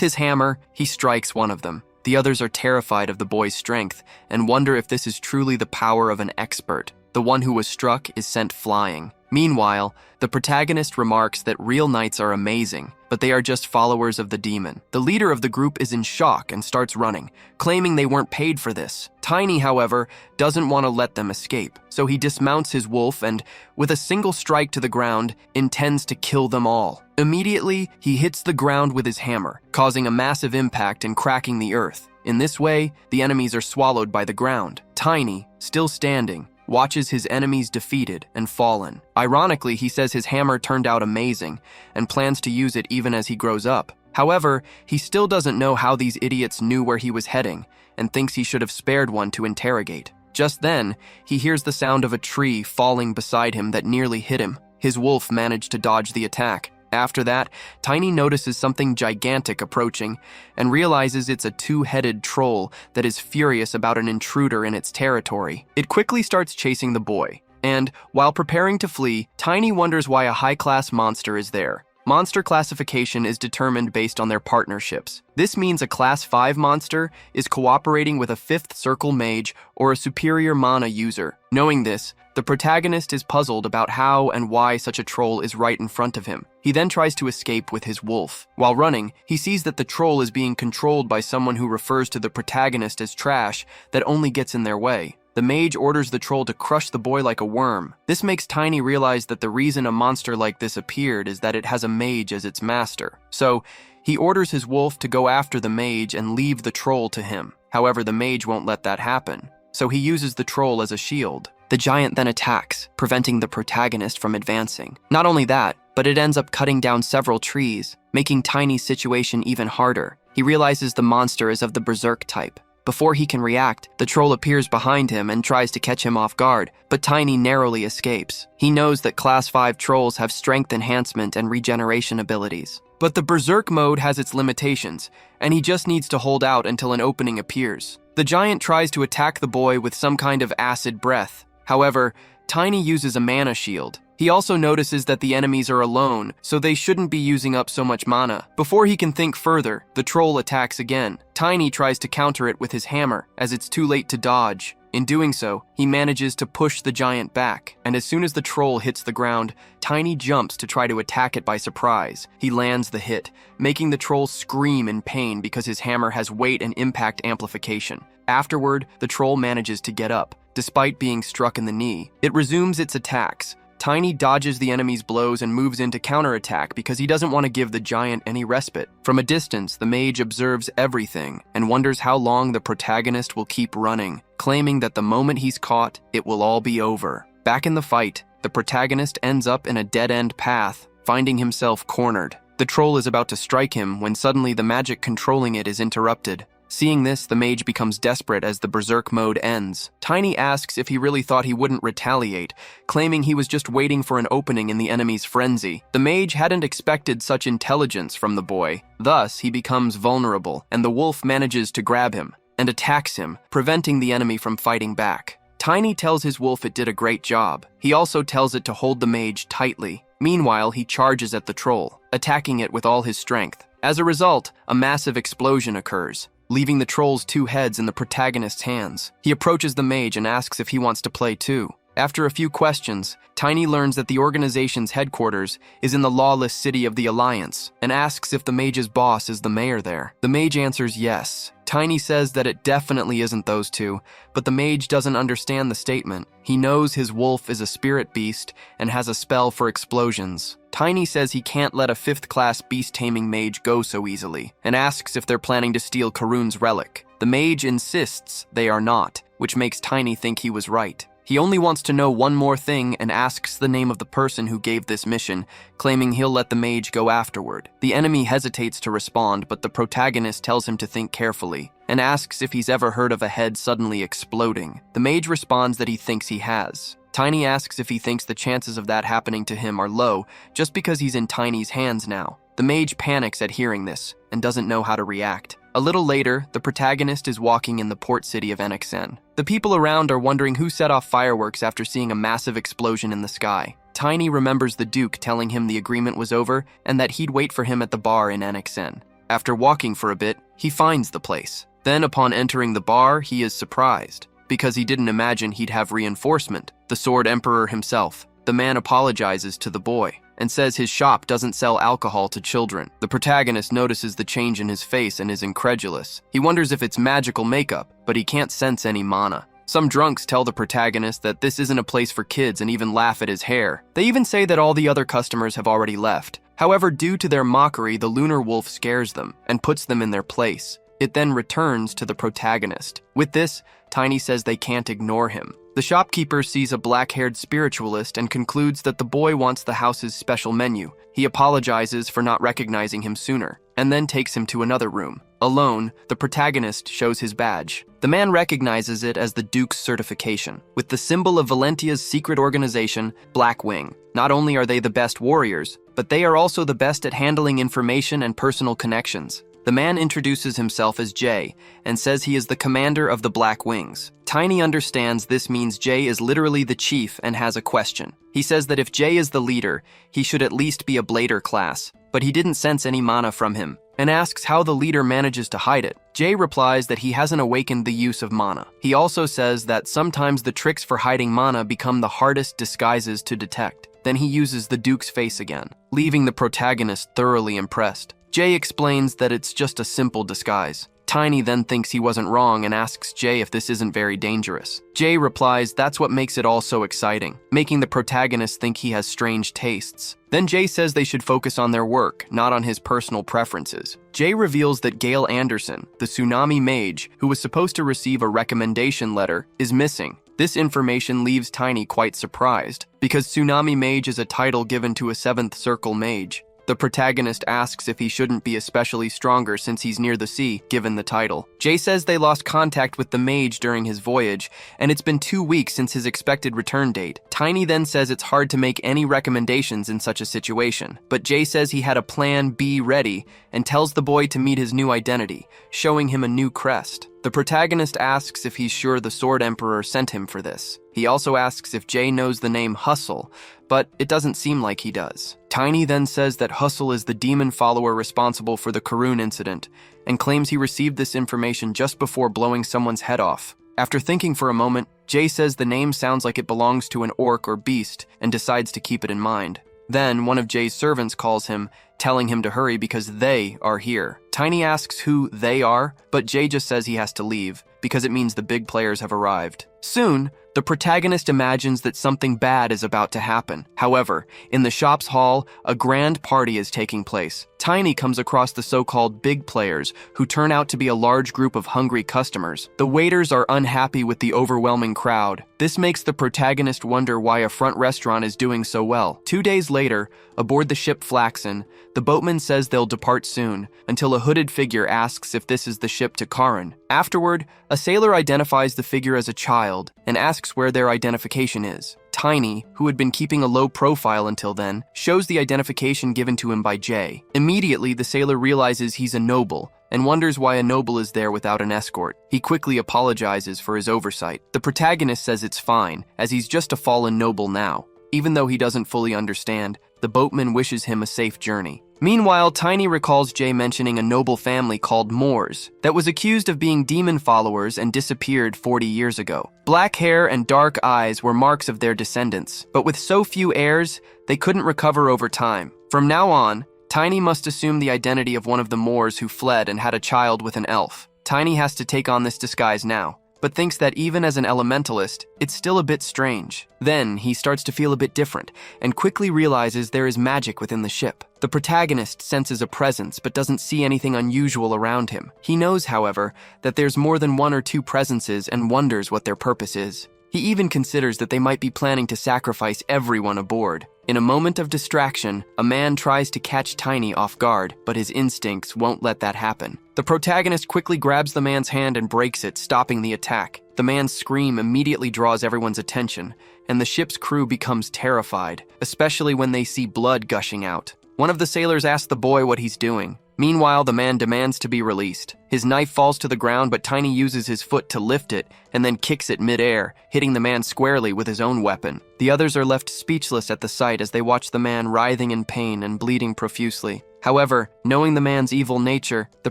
his hammer, he strikes one of them. The others are terrified of the boy's strength and wonder if this is truly the power of an expert. The one who was struck is sent flying. Meanwhile, the protagonist remarks that real knights are amazing, but they are just followers of the demon. The leader of the group is in shock and starts running, claiming they weren't paid for this. Tiny, however, doesn't want to let them escape, so he dismounts his wolf and, with a single strike to the ground, intends to kill them all. Immediately, he hits the ground with his hammer, causing a massive impact and cracking the earth. In this way, the enemies are swallowed by the ground. Tiny, still standing, watches his enemies defeated and fallen. Ironically, he says his hammer turned out amazing and plans to use it even as he grows up. However, he still doesn't know how these idiots knew where he was heading and thinks he should have spared one to interrogate. Just then, he hears the sound of a tree falling beside him that nearly hit him. His wolf managed to dodge the attack. After that, Tiny notices something gigantic approaching and realizes it's a 2-headed troll that is furious about an intruder in its territory. It quickly starts chasing the boy, And, while preparing to flee, Tiny wonders why a high-class monster is there. Monster classification is determined based on their partnerships. This means a Class 5 monster is cooperating with a 5th Circle mage or a superior mana user. Knowing this, the protagonist is puzzled about how and why such a troll is right in front of him. He then tries to escape with his wolf. While running, he sees that the troll is being controlled by someone who refers to the protagonist as trash that only gets in their way. The mage orders the troll to crush the boy like a worm. This makes Tiny realize that the reason a monster like this appeared is that it has a mage as its master. So, he orders his wolf to go after the mage and leave the troll to him. However, the mage won't let that happen. So he uses the troll as a shield. The giant then attacks, preventing the protagonist from advancing. Not only that, but it ends up cutting down several trees, making Tiny's situation even harder. He realizes the monster is of the berserk type. Before he can react, the troll appears behind him and tries to catch him off guard, but Tiny narrowly escapes. He knows that Class 5 trolls have strength enhancement and regeneration abilities. But the berserk mode has its limitations, and he just needs to hold out until an opening appears. The giant tries to attack the boy with some kind of acid breath. However, Tiny uses a mana shield. He also notices that the enemies are alone, so they shouldn't be using up so much mana. Before he can think further, the troll attacks again. Tiny tries to counter it with his hammer, as it's too late to dodge. In doing so, he manages to push the giant back, and as soon as the troll hits the ground, Tiny jumps to try to attack it by surprise. He lands the hit, making the troll scream in pain because his hammer has weight and impact amplification. Afterward, the troll manages to get up. Despite being struck in the knee, it resumes its attacks. Tiny dodges the enemy's blows and moves into counterattack because he doesn't want to give the giant any respite. From a distance, the mage observes everything and wonders how long the protagonist will keep running, claiming that the moment he's caught, it will all be over. Back in the fight, the protagonist ends up in a dead-end path, finding himself cornered. The troll is about to strike him when suddenly the magic controlling it is interrupted. Seeing this, the mage becomes desperate as the berserk mode ends. Tiny asks if he really thought he wouldn't retaliate, claiming he was just waiting for an opening in the enemy's frenzy. The mage hadn't expected such intelligence from the boy. Thus, he becomes vulnerable, and the wolf manages to grab him and attacks him, preventing the enemy from fighting back. Tiny tells his wolf it did a great job. He also tells it to hold the mage tightly. Meanwhile, he charges at the troll, attacking it with all his strength. As a result, a massive explosion occurs, leaving the troll's 2 heads in the protagonist's hands. He approaches the mage and asks if he wants to play too. After a few questions, Tiny learns that the organization's headquarters is in the lawless city of the Alliance and asks if the mage's boss is the mayor there. The mage answers yes. Tiny says that it definitely isn't those two, but the mage doesn't understand the statement. He knows his wolf is a spirit beast and has a spell for explosions. Tiny says he can't let a 5th-class beast-taming mage go so easily, and asks if they're planning to steal Karun's relic. The mage insists they are not, which makes Tiny think he was right. He only wants to know one more thing and asks the name of the person who gave this mission, claiming he'll let the mage go afterward. The enemy hesitates to respond, but the protagonist tells him to think carefully, and asks if he's ever heard of a head suddenly exploding. The mage responds that he thinks he has. Tiny asks if he thinks the chances of that happening to him are low, just because he's in Tiny's hands now. The mage panics at hearing this, and doesn't know how to react. A little later, the protagonist is walking in the port city of Enixen. The people around are wondering who set off fireworks after seeing a massive explosion in the sky. Tiny remembers the Duke telling him the agreement was over and that he'd wait for him at the bar in Enixen. After walking for a bit, he finds the place. Then, upon entering the bar, he is surprised, because he didn't imagine he'd have reinforcement, the Sword Emperor himself. The man apologizes to the boy and says his shop doesn't sell alcohol to children. The protagonist notices the change in his face and is incredulous. He wonders if it's magical makeup, but he can't sense any mana. Some drunks tell the protagonist that this isn't a place for kids and even laugh at his hair. They even say that all the other customers have already left. However, due to their mockery, the lunar wolf scares them and puts them in their place. It then returns to the protagonist. With this, Tiny says they can't ignore him. The shopkeeper sees a black-haired spiritualist and concludes that the boy wants the house's special menu. He apologizes for not recognizing him sooner, and then takes him to another room. Alone, the protagonist shows his badge. The man recognizes it as the Duke's certification, with the symbol of Valentia's secret organization, Black Wing. Not only are they the best warriors, but they are also the best at handling information and personal connections. The man introduces himself as Jay and says he is the commander of the Black Wings. Tiny understands this means Jay is literally the chief and has a question. He says that if Jay is the leader, he should at least be a blader class, but he didn't sense any mana from him, and asks how the leader manages to hide it. Jay replies that he hasn't awakened the use of mana. He also says that sometimes the tricks for hiding mana become the hardest disguises to detect. Then he uses the Duke's face again, leaving the protagonist thoroughly impressed. Jay explains that it's just a simple disguise. Tiny then thinks he wasn't wrong and asks Jay if this isn't very dangerous. Jay replies that's what makes it all so exciting, making the protagonist think he has strange tastes. Then Jay says they should focus on their work, not on his personal preferences. Jay reveals that Gail Anderson, the Tsunami Mage, who was supposed to receive a recommendation letter, is missing. This information leaves Tiny quite surprised, because Tsunami Mage is a title given to a 7th Circle Mage. The protagonist asks if he shouldn't be especially stronger since he's near the sea, given the title. Jay says they lost contact with the mage during his voyage, and it's been 2 weeks since his expected return date. Tiny then says it's hard to make any recommendations in such a situation, but Jay says he had a plan B ready and tells the boy to meet his new identity, showing him a new crest. The protagonist asks if he's sure the Sword Emperor sent him for this. He also asks if Jay knows the name Hustle, but it doesn't seem like he does. Tiny then says that Hustle is the demon follower responsible for the Karun incident, and claims he received this information just before blowing someone's head off. After thinking for a moment, Jay says the name sounds like it belongs to an orc or beast, and decides to keep it in mind. Then, one of Jay's servants calls him, telling him to hurry because they are here. Tiny asks who they are, but Jay just says he has to leave, because it means the big players have arrived. Soon, the protagonist imagines that something bad is about to happen. However, in the shop's hall, a grand party is taking place. Tiny comes across the so-called big players, who turn out to be a large group of hungry customers. The waiters are unhappy with the overwhelming crowd. This makes the protagonist wonder why a front restaurant is doing so well. 2 days later, aboard the ship Flaxen, the boatman says they'll depart soon, until a hooded figure asks if this is the ship to Karun. Afterward, a sailor identifies the figure as a child, and asks where their identification is. Tiny, who had been keeping a low profile until then, shows the identification given to him by Jay. Immediately, the sailor realizes he's a noble, and wonders why a noble is there without an escort. He quickly apologizes for his oversight. The protagonist says it's fine, as he's just a fallen noble now. Even though he doesn't fully understand, the boatman wishes him a safe journey. Meanwhile, Tiny recalls Jay mentioning a noble family called Moors that was accused of being demon followers and disappeared 40 years ago. Black hair and dark eyes were marks of their descendants, but with so few heirs, they couldn't recover over time. From now on, Tiny must assume the identity of one of the Moors who fled and had a child with an elf. Tiny has to take on this disguise now, but thinks that even as an elementalist, it's still a bit strange. Then, he starts to feel a bit different, and quickly realizes there is magic within the ship. The protagonist senses a presence, but doesn't see anything unusual around him. He knows, however, that there's more than 1 or 2 presences and wonders what their purpose is. He even considers that they might be planning to sacrifice everyone aboard. In a moment of distraction, a man tries to catch Tiny off guard, but his instincts won't let that happen. The protagonist quickly grabs the man's hand and breaks it, stopping the attack. The man's scream immediately draws everyone's attention, and the ship's crew becomes terrified, especially when they see blood gushing out. One of the sailors asks the boy what he's doing. Meanwhile, the man demands to be released. His knife falls to the ground, but Tiny uses his foot to lift it and then kicks it mid-air, hitting the man squarely with his own weapon. The others are left speechless at the sight as they watch the man writhing in pain and bleeding profusely. However, knowing the man's evil nature, the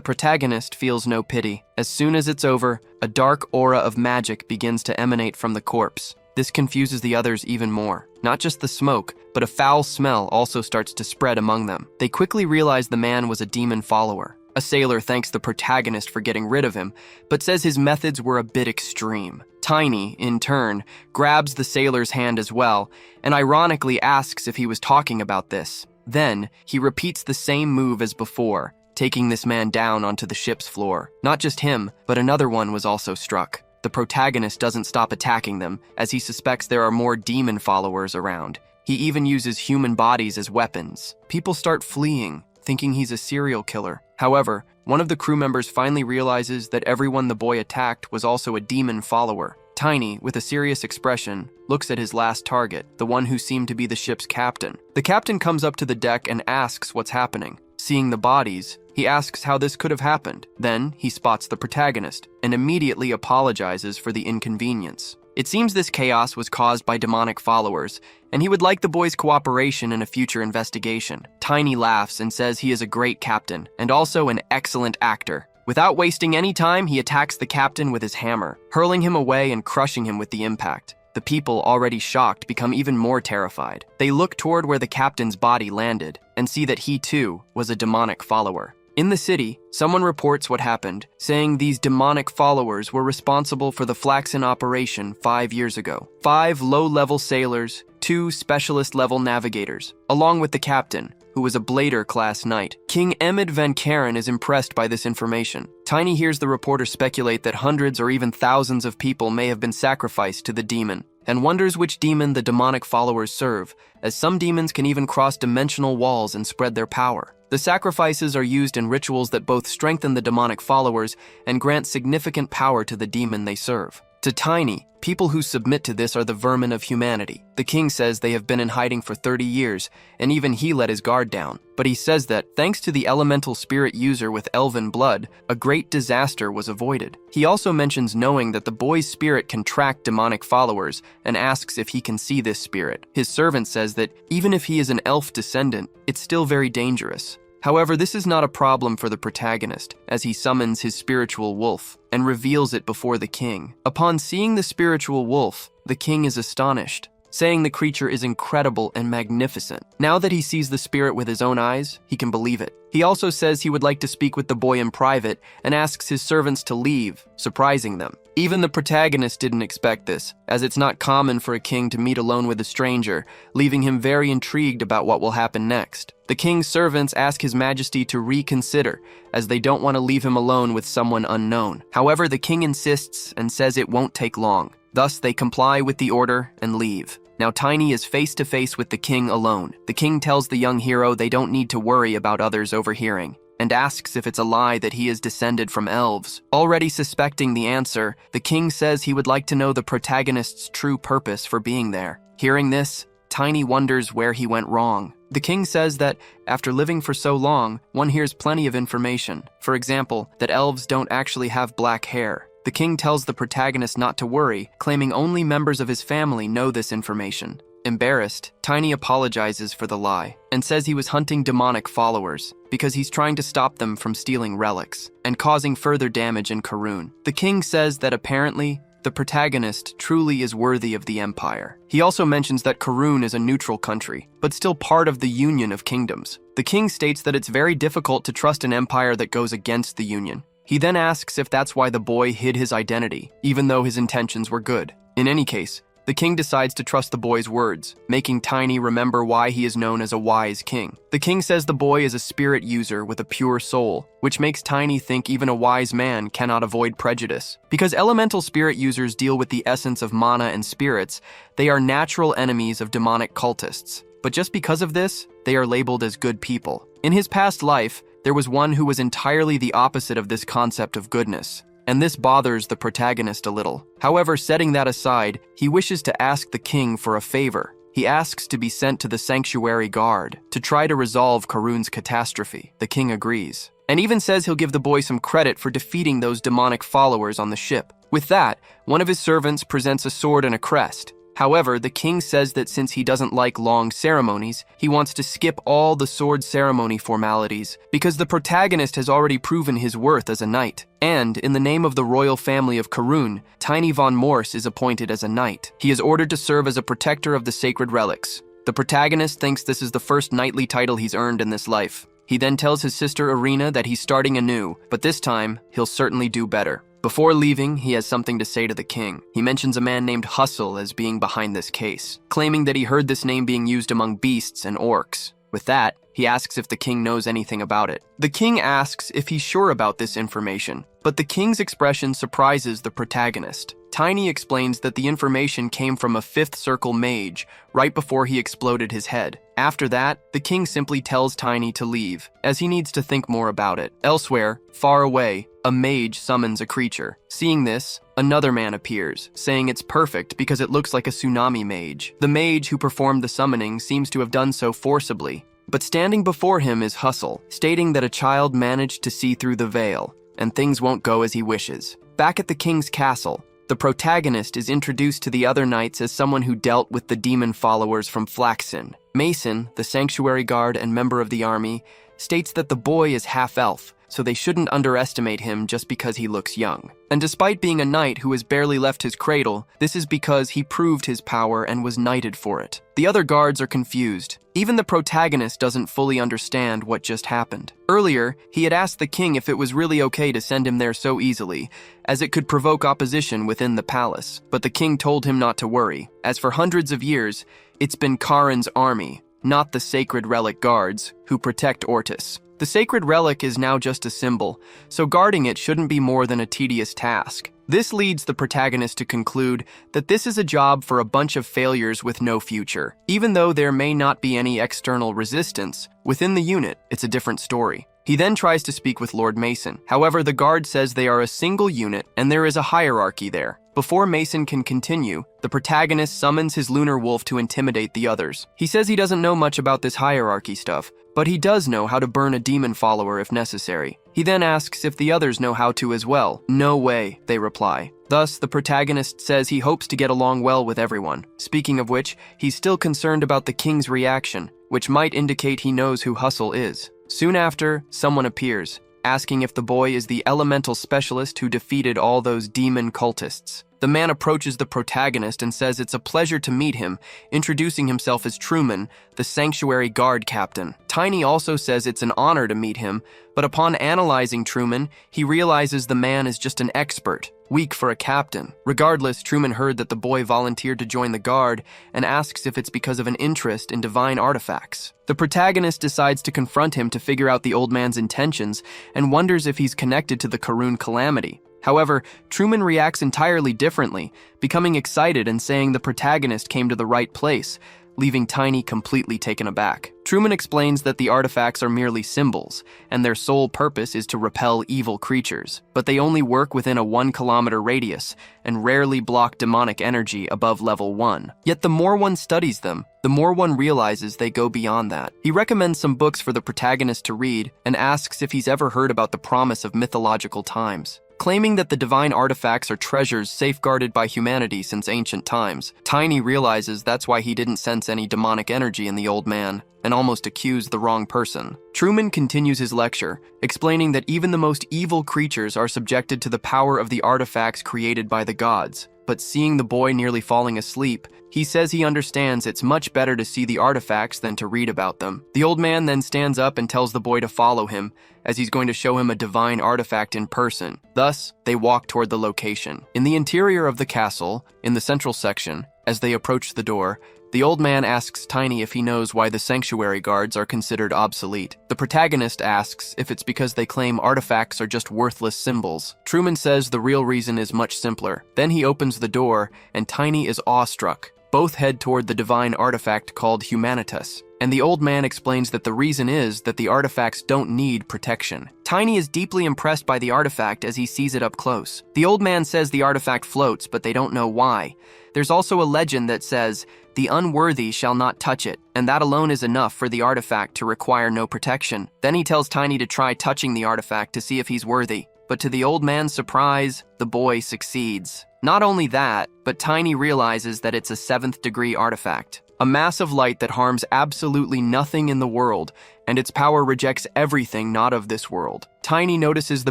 protagonist feels no pity. As soon as it's over, a dark aura of magic begins to emanate from the corpse. This confuses the others even more. Not just the smoke, but a foul smell also starts to spread among them. They quickly realize the man was a demon follower. A sailor thanks the protagonist for getting rid of him, but says his methods were a bit extreme. Tiny, in turn, grabs the sailor's hand as well, and ironically asks if he was talking about this. Then, he repeats the same move as before, taking this man down onto the ship's floor. Not just him, but another one was also struck. The protagonist doesn't stop attacking them, as he suspects there are more demon followers around. He even uses human bodies as weapons. People start fleeing, thinking he's a serial killer. However, one of the crew members finally realizes that everyone the boy attacked was also a demon follower. Tiny, with a serious expression, looks at his last target, the one who seemed to be the ship's captain. The captain comes up to the deck and asks what's happening. Seeing the bodies, He asks how this could have happened. Then, he spots the protagonist and immediately apologizes for the inconvenience. It seems this chaos was caused by demonic followers, and he would like the boy's cooperation in a future investigation. Tiny laughs and says he is a great captain, and also an excellent actor. Without wasting any time, he attacks the captain with his hammer, hurling him away and crushing him with the impact. The people, already shocked, become even more terrified. They look toward where the captain's body landed and see that he, too, was a demonic follower. In the city, someone reports what happened, saying these demonic followers were responsible for the Flaxen operation 5 years ago. 5 low-level sailors, 2 specialist-level navigators, along with the captain, who was a Blader-class knight. King Emid van Karen is impressed by this information. Tiny hears the reporter speculate that hundreds or even thousands of people may have been sacrificed to the demon, and wonders which demon the demonic followers serve, as some demons can even cross dimensional walls and spread their power. The sacrifices are used in rituals that both strengthen the demonic followers and grant significant power to the demon they serve. To Tiny, people who submit to this are the vermin of humanity. The king says they have been in hiding for 30 years, and even he let his guard down. But he says that, thanks to the elemental spirit user with elven blood, a great disaster was avoided. He also mentions knowing that the boy's spirit can track demonic followers, and asks if he can see this spirit. His servant says that, even if he is an elf descendant, it's still very dangerous. However, this is not a problem for the protagonist, as he summons his spiritual wolf and reveals it before the king. Upon seeing the spiritual wolf, the king is astonished, saying the creature is incredible and magnificent. Now that he sees the spirit with his own eyes, he can believe it. He also says he would like to speak with the boy in private and asks his servants to leave, surprising them. Even the protagonist didn't expect this, as it's not common for a king to meet alone with a stranger, leaving him very intrigued about what will happen next. The king's servants ask His Majesty to reconsider, as they don't want to leave him alone with someone unknown. However, the king insists and says it won't take long. Thus, they comply with the order and leave. Now Tiny is face to face with the king alone. The king tells the young hero they don't need to worry about others overhearing, and asks if it's a lie that he is descended from elves. Already suspecting the answer, the king says he would like to know the protagonist's true purpose for being there. Hearing this, Tiny wonders where he went wrong. The king says that, after living for so long, one hears plenty of information. For example, that elves don't actually have black hair. The king tells the protagonist not to worry, claiming only members of his family know this information. Embarrassed, Tiny apologizes for the lie, and says he was hunting demonic followers, because he's trying to stop them from stealing relics, and causing further damage in Karun. The king says that apparently, the protagonist truly is worthy of the empire. He also mentions that Karun is a neutral country, but still part of the Union of Kingdoms. The king states that it's very difficult to trust an empire that goes against the Union. He then asks if that's why the boy hid his identity, even though his intentions were good. In any case, the king decides to trust the boy's words, making Tiny remember why he is known as a wise king. The king says the boy is a spirit user with a pure soul, which makes Tiny think even a wise man cannot avoid prejudice. Because elemental spirit users deal with the essence of mana and spirits, they are natural enemies of demonic cultists. But just because of this, they are labeled as good people. In his past life, there was one who was entirely the opposite of this concept of goodness, and this bothers the protagonist a little. However, setting that aside, he wishes to ask the king for a favor. He asks to be sent to the Sanctuary Guard to try to resolve Karun's catastrophe. The king agrees, and even says he'll give the boy some credit for defeating those demonic followers on the ship. With that, one of his servants presents a sword and a crest. However, the king says that since he doesn't like long ceremonies, he wants to skip all the sword ceremony formalities because the protagonist has already proven his worth as a knight. And, in the name of the royal family of Karun, Tiny von Morse is appointed as a knight. He is ordered to serve as a protector of the sacred relics. The protagonist thinks this is the first knightly title he's earned in this life. He then tells his sister Irina that he's starting anew, but this time, he'll certainly do better. Before leaving, he has something to say to the king. He mentions a man named Hustle as being behind this case, claiming that he heard this name being used among beasts and orcs. With that, he asks if the king knows anything about it. The king asks if he's sure about this information, but the king's expression surprises the protagonist. Tiny explains that the information came from a fifth circle mage right before he exploded his head. After that, the king simply tells Tiny to leave, as he needs to think more about it. Elsewhere, far away, a mage summons a creature. Seeing this, another man appears, saying it's perfect because it looks like a tsunami mage. The mage who performed the summoning seems to have done so forcibly, But standing before him is Hustle, stating that a child managed to see through the veil, and things won't go as he wishes. Back at the king's castle, the protagonist is introduced to the other knights as someone who dealt with the demon followers from Flaxen. Mason, the sanctuary guard and member of the army, states that the boy is half-elf, so they shouldn't underestimate him just because he looks young. And despite being a knight who has barely left his cradle, this is because he proved his power and was knighted for it. The other guards are confused. Even the protagonist doesn't fully understand what just happened. Earlier, he had asked the king if it was really okay to send him there so easily, as it could provoke opposition within the palace. But the king told him not to worry, as for hundreds of years, it's been Karin's army, not the Sacred Relic guards, who protect Ortis. The Sacred Relic is now just a symbol, so guarding it shouldn't be more than a tedious task. This leads the protagonist to conclude that this is a job for a bunch of failures with no future. Even though there may not be any external resistance, within the unit, it's a different story. He then tries to speak with Lord Mason. However, the guard says they are a single unit and there is a hierarchy there. Before Mason can continue, the protagonist summons his lunar wolf to intimidate the others. He says he doesn't know much about this hierarchy stuff, but he does know how to burn a demon follower if necessary. He then asks if the others know how to as well. No way, they reply. Thus, the protagonist says he hopes to get along well with everyone. Speaking of which, he's still concerned about the king's reaction, which might indicate he knows who Hustle is. Soon after, someone appears, asking if the boy is the elemental specialist who defeated all those demon cultists. The man approaches the protagonist and says it's a pleasure to meet him, introducing himself as Truman, the sanctuary guard captain. Tiny also says it's an honor to meet him, but upon analyzing Truman, he realizes the man is just an expert, weak for a captain. Regardless, Truman heard that the boy volunteered to join the guard and asks if it's because of an interest in divine artifacts. The protagonist decides to confront him to figure out the old man's intentions and wonders if he's connected to the Karun calamity. However, Truman reacts entirely differently, becoming excited and saying the protagonist came to the right place, leaving Tiny completely taken aback. Truman explains that the artifacts are merely symbols, and their sole purpose is to repel evil creatures, but they only work within a 1-kilometer radius and rarely block demonic energy above level 1. Yet the more one studies them, the more one realizes they go beyond that. He recommends some books for the protagonist to read and asks if he's ever heard about the promise of mythological times. Claiming that the divine artifacts are treasures safeguarded by humanity since ancient times, Tiny realizes that's why he didn't sense any demonic energy in the old man, and almost accused the wrong person. Truman continues his lecture, explaining that even the most evil creatures are subjected to the power of the artifacts created by the gods. But seeing the boy nearly falling asleep, he says he understands it's much better to see the artifacts than to read about them. The old man then stands up and tells the boy to follow him, as he's going to show him a divine artifact in person. Thus, they walk toward the location. In the interior of the castle, in the central section, as they approach the door, the old man asks Tiny if he knows why the sanctuary guards are considered obsolete. The protagonist asks if it's because they claim artifacts are just worthless symbols. Truman says the real reason is much simpler. Then he opens the door, and Tiny is awestruck. Both head toward the divine artifact called Humanitas, and the old man explains that the reason is that the artifacts don't need protection. Tiny is deeply impressed by the artifact as he sees it up close. The old man says the artifact floats, but they don't know why. There's also a legend that says, "The unworthy shall not touch it," and that alone is enough for the artifact to require no protection. Then he tells Tiny to try touching the artifact to see if he's worthy. But to the old man's surprise, the boy succeeds. Not only that, but Tiny realizes that it's a 7th-degree artifact, a mass of light that harms absolutely nothing in the world, and its power rejects everything not of this world. Tiny notices the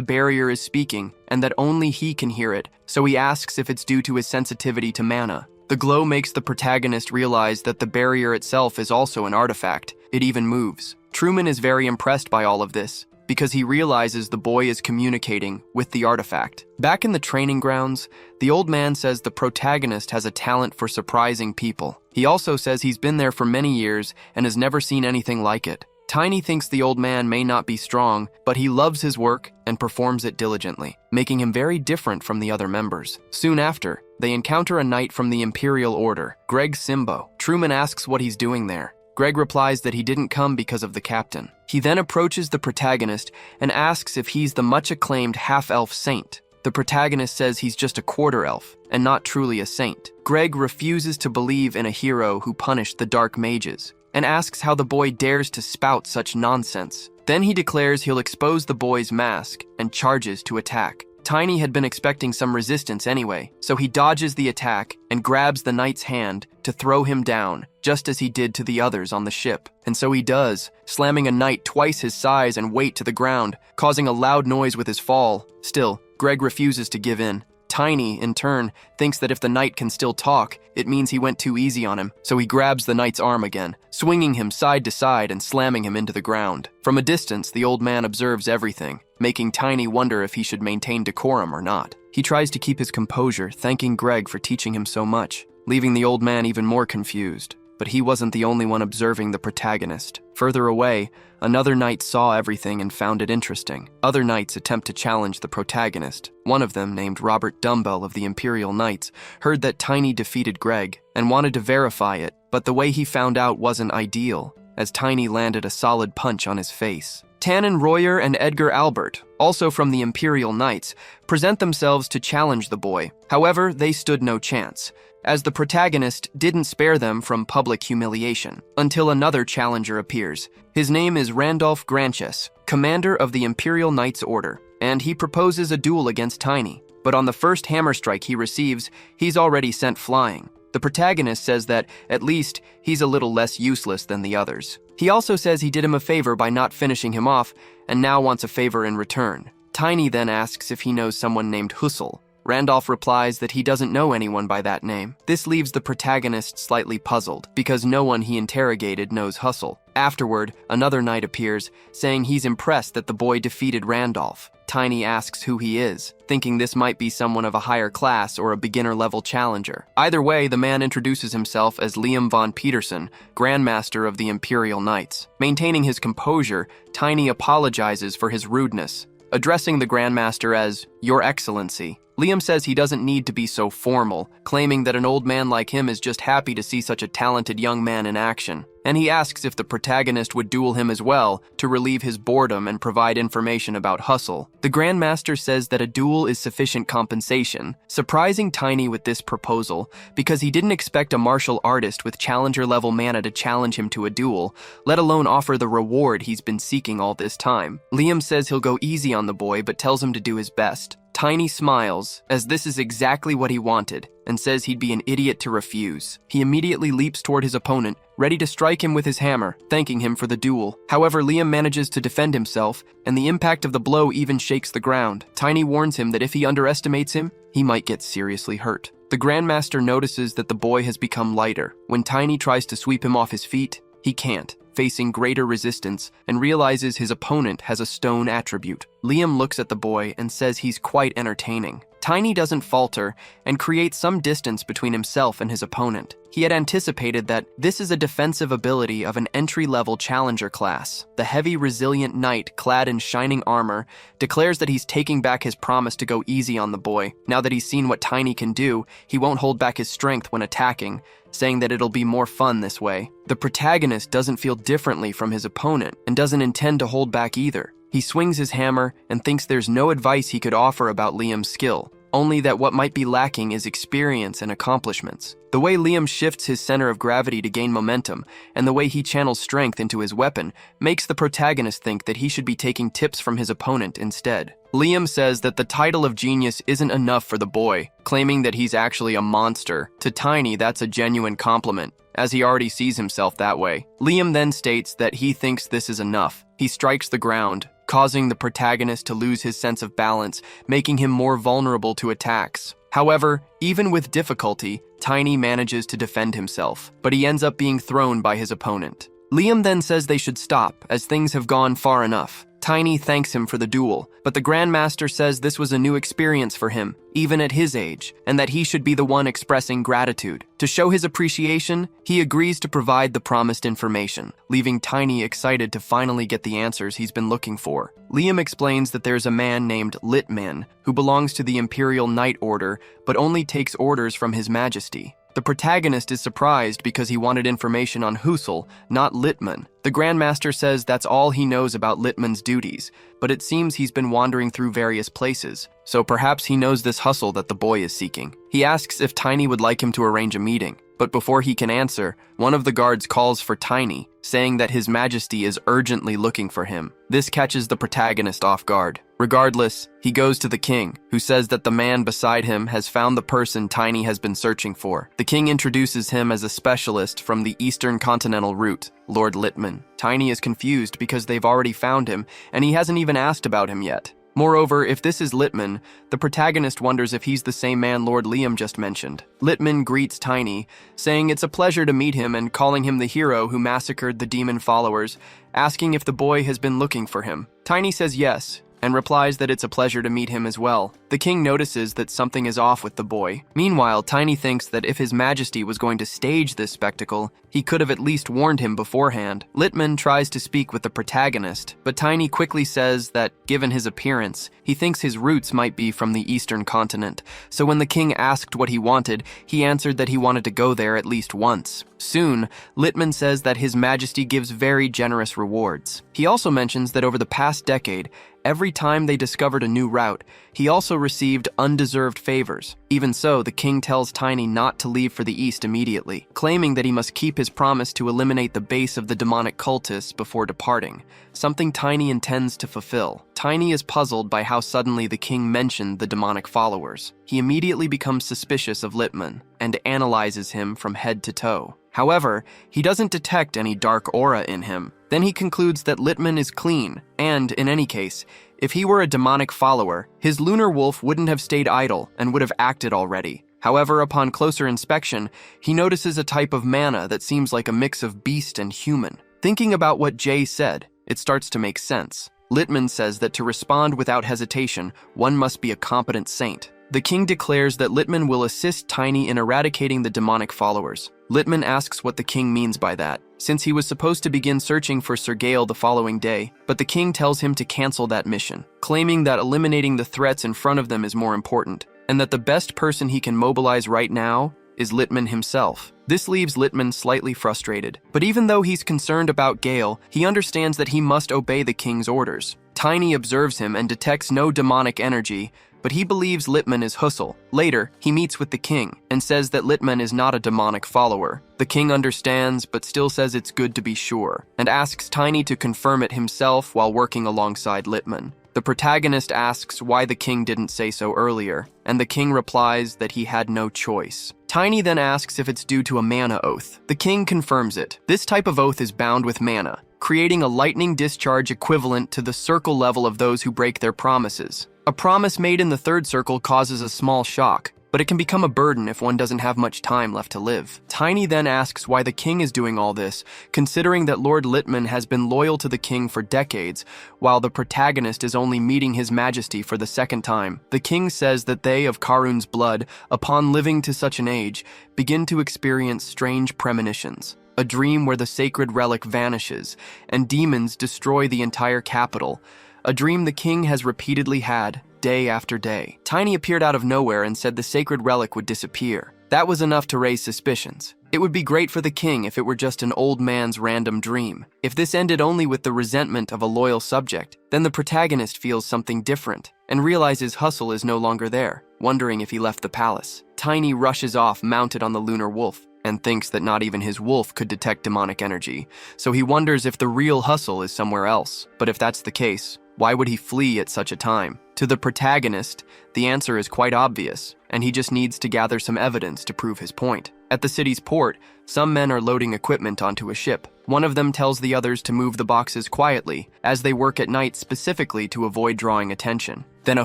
barrier is speaking, and that only he can hear it, so he asks if it's due to his sensitivity to mana. The glow makes the protagonist realize that the barrier itself is also an artifact. It even moves. Truman is very impressed by all of this, because he realizes the boy is communicating with the artifact. Back in the training grounds, the old man says the protagonist has a talent for surprising people. He also says he's been there for many years and has never seen anything like it. Tiny thinks the old man may not be strong, but he loves his work and performs it diligently, making him very different from the other members. Soon after, they encounter a knight from the Imperial Order, Greg Simbo. Truman asks what he's doing there. Greg replies that he didn't come because of the captain. He then approaches the protagonist and asks if he's the much-acclaimed half-elf saint. The protagonist says he's just a quarter-elf and not truly a saint. Greg refuses to believe in a hero who punished the dark mages. and asks how the boy dares to spout such nonsense. Then he declares he'll expose the boy's mask and charges to attack. Tiny had been expecting some resistance anyway, so he dodges the attack and grabs the knight's hand to throw him down, just as he did to the others on the ship. And so he does, slamming a knight twice his size and weight to the ground, causing a loud noise with his fall. Still, Greg refuses to give in. Tiny, in turn, thinks that if the knight can still talk, it means he went too easy on him, so he grabs the knight's arm again, swinging him side to side and slamming him into the ground. From a distance, the old man observes everything, making Tiny wonder if he should maintain decorum or not. He tries to keep his composure, thanking Greg for teaching him so much, leaving the old man even more confused. But he wasn't the only one observing the protagonist. Further away, another knight saw everything and found it interesting. Other knights attempt to challenge the protagonist. One of them, named Robert Dumbbell of the Imperial Knights, heard that Tiny defeated Greg and wanted to verify it, but the way he found out wasn't ideal, as Tiny landed a solid punch on his face. Tannen Royer and Edgar Albert, also from the Imperial Knights, present themselves to challenge the boy. However, they stood no chance, as the protagonist didn't spare them from public humiliation, until another challenger appears. His name is Randolph Granches, commander of the Imperial Knights Order, and he proposes a duel against Tiny. But on the first hammer strike he receives, he's already sent flying. The protagonist says that, at least, he's a little less useless than the others. He also says he did him a favor by not finishing him off, and now wants a favor in return. Tiny then asks if he knows someone named Hussel. Randolph replies that he doesn't know anyone by that name. This leaves the protagonist slightly puzzled, because no one he interrogated knows Hussel. Afterward, another knight appears, saying he's impressed that the boy defeated Randolph. Tiny asks who he is, thinking this might be someone of a higher class or a beginner-level challenger. Either way, the man introduces himself as Liam von Peterson, Grandmaster of the Imperial Knights. Maintaining his composure, Tiny apologizes for his rudeness, addressing the Grandmaster as Your Excellency. Liam says he doesn't need to be so formal, claiming that an old man like him is just happy to see such a talented young man in action. And he asks if the protagonist would duel him as well to relieve his boredom and provide information about Hussel. The Grandmaster says that a duel is sufficient compensation, surprising Tiny with this proposal because he didn't expect a martial artist with challenger-level mana to challenge him to a duel, let alone offer the reward he's been seeking all this time. Liam says he'll go easy on the boy but tells him to do his best. Tiny smiles, as this is exactly what he wanted, and says he'd be an idiot to refuse. He immediately leaps toward his opponent, ready to strike him with his hammer, thanking him for the duel. However, Liam manages to defend himself, and the impact of the blow even shakes the ground. Tiny warns him that if he underestimates him, he might get seriously hurt. The Grandmaster notices that the boy has become lighter. When Tiny tries to sweep him off his feet, he can't, facing greater resistance, and realizes his opponent has a stone attribute. Liam looks at the boy and says he's quite entertaining. Tiny doesn't falter and creates some distance between himself and his opponent. He had anticipated that this is a defensive ability of an entry-level challenger class. The heavy, resilient knight, clad in shining armor, declares that he's taking back his promise to go easy on the boy. Now that he's seen what Tiny can do, he won't hold back his strength when attacking, saying that it'll be more fun this way. The protagonist doesn't feel differently from his opponent and doesn't intend to hold back either. He swings his hammer and thinks there's no advice he could offer about Liam's skill, only that what might be lacking is experience and accomplishments. The way Liam shifts his center of gravity to gain momentum, and the way he channels strength into his weapon, makes the protagonist think that he should be taking tips from his opponent instead. Liam says that the title of genius isn't enough for the boy, claiming that he's actually a monster. To Tiny, that's a genuine compliment, as he already sees himself that way. Liam then states that he thinks this is enough. He strikes the ground, causing the protagonist to lose his sense of balance, making him more vulnerable to attacks. However, even with difficulty, Tiny manages to defend himself, but he ends up being thrown by his opponent. Liam then says they should stop, as things have gone far enough. Tiny thanks him for the duel, but the Grandmaster says this was a new experience for him, even at his age, and that he should be the one expressing gratitude. To show his appreciation, he agrees to provide the promised information, leaving Tiny excited to finally get the answers he's been looking for. Liam explains that there's a man named Litman who belongs to the Imperial Knight Order, but only takes orders from His Majesty. The protagonist is surprised because he wanted information on Hussel, not Litman. The Grandmaster says that's all he knows about Litman's duties, but it seems he's been wandering through various places, so perhaps he knows this Hussel that the boy is seeking. He asks if Tiny would like him to arrange a meeting. But before he can answer, one of the guards calls for Tiny, saying that His Majesty is urgently looking for him. This catches the protagonist off guard. Regardless, he goes to the king, who says that the man beside him has found the person Tiny has been searching for. The king introduces him as a specialist from the Eastern Continental route, Lord Littman. Tiny is confused because they've already found him, and he hasn't even asked about him yet. Moreover, if this is Littman, the protagonist wonders if he's the same man Lord Liam just mentioned. Littman greets Tiny, saying it's a pleasure to meet him and calling him the hero who massacred the demon followers, asking if the boy has been looking for him. Tiny says yes, and replies that it's a pleasure to meet him as well. The king notices that something is off with the boy. Meanwhile, Tiny thinks that if His Majesty was going to stage this spectacle, he could have at least warned him beforehand. Littman tries to speak with the protagonist, but Tiny quickly says that, given his appearance, he thinks his roots might be from the Eastern continent. So when the king asked what he wanted, he answered that he wanted to go there at least once. Soon, Littman says that His Majesty gives very generous rewards. He also mentions that over the past decade, every time they discovered a new route, he also received undeserved favors. Even so, the king tells Tiny not to leave for the east immediately, claiming that he must keep his promise to eliminate the base of the demonic cultists before departing, something Tiny intends to fulfill. Tiny is puzzled by how suddenly the king mentioned the demonic followers. He immediately becomes suspicious of Littman and analyzes him from head to toe. However, he doesn't detect any dark aura in him. Then he concludes that Littman is clean, and, in any case, if he were a demonic follower, his lunar wolf wouldn't have stayed idle and would have acted already. However, upon closer inspection, he notices a type of mana that seems like a mix of beast and human. Thinking about what Jay said, it starts to make sense. Littman says that to respond without hesitation, one must be a competent saint. The king declares that Littman will assist Tiny in eradicating the demonic followers. Littman asks what the king means by that, since he was supposed to begin searching for Sir Gale the following day, but the king tells him to cancel that mission, claiming that eliminating the threats in front of them is more important, and that the best person he can mobilize right now is Littman himself. This leaves Littman slightly frustrated, but even though he's concerned about Gale, he understands that he must obey the king's orders. Tiny observes him and detects no demonic energy, but he believes Littman is Hustle. Later, he meets with the king and says that Littman is not a demonic follower. The king understands, but still says it's good to be sure, and asks Tiny to confirm it himself while working alongside Littman. The protagonist asks why the king didn't say so earlier, and the king replies that he had no choice. Tiny then asks if it's due to a mana oath. The king confirms it. This type of oath is bound with mana, creating a lightning discharge equivalent to the circle level of those who break their promises. A promise made in the third circle causes a small shock, but it can become a burden if one doesn't have much time left to live. Tiny then asks why the king is doing all this, considering that Lord Littman has been loyal to the king for decades, while the protagonist is only meeting His Majesty for the second time. The king says that they of Karun's blood, upon living to such an age, begin to experience strange premonitions. A dream where the sacred relic vanishes, and demons destroy the entire capital. A dream the king has repeatedly had, day after day. Tiny appeared out of nowhere and said the sacred relic would disappear. That was enough to raise suspicions. It would be great for the king if it were just an old man's random dream. If this ended only with the resentment of a loyal subject, then the protagonist feels something different and realizes Hustle is no longer there, wondering if he left the palace. Tiny rushes off mounted on the lunar wolf and thinks that not even his wolf could detect demonic energy, so he wonders if the real Hustle is somewhere else. But if that's the case, why would he flee at such a time? To the protagonist, the answer is quite obvious, and he just needs to gather some evidence to prove his point. At the city's port, some men are loading equipment onto a ship. One of them tells the others to move the boxes quietly, as they work at night specifically to avoid drawing attention. Then a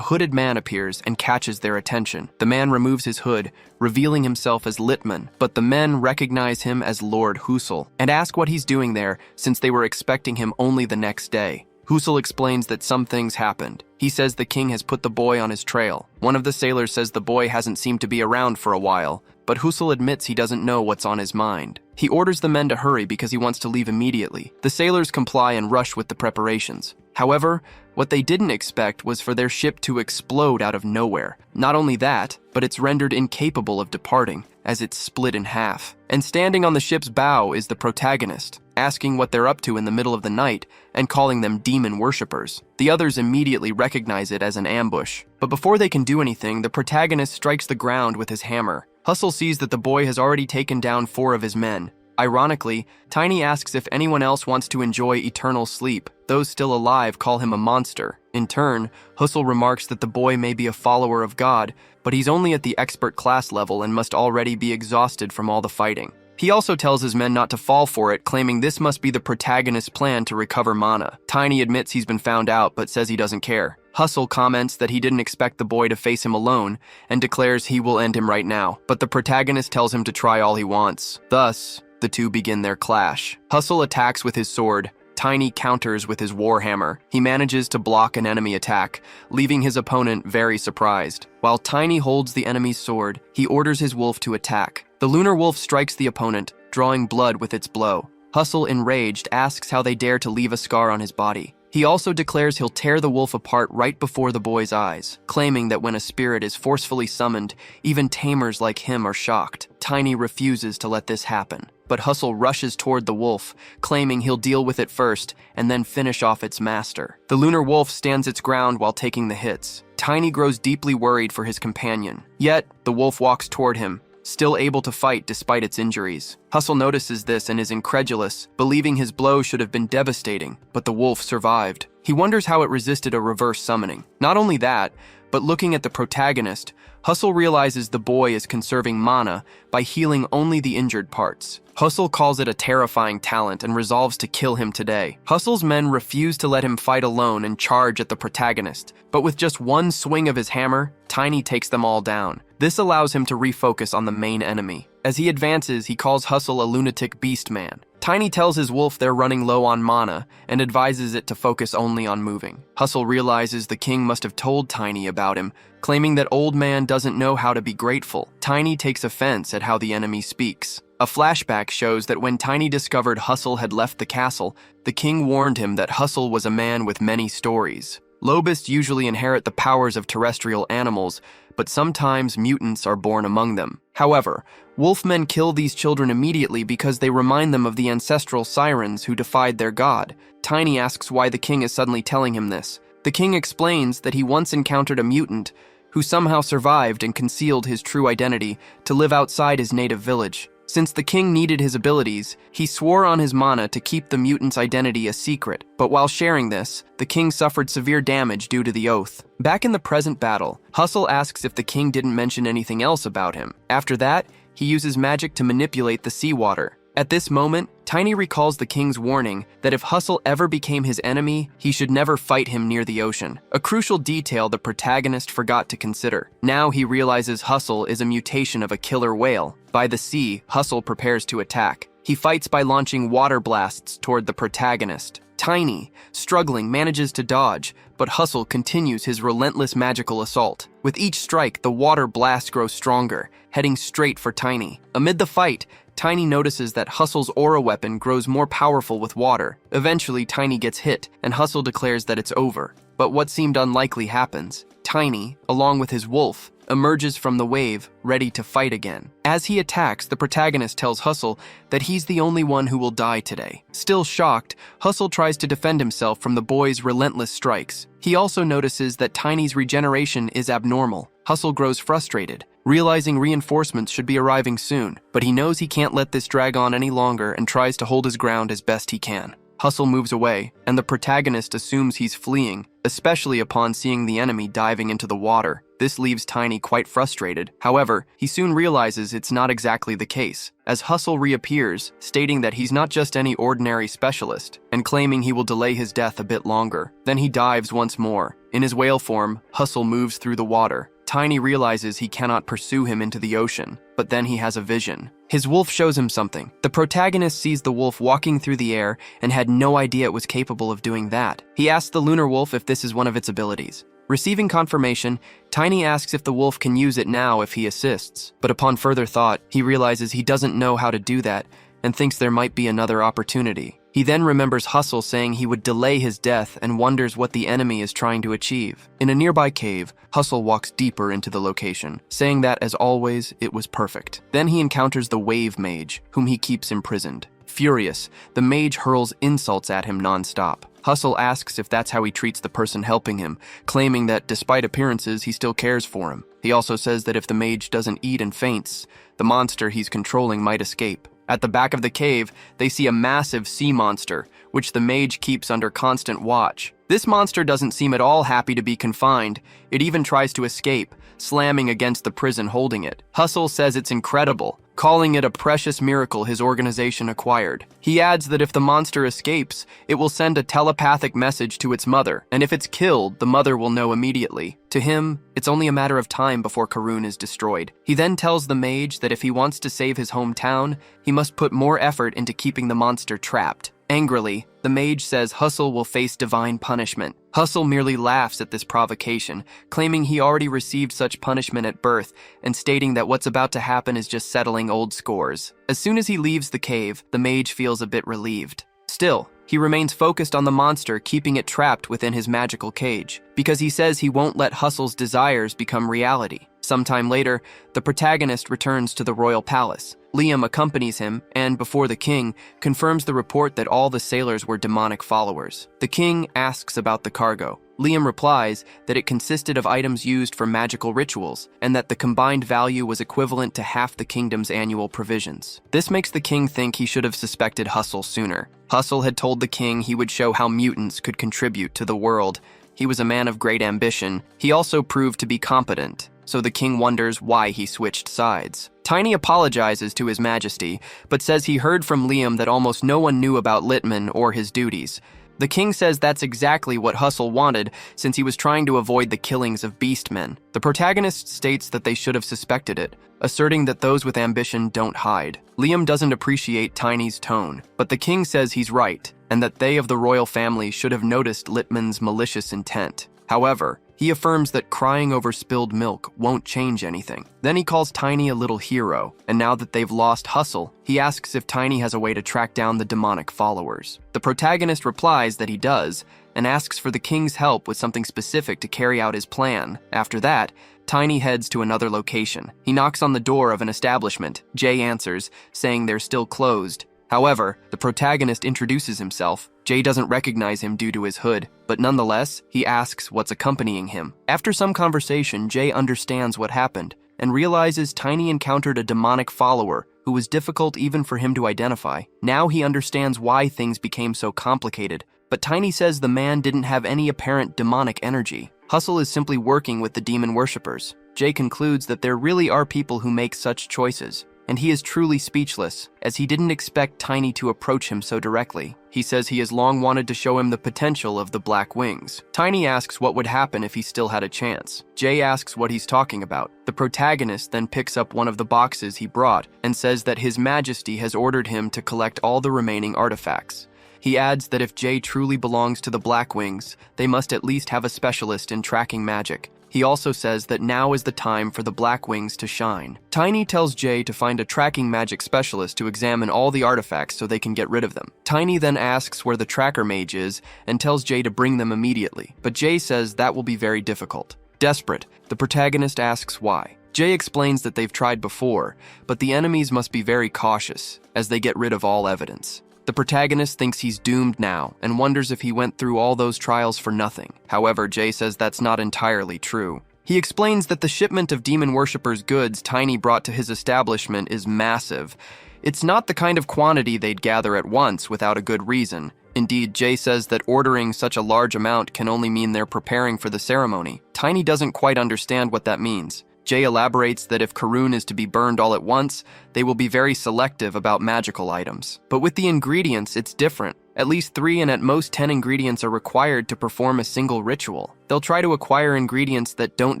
hooded man appears and catches their attention. The man removes his hood, revealing himself as Littman, but the men recognize him as Lord Husel and ask what he's doing there, since they were expecting him only the next day. Husel explains that some things happened. He says the king has put the boy on his trail. One of the sailors says the boy hasn't seemed to be around for a while, but Husel admits he doesn't know what's on his mind. He orders the men to hurry because he wants to leave immediately. The sailors comply and rush with the preparations. However, what they didn't expect was for their ship to explode out of nowhere. Not only that, but it's rendered incapable of departing, as it's split in half. And standing on the ship's bow is the protagonist, asking what they're up to in the middle of the night and calling them demon worshippers. The others immediately recognize it as an ambush. But before they can do anything, the protagonist strikes the ground with his hammer. Hustle sees that the boy has already taken down 4 of his men. Ironically, Tiny asks if anyone else wants to enjoy eternal sleep. Those still alive call him a monster. In turn, Hustle remarks that the boy may be a follower of God, but he's only at the expert class level and must already be exhausted from all the fighting. He also tells his men not to fall for it, claiming this must be the protagonist's plan to recover mana. Tiny admits he's been found out, but says he doesn't care. Hustle comments that he didn't expect the boy to face him alone, and declares he will end him right now. But the protagonist tells him to try all he wants. Thus, the two begin their clash. Hustle attacks with his sword. Tiny counters with his warhammer. He manages to block an enemy attack, leaving his opponent very surprised. While Tiny holds the enemy's sword, he orders his wolf to attack. The lunar wolf strikes the opponent, drawing blood with its blow. Hustle, enraged, asks how they dare to leave a scar on his body. He also declares he'll tear the wolf apart right before the boy's eyes, claiming that when a spirit is forcefully summoned, even tamers like him are shocked. Tiny refuses to let this happen, but Hustle rushes toward the wolf, claiming he'll deal with it first and then finish off its master. The lunar wolf stands its ground while taking the hits. Tiny grows deeply worried for his companion. Yet, the wolf walks toward him, still able to fight despite its injuries. Hustle notices this and is incredulous, believing his blow should have been devastating, but the wolf survived. He wonders how it resisted a reverse summoning. Not only that, but looking at the protagonist, Hustle realizes the boy is conserving mana by healing only the injured parts. Hustle calls it a terrifying talent and resolves to kill him today. Hustle's men refuse to let him fight alone and charge at the protagonist, but with just one swing of his hammer, Tiny takes them all down. This allows him to refocus on the main enemy. As he advances, he calls Hustle a lunatic beast man. Tiny tells his wolf they're running low on mana and advises it to focus only on moving. Hustle realizes the king must have told Tiny about him, claiming that old man doesn't know how to be grateful. Tiny takes offense at how the enemy speaks. A flashback shows that when Tiny discovered Hustle had left the castle, the king warned him that Hustle was a man with many stories. Lobists usually inherit the powers of terrestrial animals, but sometimes mutants are born among them. However, wolfmen kill these children immediately because they remind them of the ancestral sirens who defied their god. Tiny asks why the king is suddenly telling him this. The king explains that he once encountered a mutant who somehow survived and concealed his true identity to live outside his native village. Since the king needed his abilities, he swore on his mana to keep the mutant's identity a secret, but while sharing this, the king suffered severe damage due to the oath. Back in the present battle, Hustle asks if the king didn't mention anything else about him. After that, he uses magic to manipulate the seawater. At this moment, Tiny recalls the king's warning that if Hustle ever became his enemy, he should never fight him near the ocean. A crucial detail the protagonist forgot to consider. Now he realizes Hustle is a mutation of a killer whale. By the sea, Hustle prepares to attack. He fights by launching water blasts toward the protagonist. Tiny, struggling, manages to dodge, but Hustle continues his relentless magical assault. With each strike, the water blast grows stronger, heading straight for Tiny. Amid the fight, Tiny notices that Hustle's aura weapon grows more powerful with water. Eventually, Tiny gets hit, and Hustle declares that it's over. But what seemed unlikely happens. Tiny, along with his wolf, emerges from the wave, ready to fight again. As he attacks, the protagonist tells Hustle that he's the only one who will die today. Still shocked, Hustle tries to defend himself from the boy's relentless strikes. He also notices that Tiny's regeneration is abnormal. Hustle grows frustrated, realizing reinforcements should be arriving soon, but he knows he can't let this drag on any longer and tries to hold his ground as best he can. Hustle moves away, and the protagonist assumes he's fleeing, especially upon seeing the enemy diving into the water. This leaves Tiny quite frustrated. However, he soon realizes it's not exactly the case, as Hustle reappears, stating that he's not just any ordinary specialist, and claiming he will delay his death a bit longer. Then he dives once more. In his whale form, Hustle moves through the water. Tiny realizes he cannot pursue him into the ocean, but then he has a vision. His wolf shows him something. The protagonist sees the wolf walking through the air and had no idea it was capable of doing that. He asks the lunar wolf if this is one of its abilities. Receiving confirmation, Tiny asks if the wolf can use it now if he assists, but upon further thought, he realizes he doesn't know how to do that and thinks there might be another opportunity. He then remembers Hustle saying he would delay his death and wonders what the enemy is trying to achieve. In a nearby cave, Hustle walks deeper into the location, saying that, as always, it was perfect. Then he encounters the Wave Mage, whom he keeps imprisoned. Furious, the mage hurls insults at him non-stop. Hustle asks if that's how he treats the person helping him, claiming that despite appearances, he still cares for him. He also says that if the mage doesn't eat and faints, the monster he's controlling might escape. At the back of the cave, they see a massive sea monster, which the mage keeps under constant watch. This monster doesn't seem at all happy to be confined. It even tries to escape, slamming against the prison holding it. Hustle says it's incredible, calling it a precious miracle his organization acquired. He adds that if the monster escapes, it will send a telepathic message to its mother, and if it's killed, the mother will know immediately. To him, it's only a matter of time before Karun is destroyed. He then tells the mage that if he wants to save his hometown, he must put more effort into keeping the monster trapped. Angrily, the mage says Hustle will face divine punishment. Hustle merely laughs at this provocation, claiming he already received such punishment at birth and stating that what's about to happen is just settling old scores. As soon as he leaves the cave, the mage feels a bit relieved. Still, he remains focused on the monster, keeping it trapped within his magical cage, because he says he won't let Hustle's desires become reality. Sometime later, the protagonist returns to the royal palace. Liam accompanies him and, before the king, confirms the report that all the sailors were demonic followers. The king asks about the cargo. Liam replies that it consisted of items used for magical rituals, and that the combined value was equivalent to half the kingdom's annual provisions. This makes the king think he should have suspected Hustle sooner. Hustle had told the king he would show how mutants could contribute to the world. He was a man of great ambition. He also proved to be competent, so the king wonders why he switched sides. Tiny apologizes to His Majesty, but says he heard from Liam that almost no one knew about Littman or his duties. The king says that's exactly what Hustle wanted, since he was trying to avoid the killings of beastmen. The protagonist states that they should have suspected it, asserting that those with ambition don't hide. Liam doesn't appreciate Tiny's tone, but the king says he's right, and that they of the royal family should have noticed Littman's malicious intent. However, he affirms that crying over spilled milk won't change anything. Then he calls Tiny a little hero, and now that they've lost Hustle, he asks if Tiny has a way to track down the demonic followers. The protagonist replies that he does, and asks for the king's help with something specific to carry out his plan. After that, Tiny heads to another location. He knocks on the door of an establishment. Jay answers, saying they're still closed. However, the protagonist introduces himself. Jay doesn't recognize him due to his hood, but nonetheless, he asks what's accompanying him. After some conversation, Jay understands what happened and realizes Tiny encountered a demonic follower who was difficult even for him to identify. Now he understands why things became so complicated, but Tiny says the man didn't have any apparent demonic energy. Hustle is simply working with the demon worshippers. Jay concludes that there really are people who make such choices, and he is truly speechless, as he didn't expect Tiny to approach him so directly. He says he has long wanted to show him the potential of the Black Wings. Tiny asks what would happen if he still had a chance. Jay asks what he's talking about. The protagonist then picks up one of the boxes he brought and says that His Majesty has ordered him to collect all the remaining artifacts. He adds that if Jay truly belongs to the Black Wings, they must at least have a specialist in tracking magic. He also says that now is the time for the Black Wings to shine. Tiny tells Jay to find a tracking magic specialist to examine all the artifacts so they can get rid of them. Tiny then asks where the tracker mage is and tells Jay to bring them immediately, but Jay says that will be very difficult. Desperate, the protagonist asks why. Jay explains that they've tried before, but the enemies must be very cautious as they get rid of all evidence. The protagonist thinks he's doomed now and wonders if he went through all those trials for nothing. However, Jay says that's not entirely true. He explains that the shipment of demon worshippers' goods Tiny brought to his establishment is massive. It's not the kind of quantity they'd gather at once without a good reason. Indeed, Jay says that ordering such a large amount can only mean they're preparing for the ceremony. Tiny doesn't quite understand what that means. Jay elaborates that if Karun is to be burned all at once, they will be very selective about magical items. But with the ingredients, it's different. At least 3 and at most 10 ingredients are required to perform a single ritual. They'll try to acquire ingredients that don't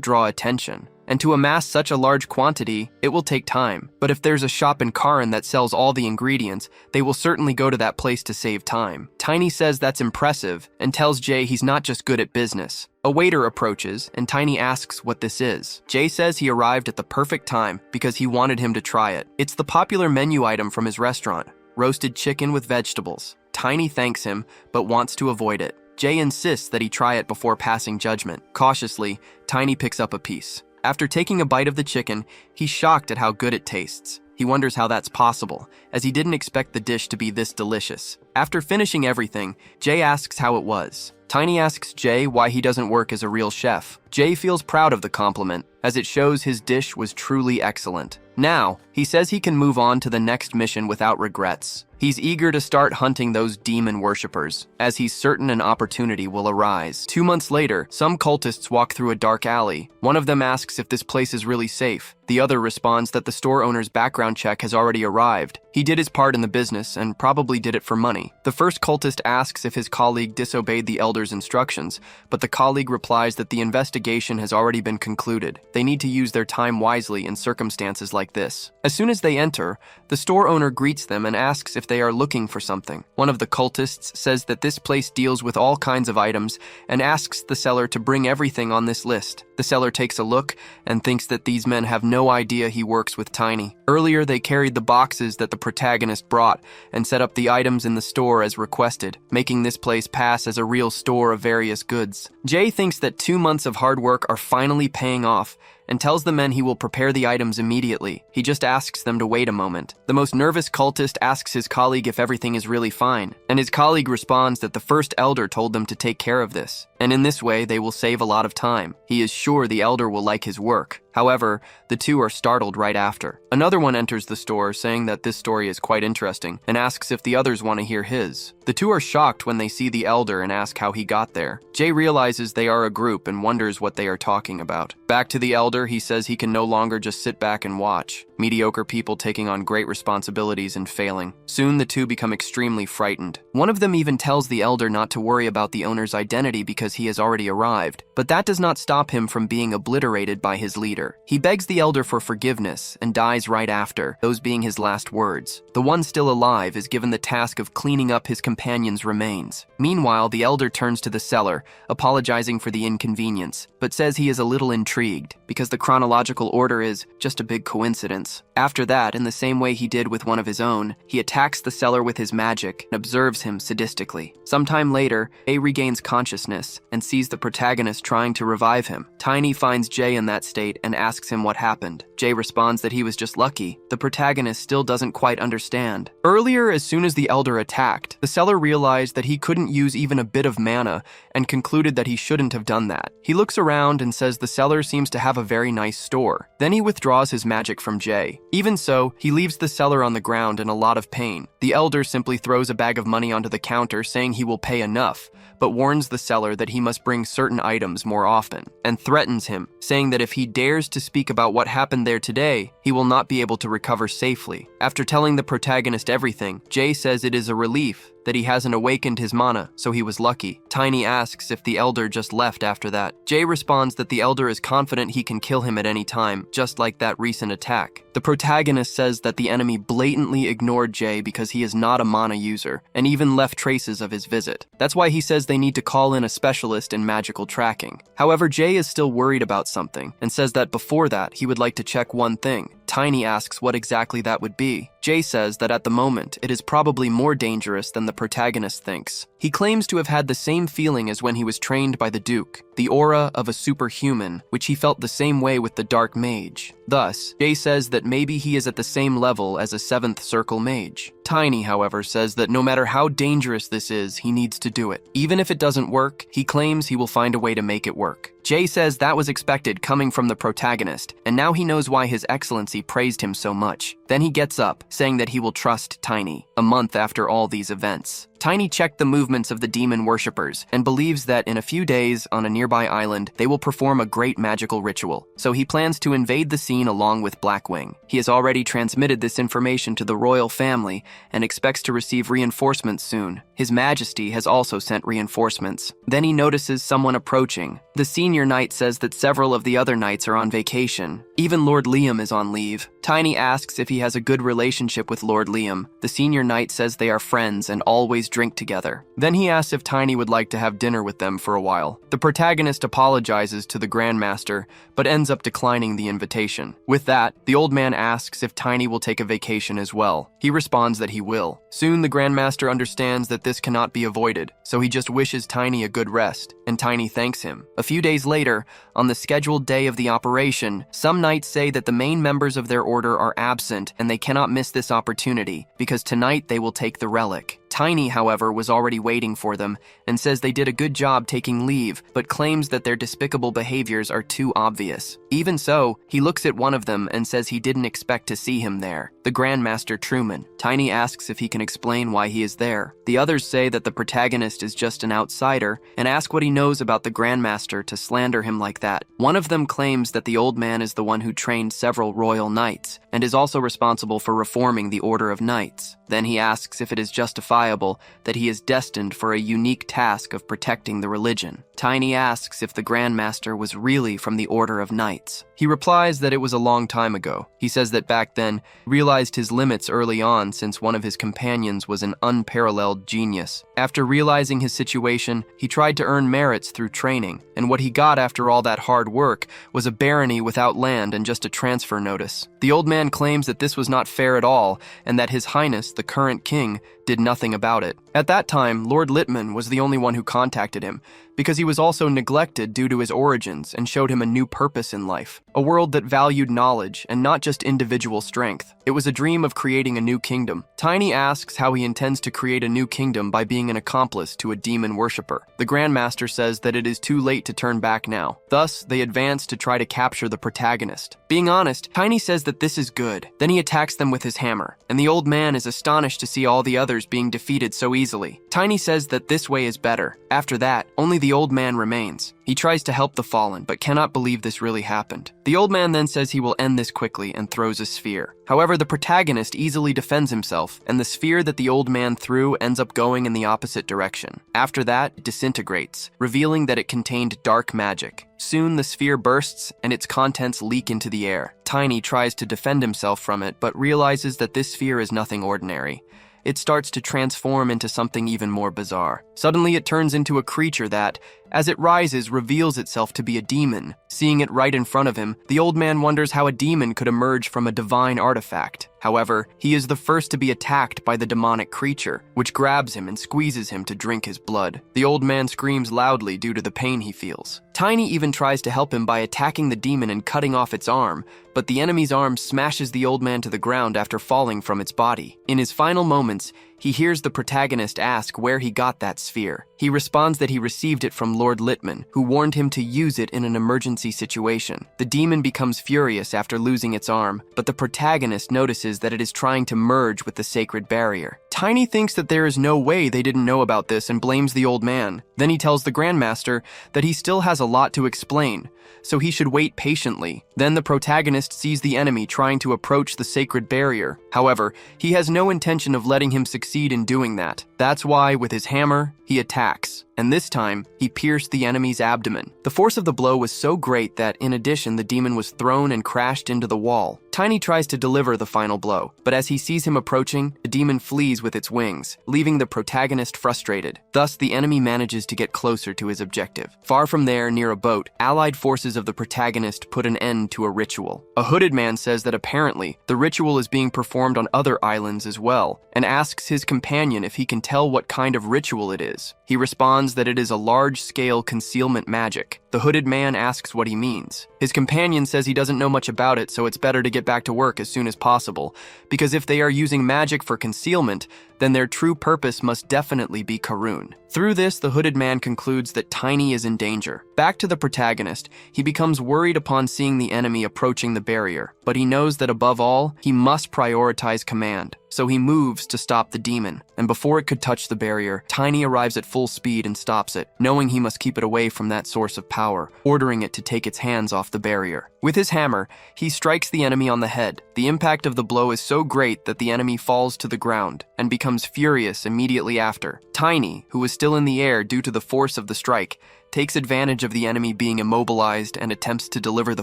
draw attention. And to amass such a large quantity, it will take time. But if there's a shop in Karin that sells all the ingredients, they will certainly go to that place to save time. Tiny says that's impressive and tells Jay he's not just good at business. A waiter approaches, and Tiny asks what this is. Jay says he arrived at the perfect time because he wanted him to try it. It's the popular menu item from his restaurant, roasted chicken with vegetables. Tiny thanks him, but wants to avoid it. Jay insists that he try it before passing judgment. Cautiously, Tiny picks up a piece. After taking a bite of the chicken, he's shocked at how good it tastes. He wonders how that's possible, as he didn't expect the dish to be this delicious. After finishing everything, Jay asks how it was. Tiny asks Jay why he doesn't work as a real chef. Jay feels proud of the compliment, as it shows his dish was truly excellent. Now, he says he can move on to the next mission without regrets. He's eager to start hunting those demon worshippers, as he's certain an opportunity will arise. 2 months later, some cultists walk through a dark alley. One of them asks if this place is really safe. The other responds that the store owner's background check has already arrived. He did his part in the business and probably did it for money. The first cultist asks if his colleague disobeyed the elder's instructions, but the colleague replies that the investigation has already been concluded. They need to use their time wisely in circumstances like this. As soon as they enter, the store owner greets them and asks if they are looking for something. One of the cultists says that this place deals with all kinds of items and asks the seller to bring everything on this list. The seller takes a look and thinks that these men have no idea he works with Tiny. Earlier, they carried the boxes that the protagonist brought and set up the items in the store as requested, making this place pass as a real store of various goods. Jay thinks that 2 months of hard work are finally paying off and tells the men he will prepare the items immediately. He just asks them to wait a moment. The most nervous cultist asks his colleague if everything is really fine, and his colleague responds that the first elder told them to take care of this, and in this way they will save a lot of time. He is sure the elder will like his work. However, the two are startled right after. Another one enters the store saying that this story is quite interesting and asks if the others want to hear his. The two are shocked when they see the elder and ask how he got there. Jay realizes they are a group and wonders what they are talking about. Back to the elder, he says he can no longer just sit back and watch. Mediocre people taking on great responsibilities and failing. Soon the two become extremely frightened. One of them even tells the elder not to worry about the owner's identity because he has already arrived, but that does not stop him from being obliterated by his leader. He begs the elder for forgiveness and dies right after, those being his last words. The one still alive is given the task of cleaning up his companion's remains. Meanwhile, the elder turns to the seller, apologizing for the inconvenience, but says he is a little intrigued because the chronological order is just a big coincidence. After that, in the same way he did with one of his own, he attacks the seller with his magic and observes him sadistically. Sometime later, A regains consciousness and sees the protagonist trying to revive him. Tiny finds Jay in that state and asks him what happened. Jay responds that he was just lucky. The protagonist still doesn't quite understand. Earlier, as soon as the elder attacked, the seller realized that he couldn't use even a bit of mana and concluded that he shouldn't have done that. He looks around and says the seller seems to have a very nice store. Then he withdraws his magic from Jay. Even so, he leaves the seller on the ground in a lot of pain. The elder simply throws a bag of money onto the counter saying he will pay enough, but warns the seller that he must bring certain items more often, and threatens him, saying that if he dares to speak about what happened there today, he will not be able to recover safely. After telling the protagonist everything, Jay says it is a relief that he hasn't awakened his mana, so he was lucky. Tiny asks if the elder just left after that. Jay responds that the elder is confident he can kill him at any time, just like that recent attack. The protagonist says that the enemy blatantly ignored Jay because he is not a mana user, and even left traces of his visit. That's why he says they need to call in a specialist in magical tracking. However, Jay is still worried about something, and says that before that, he would like to check one thing. Tiny asks what exactly that would be. Jay says that at the moment, it is probably more dangerous than the protagonist thinks. He claims to have had the same feeling as when he was trained by the Duke, the aura of a superhuman, which he felt the same way with the Dark Mage. Thus, Jay says that maybe he is at the same level as a 7th Circle Mage. Tiny, however, says that no matter how dangerous this is, he needs to do it. Even if it doesn't work, he claims he will find a way to make it work. Jay says that was expected coming from the protagonist, and now he knows why His Excellency praised him so much. Then he gets up, saying that he will trust Tiny, a month after all these events. Tiny checked the movements of the demon worshippers and believes that in a few days on a nearby island, they will perform a great magical ritual. So he plans to invade the scene along with Blackwing. He has already transmitted this information to the royal family and expects to receive reinforcements soon. His Majesty has also sent reinforcements. Then he notices someone approaching. The senior knight says that several of the other knights are on vacation. Even Lord Liam is on leave. Tiny asks if he has a good relationship with Lord Liam. The senior knight says they are friends and always drink together. Then he asks if Tiny would like to have dinner with them for a while. The protagonist apologizes to the Grandmaster, but ends up declining the invitation. With that, the old man asks if Tiny will take a vacation as well. He responds that he will. Soon the Grandmaster understands that this cannot be avoided, so he just wishes Tiny a good rest, and Tiny thanks him. A few days later, on the scheduled day of the operation, some knights say that the main members of their order are absent and they cannot miss this opportunity, because tonight they will take the relic. Tiny, however, was already waiting for them and says they did a good job taking leave, but claims that their despicable behaviors are too obvious. Even so, he looks at one of them and says he didn't expect to see him there, the Grandmaster Truman. Tiny asks if he can explain why he is there. The others say that the protagonist is just an outsider and ask what he knows about the Grandmaster to slander him like that. One of them claims that the old man is the one who trained several royal knights and is also responsible for reforming the Order of Knights. Then he asks if it is justifiable that he is destined for a unique task of protecting the religion. Tiny asks if the Grandmaster was really from the Order of Knights. He replies that it was a long time ago. He says that back then, he realized his limits early on since one of his companions was an unparalleled genius. After realizing his situation, he tried to earn merits through training, and what he got after all that hard work was a barony without land and just a transfer notice. The old man claims that this was not fair at all, and that His Highness, the current king, did nothing about it. At that time, Lord Littman was the only one who contacted him, because he was also neglected due to his origins and showed him a new purpose in life, a world that valued knowledge and not just individual strength. It was a dream of creating a new kingdom. Tiny asks how he intends to create a new kingdom by being an accomplice to a demon worshipper. The Grandmaster says that it is too late to turn back now. Thus, they advance to try to capture the protagonist. Being honest, Tiny says that this is good. Then he attacks them with his hammer, and the old man is astonished to see all the others being defeated so easily. Tiny says that this way is better. After that, only the old man remains. He tries to help the fallen, but cannot believe this really happened. The old man then says he will end this quickly and throws a sphere. However, the protagonist easily defends himself, and the sphere that the old man threw ends up going in the opposite direction. After that, it disintegrates, revealing that it contained dark magic. Soon, the sphere bursts, and its contents leak into the air. Tiny tries to defend himself from it, but realizes that this sphere is nothing ordinary. It starts to transform into something even more bizarre. Suddenly, it turns into a creature that, as it rises, reveals itself to be a demon. Seeing it right in front of him, the old man wonders how a demon could emerge from a divine artifact. However, he is the first to be attacked by the demonic creature, which grabs him and squeezes him to drink his blood. The old man screams loudly due to the pain he feels. Tiny even tries to help him by attacking the demon and cutting off its arm, but the enemy's arm smashes the old man to the ground after falling from its body. In his final moments, he hears the protagonist ask where he got that sphere. He responds that he received it from Lord Littman, who warned him to use it in an emergency situation. The demon becomes furious after losing its arm, but the protagonist notices that it is trying to merge with the sacred barrier. Tiny thinks that there is no way they didn't know about this and blames the old man. Then he tells the Grandmaster that he still has a lot to explain, so he should wait patiently. Then the protagonist sees the enemy trying to approach the sacred barrier. However, he has no intention of letting him succeed in doing that. That's why, with his hammer, he attacks, and this time, he pierced the enemy's abdomen. The force of the blow was so great that, in addition, the demon was thrown and crashed into the wall. Tiny tries to deliver the final blow, but as he sees him approaching, the demon flees with its wings, leaving the protagonist frustrated. Thus, the enemy manages to get closer to his objective. Far from there, near a boat, allied forces of the protagonist put an end to a ritual. A hooded man says that apparently, the ritual is being performed on other islands as well, and asks his companion if he can tell what kind of ritual it is. He responds that it is a large-scale concealment magic. The hooded man asks what he means. His companion says he doesn't know much about it, so it's better to get back to work as soon as possible, because if they are using magic for concealment, then their true purpose must definitely be Karun. Through this, the hooded man concludes that Tiny is in danger. Back to the protagonist, he becomes worried upon seeing the enemy approaching the barrier, but he knows that above all, he must prioritize command. So he moves to stop the demon, and before it could touch the barrier, Tiny arrives at full speed and stops it, knowing he must keep it away from that source of power, ordering it to take its hands off the barrier. With his hammer, he strikes the enemy on the head. The impact of the blow is so great that the enemy falls to the ground and becomes furious immediately after. Tiny, who is still in the air due to the force of the strike, takes advantage of the enemy being immobilized and attempts to deliver the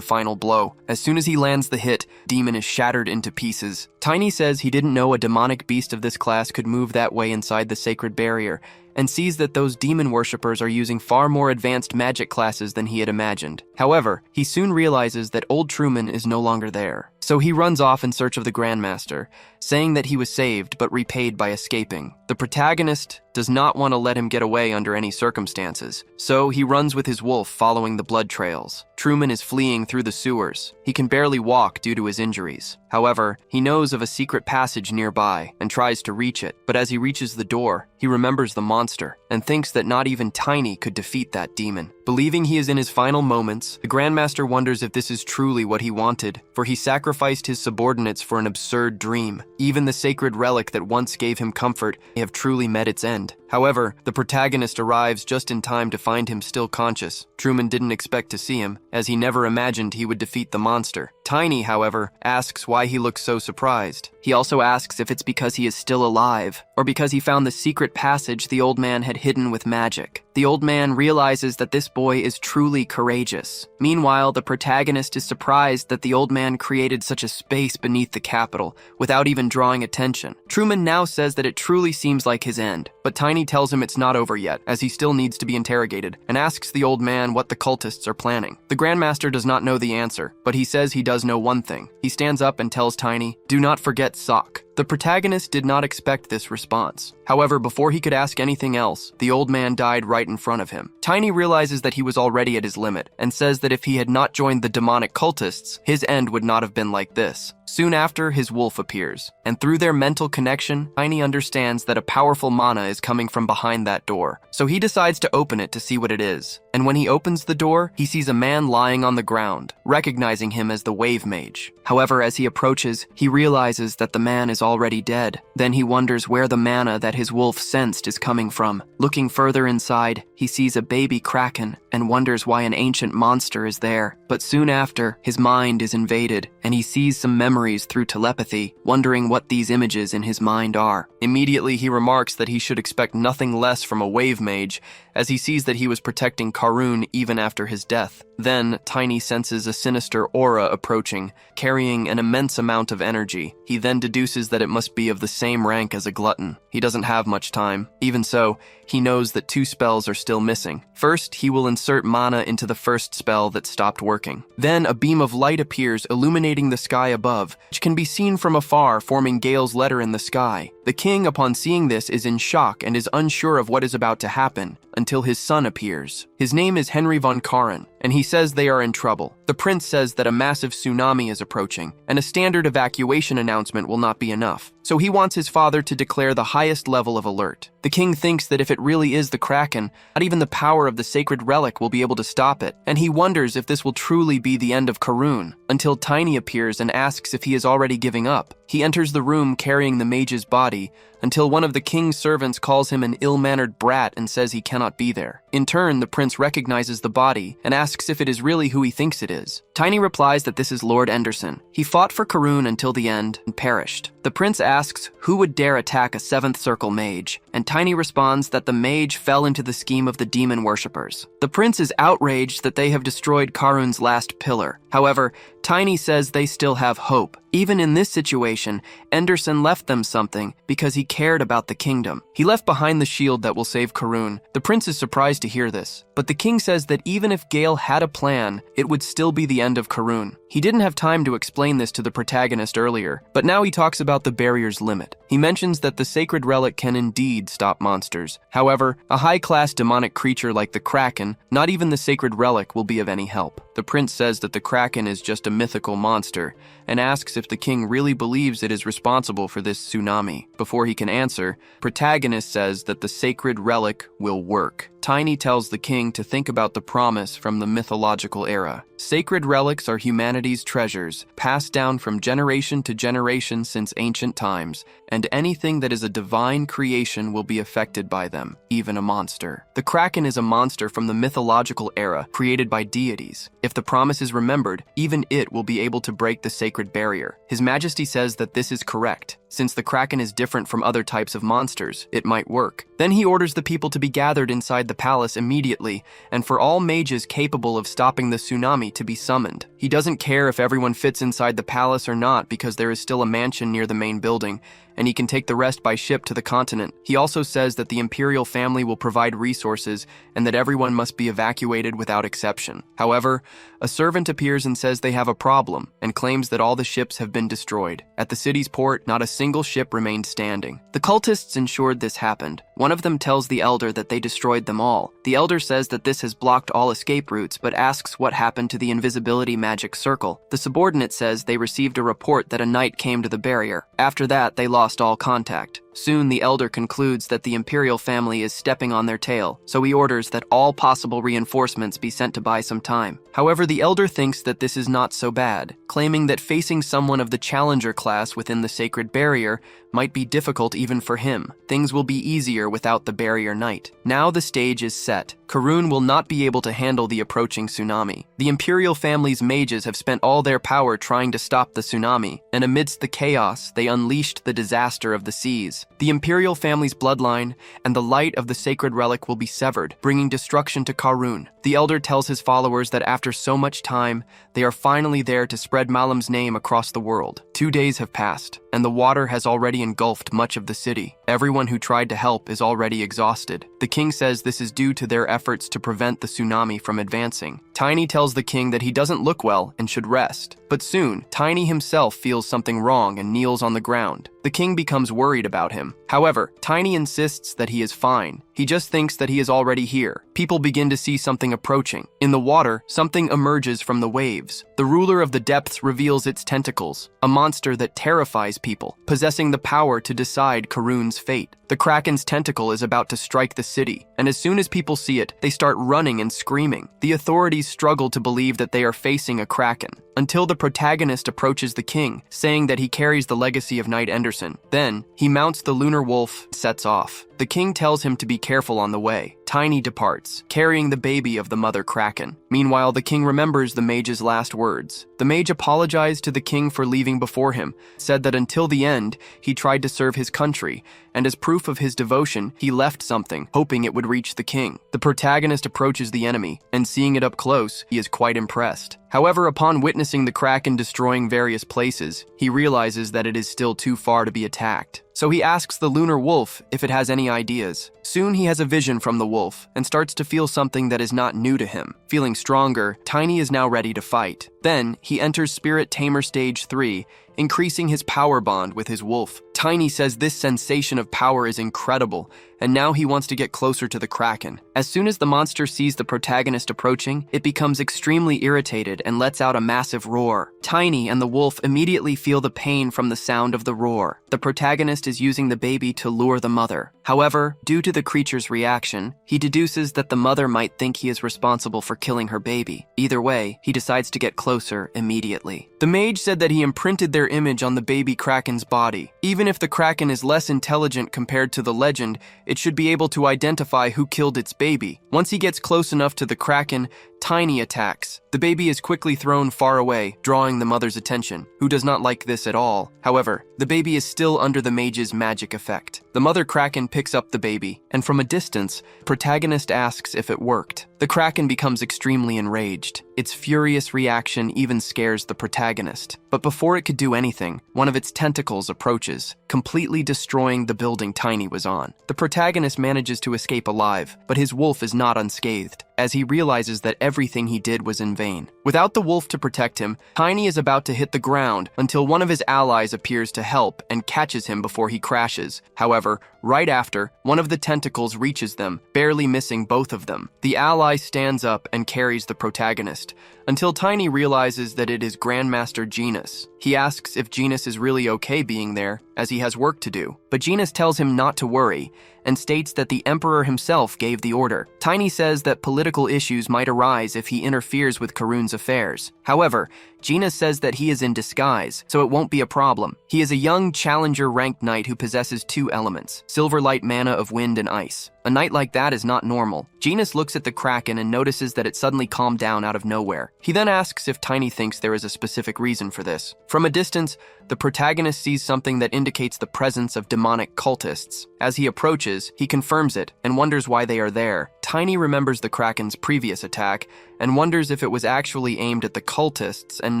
final blow. As soon as he lands the hit, Demon is shattered into pieces. Tiny says he didn't know a demonic beast of this class could move that way inside the sacred barrier, and sees that those demon worshippers are using far more advanced magic classes than he had imagined. However, he soon realizes that old Truman is no longer there. So he runs off in search of the Grandmaster, saying that he was saved but repaid by escaping. The protagonist does not want to let him get away under any circumstances, so he runs with his wolf following the blood trails. Truman is fleeing through the sewers. He can barely walk due to his injuries. However, he knows of a secret passage nearby and tries to reach it, but as he reaches the door, he remembers the monster and thinks that not even Tiny could defeat that demon. Believing he is in his final moments, the Grandmaster wonders if this is truly what he wanted, for he sacrificed his subordinates for an absurd dream. Even the sacred relic that once gave him comfort may have truly met its end. However, the protagonist arrives just in time to find him still conscious. Truman didn't expect to see him, as he never imagined he would defeat the monster. Tiny, however, asks why he looks so surprised. He also asks if it's because he is still alive, or because he found the secret passage the old man had hidden with magic. The old man realizes that this boy is truly courageous. Meanwhile, the protagonist is surprised that the old man created such a space beneath the capital without even drawing attention. Truman now says that it truly seems like his end, but Tiny tells him it's not over yet, as he still needs to be interrogated, and asks the old man what the cultists are planning. The Grandmaster does not know the answer, but he says he does know one thing. He stands up and tells Tiny, "Do not forget Sock." The protagonist did not expect this response. However, before he could ask anything else, the old man died right in front of him. Tiny realizes that he was already at his limit, and says that if he had not joined the demonic cultists, his end would not have been like this. Soon after, his wolf appears, and through their mental connection, Tiny understands that a powerful mana is coming from behind that door. So he decides to open it to see what it is. And when he opens the door, he sees a man lying on the ground, recognizing him as the Wave Mage. However, as he approaches, he realizes that the man is already dead. Then he wonders where the mana that his wolf sensed is coming from. Looking further inside, he sees a baby kraken and wonders why an ancient monster is there. But soon after, his mind is invaded, and he sees some memories through telepathy, wondering what these images in his mind are. Immediately, he remarks that he should expect nothing less from a Wave Mage, as he sees that he was protecting Karun even after his death. Then, Tiny senses a sinister aura approaching, carrying an immense amount of energy. He then deduces that it must be of the same rank as a glutton. He doesn't have much time. Even so, he knows that 2 spells are still missing. First, he will insert mana into the first spell that stopped working. Then, a beam of light appears, illuminating the sky above, which can be seen from afar, forming Gale's letter in the sky. The king, upon seeing this, is in shock and is unsure of what is about to happen, until his son appears. His name is Henry von Karen, and he says they are in trouble. The prince says that a massive tsunami is approaching, and a standard evacuation announcement will not be enough. So he wants his father to declare the highest level of alert. The king thinks that if it really is the Kraken, not even the power of the sacred relic will be able to stop it, and he wonders if this will truly be the end of Karun, until Tiny appears and asks if he is already giving up. He enters the room carrying the mage's body, until one of the king's servants calls him an ill-mannered brat and says he cannot be there. In turn, the prince recognizes the body and asks if it is really who he thinks it is. Tiny replies that this is Lord Enderson. He fought for Karun until the end and perished. The prince asks who would dare attack a 7th Circle mage, and Tiny responds that the mage fell into the scheme of the demon worshippers. The prince is outraged that they have destroyed Karun's last pillar. However, Tiny says they still have hope. Even in this situation, Enderson left them something because he cared about the kingdom. He left behind the shield that will save Karun. The prince is surprised to hear this, but the king says that even if Gale had a plan, it would still be the end of Karun. He didn't have time to explain this to the protagonist earlier, but now he talks about the barrier's limit. He mentions that the sacred relic can indeed stop monsters. However, a high-class demonic creature like the Kraken, not even the sacred relic will be of any help. The prince says that the Kraken is just a mythical monster, and asks if the king really believes it is responsible for this tsunami. Before he can answer, Protagonist says that the sacred relic will work. Tiny tells the king to think about the promise from the mythological era. Sacred relics are humanity's treasures, passed down from generation to generation since ancient times, and anything that is a divine creation will be affected by them, even a monster. The Kraken is a monster from the mythological era, created by deities. If the promise is remembered, even it will be able to break the sacred barrier. His Majesty says that this is correct, Since the Kraken is different from other types of monsters, it might work. Then he orders the people to be gathered inside the palace immediately, and for all mages capable of stopping the tsunami to be summoned. He doesn't care if everyone fits inside the palace or not because there is still a mansion near the main building, and he can take the rest by ship to the continent. He also says that the imperial family will provide resources and that everyone must be evacuated without exception. However, a servant appears and says they have a problem and claims that all the ships have been destroyed. At the city's port, not a single ship remained standing. The cultists ensured this happened. One of them tells the elder that they destroyed them all. The elder says that this has blocked all escape routes, but asks what happened to the invisibility magic circle. The subordinate says they received a report that a knight came to the barrier. After that, they lost all contact. Soon, the elder concludes that the imperial family is stepping on their tail, so he orders that all possible reinforcements be sent to buy some time. However, the elder thinks that this is not so bad, claiming that facing someone of the challenger class within the sacred barrier might be difficult even for him. Things will be easier without the barrier knight. Now the stage is set. Karun will not be able to handle the approaching tsunami. The imperial family's mages have spent all their power trying to stop the tsunami, and amidst the chaos, they unleashed the disaster of the seas. The imperial family's bloodline and the light of the sacred relic will be severed, bringing destruction to Karun. The elder tells his followers that after so much time, they are finally there to spread Malam's name across the world. 2 days have passed, and the water has already engulfed much of the city. Everyone who tried to help is already exhausted. The king says this is due to their efforts to prevent the tsunami from advancing. Tiny tells the king that he doesn't look well and should rest. But soon, Tiny himself feels something wrong and kneels on the ground. The king becomes worried about him. However, Tiny insists that he is fine. He just thinks that he is already here. People begin to see something approaching. In the water, something emerges from the waves. The ruler of the depths reveals its tentacles, a monster that terrifies people, possessing the power to decide Karun's fate. The Kraken's tentacle is about to strike the city, and as soon as people see it, they start running and screaming. The authorities struggle to believe that they are facing a Kraken, until the protagonist approaches the king, saying that he carries the legacy of Knight Enderson. Then, he mounts the lunar wolf and sets off. The king tells him to be careful on the way. Tiny departs, carrying the baby of the mother Kraken. Meanwhile, the king remembers the mage's last words. The mage apologized to the king for leaving before him, said that until the end, he tried to serve his country, and as proof of his devotion, he left something, hoping it would reach the king. The protagonist approaches the enemy, and seeing it up close, he is quite impressed. However, upon witnessing the Kraken destroying various places, he realizes that it is still too far to be attacked. So he asks the lunar wolf if it has any ideas. Soon he has a vision from the wolf and starts to feel something that is not new to him. Feeling stronger, Tiny is now ready to fight. Then he enters Spirit Tamer Stage 3, increasing his power bond with his wolf. Tiny says this sensation of power is incredible, and now he wants to get closer to the Kraken. As soon as the monster sees the protagonist approaching, it becomes extremely irritated and lets out a massive roar. Tiny and the wolf immediately feel the pain from the sound of the roar. The protagonist is using the baby to lure the mother. However, due to the creature's reaction, he deduces that the mother might think he is responsible for killing her baby. Either way, he decides to get closer immediately. The mage said that he imprinted their image on the baby Kraken's body. Even if the Kraken is less intelligent compared to the legend, it should be able to identify who killed its baby. Once he gets close enough to the Kraken, Tiny attacks. The baby is quickly thrown far away, drawing the mother's attention, who does not like this at all. However, the baby is still under the mage's magic effect. The mother Kraken picks up the baby, and from a distance, protagonist asks if it worked. The Kraken becomes extremely enraged. Its furious reaction even scares the protagonist. But before it could do anything, one of its tentacles approaches, completely destroying the building Tiny was on. The protagonist manages to escape alive, but his wolf is not unscathed, as he realizes that everything he did was in vain. Without the wolf to protect him, Tiny is about to hit the ground until one of his allies appears to help and catches him before he crashes. However, right after, one of the tentacles reaches them, barely missing both of them. The ally stands up and carries the protagonist, until Tiny realizes that it is Grandmaster Genus. He asks if Genus is really okay being there, as he has work to do. But Genus tells him not to worry, and states that the Emperor himself gave the order. Tiny says that political issues might arise if he interferes with Karun's affairs. However, Genus says that he is in disguise, so it won't be a problem. He is a young challenger ranked knight who possesses 2 elements, Silverlight mana of wind and ice. A night like that is not normal. Genus looks at the Kraken and notices that it suddenly calmed down out of nowhere. He then asks if Tiny thinks there is a specific reason for this. From a distance, the protagonist sees something that indicates the presence of demonic cultists. As he approaches, he confirms it and wonders why they are there. Tiny remembers the Kraken's previous attack and wonders if it was actually aimed at the cultists and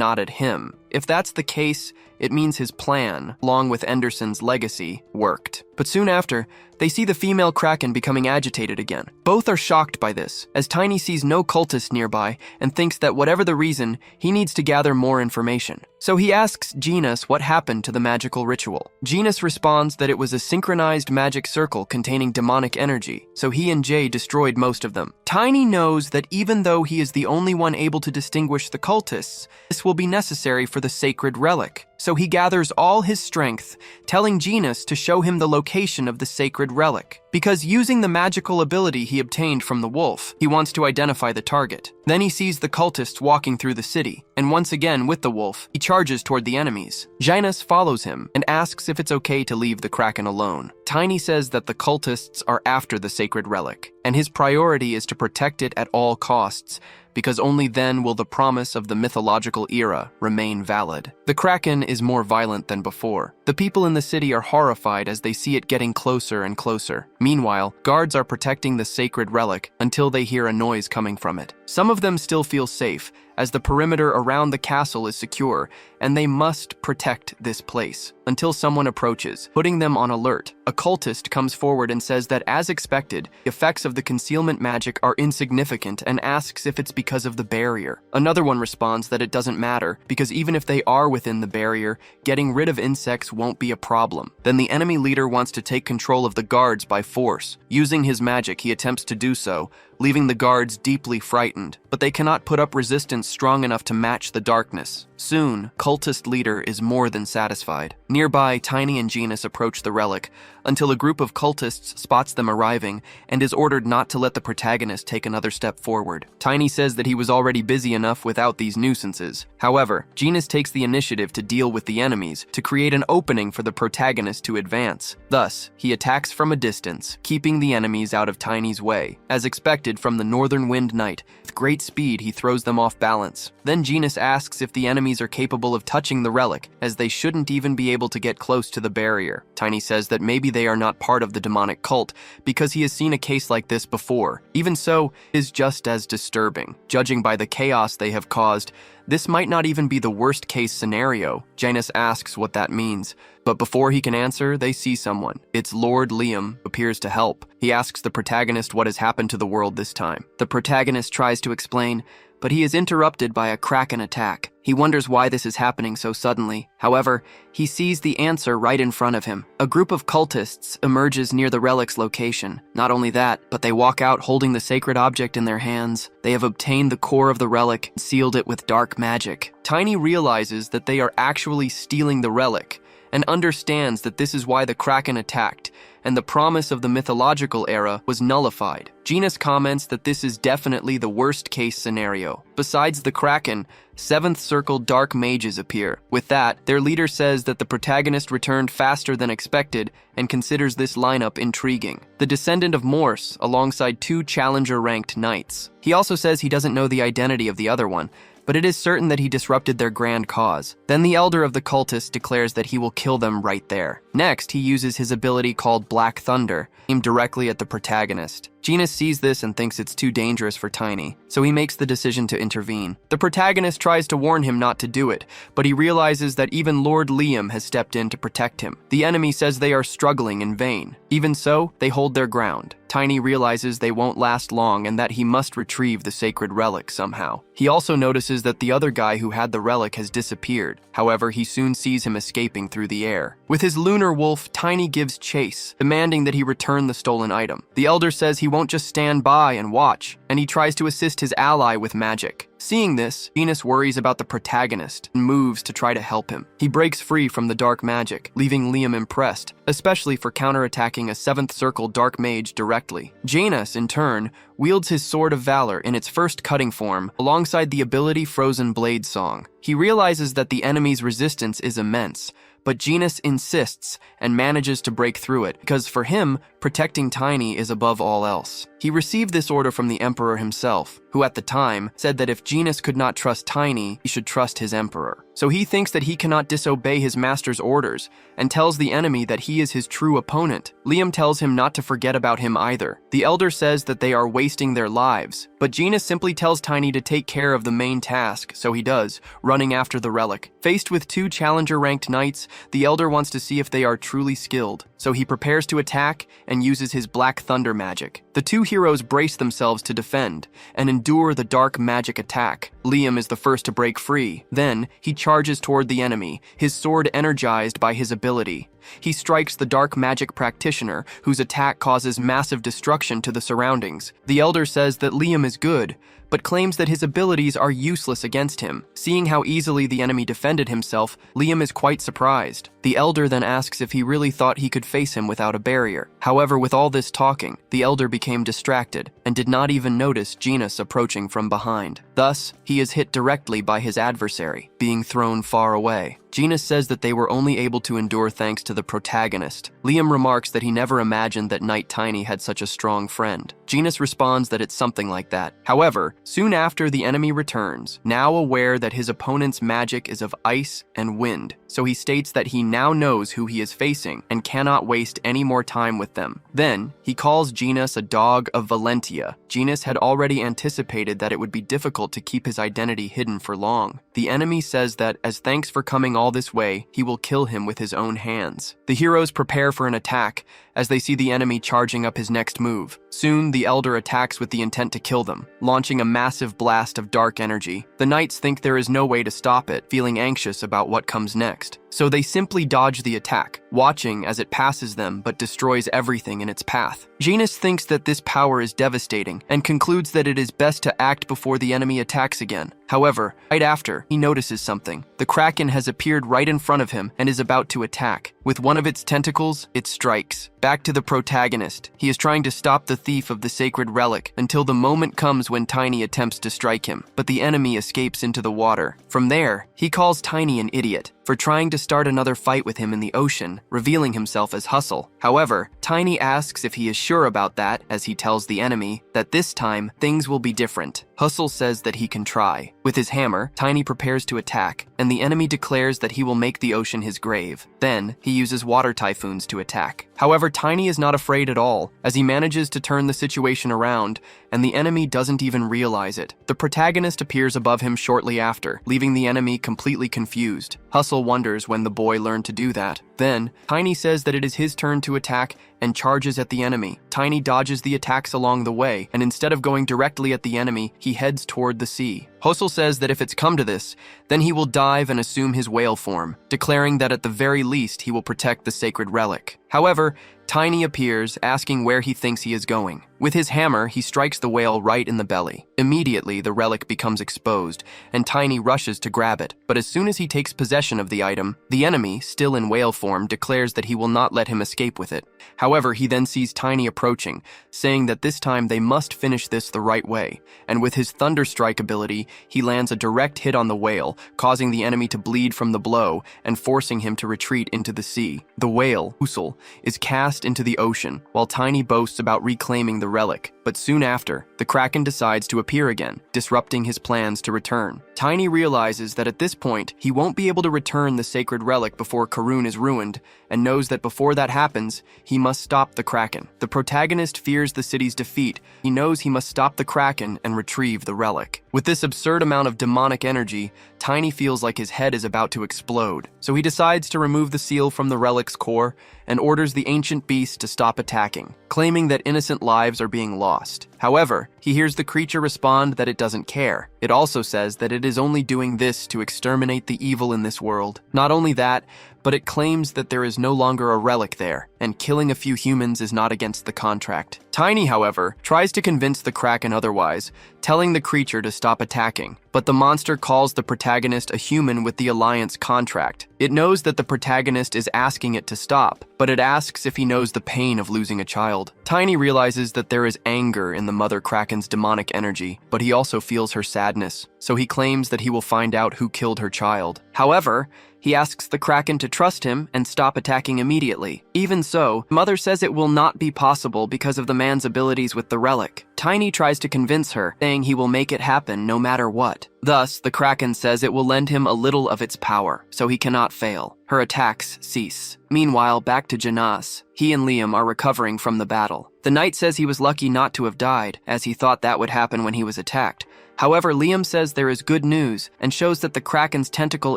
not at him. If that's the case, it means his plan, along with Enderson's legacy, worked. But soon after, they see the female Kraken becoming agitated again. Both are shocked by this, as Tiny sees no cultist nearby and thinks that whatever the reason, he needs to gather more information. So he asks Genus what happened to the magical ritual. Genus responds that it was a synchronized magic circle containing demonic energy, so he and Jay destroyed most of them. Tiny knows that even though he is the only one able to distinguish the cultists, this will be necessary for the sacred relic. So he gathers all his strength, telling Genus to show him the location of the sacred relic. Because using the magical ability he obtained from the wolf, he wants to identify the target. Then he sees the cultists walking through the city, and once again with the wolf, he charges toward the enemies. Genus follows him and asks if it's okay to leave the Kraken alone. Tiny says that the cultists are after the sacred relic, and his priority is to protect it at all costs, because only then will the promise of the mythological era remain valid. The Kraken is more violent than before. The people in the city are horrified as they see it getting closer and closer. Meanwhile, guards are protecting the sacred relic until they hear a noise coming from it. Some of them still feel safe, as the perimeter around the castle is secure, and they must protect this place until someone approaches, putting them on alert. A cultist comes forward and says that, as expected, the effects of the concealment magic are insignificant and asks if it's because of the barrier. Another one responds that it doesn't matter, because even if they are within the barrier, getting rid of insects won't be a problem. Then the enemy leader wants to take control of the guards by force. Using his magic, he attempts to do so, leaving the guards deeply frightened, but they cannot put up resistance strong enough to match the darkness. Soon, cultist leader is more than satisfied. Nearby, Tiny and Genus approach the relic, until a group of cultists spots them arriving and is ordered not to let the protagonist take another step forward. Tiny says that he was already busy enough without these nuisances. However, Genus takes the initiative to deal with the enemies to create an opening for the protagonist to advance. Thus, he attacks from a distance, keeping the enemies out of Tiny's way. As expected from the Northern Wind Knight, with great speed he throws them off balance. Then Genus asks if the enemies are capable of touching the relic, as they shouldn't even be able to get close to the barrier. Tiny says that maybe they are not part of the demonic cult, because he has seen a case like this before. Even so, it is just as disturbing. Judging by the chaos they have caused, this might not even be the worst case scenario. Janus asks what that means, but before he can answer, they see someone. It's Lord Liam, who appears to help. He asks the protagonist what has happened to the world this time. The protagonist tries to explain, but he is interrupted by a Kraken attack. He wonders why this is happening so suddenly. However, he sees the answer right in front of him. A group of cultists emerges near the relic's location. Not only that, but they walk out holding the sacred object in their hands. They have obtained the core of the relic and sealed it with dark magic. Tiny realizes that they are actually stealing the relic, and understands that this is why the Kraken attacked, and the promise of the mythological era was nullified. Genus comments that this is definitely the worst-case scenario. Besides the Kraken, 7th Circle Dark Mages appear. With that, their leader says that the protagonist returned faster than expected and considers this lineup intriguing. The descendant of Morse, alongside 2 Challenger-ranked knights. He also says he doesn't know the identity of the other one, but it is certain that he disrupted their grand cause. Then the elder of the cultists declares that he will kill them right there. Next, he uses his ability called Black Thunder, aimed directly at the protagonist. Genus sees this and thinks it's too dangerous for Tiny, so he makes the decision to intervene. The protagonist tries to warn him not to do it, but he realizes that even Lord Liam has stepped in to protect him. The enemy says they are struggling in vain. Even so, they hold their ground. Tiny realizes they won't last long and that he must retrieve the sacred relic somehow. He also notices that the other guy who had the relic has disappeared. However, he soon sees him escaping through the air. With his lunar wolf, Tiny gives chase, demanding that he return the stolen item. The elder says he won't just stand by and watch, and he tries to assist his ally with magic. Seeing this, Genus worries about the protagonist and moves to try to help him. He breaks free from the dark magic, leaving Liam impressed, especially for counterattacking a 7th Circle Dark Mage directly. Janus, in turn, wields his Sword of Valor in its first cutting form, alongside the ability Frozen Blade Song. He realizes that the enemy's resistance is immense, but Genus insists and manages to break through it, because for him, protecting Tiny is above all else. He received this order from the Emperor himself, who at the time said that if Genus could not trust Tiny, he should trust his Emperor. So he thinks that he cannot disobey his master's orders, and tells the enemy that he is his true opponent. Liam tells him not to forget about him either. The Elder says that they are wasting their lives, but Genus simply tells Tiny to take care of the main task, so he does, running after the relic. Faced with 2 challenger-ranked knights, the Elder wants to see if they are truly skilled, so he prepares to attack and uses his Black Thunder magic. The 2 heroes brace themselves to defend and endure the dark magic attack. Liam is the first to break free. Then, he charges toward the enemy, his sword energized by his ability. He strikes the dark magic practitioner, whose attack causes massive destruction to the surroundings. The Elder says that Liam is good, but claims that his abilities are useless against him. Seeing how easily the enemy defended himself, Liam is quite surprised. The Elder then asks if he really thought he could face him without a barrier. However, with all this talking, the Elder became distracted and did not even notice Genus approaching from behind. Thus, he is hit directly by his adversary, being thrown far away. Genus says that they were only able to endure thanks to the Protagonist. Liam remarks that he never imagined that Knight Tiny had such a strong friend. Genus responds that it's something like that. However, soon after, the enemy returns, now aware that his opponent's magic is of ice and wind, so he states that he now knows who he is facing and cannot waste any more time with them. Then, he calls Genus a dog of Valentia. Genus had already anticipated that it would be difficult to keep his identity hidden for long. The enemy says that, as thanks for coming all this way, he will kill him with his own hands. The heroes prepare for an attack, as they see the enemy charging up his next move. Soon, the Elder attacks with the intent to kill them, launching a massive blast of dark energy. The knights think there is no way to stop it, feeling anxious about what comes next. So they simply dodge the attack, watching as it passes them but destroys everything in its path. Genus thinks that this power is devastating and concludes that it is best to act before the enemy attacks again. However, right after, he notices something. The Kraken has appeared right in front of him and is about to attack. With one of its tentacles, it strikes. Back to the Protagonist. He is trying to stop the thief of the sacred relic until the moment comes when Tiny attempts to strike him, but the enemy escapes into the water. From there, he calls Tiny an idiot for trying to start another fight with him in the ocean, revealing himself as Hustle. However, Tiny asks if he is sure about that, as he tells the enemy that this time, things will be different. Hustle says that he can try. With his hammer, Tiny prepares to attack, and the enemy declares that he will make the ocean his grave. Then, he uses water typhoons to attack. However, Tiny is not afraid at all, as he manages to turn the situation around, and the enemy doesn't even realize it. The Protagonist appears above him shortly after, leaving the enemy completely confused. Hustle wonders when the boy learned to do that. Then, Tiny says that it is his turn to attack and charges at the enemy. Tiny dodges the attacks along the way, and instead of going directly at the enemy, he heads toward the sea. Hustle says that if it's come to this, then he will dive and assume his whale form, declaring that at the very least he will protect the sacred relic. However, Tiny appears, asking where he thinks he is going. With his hammer, he strikes the whale right in the belly. Immediately, the relic becomes exposed, and Tiny rushes to grab it. But as soon as he takes possession of the item, the enemy, still in whale form, declares that he will not let him escape with it. However, he then sees Tiny approaching, saying that this time they must finish this the right way. And with his Thunder Strike ability, he lands a direct hit on the whale, causing the enemy to bleed from the blow and forcing him to retreat into the sea. The whale, Usul, is cast into the ocean, while Tiny boasts about reclaiming the relic. But soon after, the Kraken decides to appear again, disrupting his plans to return. Tiny realizes that at this point, he won't be able to return the sacred relic before Karun is ruined, and knows that before that happens, he must stop the Kraken. The Protagonist fears the city's defeat. He knows he must stop the Kraken and retrieve the relic. With this absurd amount of demonic energy, Tiny feels like his head is about to explode. So he decides to remove the seal from the relic's core and orders the ancient beast to stop attacking, claiming that innocent lives are being lost. However, he hears the creature respond that it doesn't care. It also says that it is only doing this to exterminate the evil in this world. Not only that, but it claims that there is no longer a relic there, and killing a few humans is not against the contract. Tiny, however, tries to convince the Kraken otherwise, telling the creature to stop attacking. But the monster calls the Protagonist a human with the Alliance contract. It knows that the Protagonist is asking it to stop, but it asks if he knows the pain of losing a child. Tiny realizes that there is anger in the Mother Kraken's demonic energy, but he also feels her sadness, so he claims that he will find out who killed her child. However, he asks the Kraken to trust him and stop attacking immediately. Even so, Mother says it will not be possible because of the man's abilities with the relic. Tiny tries to convince her, saying he will make it happen no matter what. Thus, the Kraken says it will lend him a little of its power, so he cannot fail. Her attacks cease. Meanwhile, back to Janas. He and Liam are recovering from the battle. The knight says he was lucky not to have died, as he thought that would happen when he was attacked. However, Liam says there is good news and shows that the Kraken's tentacle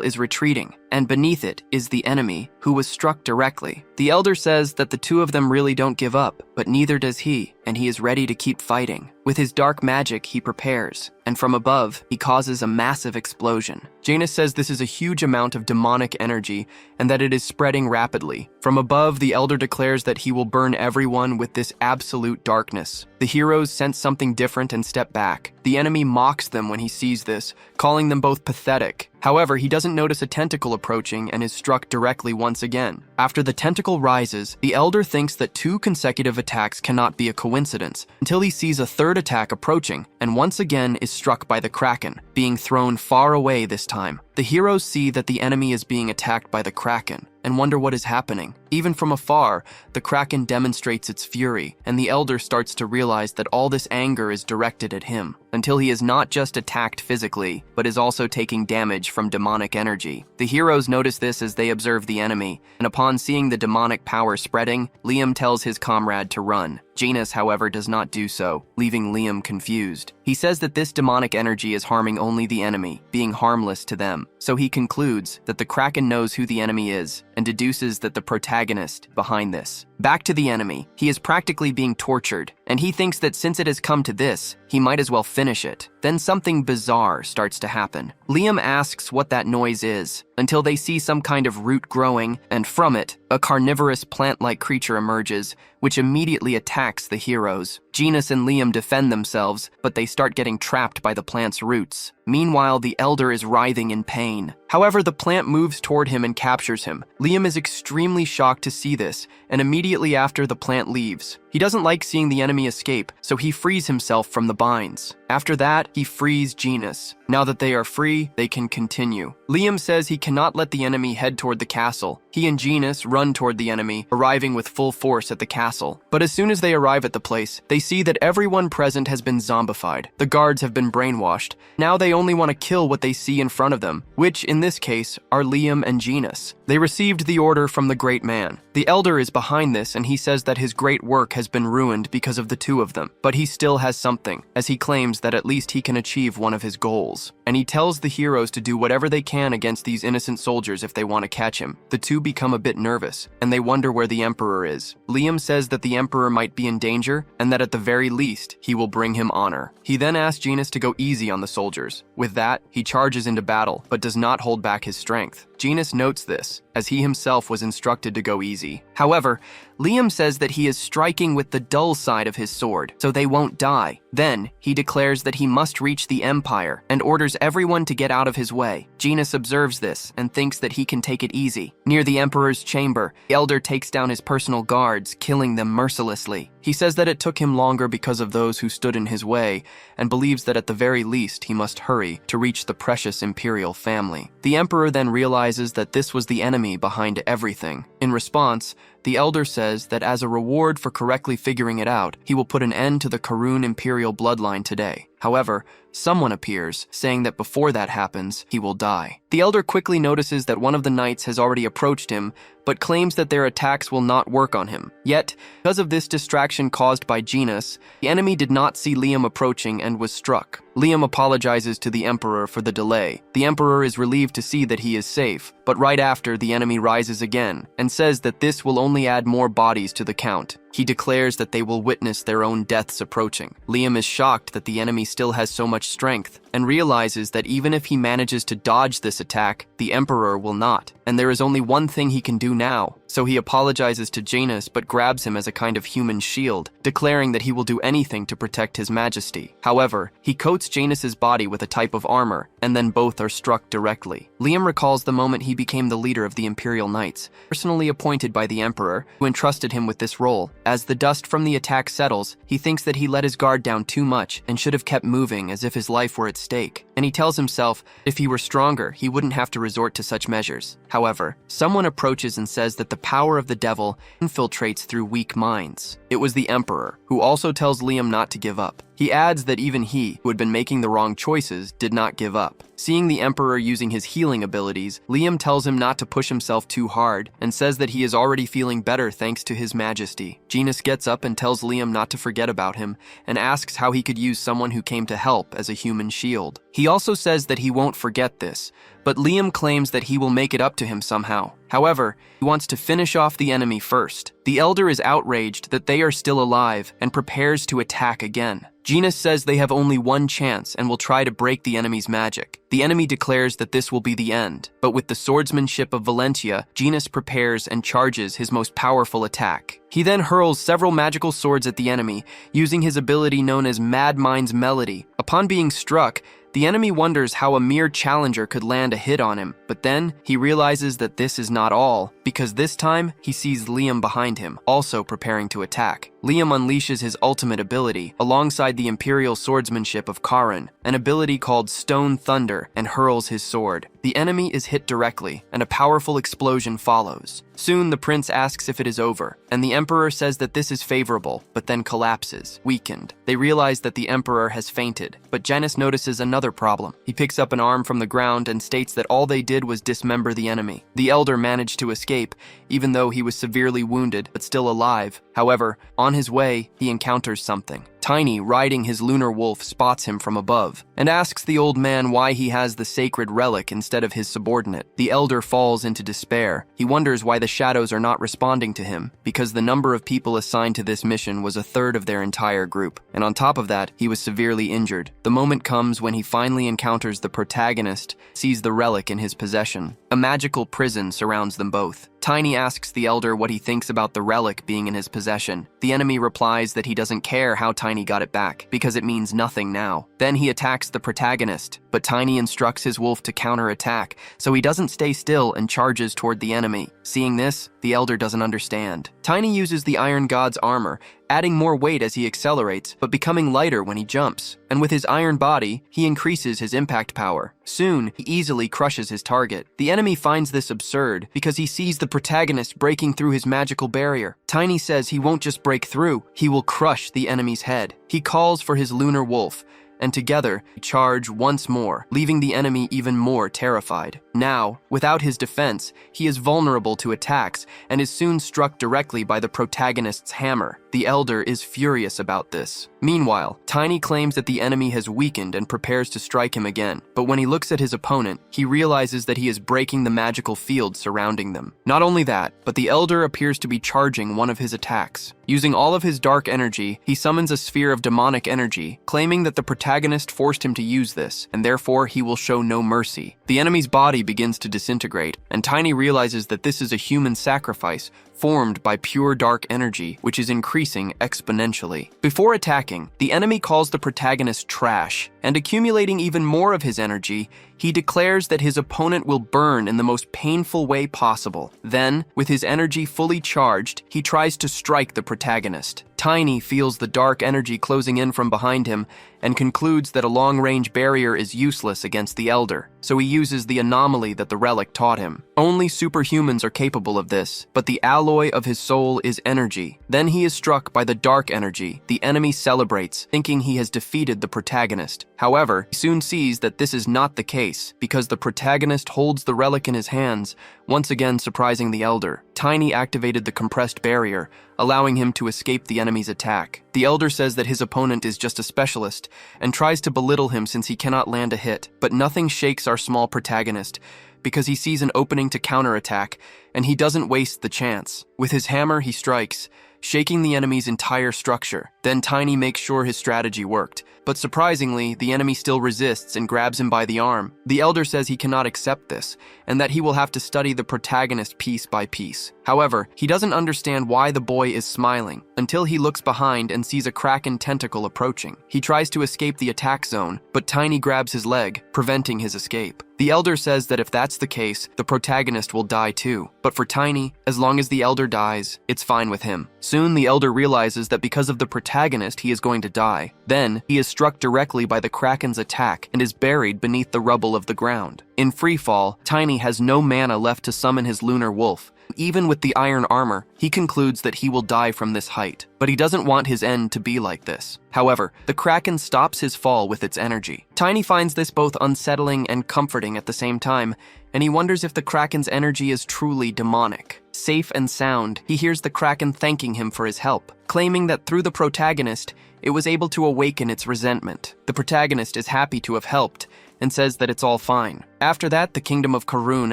is retreating, and beneath it is the enemy, who was struck directly. The elder says that the two of them really don't give up, but neither does he, and he is ready to keep fighting. With his dark magic, he prepares, and from above, he causes a massive explosion. Janus says this is a huge amount of demonic energy and that it is spreading rapidly. From above, the elder declares that he will burn everyone with this absolute darkness. The heroes sense something different and step back. The enemy mocks them when he sees this, calling them both pathetic. However, he doesn't notice a tentacle approaching and is struck directly once again. After the tentacle rises, the elder thinks that 2 consecutive attacks cannot be a coincidence, until he sees a third attack approaching, and once again is struck by the Kraken, being thrown far away this time. The heroes see that the enemy is being attacked by the Kraken, and wonder what is happening. Even from afar, the Kraken demonstrates its fury, and the elder starts to realize that all this anger is directed at him, until he is not just attacked physically, but is also taking damage from demonic energy. The heroes notice this as they observe the enemy, and upon seeing the demonic power spreading, Liam tells his comrade to run. Janus, however, does not do so, leaving Liam confused. He says that this demonic energy is harming only the enemy, being harmless to them. So he concludes that the Kraken knows who the enemy is, and deduces that the protagonist behind this. Back to the enemy, he is practically being tortured, and he thinks that since it has come to this, he might as well finish it. Then something bizarre starts to happen. Liam asks what that noise is, until they see some kind of root growing, and from it, a carnivorous plant-like creature emerges, which immediately attacks the heroes. Janus and Liam defend themselves, but they start getting trapped by the plant's roots. Meanwhile, the elder is writhing in pain. However, the plant moves toward him and captures him. Liam is extremely shocked to see this, and immediately after, the plant leaves. He doesn't like seeing the enemy escape, so he frees himself from the binds. After that, he frees Janus. Now that they are free, they can continue. Liam says he cannot let the enemy head toward the castle. He and Janus run toward the enemy, arriving with full force at the castle. But as soon as they arrive at the place, they see that everyone present has been zombified. The guards have been brainwashed. Now they only want to kill what they see in front of them, which, in this case, are Liam and Janus. They received the order from the great man. The elder is behind this, and he says that his great work has been ruined because of the two of them. But he still has something, as he claims that at least he can achieve one of his goals. And he tells the heroes to do whatever they can against these innocent soldiers if they want to catch him. The two become a bit nervous, and they wonder where the Emperor is. Liam says that the Emperor might be in danger, and that at the very least, he will bring him honor. He then asks Janus to go easy on the soldiers. With that, he charges into battle, but does not hold back his strength. Janus notes this, as he himself was instructed to go easy. However, Liam says that he is striking with the dull side of his sword, so they won't die. Then, he declares that he must reach the Empire, and orders everyone to get out of his way. Janus observes this, and thinks that he can take it easy. Near the Emperor's chamber, the elder takes down his personal guards, killing them mercilessly. He says that it took him longer because of those who stood in his way, and believes that at the very least he must hurry to reach the precious imperial family. The Emperor then realizes that this was the enemy behind everything. In response, the elder says that as a reward for correctly figuring it out, he will put an end to the Karun imperial bloodline today. However, someone appears, saying that before that happens, he will die. The elder quickly notices that one of the knights has already approached him, but claims that their attacks will not work on him. Yet, because of this distraction caused by Janus, the enemy did not see Liam approaching and was struck. Liam apologizes to the Emperor for the delay. The Emperor is relieved to see that he is safe, but right after, the enemy rises again, and says that this will only add more bodies to the count. He declares that they will witness their own deaths approaching. Liam is shocked that the enemy still has so much strength, and realizes that even if he manages to dodge this attack, the Emperor will not, and there is only one thing he can do now. So he apologizes to Janus but grabs him as a kind of human shield, declaring that he will do anything to protect his majesty. However, he coats Janus's body with a type of armor, and then both are struck directly. Liam recalls the moment he became the leader of the Imperial Knights, personally appointed by the Emperor, who entrusted him with this role. As the dust from the attack settles, he thinks that he let his guard down too much and should have kept moving as if his life were at stake. and he tells himself if he were stronger, he wouldn't have to resort to such measures. However, someone approaches and says that the power of the devil infiltrates through weak minds. It was the Emperor, who also tells Liam not to give up. He adds that even he, who had been making the wrong choices, did not give up. Seeing the Emperor using his healing abilities, Liam tells him not to push himself too hard and says that he is already feeling better thanks to his majesty. Genis gets up and tells Liam not to forget about him and asks how he could use someone who came to help as a human shield. He also says that he won't forget this, but Liam claims that he will make it up to him somehow. However, he wants to finish off the enemy first. The Elder is outraged that they are still alive and prepares to attack again. Genis says they have only one chance and will try to break the enemy's magic. The enemy declares that this will be the end, but with the swordsmanship of Valentia, Genis prepares and charges his most powerful attack. He then hurls several magical swords at the enemy, using his ability known as Mad Mind's Melody. Upon being struck, the enemy wonders how a mere challenger could land a hit on him, but then he realizes that this is not all, because this time he sees Liam behind him, also preparing to attack. Liam unleashes his ultimate ability, alongside the imperial swordsmanship of Karin, an ability called Stone Thunder, and hurls his sword. The enemy is hit directly, and a powerful explosion follows. Soon the prince asks if it is over, and the Emperor says that this is favorable, but then collapses, weakened. They realize that the Emperor has fainted, but Genis notices another problem. He picks up an arm from the ground and states that all they did was dismember the enemy. The Elder managed to escape, even though he was severely wounded, but still alive. However, on his way, he encounters something. Tiny, riding his lunar wolf, spots him from above and asks the old man why he has the sacred relic instead of his subordinate. The Elder falls into despair. He wonders why the shadows are not responding to him, because the number of people assigned to this mission was a third of their entire group, and on top of that, he was severely injured. The moment comes when he finally encounters the protagonist, sees the relic in his possession. A magical prison surrounds them both. Tiny asks the Elder what he thinks about the relic being in his possession. The enemy replies that he doesn't care how Tiny got it back, because it means nothing now. Then he attacks the protagonist, but Tiny instructs his wolf to counterattack, so he doesn't stay still and charges toward the enemy. Seeing this, the Elder doesn't understand. Tiny uses the Iron God's armor, adding more weight as he accelerates, but becoming lighter when he jumps. And with his iron body, he increases his impact power. Soon, he easily crushes his target. The enemy finds this absurd because he sees the protagonist breaking through his magical barrier. Tiny says he won't just break through, he will crush the enemy's head. He calls for his lunar wolf, and together, charge once more, leaving the enemy even more terrified. Now, without his defense, he is vulnerable to attacks and is soon struck directly by the protagonist's hammer. The Elder is furious about this. Meanwhile, Tiny claims that the enemy has weakened and prepares to strike him again, but when he looks at his opponent, he realizes that he is breaking the magical field surrounding them. Not only that, but the Elder appears to be charging one of his attacks. Using all of his dark energy, he summons a sphere of demonic energy, claiming that the protagonist forced him to use this, and therefore he will show no mercy. The enemy's body begins to disintegrate, and Tiny realizes that this is a human sacrifice formed by pure dark energy, which is increasing exponentially. Before attacking, the enemy calls the protagonist trash, and accumulating even more of his energy, he declares that his opponent will burn in the most painful way possible. Then, with his energy fully charged, he tries to strike the protagonist. Tiny feels the dark energy closing in from behind him and concludes that a long-range barrier is useless against the Elder, so he uses the anomaly that the relic taught him. Only superhumans are capable of this, but the alloy of his soul is energy. Then he is struck by the dark energy. The enemy celebrates, thinking he has defeated the protagonist. However, he soon sees that this is not the case, because the protagonist holds the relic in his hands, once again surprising the Elder. Tiny activated the compressed barrier, allowing him to escape the enemy's attack. The Elder says that his opponent is just a specialist, and tries to belittle him since he cannot land a hit. But nothing shakes our small protagonist, because he sees an opening to counterattack, and he doesn't waste the chance. With his hammer, he strikes, shaking the enemy's entire structure. Then Tiny makes sure his strategy worked, but surprisingly, the enemy still resists and grabs him by the arm. The Elder says he cannot accept this, and that he will have to study the protagonist piece by piece. However, he doesn't understand why the boy is smiling, until he looks behind and sees a kraken tentacle approaching. He tries to escape the attack zone, but Tiny grabs his leg, preventing his escape. The elder says that if that's the case, the protagonist will die too. But for Tiny, as long as the elder dies, it's fine with him. Soon, the elder realizes that because of the protagonist, he is going to die. Then, he is struck directly by the Kraken's attack and is buried beneath the rubble of the ground. In freefall, Tiny has no mana left to summon his lunar wolf. Even with the iron armor, he concludes that he will die from this height, but he doesn't want his end to be like this. However, the Kraken stops his fall with its energy. Tiny finds this both unsettling and comforting at the same time, and he wonders if the Kraken's energy is truly demonic. Safe and sound, he hears the Kraken thanking him for his help, claiming that through the protagonist, it was able to awaken its resentment. The protagonist is happy to have helped, and says that it's all fine. After that, the kingdom of Karun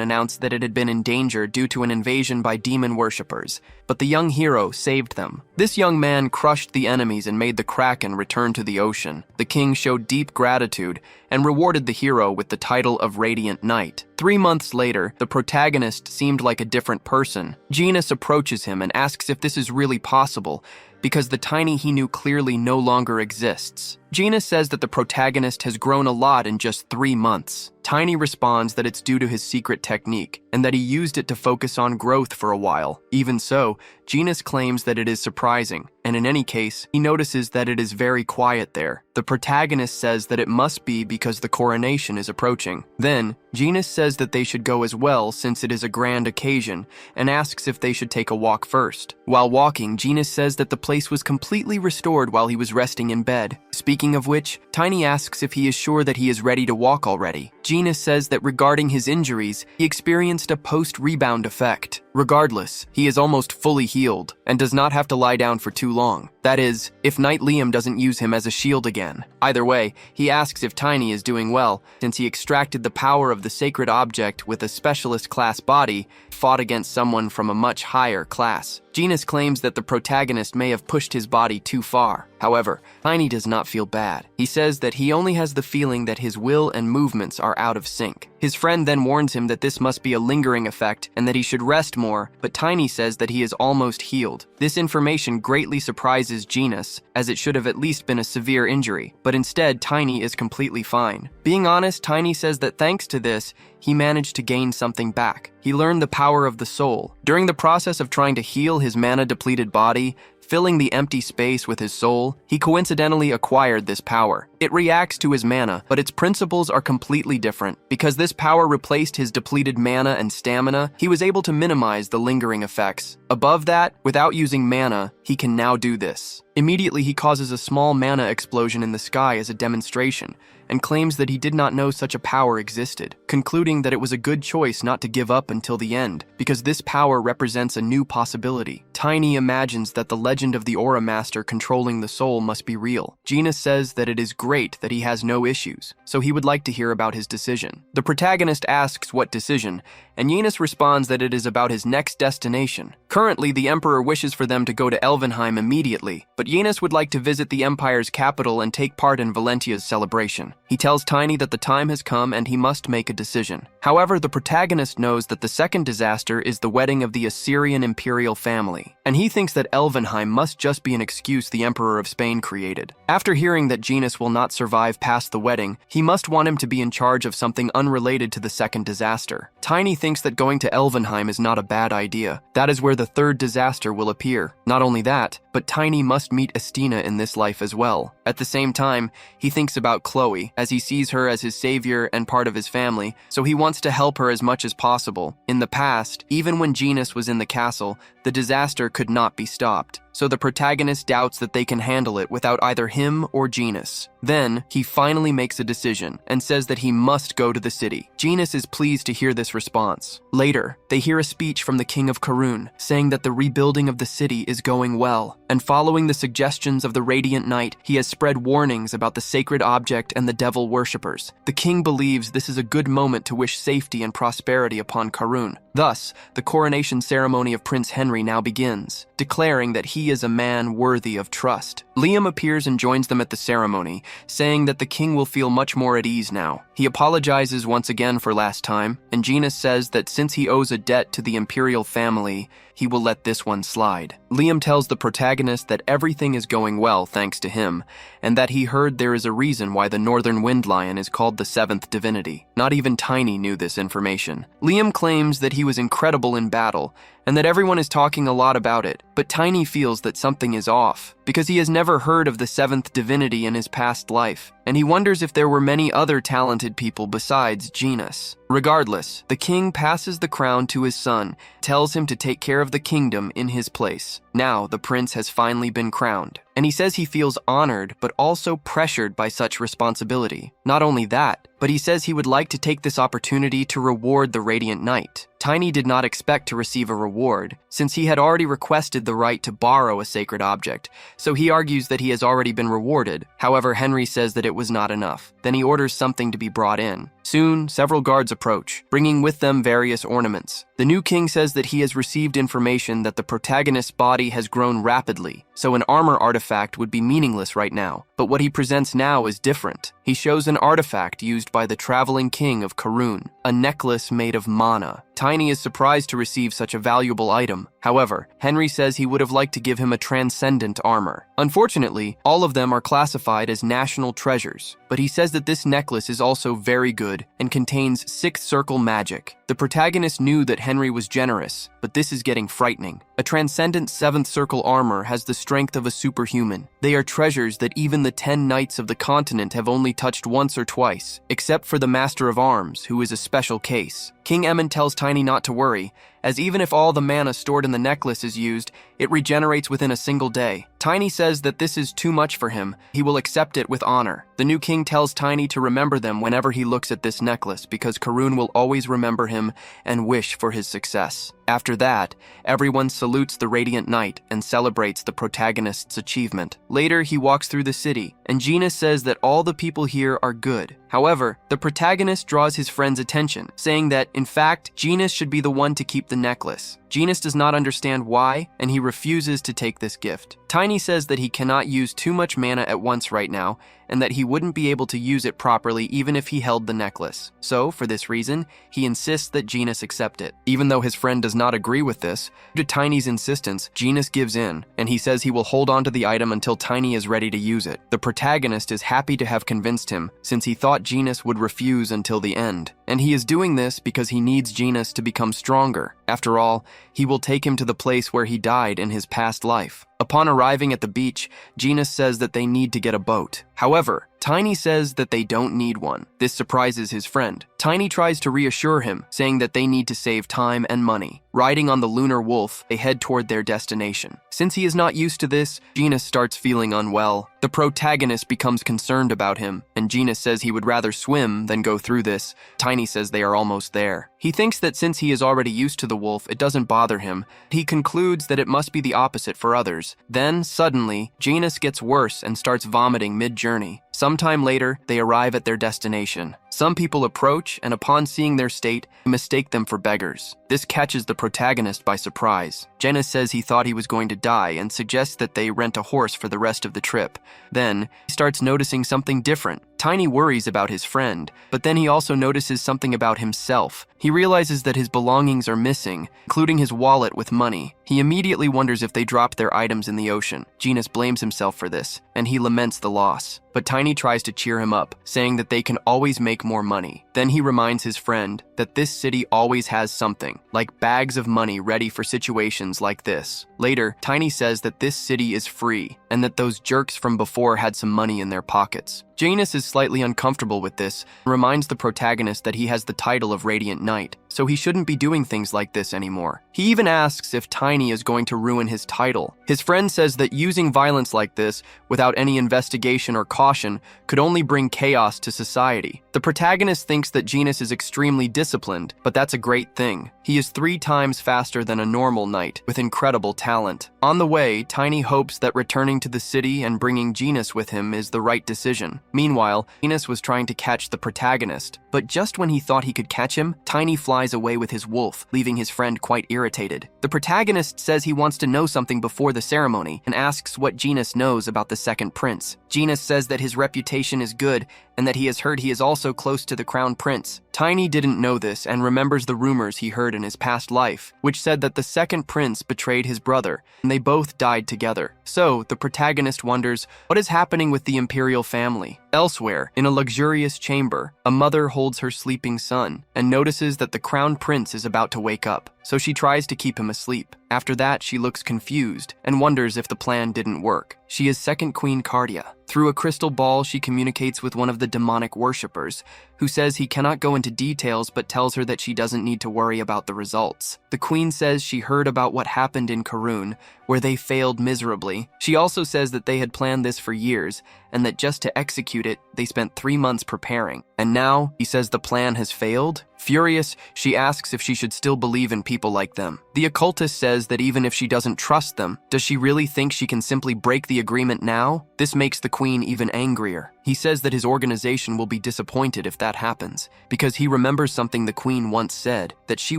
announced that it had been in danger due to an invasion by demon worshippers, but the young hero saved them. This young man crushed the enemies and made the Kraken return to the ocean. The king showed deep gratitude and rewarded the hero with the title of Radiant Knight. 3 months later, the protagonist seemed like a different person. Genus approaches him and asks if this is really possible, because the Tiny he knew clearly no longer exists. Genus says that the protagonist has grown a lot in just 3 months. Tiny responds that it's due to his secret technique, and that he used it to focus on growth for a while. Even so, Genus claims that it is surprising, and in any case, he notices that it is very quiet there. The protagonist says that it must be because the coronation is approaching. Then, Genus says that they should go as well since it is a grand occasion, and asks if they should take a walk first. While walking, Genus says that the place was completely restored while he was resting in bed. Speaking of which, Tiny asks if he is sure that he is ready to walk already. Genus says that regarding his injuries, he experienced a post-rebound effect. Regardless, he is almost fully healed, and does not have to lie down for too long. That is, if Knight Liam doesn't use him as a shield again. Either way, he asks if Tiny is doing well, since he extracted the power of the sacred object with a specialist class body, fought against someone from a much higher class. Genus claims that the protagonist may have pushed his body too far. However, Tiny does not feel bad. He says that he only has the feeling that his will and movements are out of sync. His friend then warns him that this must be a lingering effect and that he should rest more, but Tiny says that he is almost healed. This information greatly surprises Genus, as it should have at least been a severe injury, but instead Tiny is completely fine. Being honest, Tiny says that thanks to this, he managed to gain something back. He learned the power of the soul. During the process of trying to heal his mana-depleted body, filling the empty space with his soul, he coincidentally acquired this power. It reacts to his mana, but its principles are completely different. Because this power replaced his depleted mana and stamina, he was able to minimize the lingering effects. Above that, without using mana, he can now do this. Immediately, he causes a small mana explosion in the sky as a demonstration, and claims that he did not know such a power existed, concluding that it was a good choice not to give up until the end, because this power represents a new possibility. Tiny imagines that the legend of the Aura Master controlling the soul must be real. Genus says that it is great that he has no issues, so he would like to hear about his decision. The protagonist asks what decision, and Genus responds that it is about his next destination. Currently, the Emperor wishes for them to go to Elvenheim immediately, but Genus would like to visit the Empire's capital and take part in Valentia's celebration. He tells Tiny that the time has come and he must make a decision. However, the protagonist knows that the second disaster is the wedding of the Assyrian imperial family, and he thinks that Elvenheim must just be an excuse the Emperor of Spain created. After hearing that Genus will not survive past the wedding, he must want him to be in charge of something unrelated to the second disaster. Tiny thinks that going to Elvenheim is not a bad idea. That is where the third disaster will appear. Not only that, but Tiny must meet Estina in this life as well. At the same time, he thinks about Chloe, as he sees her as his savior and part of his family, so he wants to help her as much as possible. In the past, even when Genus was in the castle, the disaster could not be stopped, so the protagonist doubts that they can handle it without either him or Genus. Then, he finally makes a decision and says that he must go to the city. Genus is pleased to hear this response. Later, they hear a speech from the king of Karun, saying that the rebuilding of the city is going well, and following the suggestions of the Radiant Knight, he has spread warnings about the sacred object and the devil worshippers. The king believes this is a good moment to wish safety and prosperity upon Karun. Thus, the coronation ceremony of Prince Henry now begins, declaring that he is a man worthy of trust. Liam appears and joins them at the ceremony, saying that the king will feel much more at ease now. He apologizes once again for last time, and Genus says that since he owes a debt to the imperial family, he will let this one slide. Liam tells the protagonist that everything is going well thanks to him, and that he heard there is a reason why the Northern Wind Lion is called the seventh divinity. Not even Tiny knew this information. Liam claims that he was incredible in battle, and that everyone is talking a lot about it, but Tiny feels that something is off, because he has never heard of the seventh divinity in his past life, and he wonders if there were many other talented people besides Genus. Regardless, the king passes the crown to his son, tells him to take care of the kingdom in his place. Now the prince has finally been crowned, and he says he feels honored but also pressured by such responsibility. Not only that, but he says he would like to take this opportunity to reward the Radiant Knight. Tiny did not expect to receive a reward, since he had already requested the right to borrow a sacred object, so he argues that he has already been rewarded. However, Henry says that it was not enough. Then he orders something to be brought in. Soon, several guards approach, bringing with them various ornaments. The new king says that he has received information that the protagonist's body has grown rapidly, so an armor artifact would be meaningless right now. But what he presents now is different. He shows an artifact used by the traveling king of Karun, a necklace made of mana. Tiny is surprised to receive such a valuable item. However, Henry says he would have liked to give him a transcendent armor. Unfortunately, all of them are classified as national treasures, but he says that this necklace is also very good and contains sixth circle magic. The protagonist knew that Henry was generous, but this is getting frightening. A transcendent seventh circle armor has the strength of a superhuman. They are treasures that even the 10 knights of the continent have only touched once or twice, except for the Master of Arms, who is a special case. King Emmon tells Tiny not to worry, as even if all the mana stored in the necklace is used, it regenerates within a single day. Tiny says that this is too much for him. He will accept it with honor. The new king tells Tiny to remember them whenever he looks at this necklace, because Karun will always remember him and wish for his success. After that, everyone salutes the Radiant Knight and celebrates the protagonist's achievement. Later, he walks through the city, and Genus says that all the people here are good. However, the protagonist draws his friend's attention, saying that, in fact, Genus should be the one to keep the necklace. Genus does not understand why, and he refuses to take this gift. Tiny says that he cannot use too much mana at once right now, and that he wouldn't be able to use it properly even if he held the necklace. So, for this reason, he insists that Genus accept it. Even though his friend does not agree with this, due to Tiny's insistence, Genus gives in, and he says he will hold on to the item until Tiny is ready to use it. The protagonist is happy to have convinced him, since he thought Genus would refuse until the end. And he is doing this because he needs Genus to become stronger. After all, he will take him to the place where he died in his past life. Upon arriving at the beach, Genus says that they need to get a boat. However, Tiny says that they don't need one. This surprises his friend. Tiny tries to reassure him, saying that they need to save time and money. Riding on the lunar wolf, they head toward their destination. Since he is not used to this, Genus starts feeling unwell. The protagonist becomes concerned about him, and Genus says he would rather swim than go through this. Tiny says they are almost there. He thinks that since he is already used to the wolf, it doesn't bother him. He concludes that it must be the opposite for others. Then, suddenly, Genus gets worse and starts vomiting mid-journey. Sometime later, they arrive at their destination. Some people approach, and upon seeing their state, mistake them for beggars. This catches the protagonist by surprise. Genus says he thought he was going to die and suggests that they rent a horse for the rest of the trip. Then, he starts noticing something different. Tiny worries about his friend, but then he also notices something about himself. He realizes that his belongings are missing, including his wallet with money. He immediately wonders if they dropped their items in the ocean. Genus blames himself for this, and he laments the loss. But Tiny tries to cheer him up, saying that they can always make more money. Then he reminds his friend that this city always has something, like bags of money ready for situations like this. Later, Tiny says that this city is free, and that those jerks from before had some money in their pockets. Janus is slightly uncomfortable with this and reminds the protagonist that he has the title of Radiant Knight, so he shouldn't be doing things like this anymore. He even asks if Tiny is going to ruin his title. His friend says that using violence like this, without any investigation or caution, could only bring chaos to society. The protagonist thinks that Janus is extremely disciplined, but that's a great thing. He is 3 times faster than a normal knight, with incredible talent. On the way, Tiny hopes that returning to the city and bringing Janus with him is the right decision. Meanwhile, Janus was trying to catch the protagonist, but just when he thought he could catch him, Tiny flies away with his wolf, leaving his friend quite irritated. The protagonist says he wants to know something before the ceremony and asks what Janus knows about the second prince. Janus says that his reputation is good and that he has heard he is also close to the crown prince. Tiny didn't know this and remembers the rumors he heard in his past life, which said that the second prince betrayed his brother, and they both died together. So, the protagonist wonders, what is happening with the imperial family? Elsewhere, in a luxurious chamber, a mother holds her sleeping son and notices that the crown prince is about to wake up, so she tries to keep him asleep. After that, she looks confused and wonders if the plan didn't work. She is second Queen Cardia. Through a crystal ball, she communicates with one of the demonic worshippers, who says he cannot go into details but tells her that she doesn't need to worry about the results. The queen says she heard about what happened in Karun, where they failed miserably. She also says that they had planned this for years, and that just to execute it, they spent 3 months preparing. And now, he says the plan has failed? Furious, she asks if she should still believe in people like them. The occultist says that even if she doesn't trust them, does she really think she can simply break the agreement now? This makes the queen even angrier. He says that his organization will be disappointed if that happens, because he remembers something the queen once said, that she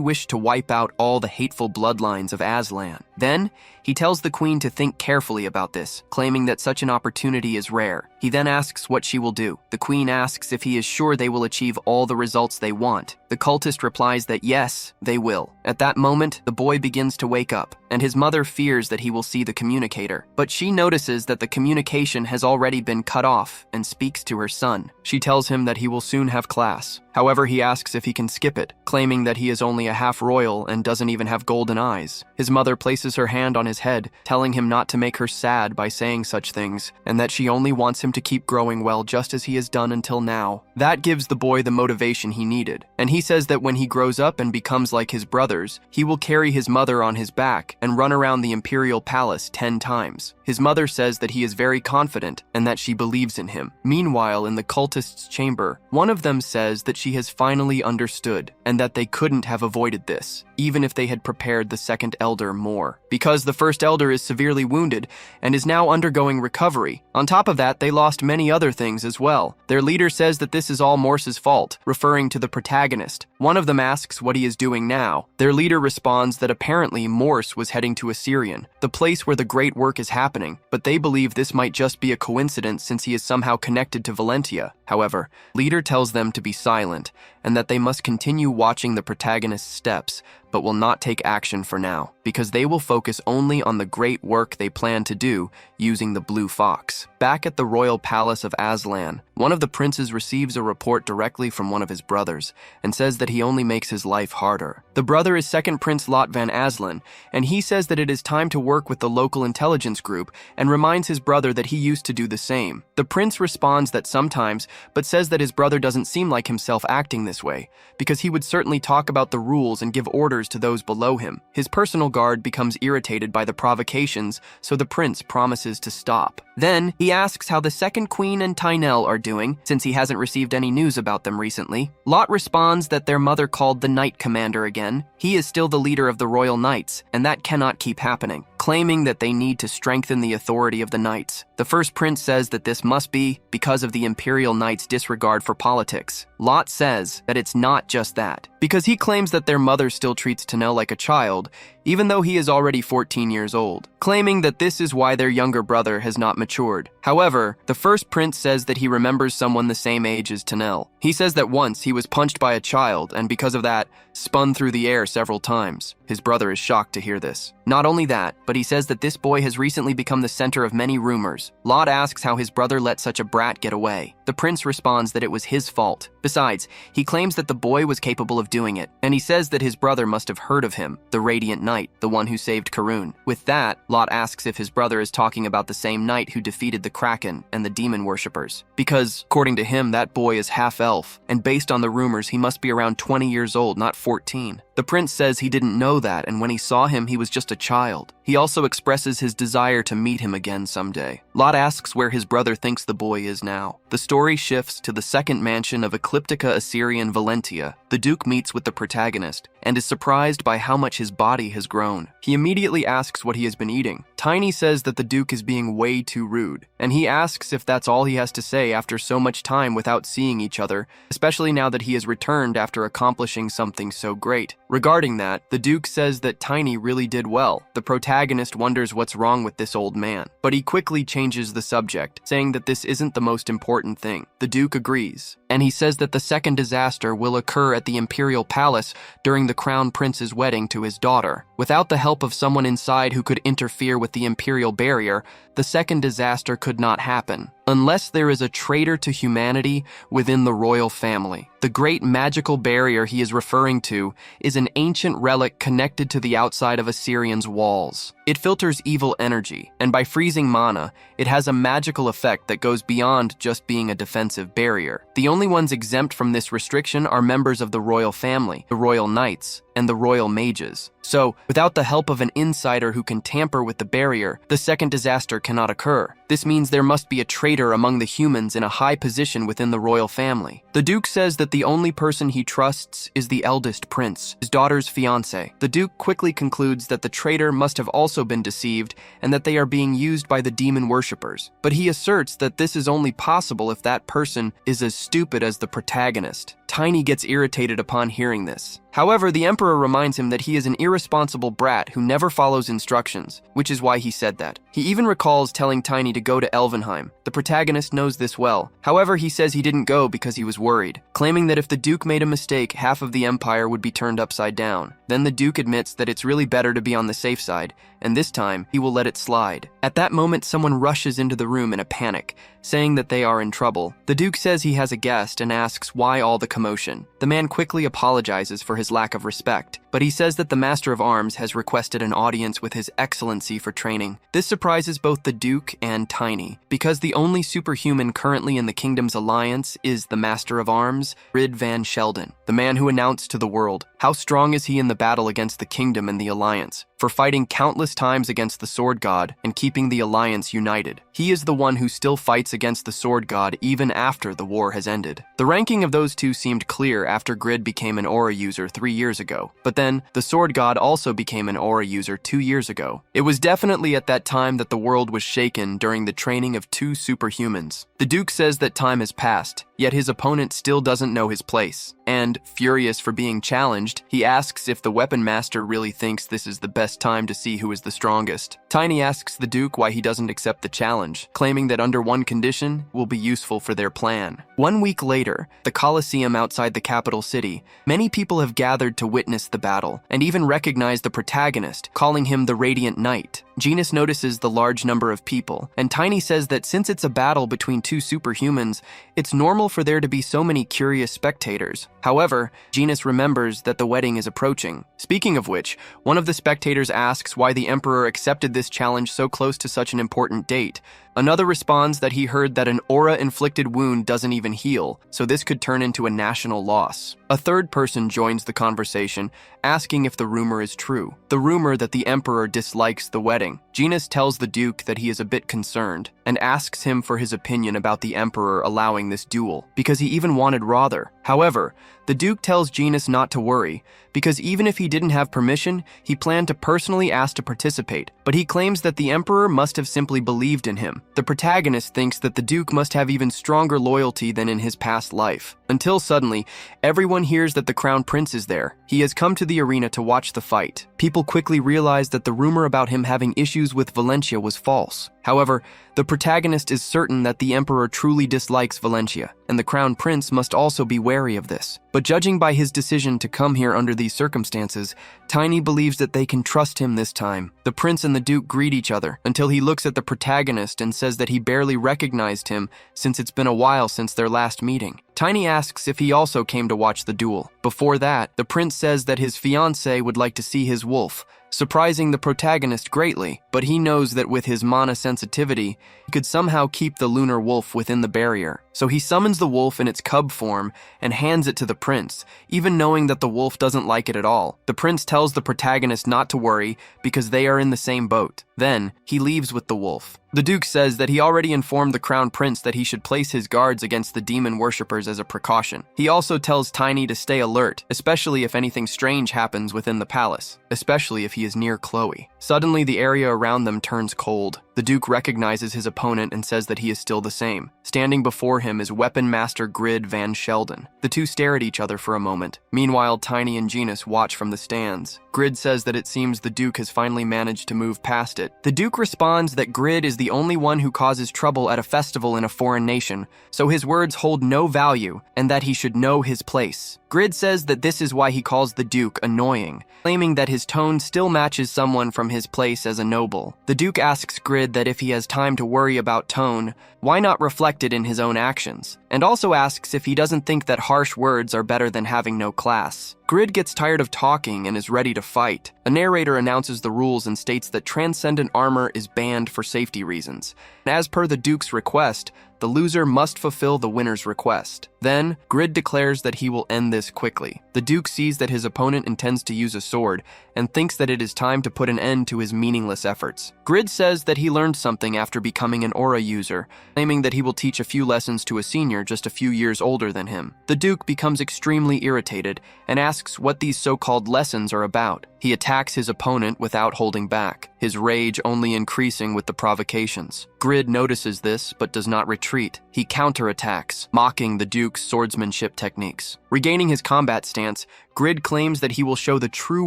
wished to wipe out all the hateful bloodlines of Aslan. Then, he tells the queen to think carefully about this, claiming that such an opportunity is rare. He then asks what she will do. The queen asks if he is sure they will achieve all the results they want. The cultist replies that yes, they will. At that moment, the boy begins to wake up, and his mother fears that he will see the communicator. But she notices that the communication has already been cut off and speaks to her son. She tells him that he will soon have class. However, he asks if he can skip it, claiming that he is only a half royal and doesn't even have golden eyes. His mother places her hand on his head, telling him not to make her sad by saying such things, and that she only wants him to keep growing well just as he has done until now. That gives the boy the motivation he needed, and he says that when he grows up and becomes like his brothers, he will carry his mother on his back and run around the imperial palace 10 times. His mother says that he is very confident and that she believes in him. Meanwhile, in the cultist's chamber, one of them says that she has finally understood and that they couldn't have avoided this, even if they had prepared the second elder more, because the first elder is severely wounded and is now undergoing recovery. On top of that, they lost many other things as well. Their leader says that this is all Morse's fault, referring to the protagonist. One of them asks what he is doing now. Their leader responds that apparently Morse was heading to Assyrian, the place where the great work is happening, but they believe this might just be a coincidence since he is somehow connected to Valentia. However, leader tells them to be silent and that they must continue watching the protagonist's steps, but will not take action for now, because they will focus only on the great work they plan to do using the Blue Fox. Back at the royal palace of Aslan, one of the princes receives a report directly from one of his brothers and says that he only makes his life harder. The brother is second Prince Lot van Aslan, and he says that it is time to work with the local intelligence group and reminds his brother that he used to do the same. The prince responds that sometimes, but says that his brother doesn't seem like himself acting this way, because he would certainly talk about the rules and give orders to those below him. His personal guard becomes irritated by the provocations, so the prince promises to stop. Then, he asks how the second queen and Tynell are doing, since he hasn't received any news about them recently. Lot responds that their mother called the Knight Commander again. He is still the leader of the Royal Knights, and that cannot keep happening, claiming that they need to strengthen the authority of the knights. The first prince says that this must be because of the Imperial Knights' disregard for politics. Lot says that it's not just that, because he claims that their mother still treats Tynell like a child, even though he is already 14 years old, claiming that this is why their younger brother has not matured. However, the first prince says that he remembers someone the same age as Tynell. He says that once he was punched by a child and because of that, spun through the air several times. His brother is shocked to hear this. Not only that, but he says that this boy has recently become the center of many rumors. Lot asks how his brother let such a brat get away. The prince responds that it was his fault. Besides, he claims that the boy was capable of doing it, and he says that his brother must have heard of him, the Radiant Knight, the one who saved Karun. With that, Lot asks if his brother is talking about the same knight who defeated the Kraken and the demon worshippers, because, according to him, that boy is half-elf, and based on the rumors, he must be around 20 years old, not 14. The prince says he didn't know that, and when he saw him, he was just a child. He also expresses his desire to meet him again someday. Lot asks where his brother thinks the boy is now. The story shifts to the second mansion of Ecliptica Assyrian Valentia. The Duke meets with the protagonist. and is surprised by how much his body has grown. He immediately asks what he has been eating. Tiny says that the Duke is being way too rude, and he asks if that's all he has to say after so much time without seeing each other, especially now that he has returned after accomplishing something so great. Regarding that, the Duke says that Tiny really did well. The protagonist wonders what's wrong with this old man, but he quickly changes the subject, saying that this isn't the most important thing. The Duke agrees, and he says that the second disaster will occur at the Imperial Palace during the Crown Prince's wedding to his daughter. Without the help of someone inside who could interfere with the Imperial barrier, the second disaster could not happen, unless there is a traitor to humanity within the royal family. The great magical barrier he is referring to is an ancient relic connected to the outside of Assyrian's walls. It filters evil energy, and by freezing mana, it has a magical effect that goes beyond just being a defensive barrier. The only ones exempt from this restriction are members of the royal family, the royal knights, and the royal mages. So, without the help of an insider who can tamper with the barrier, the second disaster cannot occur. This means there must be a traitor among the humans in a high position within the royal family. The Duke says that the only person he trusts is the eldest prince, his daughter's fiancé. The Duke quickly concludes that the traitor must have also been deceived and that they are being used by the demon worshippers. But he asserts that this is only possible if that person is as stupid as the protagonist. Tiny gets irritated upon hearing this. However, the Emperor reminds him that he is an irresponsible brat who never follows instructions, which is why he said that. He even recalls telling Tiny to go to Elvenheim. The protagonist knows this well. However, he says he didn't go because he was worried, claiming that if the Duke made a mistake, half of the Empire would be turned upside down. Then the Duke admits that it's really better to be on the safe side, and this time, he will let it slide. At that moment, someone rushes into the room in a panic, saying that they are in trouble. The Duke says he has a guest and asks why all the commotion. The man quickly apologizes for his lack of respect, but he says that the Master of Arms has requested an audience with His Excellency for training. This surprises both the Duke and Tiny, because the only superhuman currently in the Kingdom's alliance is the Master of Arms, Rid Van Sheldon, the man who announced to the world, how strong is he in the battle against the Kingdom and the Alliance, for fighting countless times against the Sword God and keeping the Alliance united. He is the one who still fights against the Sword God even after the war has ended. The ranking of those two seemed clear after Grid became an aura user 3 years ago, but then the Sword God also became an aura user 2 years ago. It was definitely at that time that the world was shaken during the training of 2 superhumans. The Duke says that time has passed, yet his opponent still doesn't know his place, and, furious for being challenged, he asks if the Weapon Master really thinks this is the best time to see who is the strongest. Tiny asks the Duke why he doesn't accept the challenge, claiming that under one condition will be useful for their plan. 1 week later, the Colosseum outside the capital city, many people have gathered to witness the battle, and even recognize the protagonist, calling him the Radiant Knight. Genus notices the large number of people, and Tiny says that since it's a battle between 2 superhumans, it's normal for there to be so many curious spectators. However, Genus remembers that the wedding is approaching. Speaking of which, one of the spectators asks why the Emperor accepted this challenge so close to such an important date. Another responds that he heard that an aura-inflicted wound doesn't even heal, so this could turn into a national loss. A third person joins the conversation, asking if the rumor is true. The rumor that the Emperor dislikes the wedding. Genus tells the Duke that he is a bit concerned, and asks him for his opinion about the Emperor allowing this duel, because he even wanted Rother. However, the Duke tells Genus not to worry, because even if he didn't have permission, he planned to personally ask to participate, but he claims that the Emperor must have simply believed in him. The protagonist thinks that the Duke must have even stronger loyalty than in his past life, until suddenly, everyone hears that the Crown Prince is there. He has come to the arena to watch the fight. People quickly realize that the rumor about him having issues with Valencia was false. However, the protagonist is certain that the Emperor truly dislikes Valencia, and the Crown Prince must also be wary of this. But judging by his decision to come here under these circumstances, Tiny believes that they can trust him this time. The Prince and the Duke greet each other, until he looks at the protagonist and says that he barely recognized him since it's been a while since their last meeting. Tiny asks if he also came to watch the duel. Before that, the Prince says that his fiancée would like to see his wolf, surprising the protagonist greatly, but he knows that with his mana sensitivity, he could somehow keep the lunar wolf within the barrier. So he summons the wolf in its cub form and hands it to the prince, even knowing that the wolf doesn't like it at all. The prince tells the protagonist not to worry because they are in the same boat. Then, he leaves with the wolf. The Duke says that he already informed the Crown Prince that he should place his guards against the demon worshippers as a precaution. He also tells Tiny to stay alert, especially if anything strange happens within the palace, especially if he is near Chloe. Suddenly, the area around them turns cold. The Duke recognizes his opponent and says that he is still the same. Standing before him is Weapon Master Grid Van Sheldon. The two stare at each other for a moment. Meanwhile, Tiny and Genus watch from the stands. Grid says that it seems the Duke has finally managed to move past it. The Duke responds that Grid is the only one who causes trouble at a festival in a foreign nation, so his words hold no value and that he should know his place. Grid says that this is why he calls the Duke annoying, claiming that his tone still matches someone from his place as a noble. The Duke asks Grid that if he has time to worry about tone, why not reflect it in his own actions, and also asks if he doesn't think that harsh words are better than having no class. Grid gets tired of talking and is ready to fight. A narrator announces the rules and states that transcendent armor is banned for safety reasons. As per the Duke's request, the loser must fulfill the winner's request. Then, Grid declares that he will end this quickly. The Duke sees that his opponent intends to use a sword and thinks that it is time to put an end to his meaningless efforts. Grid says that he learned something after becoming an aura user, claiming that he will teach a few lessons to a senior just a few years older than him. The Duke becomes extremely irritated and asks what these so-called lessons are about. He attacks his opponent without holding back, his rage only increasing with the provocations. Grid notices this but does not retreat. He counterattacks, mocking the Duke's swordsmanship techniques. Regaining his combat stance, Grid claims that he will show the true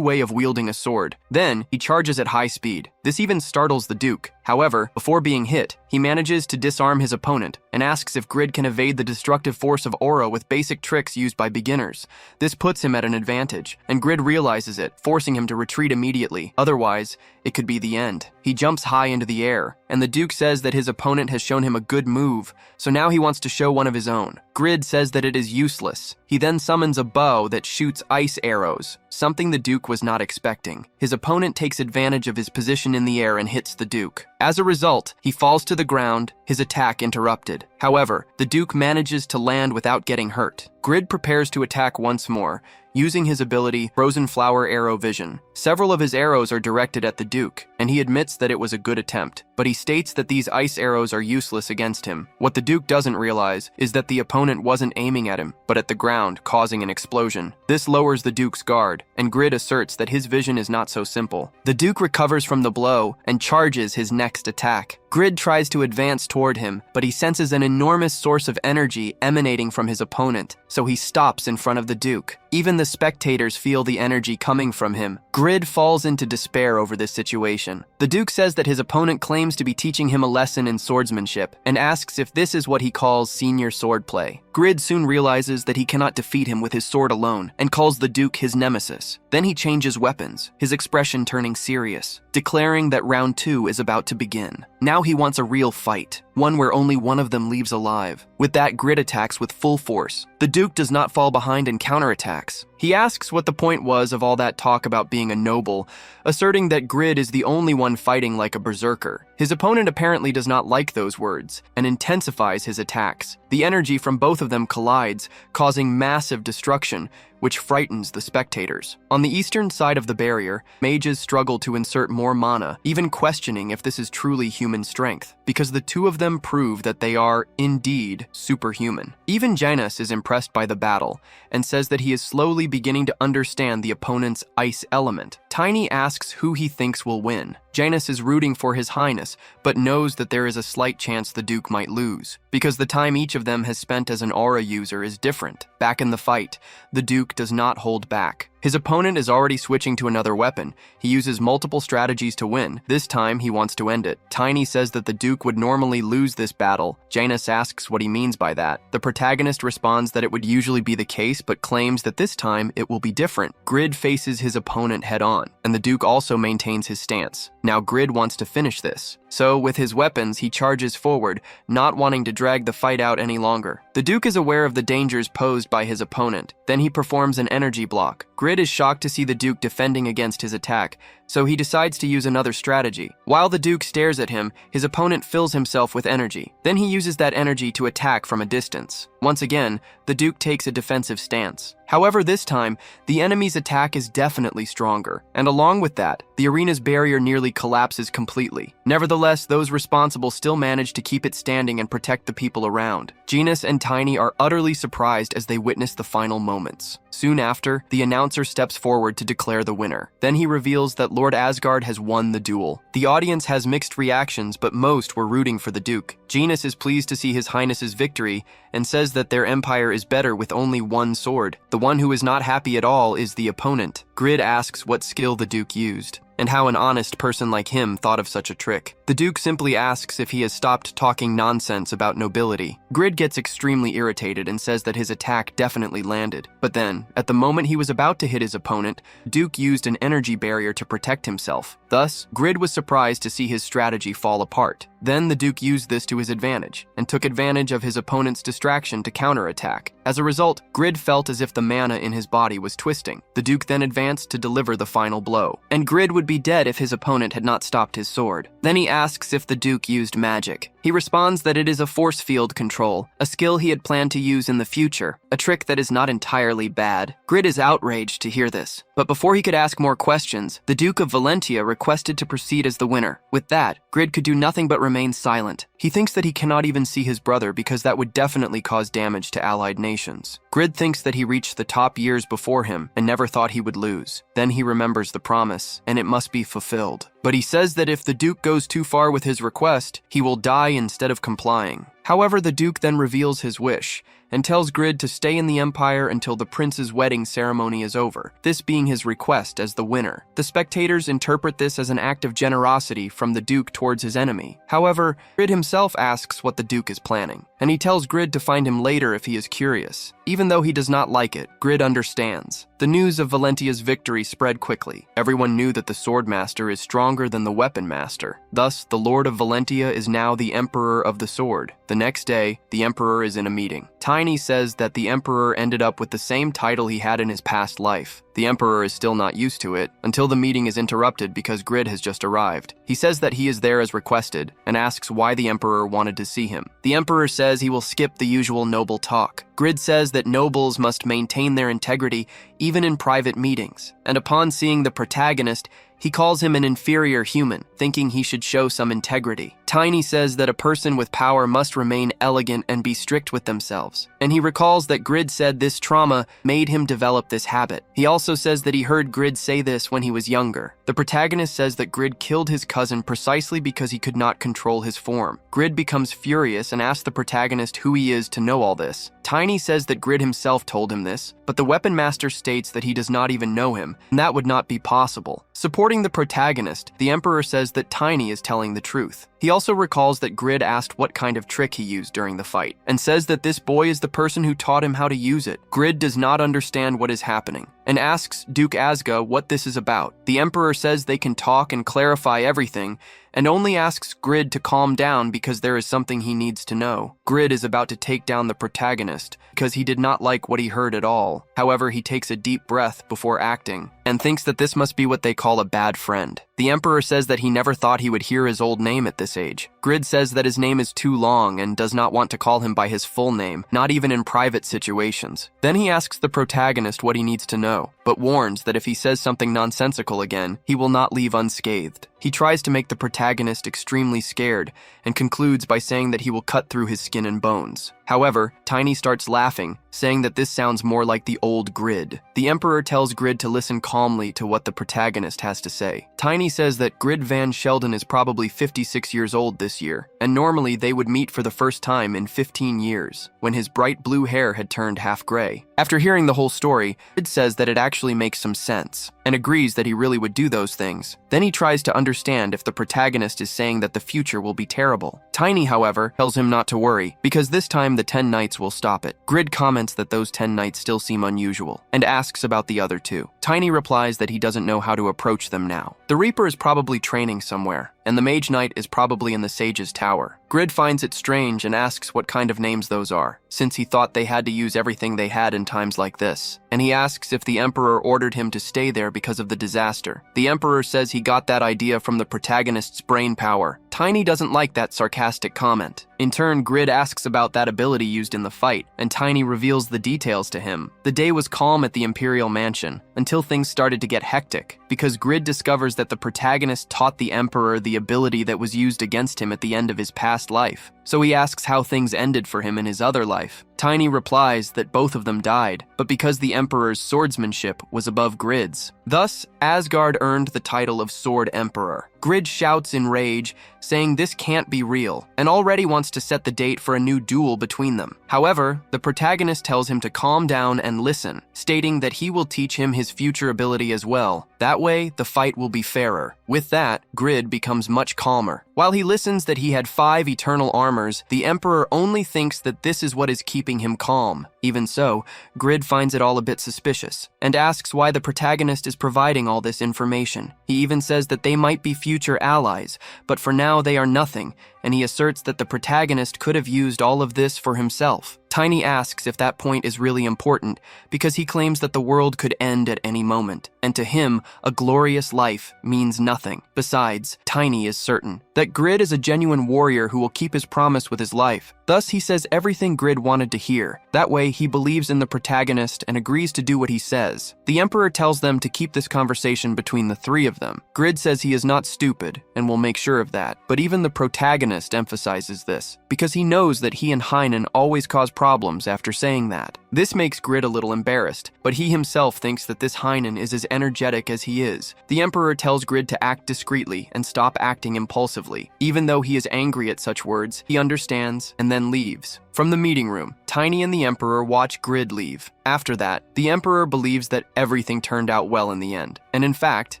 way of wielding a sword. Then, he charges at high speed. This even startles the Duke. However, before being hit, he manages to disarm his opponent and asks if Grid can evade the destructive force of aura with basic tricks used by beginners. This puts him at an advantage, and Grid realizes it, forcing him to retreat immediately. Otherwise, it could be the end. He jumps high into the air, and the Duke says that his opponent has shown him a good move, so now he wants to show one of his own. Grid says that it is useless. He then summons a bow that shoots ice arrows, something the Duke was not expecting. His opponent takes advantage of his position in the air and hits the Duke. As a result, he falls to the ground, his attack interrupted. However, the Duke manages to land without getting hurt. Grid prepares to attack once more, using his ability Frozen Flower Arrow Vision. Several of his arrows are directed at the Duke, and he admits that it was a good attempt, but he states that these ice arrows are useless against him. What the Duke doesn't realize is that the opponent wasn't aiming at him, but at the ground, causing an explosion. This lowers the Duke's guard, and Grid asserts that his vision is not so simple. The Duke recovers from the blow and charges his next attack. Grid tries to advance toward him, but he senses an enormous source of energy emanating from his opponent, so he stops in front of the Duke. Even the spectators feel the energy coming from him. Grid falls into despair over this situation. The Duke says that his opponent claims to be teaching him a lesson in swordsmanship, and asks if this is what he calls senior swordplay. Grid soon realizes that he cannot defeat him with his sword alone, and calls the Duke his nemesis. Then he changes weapons, his expression turning serious, declaring that round 2 is about to begin. Now he wants a real fight, one where only one of them leaves alive. With that, Grid attacks with full force. The Duke does not fall behind and counterattacks. He asks what the point was of all that talk about being a noble, asserting that Grid is the only one fighting like a berserker. His opponent apparently does not like those words, and intensifies his attacks. The energy from both of them collides, causing massive destruction, which frightens the spectators. On the eastern side of the barrier, mages struggle to insert more mana, even questioning if this is truly human strength, because the two of them prove that they are, indeed, superhuman. Even Janus is impressed by the battle, and says that he is slowly beginning to understand the opponent's ice element. Tiny asks who he thinks will win. Janus is rooting for his highness, but knows that there is a slight chance the Duke might lose, because the time each of them has spent as an aura user is different. Back in the fight, the Duke does not hold back. His opponent is already switching to another weapon. He uses multiple strategies to win. This time, he wants to end it. Tiny says that the Duke would normally lose this battle. Janus asks what he means by that. The protagonist responds that it would usually be the case, but claims that this time it will be different. Grid faces his opponent head-on, and the Duke also maintains his stance. Now Grid wants to finish this. So, with his weapons, he charges forward, not wanting to drag the fight out any longer. The Duke is aware of the dangers posed by his opponent. Then he performs an energy block. Grid is shocked to see the Duke defending against his attack, so he decides to use another strategy. While the Duke stares at him, his opponent fills himself with energy. Then he uses that energy to attack from a distance. Once again, the Duke takes a defensive stance. However, this time, the enemy's attack is definitely stronger, and along with that, the arena's barrier nearly collapses completely. Nevertheless, those responsible still manage to keep it standing and protect the people around. Genus and Tiny are utterly surprised as they witness the final moments. Soon after, the announcer steps forward to declare the winner. Then he reveals that Lord Asgard has won the duel. The audience has mixed reactions, but most were rooting for the Duke. Genus is pleased to see His Highness's victory and says that their empire is better with only one sword. The one who is not happy at all is the opponent. Grid asks what skill the Duke used, and how an honest person like him thought of such a trick. The Duke simply asks if he has stopped talking nonsense about nobility. Grid gets extremely irritated and says that his attack definitely landed. But then, at the moment he was about to hit his opponent, Duke used an energy barrier to protect himself. Thus, Grid was surprised to see his strategy fall apart. Then the Duke used this to his advantage, and took advantage of his opponent's distraction to counterattack. As a result, Grid felt as if the mana in his body was twisting. The Duke then advanced to deliver the final blow, and Grid would be dead if his opponent had not stopped his sword. Then he asks if the Duke used magic. He responds that it is a force field control, a skill he had planned to use in the future, a trick that is not entirely bad. Grid is outraged to hear this, but before he could ask more questions, the Duke of Valentia requested to proceed as the winner. With that, Grid could do nothing but remain silent. He thinks that he cannot even see his brother because that would definitely cause damage to allied nations. Grid thinks that he reached the top years before him and never thought he would lose. Then he remembers the promise, and it must be fulfilled. But he says that if the Duke goes too far with his request, he will die instead of complying. However, the Duke then reveals his wish and tells Grid to stay in the Empire until the prince's wedding ceremony is over, this being his request as the winner. The spectators interpret this as an act of generosity from the Duke towards his enemy. However, Grid himself asks what the Duke is planning, and he tells Grid to find him later if he is curious. Even though he does not like it, Grid understands. The news of Valentia's victory spread quickly. Everyone knew that the Sword Master is stronger than the Weapon Master. Thus, the Lord of Valentia is now the Emperor of the Sword. The next day, the Emperor is in a meeting. Tiny says that the Emperor ended up with the same title he had in his past life. The Emperor is still not used to it, until the meeting is interrupted because Grid has just arrived. He says that he is there as requested, and asks why the Emperor wanted to see him. The Emperor says he will skip the usual noble talk. Grid says that nobles must maintain their integrity even in private meetings, and upon seeing the protagonist, he calls him an inferior human, thinking he should show some integrity. Tiny says that a person with power must remain elegant and be strict with themselves, and he recalls that Grid said this trauma made him develop this habit. He also says that he heard Grid say this when he was younger. The protagonist says that Grid killed his cousin precisely because he could not control his form. Grid becomes furious and asks the protagonist who he is to know all this. Tiny says that Grid himself told him this, but the Weapon Master states that he does not even know him, and that would not be possible. Supporting the protagonist, the Emperor says that Tiny is telling the truth. He also recalls that Grid asked what kind of trick he used during the fight, and says that this boy is the person who taught him how to use it. Grid does not understand what is happening, and asks Duke Asga what this is about. The Emperor says they can talk and clarify everything, and only asks Grid to calm down because there is something he needs to know. Grid is about to take down the protagonist because he did not like what he heard at all. However, he takes a deep breath before acting, and thinks that this must be what they call a bad friend. The Emperor says that he never thought he would hear his old name at this age. Grid says that his name is too long and does not want to call him by his full name, not even in private situations. Then he asks the protagonist what he needs to know, but warns that if he says something nonsensical again, he will not leave unscathed. He tries to make the protagonist extremely scared and concludes by saying that he will cut through his skin and bones. However, Tiny starts laughing, saying that this sounds more like the old Grid. The Emperor tells Grid to listen calmly to what the protagonist has to say. Tiny says that Grid Van Sheldon is probably 56 years old this year, and normally they would meet for the first time in 15 years, when his bright blue hair had turned half gray. After hearing the whole story, Grid says that it actually makes some sense, and agrees that he really would do those things. Then he tries to understand if the protagonist is saying that the future will be terrible. Tiny, however, tells him not to worry, because this time the 10 nights will stop it. Grid comments that those 10 nights still seem unusual, and asks about the other two. Tiny replies that he doesn't know how to approach them now. The Reaper is probably training somewhere. and the Mage Knight is probably in the Sage's tower. Grid finds it strange and asks what kind of names those are, since he thought they had to use everything they had in times like this. And he asks if the Emperor ordered him to stay there because of the disaster. The Emperor says he got that idea from the protagonist's brain power. Tiny doesn't like that sarcastic comment. In turn, Grid asks about that ability used in the fight, and Tiny reveals the details to him. The day was calm at the Imperial Mansion, until things started to get hectic, because Grid discovers that the protagonist taught the Emperor the ability that was used against him at the end of his past life. So he asks how things ended for him in his other life. Tiny replies that both of them died, but because the Emperor's swordsmanship was above Grid's. Thus, Asgard earned the title of Sword Emperor. Grid shouts in rage, saying this can't be real, and already wants to set the date for a new duel between them. However, the protagonist tells him to calm down and listen, stating that he will teach him his future ability as well. That way, the fight will be fairer. With that, Grid becomes much calmer. While he listens that he had 5 eternal armors, the Emperor only thinks that this is what is keeping him calm. Even so, Grid finds it all a bit suspicious, and asks why the protagonist is providing all this information. He even says that they might be future allies, but for now they are nothing, and he asserts that the protagonist could have used all of this for himself. Tiny asks if that point is really important, because he claims that the world could end at any moment, and to him, a glorious life means nothing. Besides, Tiny is certain that Grid is a genuine warrior who will keep his promise with his life. Thus, he says everything Grid wanted to hear. That way, he believes in the protagonist and agrees to do what he says. The Emperor tells them to keep this conversation between the 3 of them. Grid says he is not stupid, and will make sure of that. But even the protagonist emphasizes this, because he knows that he and Heinen always cause problems after saying that. This makes Grid a little embarrassed, but he himself thinks that this Heinen is as energetic as he is. The Emperor tells Grid to act discreetly and stop acting impulsively. Even though he is angry at such words, he understands and then leaves. From the meeting room, Tiny and the Emperor watch Grid leave. After that, the Emperor believes that everything turned out well in the end. And in fact,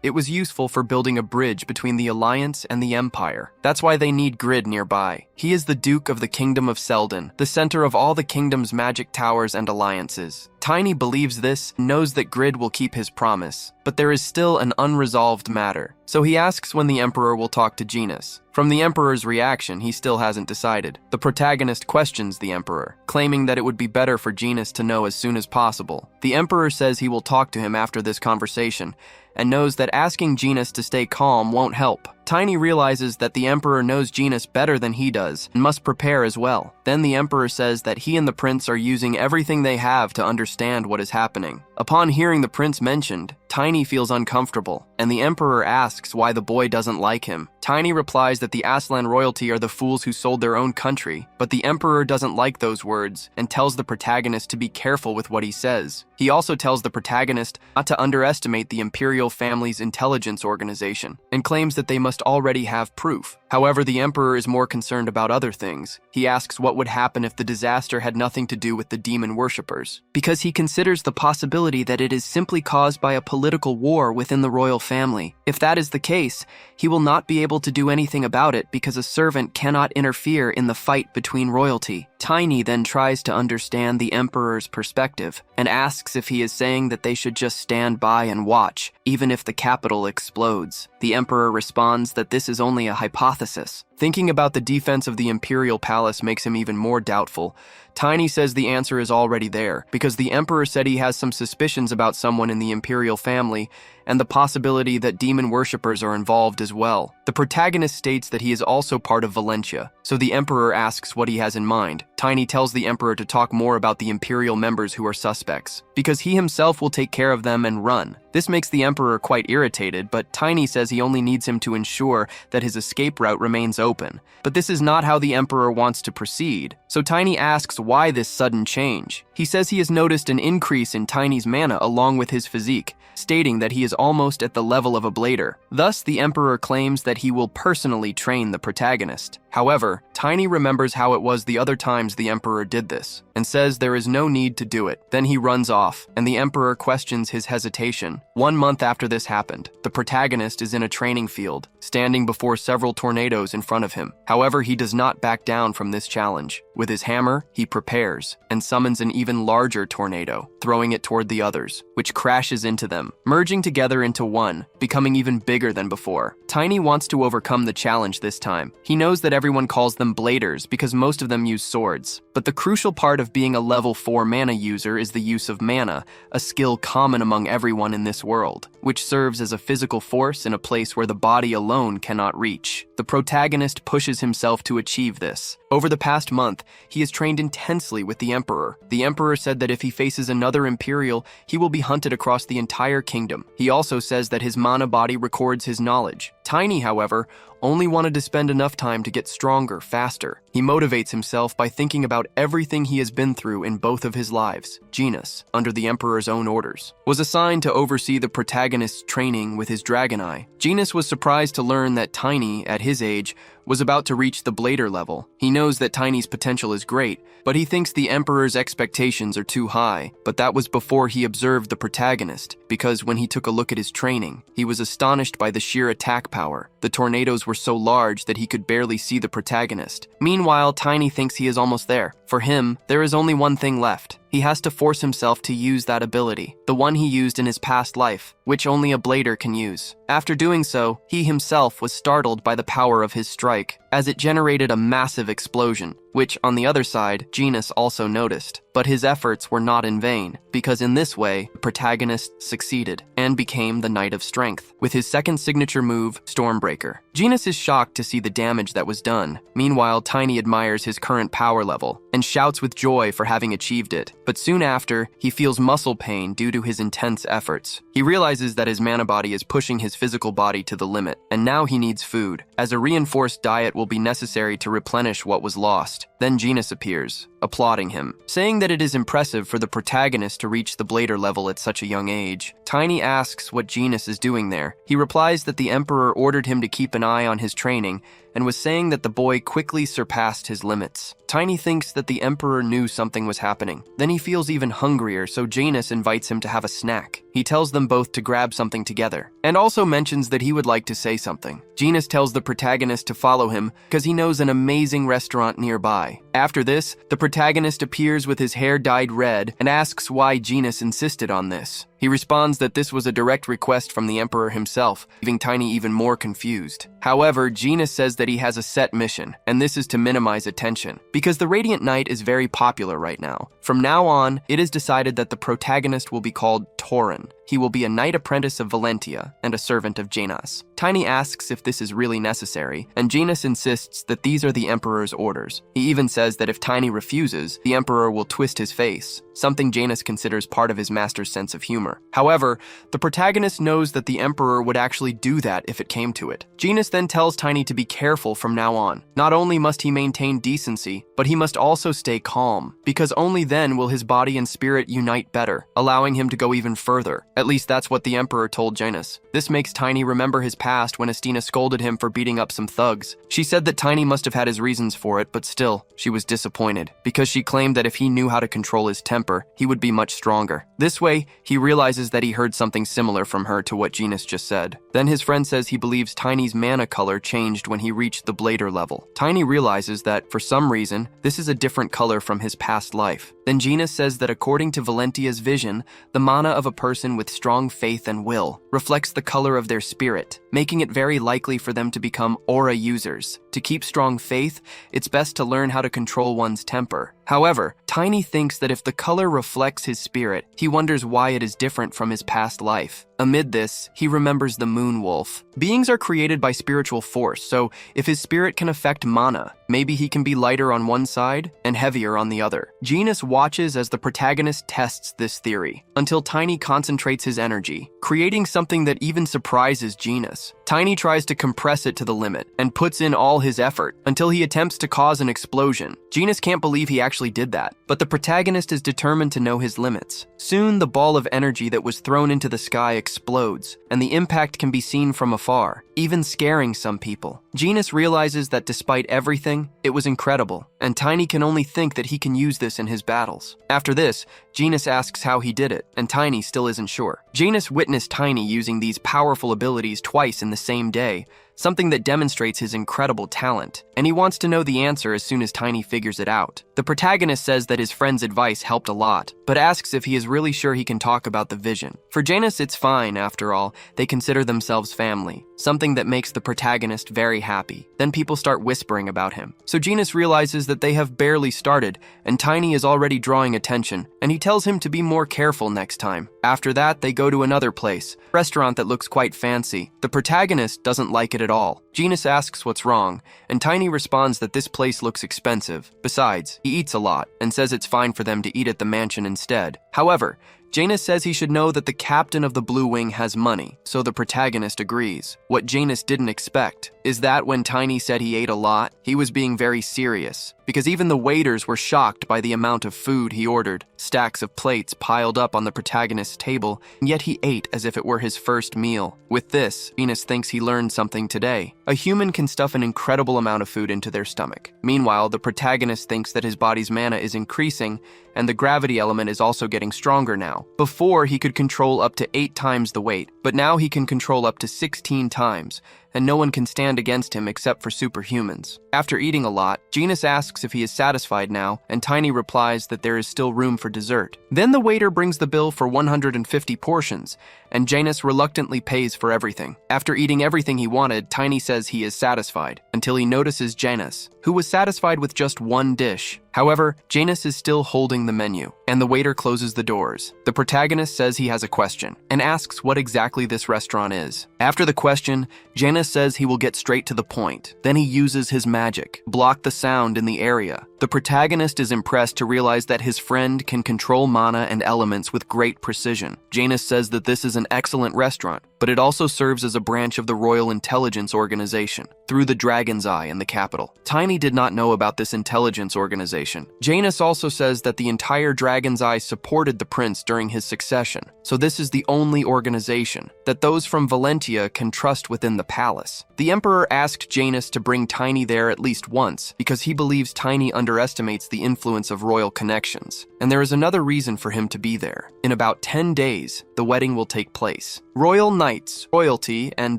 it was useful for building a bridge between the Alliance and the Empire. That's why they need Grid nearby. He is the Duke of the Kingdom of Selden, the center of all the kingdom's magic towers and alliances. Tiny believes this, knows that Grid will keep his promise, but there is still an unresolved matter. So he asks when the Emperor will talk to Genus. From the Emperor's reaction, he still hasn't decided. The protagonist questions the Emperor, claiming that it would be better for Genus to know as soon as possible. The Emperor says he will talk to him after this conversation, and knows that asking Genus to stay calm won't help. Tiny realizes that the Emperor knows Genus better than he does, and must prepare as well. Then the Emperor says that he and the Prince are using everything they have to understand what is happening. Upon hearing the Prince mentioned, Tiny feels uncomfortable, and the Emperor asks why the boy doesn't like him. Tiny replies that the Aslan royalty are the fools who sold their own country, but the Emperor doesn't like those words, and tells the protagonist to be careful with what he says. He also tells the protagonist not to underestimate the Imperial family's intelligence organization, and claims that they must already have proof. However, the Emperor is more concerned about other things. He asks what would happen if the disaster had nothing to do with the demon worshippers, because he considers the possibility that it is simply caused by a political war within the royal family. If that is the case, he will not be able to do anything about it because a servant cannot interfere in the fight between royalty. Tiny then tries to understand the Emperor's perspective and asks if he is saying that they should just stand by and watch, even if the capital explodes. The Emperor responds that this is only a hypothesis. Thinking about the defense of the Imperial Palace makes him even more doubtful. Tiny says the answer is already there, because the Emperor said he has some suspicions about someone in the Imperial family, and the possibility that demon worshippers are involved as well. The protagonist states that he is also part of Valentia, so the Emperor asks what he has in mind. Tiny tells the Emperor to talk more about the Imperial members who are suspects, because he himself will take care of them and run. This makes the Emperor quite irritated, but Tiny says he only needs him to ensure that his escape route remains open. But this is not how the Emperor wants to proceed, so Tiny asks why this sudden change. He says he has noticed an increase in Tiny's mana along with his physique, stating that he is almost at the level of a blader. Thus, the Emperor claims that he will personally train the protagonist. However, Tiny remembers how it was the other times the Emperor did this, and says there is no need to do it. Then he runs off, and the Emperor questions his hesitation. 1 month after this happened, the protagonist is in a training field, standing before several tornadoes in front of him. However, he does not back down from this challenge. With his hammer, he prepares, and summons an even larger tornado, throwing it toward the others, which crashes into them, merging together into one, becoming even bigger than before. Tiny wants to overcome the challenge this time. He knows that everyone calls them bladers because most of them use swords. But the crucial part of being a level 4 mana user is the use of mana, a skill common among everyone in this world, which serves as a physical force in a place where the body alone cannot reach. The protagonist pushes himself to achieve this. Over the past month, he has trained intensely with the Emperor. The Emperor said that if he faces another Imperial, he will be hunted across the entire kingdom. He also says that his mana body records his knowledge. Tiny, however, only wanted to spend enough time to get stronger, faster. He motivates himself by thinking about everything he has been through in both of his lives. Genus, under the Emperor's own orders, was assigned to oversee the protagonist's training with his dragon eye. Genus was surprised to learn that Tiny, at his age, was about to reach the blader level. He knows that Tiny's potential is great, but he thinks the Emperor's expectations are too high. But that was before he observed the protagonist, because when he took a look at his training, he was astonished by the sheer attack power. The tornadoes were so large that he could barely see the protagonist. Meanwhile, Tiny thinks he is almost there. For him, there is only one thing left. He has to force himself to use that ability, the one he used in his past life, which only a blader can use. After doing so, he himself was startled by the power of his strike, as it generated a massive explosion, which, on the other side, Genus also noticed. But his efforts were not in vain, because in this way, the protagonist succeeded and became the Knight of Strength, with his second signature move, Stormbreaker. Genus is shocked to see the damage that was done. Meanwhile, Tiny admires his current power level and shouts with joy for having achieved it. But soon after, he feels muscle pain due to his intense efforts. He realizes that his mana body is pushing his physical body to the limit, and now he needs food, as a reinforced diet will be necessary to replenish what was lost. Then Genus appears, applauding him, saying that it is impressive for the protagonist to reach the blader level at such a young age. Tiny asks what Genus is doing there. He replies that the Emperor ordered him to keep an eye on his training, and was saying that the boy quickly surpassed his limits. Tiny thinks that the Emperor knew something was happening. Then he feels even hungrier, so Janus invites him to have a snack. He tells them both to grab something together, and also mentions that he would like to say something. Janus tells the protagonist to follow him because he knows an amazing restaurant nearby. After this, the protagonist appears with his hair dyed red and asks why Janus insisted on this. He responds that this was a direct request from the Emperor himself, leaving Tiny even more confused. However, Janus says that he has a set mission, and this is to minimize attention, because the Radiant Knight is very popular right now. From now on, it is decided that the protagonist will be called Tauren. He will be a knight apprentice of Valentia and a servant of Janus. Tiny asks if this is really necessary, and Janus insists that these are the Emperor's orders. He even says that if Tiny refuses, the Emperor will twist his face, something Janus considers part of his master's sense of humor. However, the protagonist knows that the Emperor would actually do that if it came to it. Janus then tells Tiny to be careful from now on. Not only must he maintain decency, but he must also stay calm, because only then will his body and spirit unite better, allowing him to go even further. At least that's what the Emperor told Janus. This makes Tiny remember his past when Estina scolded him for beating up some thugs. She said that Tiny must have had his reasons for it, but still, she was disappointed, because she claimed that if he knew how to control his temper, he would be much stronger. This way, he realizes that he heard something similar from her to what Janus just said. Then his friend says he believes Tiny's mana color changed when he reached the Blader level. Tiny realizes that, for some reason, this is a different color from his past life. Then Janus says that according to Valentia's vision, the mana of a person with strong faith and will reflects the color of their spirit, making it very likely for them to become aura users. To keep strong faith, it's best to learn how to control one's temper. However, Tiny thinks that if the color reflects his spirit, he wonders why it is different from his past life. Amid this, he remembers the Moon Wolf. Beings are created by spiritual force, so if his spirit can affect mana, maybe he can be lighter on one side and heavier on the other. Janus watches as the protagonist tests this theory, until Tiny concentrates his energy, creating something that even surprises Janus. Tiny tries to compress it to the limit, and puts in all his effort, until he attempts to cause an explosion. Janus can't believe he actually actually did that. But the protagonist is determined to know his limits. Soon, the ball of energy that was thrown into the sky explodes, and the impact can be seen from afar, even scaring some people. Genis realizes that despite everything, it was incredible, and Tiny can only think that he can use this in his battles. After this, Genis asks how he did it, and Tiny still isn't sure. Genis witnessed Tiny using these powerful abilities twice in the same day, something that demonstrates his incredible talent, and he wants to know the answer as soon as Tiny figures it out. The protagonist says that his friend's advice helped a lot, but asks if he is really sure he can talk about the vision. For Genis, it's fine, after all. They consider themselves family, something that makes the protagonist very happy. Then people start whispering about him. So Genis realizes that they have barely started, and Tiny is already drawing attention, and he tells him to be more careful next time. After that, they go to another place, a restaurant that looks quite fancy. The protagonist doesn't like it at all. Genis asks what's wrong, and Tiny responds that this place looks expensive. Besides, he eats a lot, and says it's fine for them to eat at the mansion instead. However, Genis says he should know that the captain of the Blue Wing has money, so the protagonist agrees. What Genis didn't expect is that when Tiny said he ate a lot, he was being very serious, because even the waiters were shocked by the amount of food he ordered. Stacks of plates piled up on the protagonist's table, and yet he ate as if it were his first meal. With this, Genis thinks he learned something today. A human can stuff an incredible amount of food into their stomach. Meanwhile, the protagonist thinks that his body's mana is increasing, and the gravity element is also getting stronger now. Before, he could control up to 8 times the weight, but now he can control up to 16 times, and no one can stand against him except for superhumans. After eating a lot, Genis asks if he is satisfied now, and Tiny replies that there is still room for dessert. Then the waiter brings the bill for 150 portions, and Genis reluctantly pays for everything. After eating everything he wanted, Tiny says he is satisfied, until he notices Genis, who was satisfied with just one dish. However, Genis is still holding the menu, and the waiter closes the doors. The protagonist says he has a question, and asks what exactly this restaurant is. After the question, Genis says he will get straight to the point. Then he uses his magic, block the sound in the area. The protagonist is impressed to realize that his friend can control mana and elements with great precision. Genis says that this is an excellent restaurant, but it also serves as a branch of the Royal Intelligence Organization, through the Dragon's Eye in the capital. Tiny did not know about this intelligence organization. Genis also says that the entire Dragon's Eye supported the prince during his succession, so this is the only organization that those from Valentia can trust within the palace. The Emperor asked Genis to bring Tiny there at least once, because he believes Tiny underestimates the influence of royal connections, and there is another reason for him to be there. In about 10 days, the wedding will take place. Royal knights, royalty, and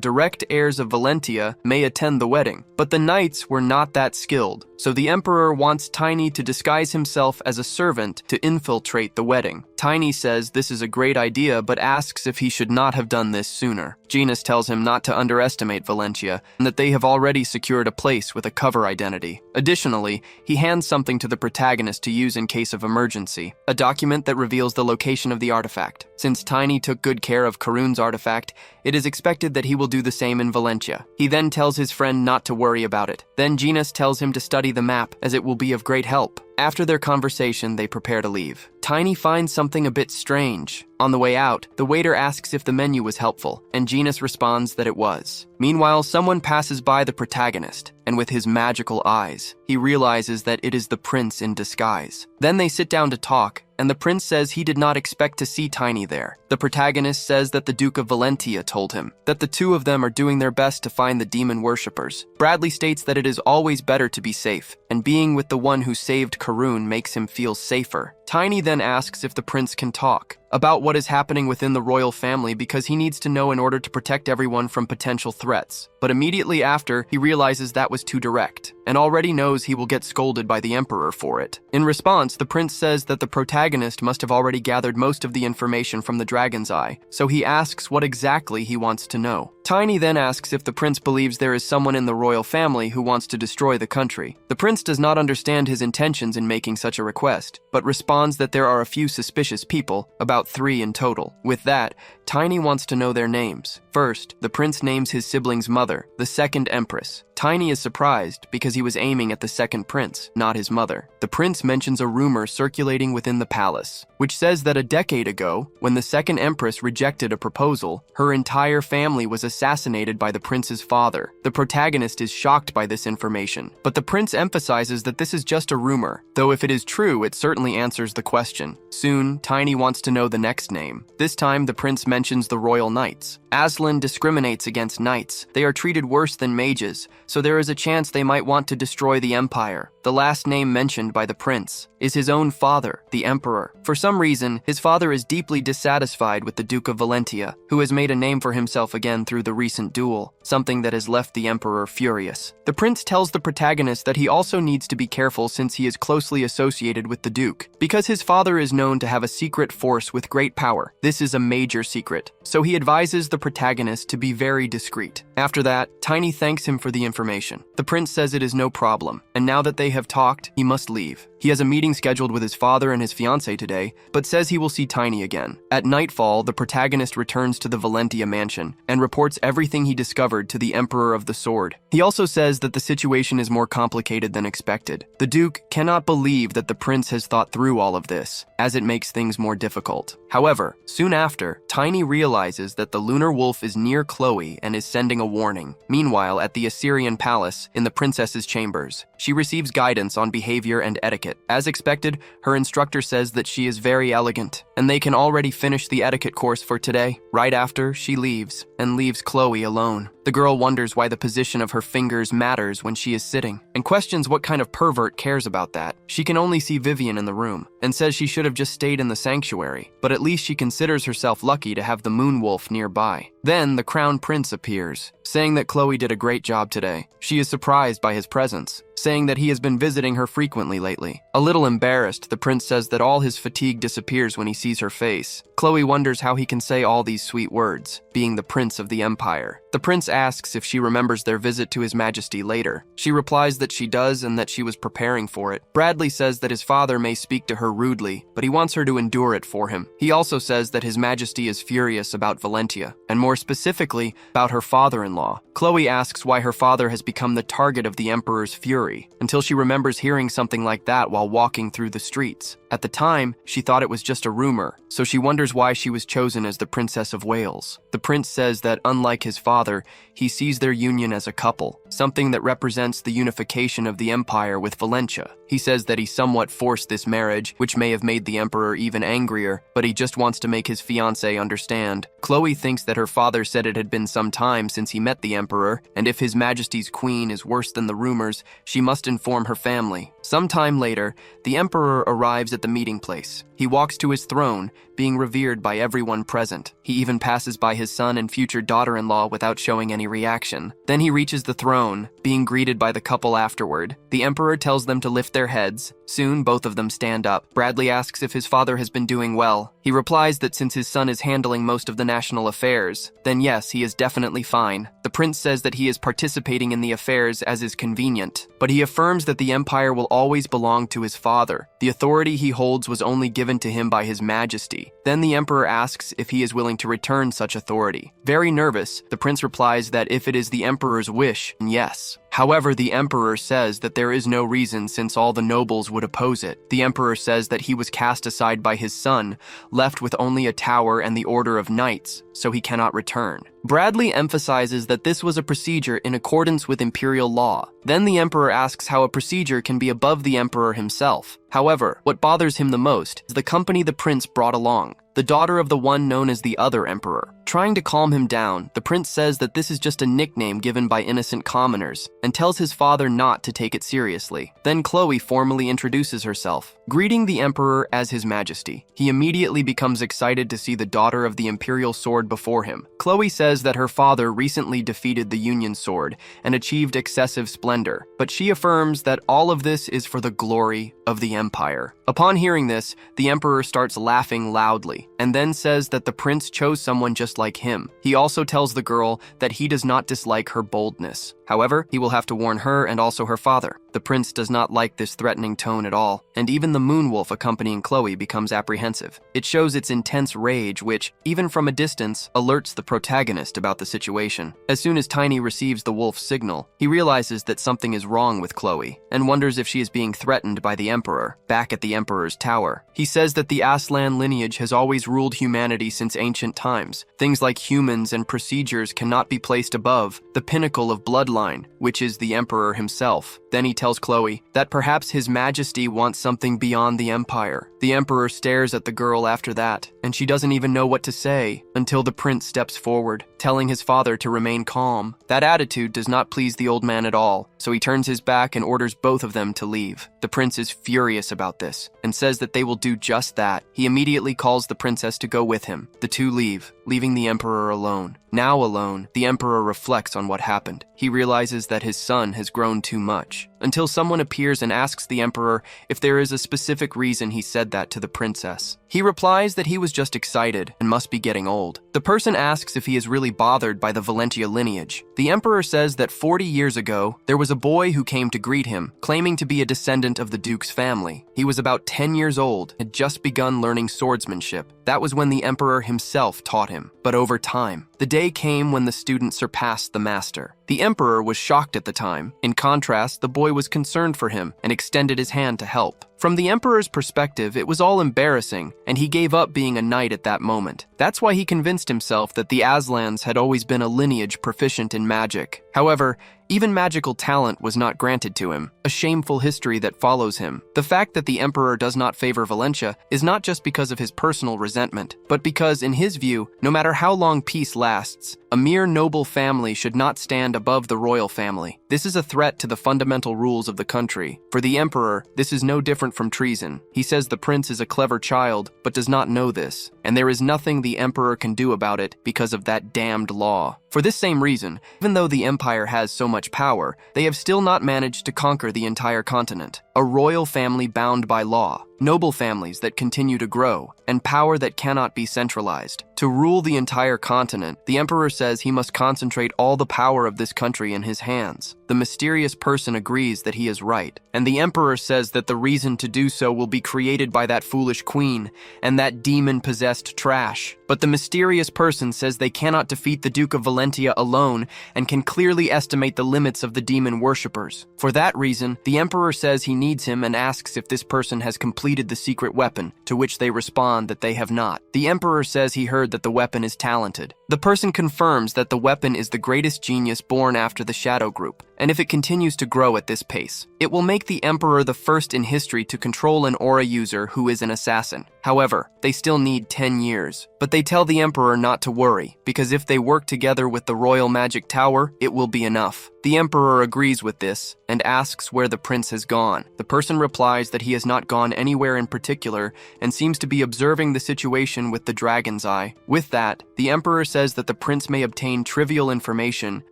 direct heirs of Valentia may attend the wedding, but the knights were not that skilled, so the Emperor wants Tiny to disguise himself as a servant to infiltrate the wedding. Tiny says this is a great idea, but asks if he should not have done this sooner. Genis tells him not to underestimate Valentia, and that they have already secured a place with a cover identity. Additionally, he hands something to the protagonist to use in case of emergency, a document that reveals the location of the artifact. Since Tiny took good care of Karun's artifact, it is expected that he will do the same in Valentia. He then tells his friend not to worry about it. Then Genis tells him to study the map, as it will be of great help. After their conversation, they prepare to leave. Tiny finds something a bit strange. On the way out, the waiter asks if the menu was helpful, and Genis responds that it was. Meanwhile, someone passes by the protagonist, and with his magical eyes, he realizes that it is the prince in disguise. Then they sit down to talk, and the prince says he did not expect to see Tiny there. The protagonist says that the Duke of Valentia told him that the two of them are doing their best to find the demon worshippers. Bradley states that it is always better to be safe, and being with the one who saved Karun makes him feel safer. Tiny then asks if the prince can talk about what is happening within the royal family, because he needs to know in order to protect everyone from potential threats. But immediately after, he realizes that was too direct, and already knows he will get scolded by the Emperor for it. In response, the prince says that the protagonist must have already gathered most of the information from the Dragon's Eye, so he asks what exactly he wants to know. Tiny then asks if the prince believes there is someone in the royal family who wants to destroy the country. The prince does not understand his intentions in making such a request, but responds that there are a few suspicious people, about 3 in total. With that, Tiny wants to know their names. First, the prince names his sibling's mother, the second empress. Tiny is surprised because he was aiming at the second prince, not his mother. The prince mentions a rumor circulating within the palace, which says that a decade ago, when the second empress rejected a proposal, her entire family was assassinated by the prince's father. The protagonist is shocked by this information, but the prince emphasizes that this is just a rumor, though if it is true, it certainly answers the question. Soon, Tiny wants to know the next name. This time, the prince mentions the royal knights. Aslan discriminates against knights. They are treated worse than mages, so there is a chance they might want to destroy the empire. The last name mentioned by the prince is his own father, the emperor. For some reason, his father is deeply dissatisfied with the Duke of Valentia, who has made a name for himself again through the recent duel, something that has left the emperor furious. The prince tells the protagonist that he also needs to be careful since he is closely associated with the duke, because his father is known to have a secret force with great power. This is a major secret, so he advises the protagonist to be very discreet. After that, Tiny thanks him for the information. The prince says it is no problem, and now that they have talked, he must leave. He has a meeting scheduled with his father and his fiancée today, but says he will see Tiny again. At nightfall, the protagonist returns to the Valentia mansion and reports everything he discovered to the Emperor of the Sword. He also says that the situation is more complicated than expected. The Duke cannot believe that the prince has thought through all of this, as it makes things more difficult. However, soon after, Tiny realizes that the lunar wolf is near Chloe and is sending a warning. Meanwhile, at the Assyrian palace, in the princess's chambers, she receives guidance on behavior and etiquette. As expected, her instructor says that she is very elegant, and they can already finish the etiquette course for today. Right after, she leaves, and leaves Chloe alone. The girl wonders why the position of her fingers matters when she is sitting, and questions what kind of pervert cares about that. She can only see Vivian in the room, and says she should have just stayed in the sanctuary, but at least she considers herself lucky to have the moon wolf nearby. Then, the crown prince appears, saying that Chloe did a great job today. She is surprised by his presence, saying that he has been visiting her frequently lately. A little embarrassed, the prince says that all his fatigue disappears when he sees her face. Chloe wonders how he can say all these sweet words, being the prince of the empire. The prince asks if she remembers their visit to his majesty later. She replies that she does and that she was preparing for it. Bradley says that his father may speak to her rudely, but he wants her to endure it for him. He also says that his majesty is furious about Valentia, and more specifically, about her father-in-law. Chloe asks why her father has become the target of the emperor's fury, until she remembers hearing something like that while walking through the streets. At the time, she thought it was just a rumor, so she wonders why she was chosen as the Princess of Wales. The prince says that, unlike his father, he sees their union as a couple, something that represents the unification of the empire with Valentia. He says that he somewhat forced this marriage, which may have made the emperor even angrier, but he just wants to make his fiancée understand. Chloe thinks that her father said it had been some time since he met the emperor, and if his majesty's queen is worse than the rumors, she must inform her family. Sometime later, the emperor arrives at the meeting place. He walks to his throne, being revered by everyone present. He even passes by his son and future daughter-in-law without showing any reaction. Then he reaches the throne, being greeted by the couple afterward. The emperor tells them to lift their heads. Soon, both of them stand up. Bradley asks if his father has been doing well. He replies that since his son is handling most of the national affairs, then yes, he is definitely fine. The prince says that he is participating in the affairs as is convenient, but he affirms that the empire will always belong to his father. The authority he holds was only given to him by his majesty. Then the emperor asks if he is willing to return such authority. Very nervous, the prince replies that if it is the emperor's wish, yes. However, the emperor says that there is no reason since all the nobles would oppose it. The emperor says that he was cast aside by his son, left with only a tower and the order of knights, so he cannot return. Bradley emphasizes that this was a procedure in accordance with imperial law. Then the emperor asks how a procedure can be above the emperor himself. However, what bothers him the most is the company the prince brought along, the daughter of the one known as the other emperor. Trying to calm him down, the prince says that this is just a nickname given by innocent commoners, and tells his father not to take it seriously. Then Chloe formally introduces herself, greeting the emperor as his majesty. He immediately becomes excited to see the daughter of the imperial sword before him. Chloe says that her father recently defeated the Union sword and achieved excessive splendor, but she affirms that all of this is for the glory of the empire. Upon hearing this, the emperor starts laughing loudly. and then says that the prince chose someone just like him. He also tells the girl that he does not dislike her boldness. However, he will have to warn her and also her father. The prince does not like this threatening tone at all, and even the moon wolf accompanying Chloe becomes apprehensive. It shows its intense rage, which, even from a distance, alerts the protagonist about the situation. As soon as Tiny receives the wolf's signal, he realizes that something is wrong with Chloe, and wonders if she is being threatened by the Emperor, back at the Emperor's tower. He says that the Aslan lineage has always ruled humanity since ancient times. Things like humans and procedures cannot be placed above the pinnacle of bloodline, which is the Emperor himself. Then he tells Chloe that perhaps His Majesty wants something beyond the Empire. The Emperor stares at the girl after that, and she doesn't even know what to say until the prince steps forward, telling his father to remain calm. That attitude does not please the old man at all, so he turns his back and orders both of them to leave. The prince is furious about this and says that they will do just that. He immediately calls the princess to go with him. The two leave, leaving the Emperor alone. Now alone, the Emperor reflects on what happened. He realizes that his son has grown too much, until someone appears and asks the Emperor if there is a specific reason he said that to the princess. He replies that he was just excited and must be getting old. The person asks if he is really bothered by the Valentia lineage. The Emperor says that 40 years ago, there was a boy who came to greet him, claiming to be a descendant of the Duke's family. He was about 10 years old, had just begun learning swordsmanship. That was when the Emperor himself taught him. But over time, the day came when the student surpassed the master. The Emperor was shocked at the time. In contrast, the boy was concerned for him and extended his hand to help. From the Emperor's perspective, it was all embarrassing, and he gave up being a knight at that moment. That's why he convinced himself that the Aslans had always been a lineage proficient in magic. However, even magical talent was not granted to him, a shameful history that follows him. The fact that the Emperor does not favor Valentia is not just because of his personal resentment, but because, in his view, no matter how long peace lasts, a mere noble family should not stand above the royal family. This is a threat to the fundamental rules of the country. For the Emperor, this is no different from treason. He says the prince is a clever child, but does not know this, and there is nothing the Emperor can do about it because of that damned law. For this same reason, even though the Empire has so much power, they have still not managed to conquer the entire continent. A royal family bound by law, noble families that continue to grow, and power that cannot be centralized. To rule the entire continent, the Emperor says he must concentrate all the power of this country in his hands. The mysterious person agrees that he is right, and the Emperor says that the reason to do so will be created by that foolish queen and that demon-possessed trash. But the mysterious person says they cannot defeat the Duke of Valentia alone and can clearly estimate the limits of the demon worshippers. For that reason, the Emperor says he needs him and asks if this person has completed the secret weapon, to which they respond that they have not. The Emperor says he heard that the weapon is talented. The person confirms that the weapon is the greatest genius born after the Shadow Group, and if it continues to grow at this pace, it will make the Emperor the first in history to control an aura user who is an assassin. However, they still need 10 years. But they tell the Emperor not to worry, because if they work together with the Royal Magic Tower, it will be enough. The Emperor agrees with this and asks where the prince has gone. The person replies that he has not gone anywhere in particular and seems to be observing the situation with the dragon's eye. With that, the Emperor says that the prince may obtain trivial information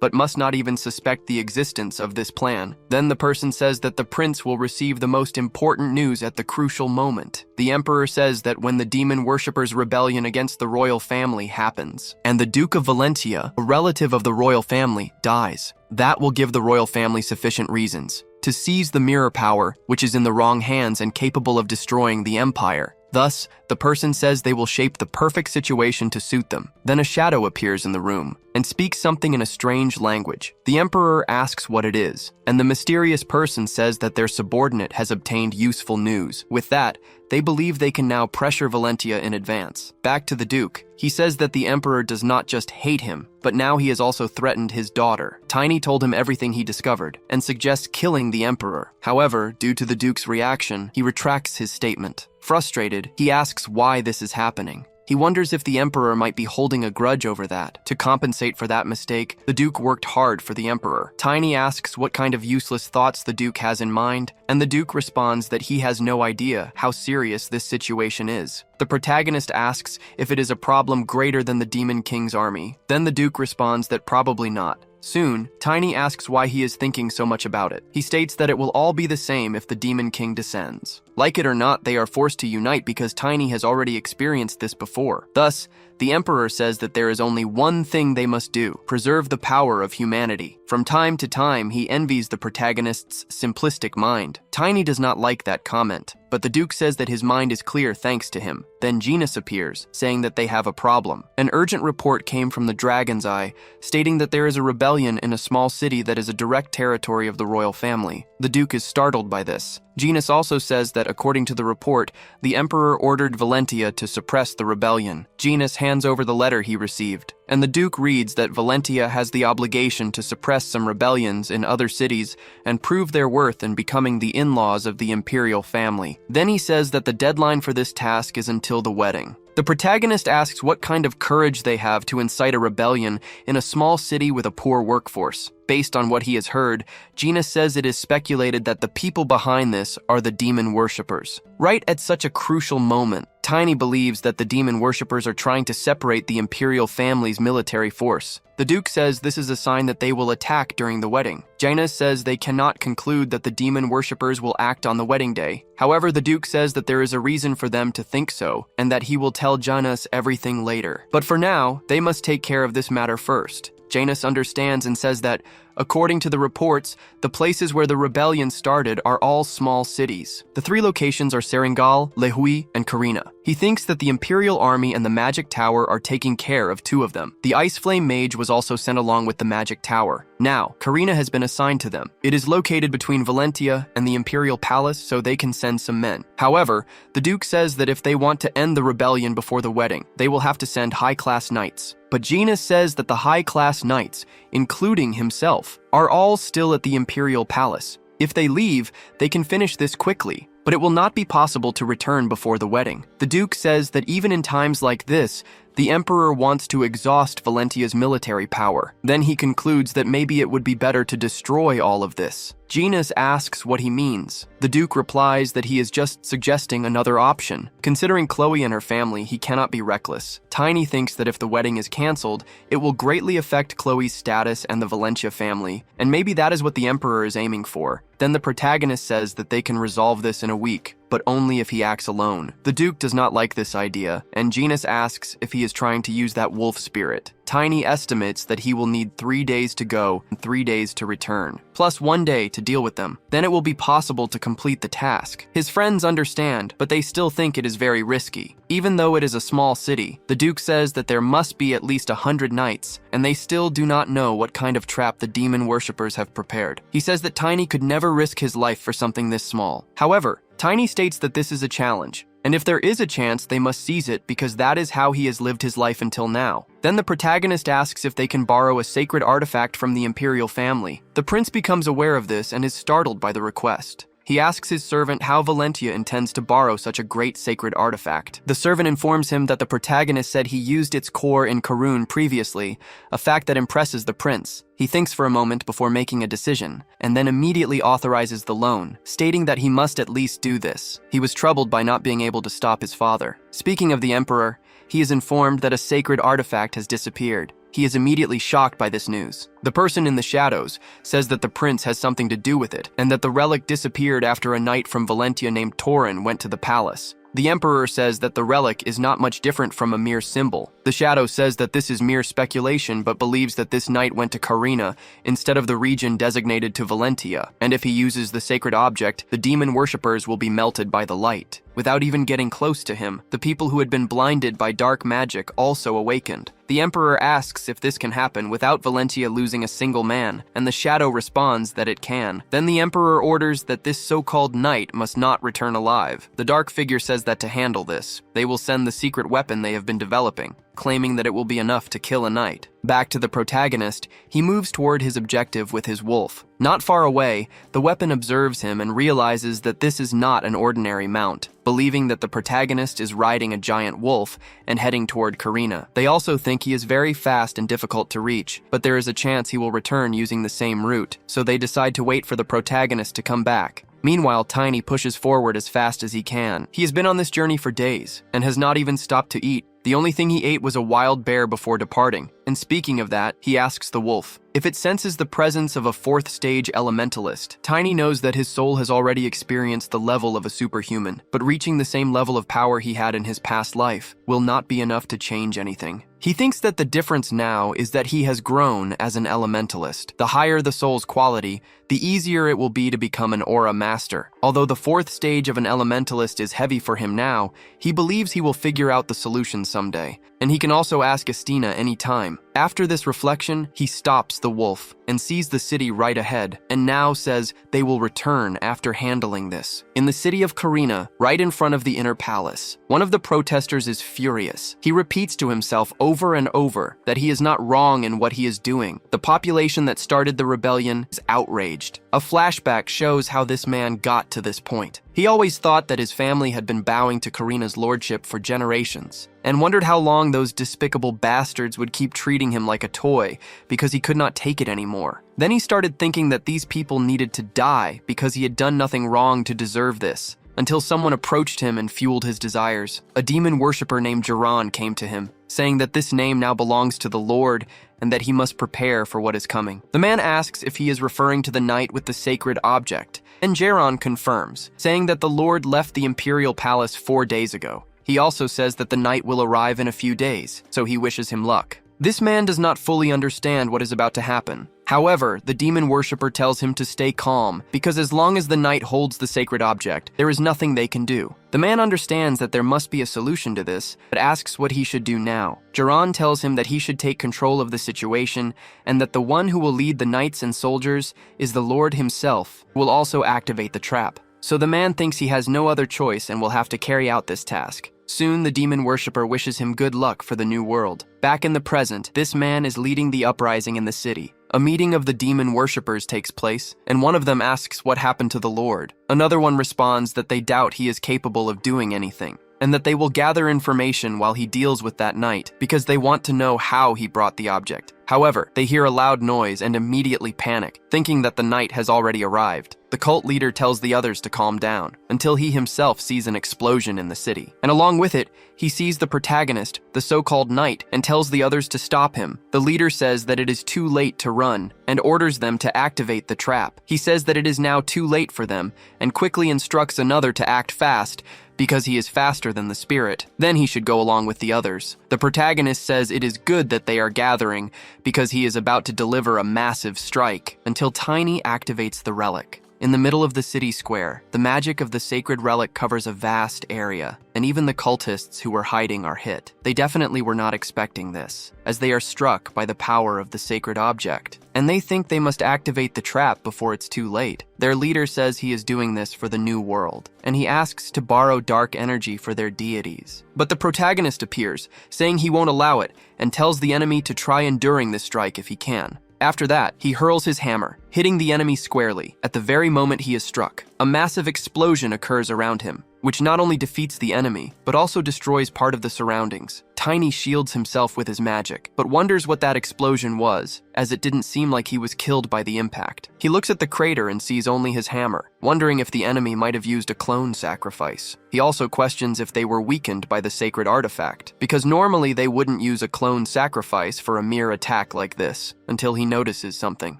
but must not even suspect the existence of this plan. Then the person says that the prince will receive the most important news at the crucial moment. The Emperor says that when the demon worshippers' rebellion against the royal family happens, and the Duke of Valentia, a relative of the royal family, dies, that will give the royal family sufficient reasons to seize the mirror power, which is in the wrong hands and capable of destroying the empire. Thus, the person says they will shape the perfect situation to suit them. Then a shadow appears in the room and speaks something in a strange language. The Emperor asks what it is, and the mysterious person says that their subordinate has obtained useful news. With that, they believe they can now pressure Valentia in advance. Back to the Duke. He says that the Emperor does not just hate him, but now he has also threatened his daughter. Tiny told him everything he discovered and suggests killing the Emperor. However, due to the Duke's reaction, he retracts his statement. Frustrated, he asks why this is happening. He wonders if the Emperor might be holding a grudge over that. To compensate for that mistake, the Duke worked hard for the Emperor. Tiny asks what kind of useless thoughts the Duke has in mind, and the Duke responds that he has no idea how serious this situation is. The protagonist asks if it is a problem greater than the Demon King's army. Then the Duke responds that probably not. Soon, Tiny asks why he is thinking so much about it. He states that it will all be the same if the Demon King descends. Like it or not, they are forced to unite because Tiny has already experienced this before. Thus, the Emperor says that there is only one thing they must do: preserve the power of humanity. From time to time, he envies the protagonist's simplistic mind. Tiny does not like that comment, but the Duke says that his mind is clear thanks to him. Then Genus appears, saying that they have a problem. An urgent report came from the Dragon's Eye, stating that there is a rebellion in a small city that is a direct territory of the royal family. The Duke is startled by this. Genus also says that, according to the report, the Emperor ordered Valentia to suppress the rebellion. Genus hands over the letter he received, and the Duke reads that Valentia has the obligation to suppress some rebellions in other cities and prove their worth in becoming the in-laws of the imperial family. Then he says that the deadline for this task is until the wedding. The protagonist asks what kind of courage they have to incite a rebellion in a small city with a poor workforce. Based on what he has heard, Genus says it is speculated that the people behind this are the demon worshippers. Right at such a crucial moment, Tiny believes that the demon worshippers are trying to separate the imperial family's military force. The Duke says this is a sign that they will attack during the wedding. Janus says they cannot conclude that the demon worshippers will act on the wedding day. However, the Duke says that there is a reason for them to think so, and that he will tell Janus everything later. But for now, they must take care of this matter first. Janus understands and says that, according to the reports, the places where the rebellion started are all small cities. The three locations are Seringal, Lehui, and Karina. He thinks that the Imperial Army and the Magic Tower are taking care of two of them. The Ice Flame Mage was also sent along with the Magic Tower. Now, Karina has been assigned to them. It is located between Valentia and the Imperial Palace, so they can send some men. However, the Duke says that if they want to end the rebellion before the wedding, they will have to send high-class knights. But Genus says that the high-class knights, including himself, are all still at the Imperial Palace. If they leave, they can finish this quickly, but it will not be possible to return before the wedding. The Duke says that even in times like this, the Emperor wants to exhaust Valentia's military power. Then he concludes that maybe it would be better to destroy all of this. Genus asks what he means. The Duke replies that he is just suggesting another option. Considering Chloe and her family, he cannot be reckless. Tiny thinks that if the wedding is cancelled, it will greatly affect Chloe's status and the Valentia family, and maybe that is what the Emperor is aiming for. Then the protagonist says that they can resolve this in a week, but only if he acts alone. The Duke does not like this idea, and Genus asks if he is trying to use that wolf spirit. Tiny estimates that he will need 3 days to go and 3 days to return, plus 1 day to deal with them. Then it will be possible to complete the task. His friends understand, but they still think it is very risky. Even though it is a small city, the Duke says that there must be at least 100 knights, and they still do not know what kind of trap the demon worshippers have prepared. He says that Tiny could never risk his life for something this small. However, Tiny states that this is a challenge, and if there is a chance, they must seize it because that is how he has lived his life until now. Then the protagonist asks if they can borrow a sacred artifact from the imperial family. The prince becomes aware of this and is startled by the request. He asks his servant how Valentia intends to borrow such a great sacred artifact. The servant informs him that the protagonist said he used its core in Karun previously, a fact that impresses the prince. He thinks for a moment before making a decision, and then immediately authorizes the loan, stating that he must at least do this. He was troubled by not being able to stop his father. Speaking of the Emperor, he is informed that a sacred artifact has disappeared. He is immediately shocked by this news. The person in the shadows says that the prince has something to do with it, and that the relic disappeared after a knight from Valentia named Torin went to the palace. The Emperor says that the relic is not much different from a mere symbol. The Shadow says that this is mere speculation, but believes that this knight went to Karina instead of the region designated to Valentia, and if he uses the sacred object, the demon worshippers will be melted by the light. Without even getting close to him, the people who had been blinded by dark magic also awakened. The Emperor asks if this can happen without Valentia losing a single man, and the Shadow responds that it can. Then the Emperor orders that this so-called knight must not return alive. The dark figure says that to handle this, they will send the secret weapon they have been developing, claiming that it will be enough to kill a knight. Back to the protagonist, he moves toward his objective with his wolf. Not far away, the weapon observes him and realizes that this is not an ordinary mount, believing that the protagonist is riding a giant wolf and heading toward Karina. They also think he is very fast and difficult to reach, but there is a chance he will return using the same route, so they decide to wait for the protagonist to come back. Meanwhile, Tiny pushes forward as fast as he can. He has been on this journey for days and has not even stopped to eat. The only thing he ate was a wild bear before departing. And speaking of that, he asks the wolf if it senses the presence of a fourth-stage elementalist. Tiny knows that his soul has already experienced the level of a superhuman, but reaching the same level of power he had in his past life will not be enough to change anything. He thinks that the difference now is that he has grown as an elementalist. The higher the soul's quality, the easier it will be to become an aura master. Although the fourth stage of an elementalist is heavy for him now, he believes he will figure out the solution someday, and he can also ask Estina anytime. After this reflection, he stops the wolf and sees the city right ahead, and now says they will return after handling this. In the city of Karina, right in front of the inner palace, one of the protesters is furious. He repeats to himself over and over that he is not wrong in what he is doing. The population that started the rebellion is outraged. A flashback shows how this man got to this point. He always thought that his family had been bowing to Karina's lordship for generations, and wondered how long those despicable bastards would keep treating him like a toy because he could not take it anymore. Then he started thinking that these people needed to die because he had done nothing wrong to deserve this, until someone approached him and fueled his desires. A demon worshiper named Jiran came to him, saying that this name now belongs to the Lord and that he must prepare for what is coming. The man asks if he is referring to the knight with the sacred object, and Jiran confirms, saying that the Lord left the imperial palace 4 days ago. He also says that the knight will arrive in a few days, so he wishes him luck. This man does not fully understand what is about to happen. However, the demon worshipper tells him to stay calm, because as long as the knight holds the sacred object, there is nothing they can do. The man understands that there must be a solution to this, but asks what he should do now. Jiran tells him that he should take control of the situation, and that the one who will lead the knights and soldiers is the Lord himself, who will also activate the trap. So the man thinks he has no other choice and will have to carry out this task. Soon, the demon worshipper wishes him good luck for the new world. Back in the present, this man is leading the uprising in the city. A meeting of the demon worshippers takes place, and one of them asks what happened to the Lord. Another one responds that they doubt he is capable of doing anything, and that they will gather information while he deals with that knight, because they want to know how he brought the object. However, they hear a loud noise and immediately panic, thinking that the knight has already arrived. The cult leader tells the others to calm down, until he himself sees an explosion in the city. And along with it, he sees the protagonist, the so-called knight, and tells the others to stop him. The leader says that it is too late to run, and orders them to activate the trap. He says that it is now too late for them, and quickly instructs another to act fast, because he is faster than the spirit. Then he should go along with the others. The protagonist says it is good that they are gathering, because he is about to deliver a massive strike, until Tiny activates the relic. In the middle of the city square, the magic of the sacred relic covers a vast area, and even the cultists who were hiding are hit. They definitely were not expecting this, as they are struck by the power of the sacred object, and they think they must activate the trap before it's too late. Their leader says he is doing this for the new world, and he asks to borrow dark energy for their deities. But the protagonist appears, saying he won't allow it, and tells the enemy to try enduring this strike if he can. After that, he hurls his hammer, hitting the enemy squarely. At the very moment he is struck, a massive explosion occurs around him, which not only defeats the enemy, but also destroys part of the surroundings. Tiny shields himself with his magic, but wonders what that explosion was, as it didn't seem like he was killed by the impact. He looks at the crater and sees only his hammer, wondering if the enemy might have used a clone sacrifice. He also questions if they were weakened by the sacred artifact, because normally they wouldn't use a clone sacrifice for a mere attack like this, until he notices something.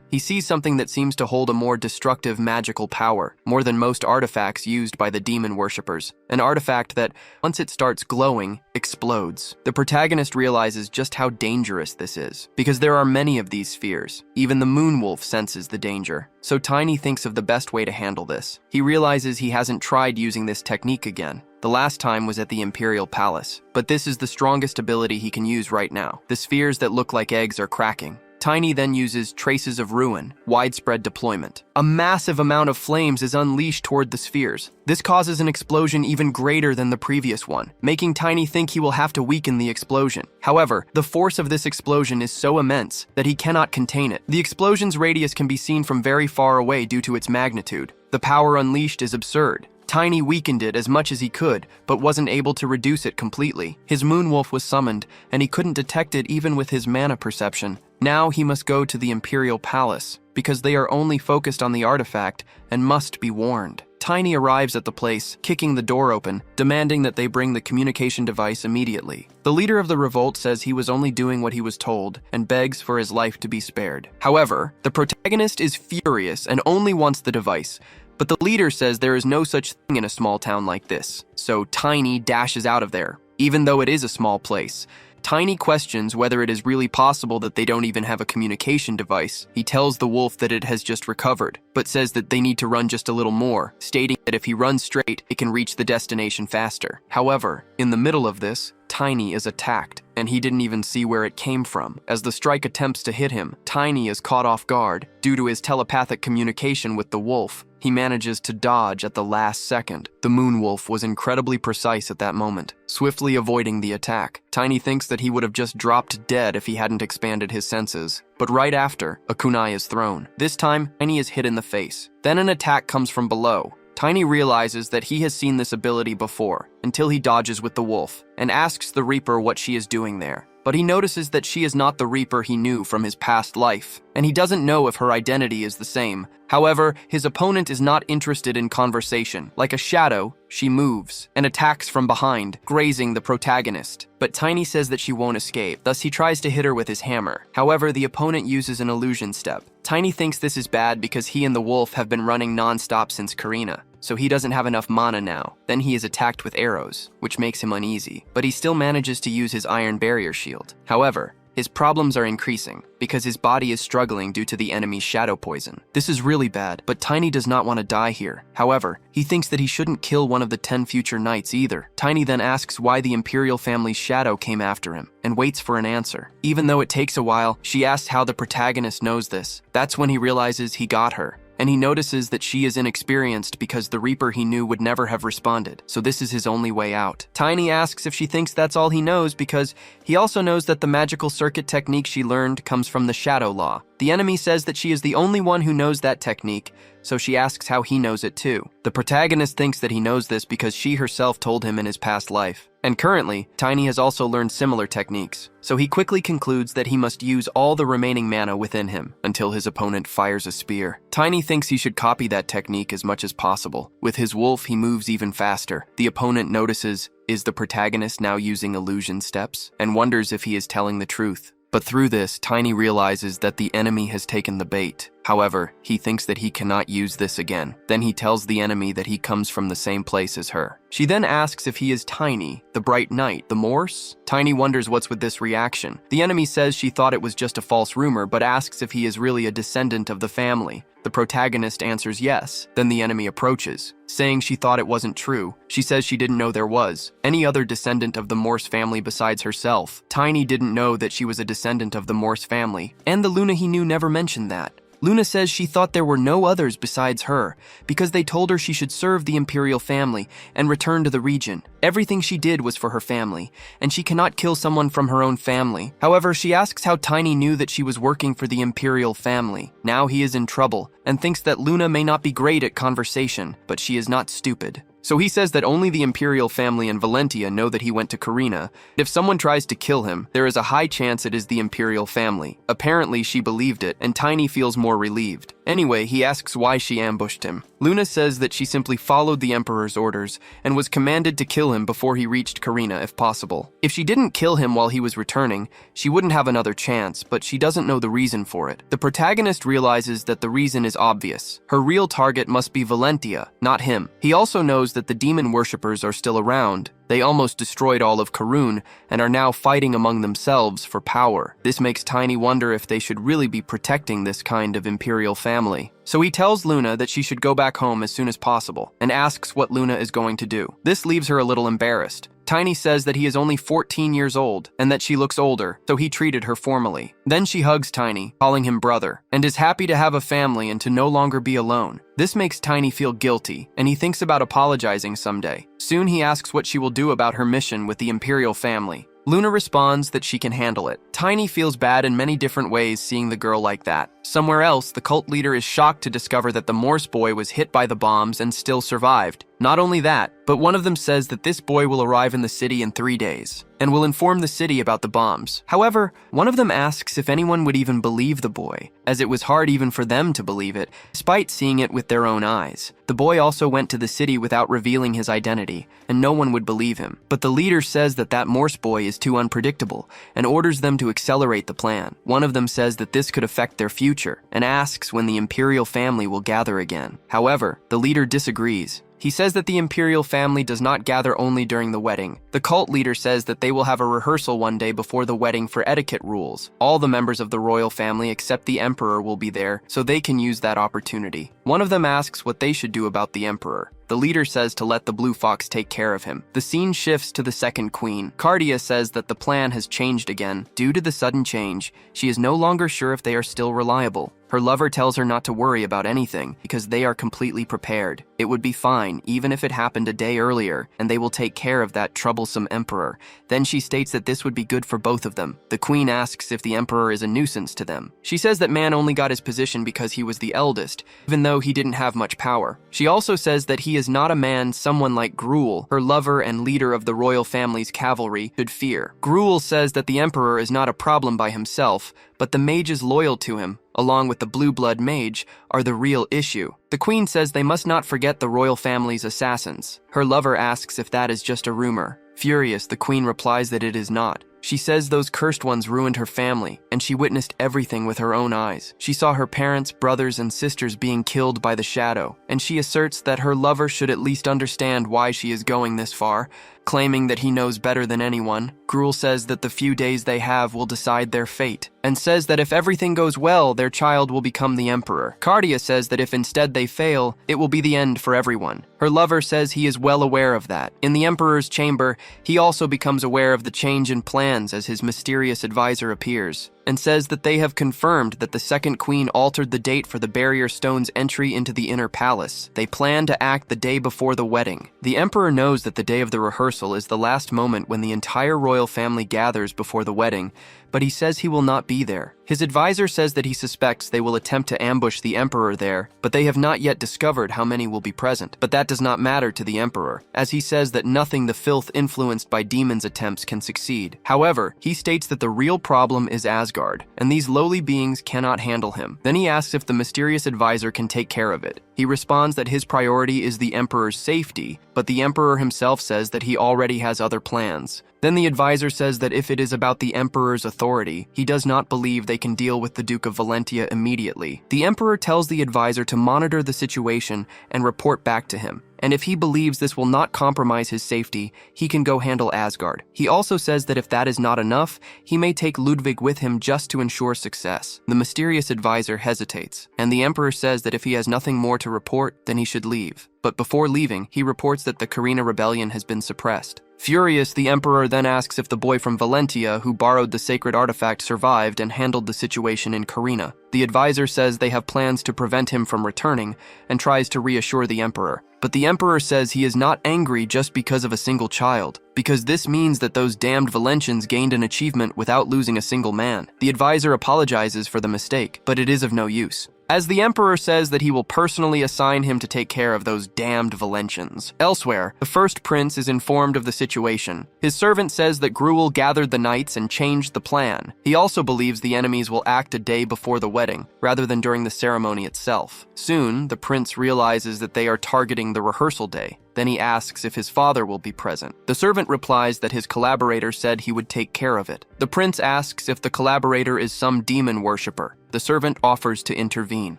He sees something that seems to hold a more destructive magical power, more than most artifacts used by the demon worshippers. An artifact that, once it starts glowing, explodes. The protagonist realizes just how dangerous this is, because there are many of these spheres. Even the moonwolf senses the danger. So Tiny thinks of the best way to handle this. He realizes he hasn't tried using this technique again. The last time was at the Imperial Palace, but this is the strongest ability he can use right now. The spheres that look like eggs are cracking. Tiny then uses Traces of Ruin, widespread deployment. A massive amount of flames is unleashed toward the spheres. This causes an explosion even greater than the previous one, making Tiny think he will have to weaken the explosion. However, the force of this explosion is so immense that he cannot contain it. The explosion's radius can be seen from very far away due to its magnitude. The power unleashed is absurd. Tiny weakened it as much as he could, but wasn't able to reduce it completely. His moonwolf was summoned, and he couldn't detect it even with his mana perception. Now he must go to the Imperial Palace, because they are only focused on the artifact and must be warned. Tiny arrives at the place, kicking the door open, demanding that they bring the communication device immediately. The leader of the revolt says he was only doing what he was told and begs for his life to be spared. However, the protagonist is furious and only wants the device, but the leader says there is no such thing in a small town like this, so Tiny dashes out of there. Even though it is a small place, Tiny questions whether it is really possible that they don't even have a communication device. He tells the wolf that it has just recovered, but says that they need to run just a little more, stating that if he runs straight, it can reach the destination faster. However, in the middle of this, Tiny is attacked, and he didn't even see where it came from. As the strike attempts to hit him, Tiny is caught off guard. Due to his telepathic communication with the wolf, he manages to dodge at the last second. The moon wolf was incredibly precise at that moment, swiftly avoiding the attack. Tiny thinks that he would have just dropped dead if he hadn't expanded his senses. But right after, a kunai is thrown. This time, Tiny is hit in the face. Then an attack comes from below. Tiny realizes that he has seen this ability before, until he dodges with the wolf, and asks the Reaper what she is doing there. But he notices that she is not the Reaper he knew from his past life, and he doesn't know if her identity is the same. However, his opponent is not interested in conversation. Like a shadow, she moves and attacks from behind, grazing the protagonist. But Tiny says that she won't escape, thus he tries to hit her with his hammer. However, the opponent uses an illusion step. Tiny thinks this is bad because he and the wolf have been running non-stop since Karina, so he doesn't have enough mana now. Then he is attacked with arrows, which makes him uneasy, but he still manages to use his iron barrier shield. However, his problems are increasing because his body is struggling due to the enemy's shadow poison. This is really bad, but Tiny does not want to die here. However, he thinks that he shouldn't kill one of the 10 future knights either. Tiny then asks why the Imperial family's shadow came after him and waits for an answer. Even though it takes a while, she asks how the protagonist knows this. That's when he realizes he got her. And he notices that she is inexperienced because the Reaper he knew would never have responded, so this is his only way out. Tiny asks if she thinks that's all he knows because he also knows that the magical circuit technique she learned comes from the Shadow Law. The enemy says that she is the only one who knows that technique, so she asks how he knows it too. The protagonist thinks that he knows this because she herself told him in his past life. And currently, Tiny has also learned similar techniques, so he quickly concludes that he must use all the remaining mana within him until his opponent fires a spear. Tiny thinks he should copy that technique as much as possible. With his wolf, he moves even faster. The opponent notices, is the protagonist now using illusion steps? And wonders if he is telling the truth. But through this, Tiny realizes that the enemy has taken the bait. However, he thinks that he cannot use this again. Then he tells the enemy that he comes from the same place as her. She then asks if he is Tiny, the Bright Knight, the Morse? Tiny wonders what's with this reaction. The enemy says she thought it was just a false rumor, but asks if he is really a descendant of the family. The protagonist answers yes. Then the enemy approaches, saying she thought it wasn't true. She says she didn't know there was any other descendant of the Morse family besides herself. Tiny didn't know that she was a descendant of the Morse family, and the Luna he knew never mentioned that. Luna says she thought there were no others besides her because they told her she should serve the Imperial family and return to the region. Everything she did was for her family, and she cannot kill someone from her own family. However, she asks how Tiny knew that she was working for the Imperial family. Now he is in trouble and thinks that Luna may not be great at conversation, but she is not stupid. So he says that only the Imperial family and Valentia know that he went to Karina. If someone tries to kill him, there is a high chance it is the Imperial family. Apparently, she believed it, and Tiny feels more relieved. Anyway, he asks why she ambushed him. Luna says that she simply followed the Emperor's orders and was commanded to kill him before he reached Karina if possible. If she didn't kill him while he was returning, she wouldn't have another chance, but she doesn't know the reason for it. The protagonist realizes that the reason is obvious. Her real target must be Valentia, not him. He also knows that the demon worshippers are still around. They almost destroyed all of Karun and are now fighting among themselves for power. This makes Tiny wonder if they should really be protecting this kind of Imperial family. So he tells Luna that she should go back home as soon as possible and asks what Luna is going to do. This leaves her a little embarrassed. Tiny says that he is only 14 years old and that she looks older, so he treated her formally. Then she hugs Tiny, calling him brother, and is happy to have a family and to no longer be alone. This makes Tiny feel guilty, and he thinks about apologizing someday. Soon he asks what she will do about her mission with the Imperial family. Luna responds that she can handle it. Tiny feels bad in many different ways seeing the girl like that. Somewhere else, the cult leader is shocked to discover that the Morse boy was hit by the bombs and still survived. Not only that, but one of them says that this boy will arrive in the city in 3 days and will inform the city about the bombs. However, one of them asks if anyone would even believe the boy, as it was hard even for them to believe it, despite seeing it with their own eyes. The boy also went to the city without revealing his identity, and no one would believe him. But the leader says that Morse boy is too unpredictable and orders them to accelerate the plan. One of them says that this could affect their future and asks when the imperial family will gather again. However, the leader disagrees. He says that the imperial family does not gather only during the wedding. The cult leader says that they will have a rehearsal one day before the wedding for etiquette rules. All the members of the royal family except the emperor will be there, so they can use that opportunity. One of them asks what they should do about the emperor. The leader says to let the blue fox take care of him. The scene shifts to the second queen. Cardia says that the plan has changed again. Due to the sudden change, she is no longer sure if they are still reliable. Her lover tells her not to worry about anything because they are completely prepared. It would be fine even if it happened a day earlier, and they will take care of that troublesome emperor. Then she states that this would be good for both of them. The queen asks if the emperor is a nuisance to them. She says that man only got his position because he was the eldest, even though he didn't have much power. She also says that he is not a man someone like Gruel, her lover and leader of the royal family's cavalry, should fear. Gruel says that the emperor is not a problem by himself, but the mages loyal to him, along with the blue blood mage, are the real issue. The queen says they must not forget the royal family's assassins. Her lover asks if that is just a rumor. Furious, the queen replies that it is not. She says those cursed ones ruined her family, and she witnessed everything with her own eyes. She saw her parents, brothers, and sisters being killed by the shadow, and she asserts that her lover should at least understand why she is going this far, claiming that he knows better than anyone. Gruel says that the few days they have will decide their fate, and says that if everything goes well, their child will become the emperor. Cardia says that if instead they fail, it will be the end for everyone. Her lover says he is well aware of that. In the emperor's chamber, he also becomes aware of the change in plans as his mysterious advisor appears, and says that they have confirmed that the second queen altered the date for the barrier stone's entry into the inner palace. They plan to act the day before the wedding. The emperor knows that the day of the rehearsal is the last moment when the entire royal family gathers before the wedding, but he says he will not be there. His advisor says that he suspects they will attempt to ambush the emperor there, but they have not yet discovered how many will be present. But that does not matter to the emperor, as he says that nothing the filth influenced by demons attempts can succeed. However, he states that the real problem is Asgard, and these lowly beings cannot handle him. Then he asks if the mysterious advisor can take care of it. He responds that his priority is the emperor's safety, but the emperor himself says that he already has other plans. Then the advisor says that if it is about the emperor's authority, he does not believe they can deal with the Duke of Valentia immediately. The emperor tells the advisor to monitor the situation and report back to him, and if he believes this will not compromise his safety, he can go handle Asgard. He also says that if that is not enough, he may take Ludwig with him just to ensure success. The mysterious advisor hesitates, and the emperor says that if he has nothing more to report, then he should leave. But before leaving, he reports that the Carina rebellion has been suppressed. Furious, the emperor then asks if the boy from Valentia who borrowed the sacred artifact survived and handled the situation in Carina. The advisor says they have plans to prevent him from returning and tries to reassure the emperor. But the emperor says he is not angry just because of a single child, because this means that those damned Valentians gained an achievement without losing a single man. The advisor apologizes for the mistake, but it is of no use, as the emperor says that he will personally assign him to take care of those damned Valentians. Elsewhere, the first prince is informed of the situation. His servant says that Gruel gathered the knights and changed the plan. He also believes the enemies will act a day before the wedding, rather than during the ceremony itself. Soon, the prince realizes that they are targeting the rehearsal day. Then he asks if his father will be present. The servant replies that his collaborator said he would take care of it. The prince asks if the collaborator is some demon worshipper. The servant offers to intervene,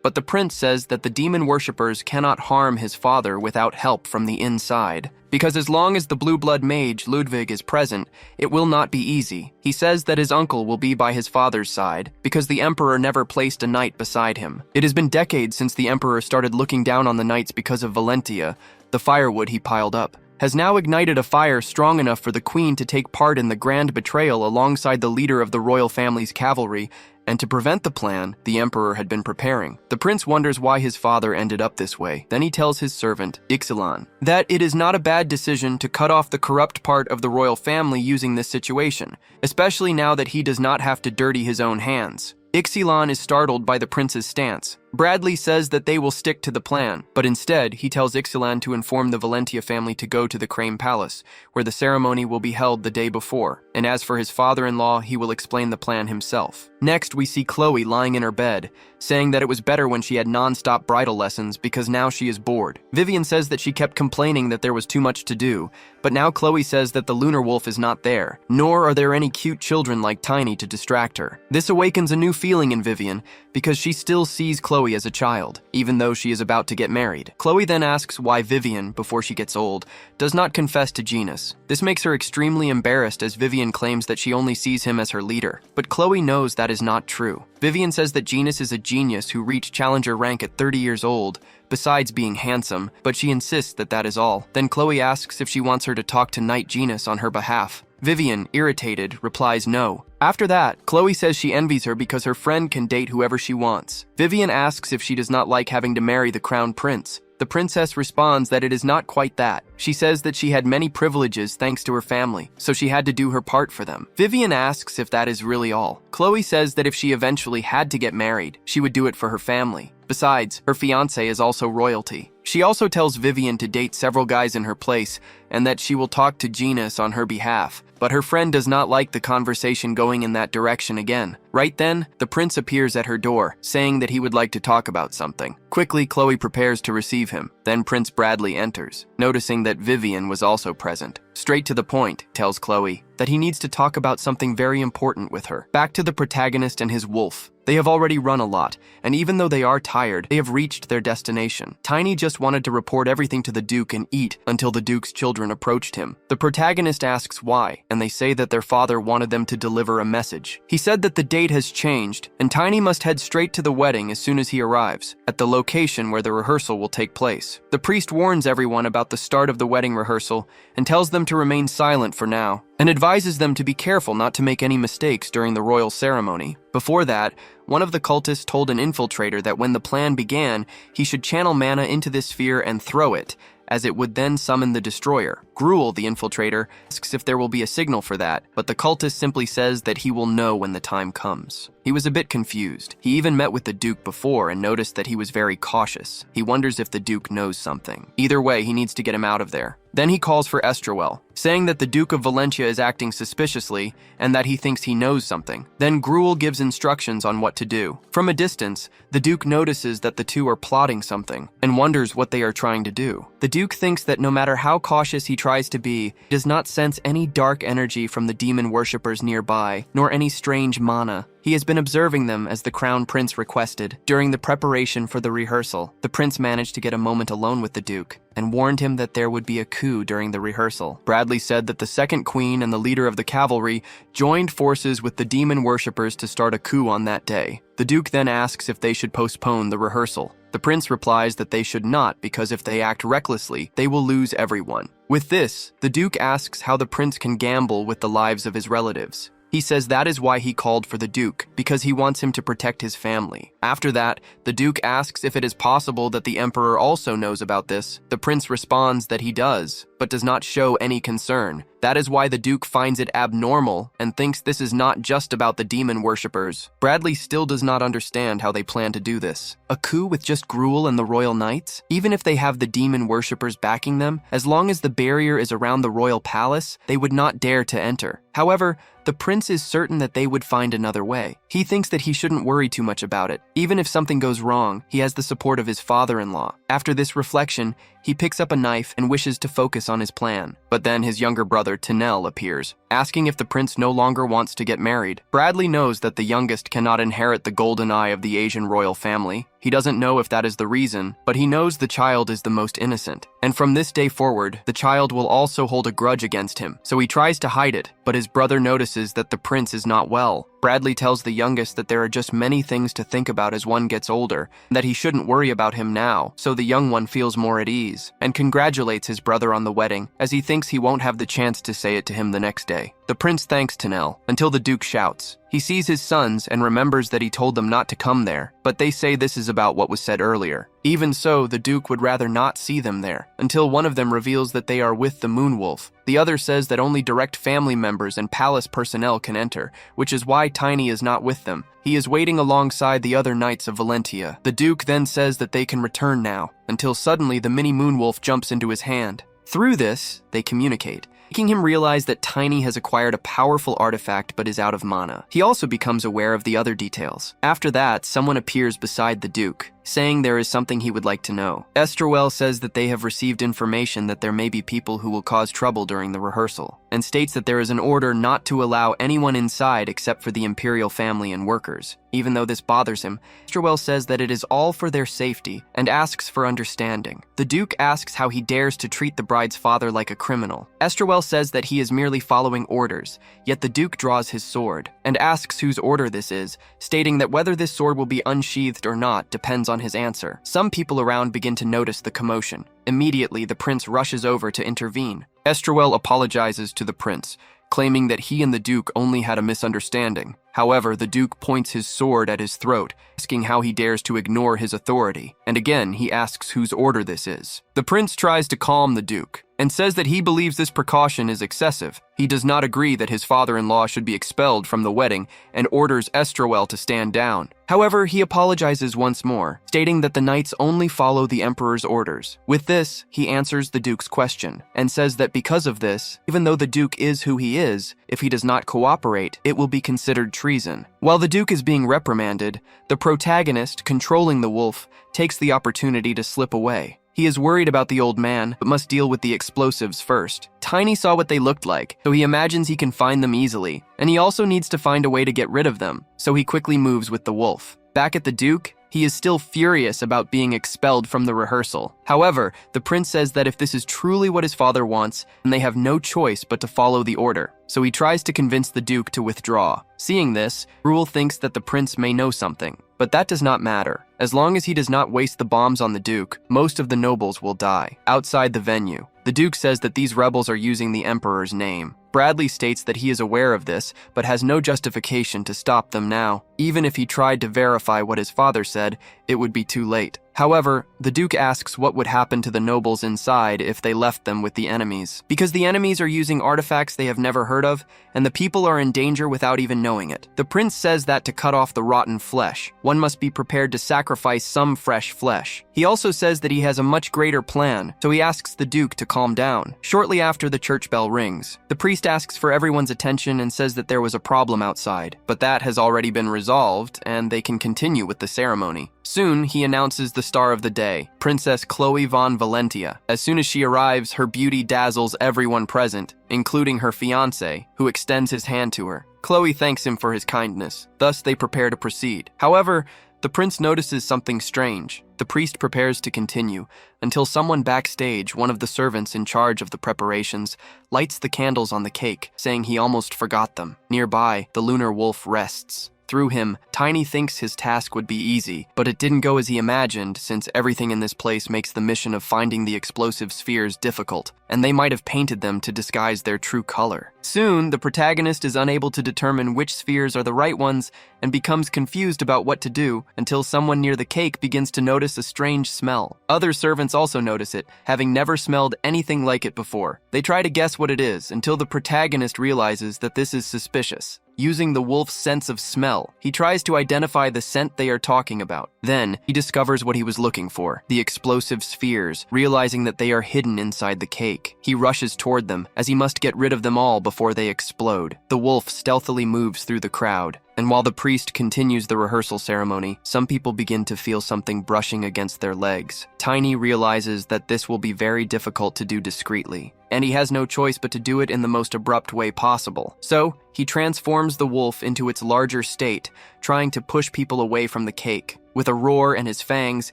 but the prince says that the demon worshippers cannot harm his father without help from the inside, because as long as the blue blood mage Ludwig is present, it will not be easy. He says that his uncle will be by his father's side, because the emperor never placed a knight beside him. It has been decades since the emperor started looking down on the knights because of Valentia. The firewood he piled up has now ignited a fire strong enough for the queen to take part in the grand betrayal alongside the leader of the royal family's cavalry, and to prevent the plan the emperor had been preparing. The prince wonders why his father ended up this way. Then he tells his servant, Ixalan, that it is not a bad decision to cut off the corrupt part of the royal family using this situation, especially now that he does not have to dirty his own hands. Ixalan is startled by the prince's stance. Bradley says that they will stick to the plan, but instead, he tells Ixalan to inform the Valentia family to go to the Crane Palace, where the ceremony will be held the day before, and as for his father-in-law, he will explain the plan himself. Next, we see Chloe lying in her bed, saying that it was better when she had non-stop bridal lessons because now she is bored. Vivian says that she kept complaining that there was too much to do, but now Chloe says that the lunar wolf is not there, nor are there any cute children like Tiny to distract her. This awakens a new feeling in Vivian because she still sees Chloe as a child, even though she is about to get married. Chloe then asks why Vivian, before she gets old, does not confess to Genus. This makes her extremely embarrassed as Vivian claims that she only sees him as her leader, but Chloe knows that is not true. Vivian says that Genus is a genius who reached Challenger rank at 30 years old, besides being handsome, but she insists that that is all. Then Chloe asks if she wants her to talk to Knight Genus on her behalf. Vivian, irritated, replies no. After that, Chloe says she envies her because her friend can date whoever she wants. Vivian asks if she does not like having to marry the crown prince. The princess responds that it is not quite that. She says that she had many privileges thanks to her family, so she had to do her part for them. Vivian asks if that is really all. Chloe says that if she eventually had to get married, she would do it for her family. Besides, her fiancé is also royalty. She also tells Vivian to date several guys in her place and that she will talk to Genus on her behalf. But her friend does not like the conversation going in that direction again. Right then, the prince appears at her door, saying that he would like to talk about something. Quickly, Chloe prepares to receive him. Then Prince Bradley enters, noticing that Vivian was also present. Straight to the point, tells Chloe that he needs to talk about something very important with her. Back to the protagonist and his wolf. They have already run a lot, and even though they are tired, they have reached their destination. Tiny just wanted to report everything to the Duke and eat until the Duke's children approached him. The protagonist asks why, and they say that their father wanted them to deliver a message. He said that the date has changed, and Tiny must head straight to the wedding as soon as he arrives, at the location where the rehearsal will take place. The priest warns everyone about the start of the wedding rehearsal and tells them to remain silent for now, and advises them to be careful not to make any mistakes during the royal ceremony. Before that, one of the cultists told an infiltrator that when the plan began, he should channel mana into this sphere and throw it, as it would then summon the destroyer. Gruel, the infiltrator, asks if there will be a signal for that, but the cultist simply says that he will know when the time comes. He was a bit confused. He even met with the Duke before and noticed that he was very cautious. He wonders if the Duke knows something. Either way, he needs to get him out of there. Then he calls for Estrowell, saying that the Duke of Valentia is acting suspiciously and that he thinks he knows something. Then Gruel gives instructions on what to do. From a distance, the Duke notices that the two are plotting something and wonders what they are trying to do. The Duke thinks that no matter how cautious he tries to be, he does not sense any dark energy from the demon worshippers nearby, nor any strange mana. He has been observing them as the Crown Prince requested. During the preparation for the rehearsal, the prince managed to get a moment alone with the Duke and warned him that there would be a coup during the rehearsal. Bradley said that the second queen and the leader of the cavalry joined forces with the demon worshippers to start a coup on that day. The Duke then asks if they should postpone the rehearsal. The prince replies that they should not because if they act recklessly, they will lose everyone. With this, the Duke asks how the prince can gamble with the lives of his relatives. He says that is why he called for the Duke, because he wants him to protect his family. After that, the Duke asks if it is possible that the Emperor also knows about this. The prince responds that he does, but does not show any concern. That is why the Duke finds it abnormal and thinks this is not just about the demon worshippers. Bradley still does not understand how they plan to do this. A coup with just Gruel and the Royal Knights? Even if they have the demon worshippers backing them, as long as the barrier is around the royal palace, they would not dare to enter. However, the prince is certain that they would find another way. He thinks that he shouldn't worry too much about it. Even if something goes wrong, he has the support of his father-in-law. After this reflection, he picks up a knife and wishes to focus on his plan. But then his younger brother, Tanel, appears, asking if the prince no longer wants to get married. Bradley knows that the youngest cannot inherit the golden eye of the Asian royal family. He doesn't know if that is the reason, but he knows the child is the most innocent. And from this day forward, the child will also hold a grudge against him. So he tries to hide it, but his brother notices that the prince is not well. Bradley tells the youngest that there are just many things to think about as one gets older, and that he shouldn't worry about him now, so the young one feels more at ease, and congratulates his brother on the wedding, as he thinks he won't have the chance to say it to him the next day. The prince thanks Tanel, until the Duke shouts, He sees his sons and remembers that he told them not to come there, but they say this is about what was said earlier. Even so, the Duke would rather not see them there, until one of them reveals that they are with the Moonwolf. The other says that only direct family members and palace personnel can enter, which is why Tiny is not with them. He is waiting alongside the other knights of Valentia. The Duke then says that they can return now, until suddenly the mini Moonwolf jumps into his hand. Through this, they communicate, making him realize that Tiny has acquired a powerful artifact but is out of mana. He also becomes aware of the other details. After that, someone appears beside the Duke, saying there is something he would like to know. Esterwell says that they have received information that there may be people who will cause trouble during the rehearsal, and states that there is an order not to allow anyone inside except for the Imperial family and workers. Even though this bothers him, Esterwell says that it is all for their safety and asks for understanding. The Duke asks how he dares to treat the bride's father like a criminal. Esterwell says that he is merely following orders, yet the Duke draws his sword and asks whose order this is, stating that whether this sword will be unsheathed or not depends on his answer. Some people around begin to notice the commotion. Immediately, the prince rushes over to intervene. Esterwell apologizes to the prince, claiming that he and the Duke only had a misunderstanding. However, the Duke points his sword at his throat, asking how he dares to ignore his authority, and again he asks whose order this is. The prince tries to calm the Duke, and says that he believes this precaution is excessive. He does not agree that his father-in-law should be expelled from the wedding, and orders Esterwell to stand down. However, he apologizes once more, stating that the knights only follow the Emperor's orders. With this, he answers the Duke's question, and says that because of this, even though the Duke is who he is, if he does not cooperate, it will be considered treason. While the Duke is being reprimanded, the protagonist, controlling the wolf, takes the opportunity to slip away. He is worried about the old man, but must deal with the explosives first. Tiny saw what they looked like, so he imagines he can find them easily, and he also needs to find a way to get rid of them, so he quickly moves with the wolf. Back at the Duke, he is still furious about being expelled from the rehearsal. However, the prince says that if this is truly what his father wants, then they have no choice but to follow the order. So he tries to convince the Duke to withdraw. Seeing this, Rule thinks that the prince may know something, but that does not matter. As long as he does not waste the bombs on the Duke, most of the nobles will die. Outside the venue, the Duke says that these rebels are using the Emperor's name. Bradley states that he is aware of this, but has no justification to stop them now. Even if he tried to verify what his father said, it would be too late. However, the Duke asks what would happen to the nobles inside if they left them with the enemies, because the enemies are using artifacts they have never heard of, and the people are in danger without even knowing it. The prince says that to cut off the rotten flesh, one must be prepared to sacrifice some fresh flesh. He also says that he has a much greater plan, so he asks the Duke to calm down. Shortly after the church bell rings, the priest asks for everyone's attention and says that there was a problem outside, but that has already been resolved, and they can continue with the ceremony. Soon, he announces the star of the day, Princess Chloe von Valentia. As soon as she arrives, her beauty dazzles everyone present, including her fiancé, who extends his hand to her. Chloe thanks him for his kindness. Thus, they prepare to proceed. However, the prince notices something strange. The priest prepares to continue, until someone backstage, one of the servants in charge of the preparations, lights the candles on the cake, saying he almost forgot them. Nearby, the lunar wolf rests. Through him, Tiny thinks his task would be easy, but it didn't go as he imagined, since everything in this place makes the mission of finding the explosive spheres difficult, and they might have painted them to disguise their true color. Soon, the protagonist is unable to determine which spheres are the right ones and becomes confused about what to do until someone near the cake begins to notice a strange smell. Other servants also notice it, having never smelled anything like it before. They try to guess what it is until the protagonist realizes that this is suspicious. Using the wolf's sense of smell, he tries to identify the scent they are talking about. Then, he discovers what he was looking for, the explosive spheres, realizing that they are hidden inside the cake. He rushes toward them, as he must get rid of them all before they explode. The wolf stealthily moves through the crowd, and while the priest continues the rehearsal ceremony, some people begin to feel something brushing against their legs. Tiny realizes that this will be very difficult to do discreetly, and he has no choice but to do it in the most abrupt way possible. So, he transforms the wolf into its larger state, trying to push people away from the cake. With a roar and his fangs,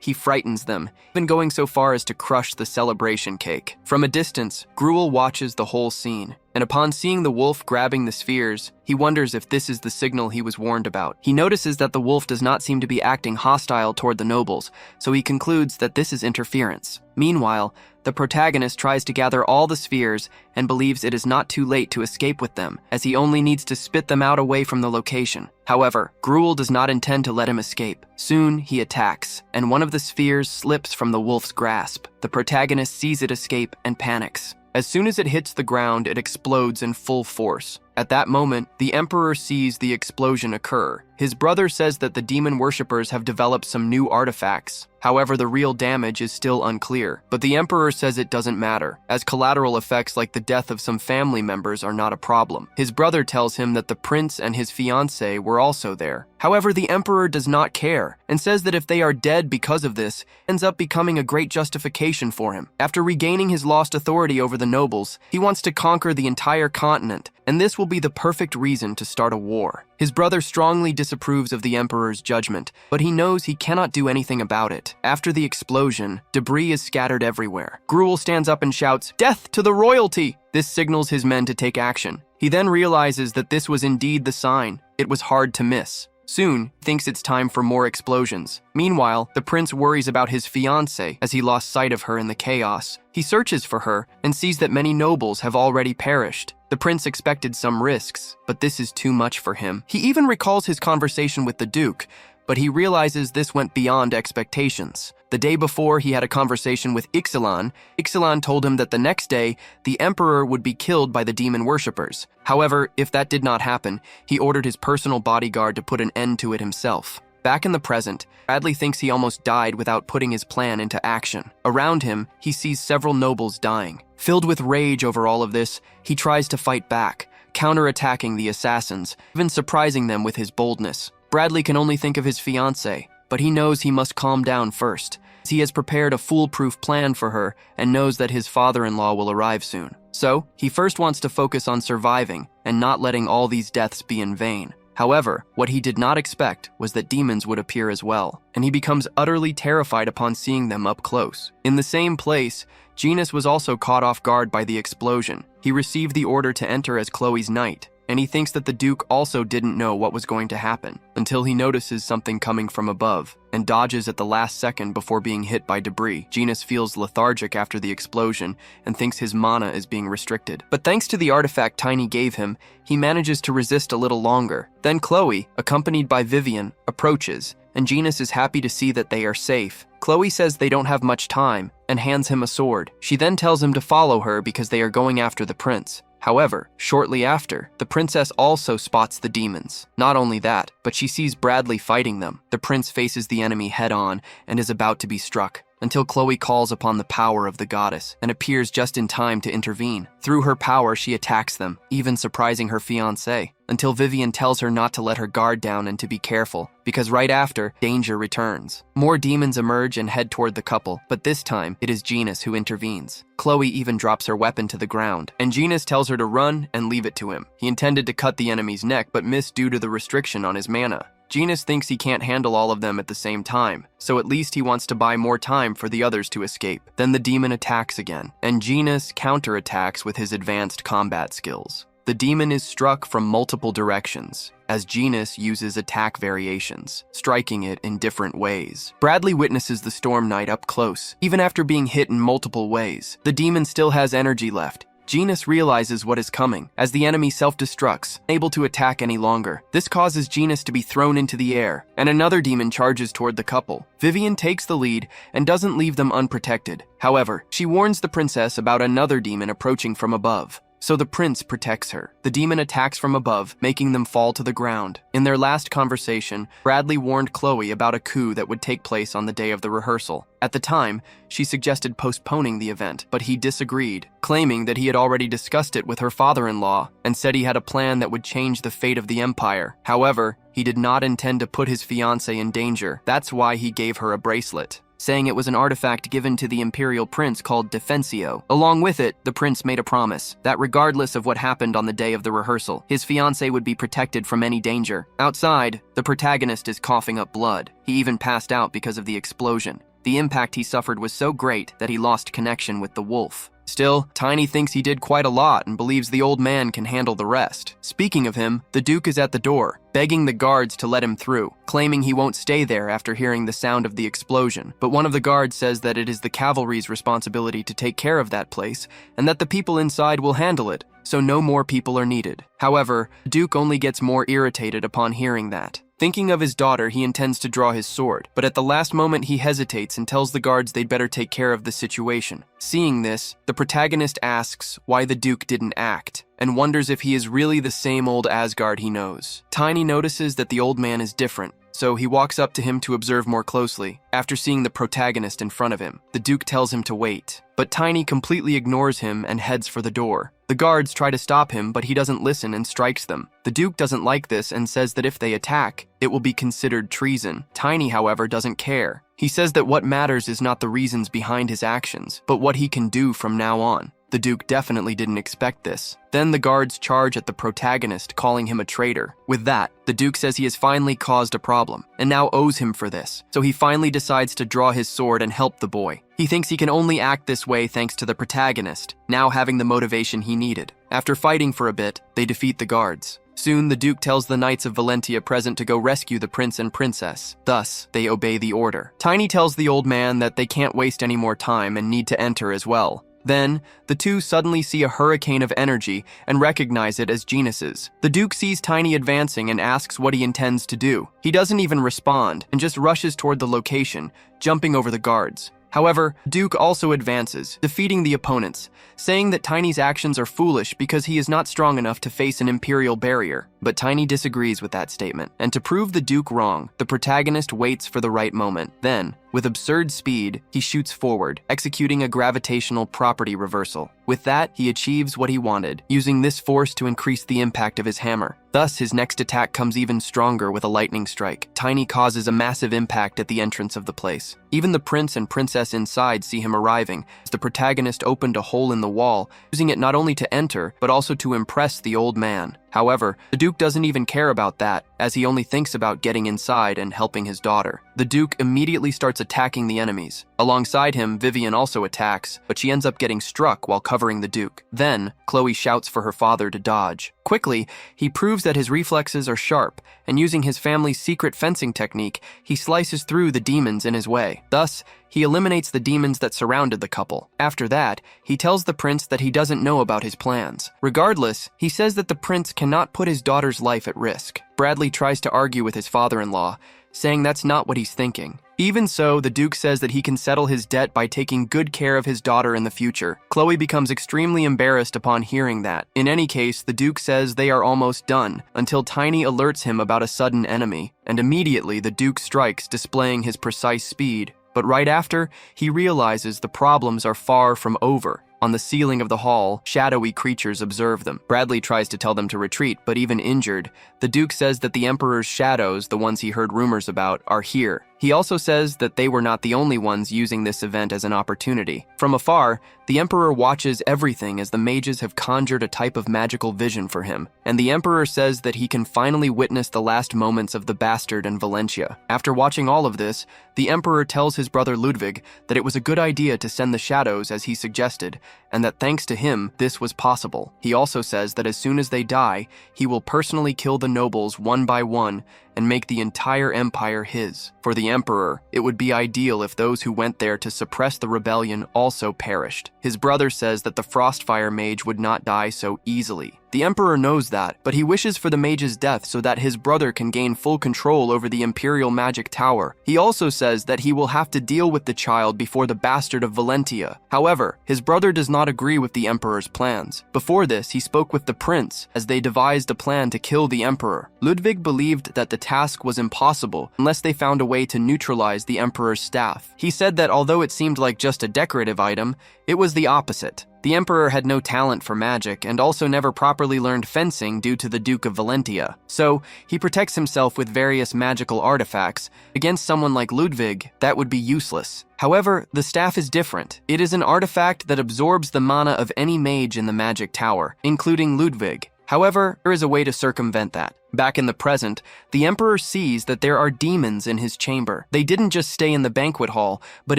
he frightens them, even going so far as to crush the celebration cake. From a distance, Gruel watches the whole scene, and upon seeing the wolf grabbing the spheres, he wonders if this is the signal he was warned about. He notices that the wolf does not seem to be acting hostile toward the nobles, so he concludes that this is interference. Meanwhile, the protagonist tries to gather all the spheres and believes it is not too late to escape with them, as he only needs to spit them out away from the location. However, Gruel does not intend to let him escape. Soon, he attacks, and one of the spheres slips from the wolf's grasp. The protagonist sees it escape and panics. As soon as it hits the ground, it explodes in full force. At that moment, the Emperor sees the explosion occur. His brother says that the demon worshippers have developed some new artifacts. However, the real damage is still unclear. But the Emperor says it doesn't matter, as collateral effects like the death of some family members are not a problem. His brother tells him that the prince and his fiancée were also there. However, the Emperor does not care, and says that if they are dead because of this, ends up becoming a great justification for him. After regaining his lost authority over the nobles, he wants to conquer the entire continent, and this will be the perfect reason to start a war. His brother strongly disapproves of the Emperor's judgment, but he knows he cannot do anything about it. After the explosion, debris is scattered everywhere. Gruel stands up and shouts, "Death to the royalty!" This signals his men to take action. He then realizes that this was indeed the sign. It was hard to miss. Soon, he thinks it's time for more explosions. Meanwhile, the prince worries about his fiancée as he lost sight of her in the chaos. He searches for her and sees that many nobles have already perished. The prince expected some risks, but this is too much for him. He even recalls his conversation with the duke, but he realizes this went beyond expectations. The day before, he had a conversation with Ixalan. Ixalan told him that the next day, the Emperor would be killed by the demon worshippers. However, if that did not happen, he ordered his personal bodyguard to put an end to it himself. Back in the present, Bradley thinks he almost died without putting his plan into action. Around him, he sees several nobles dying. Filled with rage over all of this, he tries to fight back, counterattacking the assassins, even surprising them with his boldness. Bradley can only think of his fiancée, but he knows he must calm down first, as he has prepared a foolproof plan for her and knows that his father-in-law will arrive soon. So, he first wants to focus on surviving and not letting all these deaths be in vain. However, what he did not expect was that demons would appear as well, and he becomes utterly terrified upon seeing them up close. In the same place, Genus was also caught off guard by the explosion. He received the order to enter as Chloe's knight, and he thinks that the Duke also didn't know what was going to happen, until he notices something coming from above, and dodges at the last second before being hit by debris. Genus feels lethargic after the explosion, and thinks his mana is being restricted. But thanks to the artifact Tiny gave him, he manages to resist a little longer. Then Chloe, accompanied by Vivian, approaches, and Genus is happy to see that they are safe. Chloe says they don't have much time, and hands him a sword. She then tells him to follow her because they are going after the prince. However, shortly after, the princess also spots the demons. Not only that, but she sees Bradley fighting them. The prince faces the enemy head-on and is about to be struck, until Chloe calls upon the power of the goddess and appears just in time to intervene. Through her power, she attacks them, even surprising her fiancé, until Vivian tells her not to let her guard down and to be careful, because right after, danger returns. More demons emerge and head toward the couple, but this time, it is Genus who intervenes. Chloe even drops her weapon to the ground, and Genus tells her to run and leave it to him. He intended to cut the enemy's neck, but missed due to the restriction on his mana. Genus thinks he can't handle all of them at the same time, so at least he wants to buy more time for the others to escape. Then the demon attacks again, and Genus counterattacks with his advanced combat skills. The demon is struck from multiple directions, as Genus uses attack variations, striking it in different ways. Bradley witnesses the Storm Knight up close. Even after being hit in multiple ways, the demon still has energy left. Genus realizes what is coming, as the enemy self-destructs, unable to attack any longer. This causes Genus to be thrown into the air, and another demon charges toward the couple. Vivian takes the lead and doesn't leave them unprotected. However, she warns the princess about another demon approaching from above, so the prince protects her. The demon attacks from above, making them fall to the ground. In their last conversation, Bradley warned Chloe about a coup that would take place on the day of the rehearsal. At the time, she suggested postponing the event, but he disagreed, claiming that he had already discussed it with her father-in-law and said he had a plan that would change the fate of the empire. However, he did not intend to put his fiancée in danger. That's why he gave her a bracelet. saying it was an artifact given to the imperial prince called Defensio. Along with it, the prince made a promise that regardless of what happened on the day of the rehearsal, his fiancée would be protected from any danger. Outside, the protagonist is coughing up blood. He even passed out because of the explosion. The impact he suffered was so great that he lost connection with the wolf. Still, Tiny thinks he did quite a lot and believes the old man can handle the rest. Speaking of him, the Duke is at the door, begging the guards to let him through, claiming he won't stay there after hearing the sound of the explosion. But one of the guards says that it is the cavalry's responsibility to take care of that place, and that the people inside will handle it, so no more people are needed. However, Duke only gets more irritated upon hearing that. Thinking of his daughter, he intends to draw his sword, but at the last moment he hesitates and tells the guards they'd better take care of the situation. Seeing this, the protagonist asks why the Duke didn't act, and wonders if he is really the same old Asgard he knows. Tiny notices that the old man is different, so he walks up to him to observe more closely. After seeing the protagonist in front of him, the Duke tells him to wait, but Tiny completely ignores him and heads for the door. The guards try to stop him, but he doesn't listen and strikes them. The Duke doesn't like this and says that if they attack, it will be considered treason. Tiny, however, doesn't care. He says that what matters is not the reasons behind his actions, but what he can do from now on. The Duke definitely didn't expect this. Then the guards charge at the protagonist, calling him a traitor. With that, the Duke says he has finally caused a problem, and now owes him for this, so he finally decides to draw his sword and help the boy. He thinks he can only act this way thanks to the protagonist, now having the motivation he needed. After fighting for a bit, they defeat the guards. Soon, the Duke tells the Knights of Valentia present to go rescue the prince and princess. Thus, they obey the order. Tiny tells the old man that they can't waste any more time and need to enter as well. Then, the two suddenly see a hurricane of energy and recognize it as Genus's. The Duke sees Tiny advancing and asks what he intends to do. He doesn't even respond and just rushes toward the location, jumping over the guards. However, Duke also advances, defeating the opponents, saying that Tiny's actions are foolish because he is not strong enough to face an imperial barrier. But Tiny disagrees with that statement, and to prove the Duke wrong, the protagonist waits for the right moment. Then, with absurd speed, he shoots forward, executing a gravitational property reversal. With that, he achieves what he wanted, using this force to increase the impact of his hammer. Thus, his next attack comes even stronger with a lightning strike. Tiny causes a massive impact at the entrance of the place. Even the prince and princess inside see him arriving, as the protagonist opened a hole in the wall, using it not only to enter, but also to impress the old man. However, the Duke doesn't even care about that, as he only thinks about getting inside and helping his daughter. The Duke immediately starts attacking the enemies. Alongside him, Vivian also attacks, but she ends up getting struck while covering the Duke. Then, Chloe shouts for her father to dodge. Quickly, he proves that his reflexes are sharp, and using his family's secret fencing technique, he slices through the demons in his way. Thus, he eliminates the demons that surrounded the couple. After that, he tells the prince that he doesn't know about his plans. Regardless, he says that the prince cannot put his daughter's life at risk. Bradley tries to argue with his father-in-law, saying that's not what he's thinking. Even so, the Duke says that he can settle his debt by taking good care of his daughter in the future. Chloe becomes extremely embarrassed upon hearing that. In any case, the Duke says they are almost done, until Tiny alerts him about a sudden enemy, and immediately the Duke strikes, displaying his precise speed. But right after, he realizes the problems are far from over. On the ceiling of the hall, shadowy creatures observe them. Bradley tries to tell them to retreat, but even injured, the Duke says that the Emperor's shadows, the ones he heard rumors about, are here. He also says that they were not the only ones using this event as an opportunity. From afar, the Emperor watches everything as the mages have conjured a type of magical vision for him, and the Emperor says that he can finally witness the last moments of the bastard in Valentia. After watching all of this, the Emperor tells his brother Ludwig that it was a good idea to send the shadows as he suggested, and that thanks to him, this was possible. He also says that as soon as they die, he will personally kill the nobles one by one and make the entire empire his. For the Emperor, it would be ideal if those who went there to suppress the rebellion also perished. His brother says that the Frostfire mage would not die so easily. The Emperor knows that, but he wishes for the mage's death so that his brother can gain full control over the Imperial Magic Tower. He also says that he will have to deal with the child before the bastard of Valentia. However, his brother does not agree with the Emperor's plans. Before this, he spoke with the prince as they devised a plan to kill the Emperor. Ludwig believed that the task was impossible unless they found a way to neutralize the Emperor's staff. He said that although it seemed like just a decorative item, it was the opposite. The Emperor had no talent for magic and also never properly learned fencing due to the Duke of Valentia, so he protects himself with various magical artifacts. Against someone like Ludwig, that would be useless. However, the staff is different. It is an artifact that absorbs the mana of any mage in the magic tower, including Ludwig. However, there is a way to circumvent that. Back in the present, the Emperor sees that there are demons in his chamber. They didn't just stay in the banquet hall, but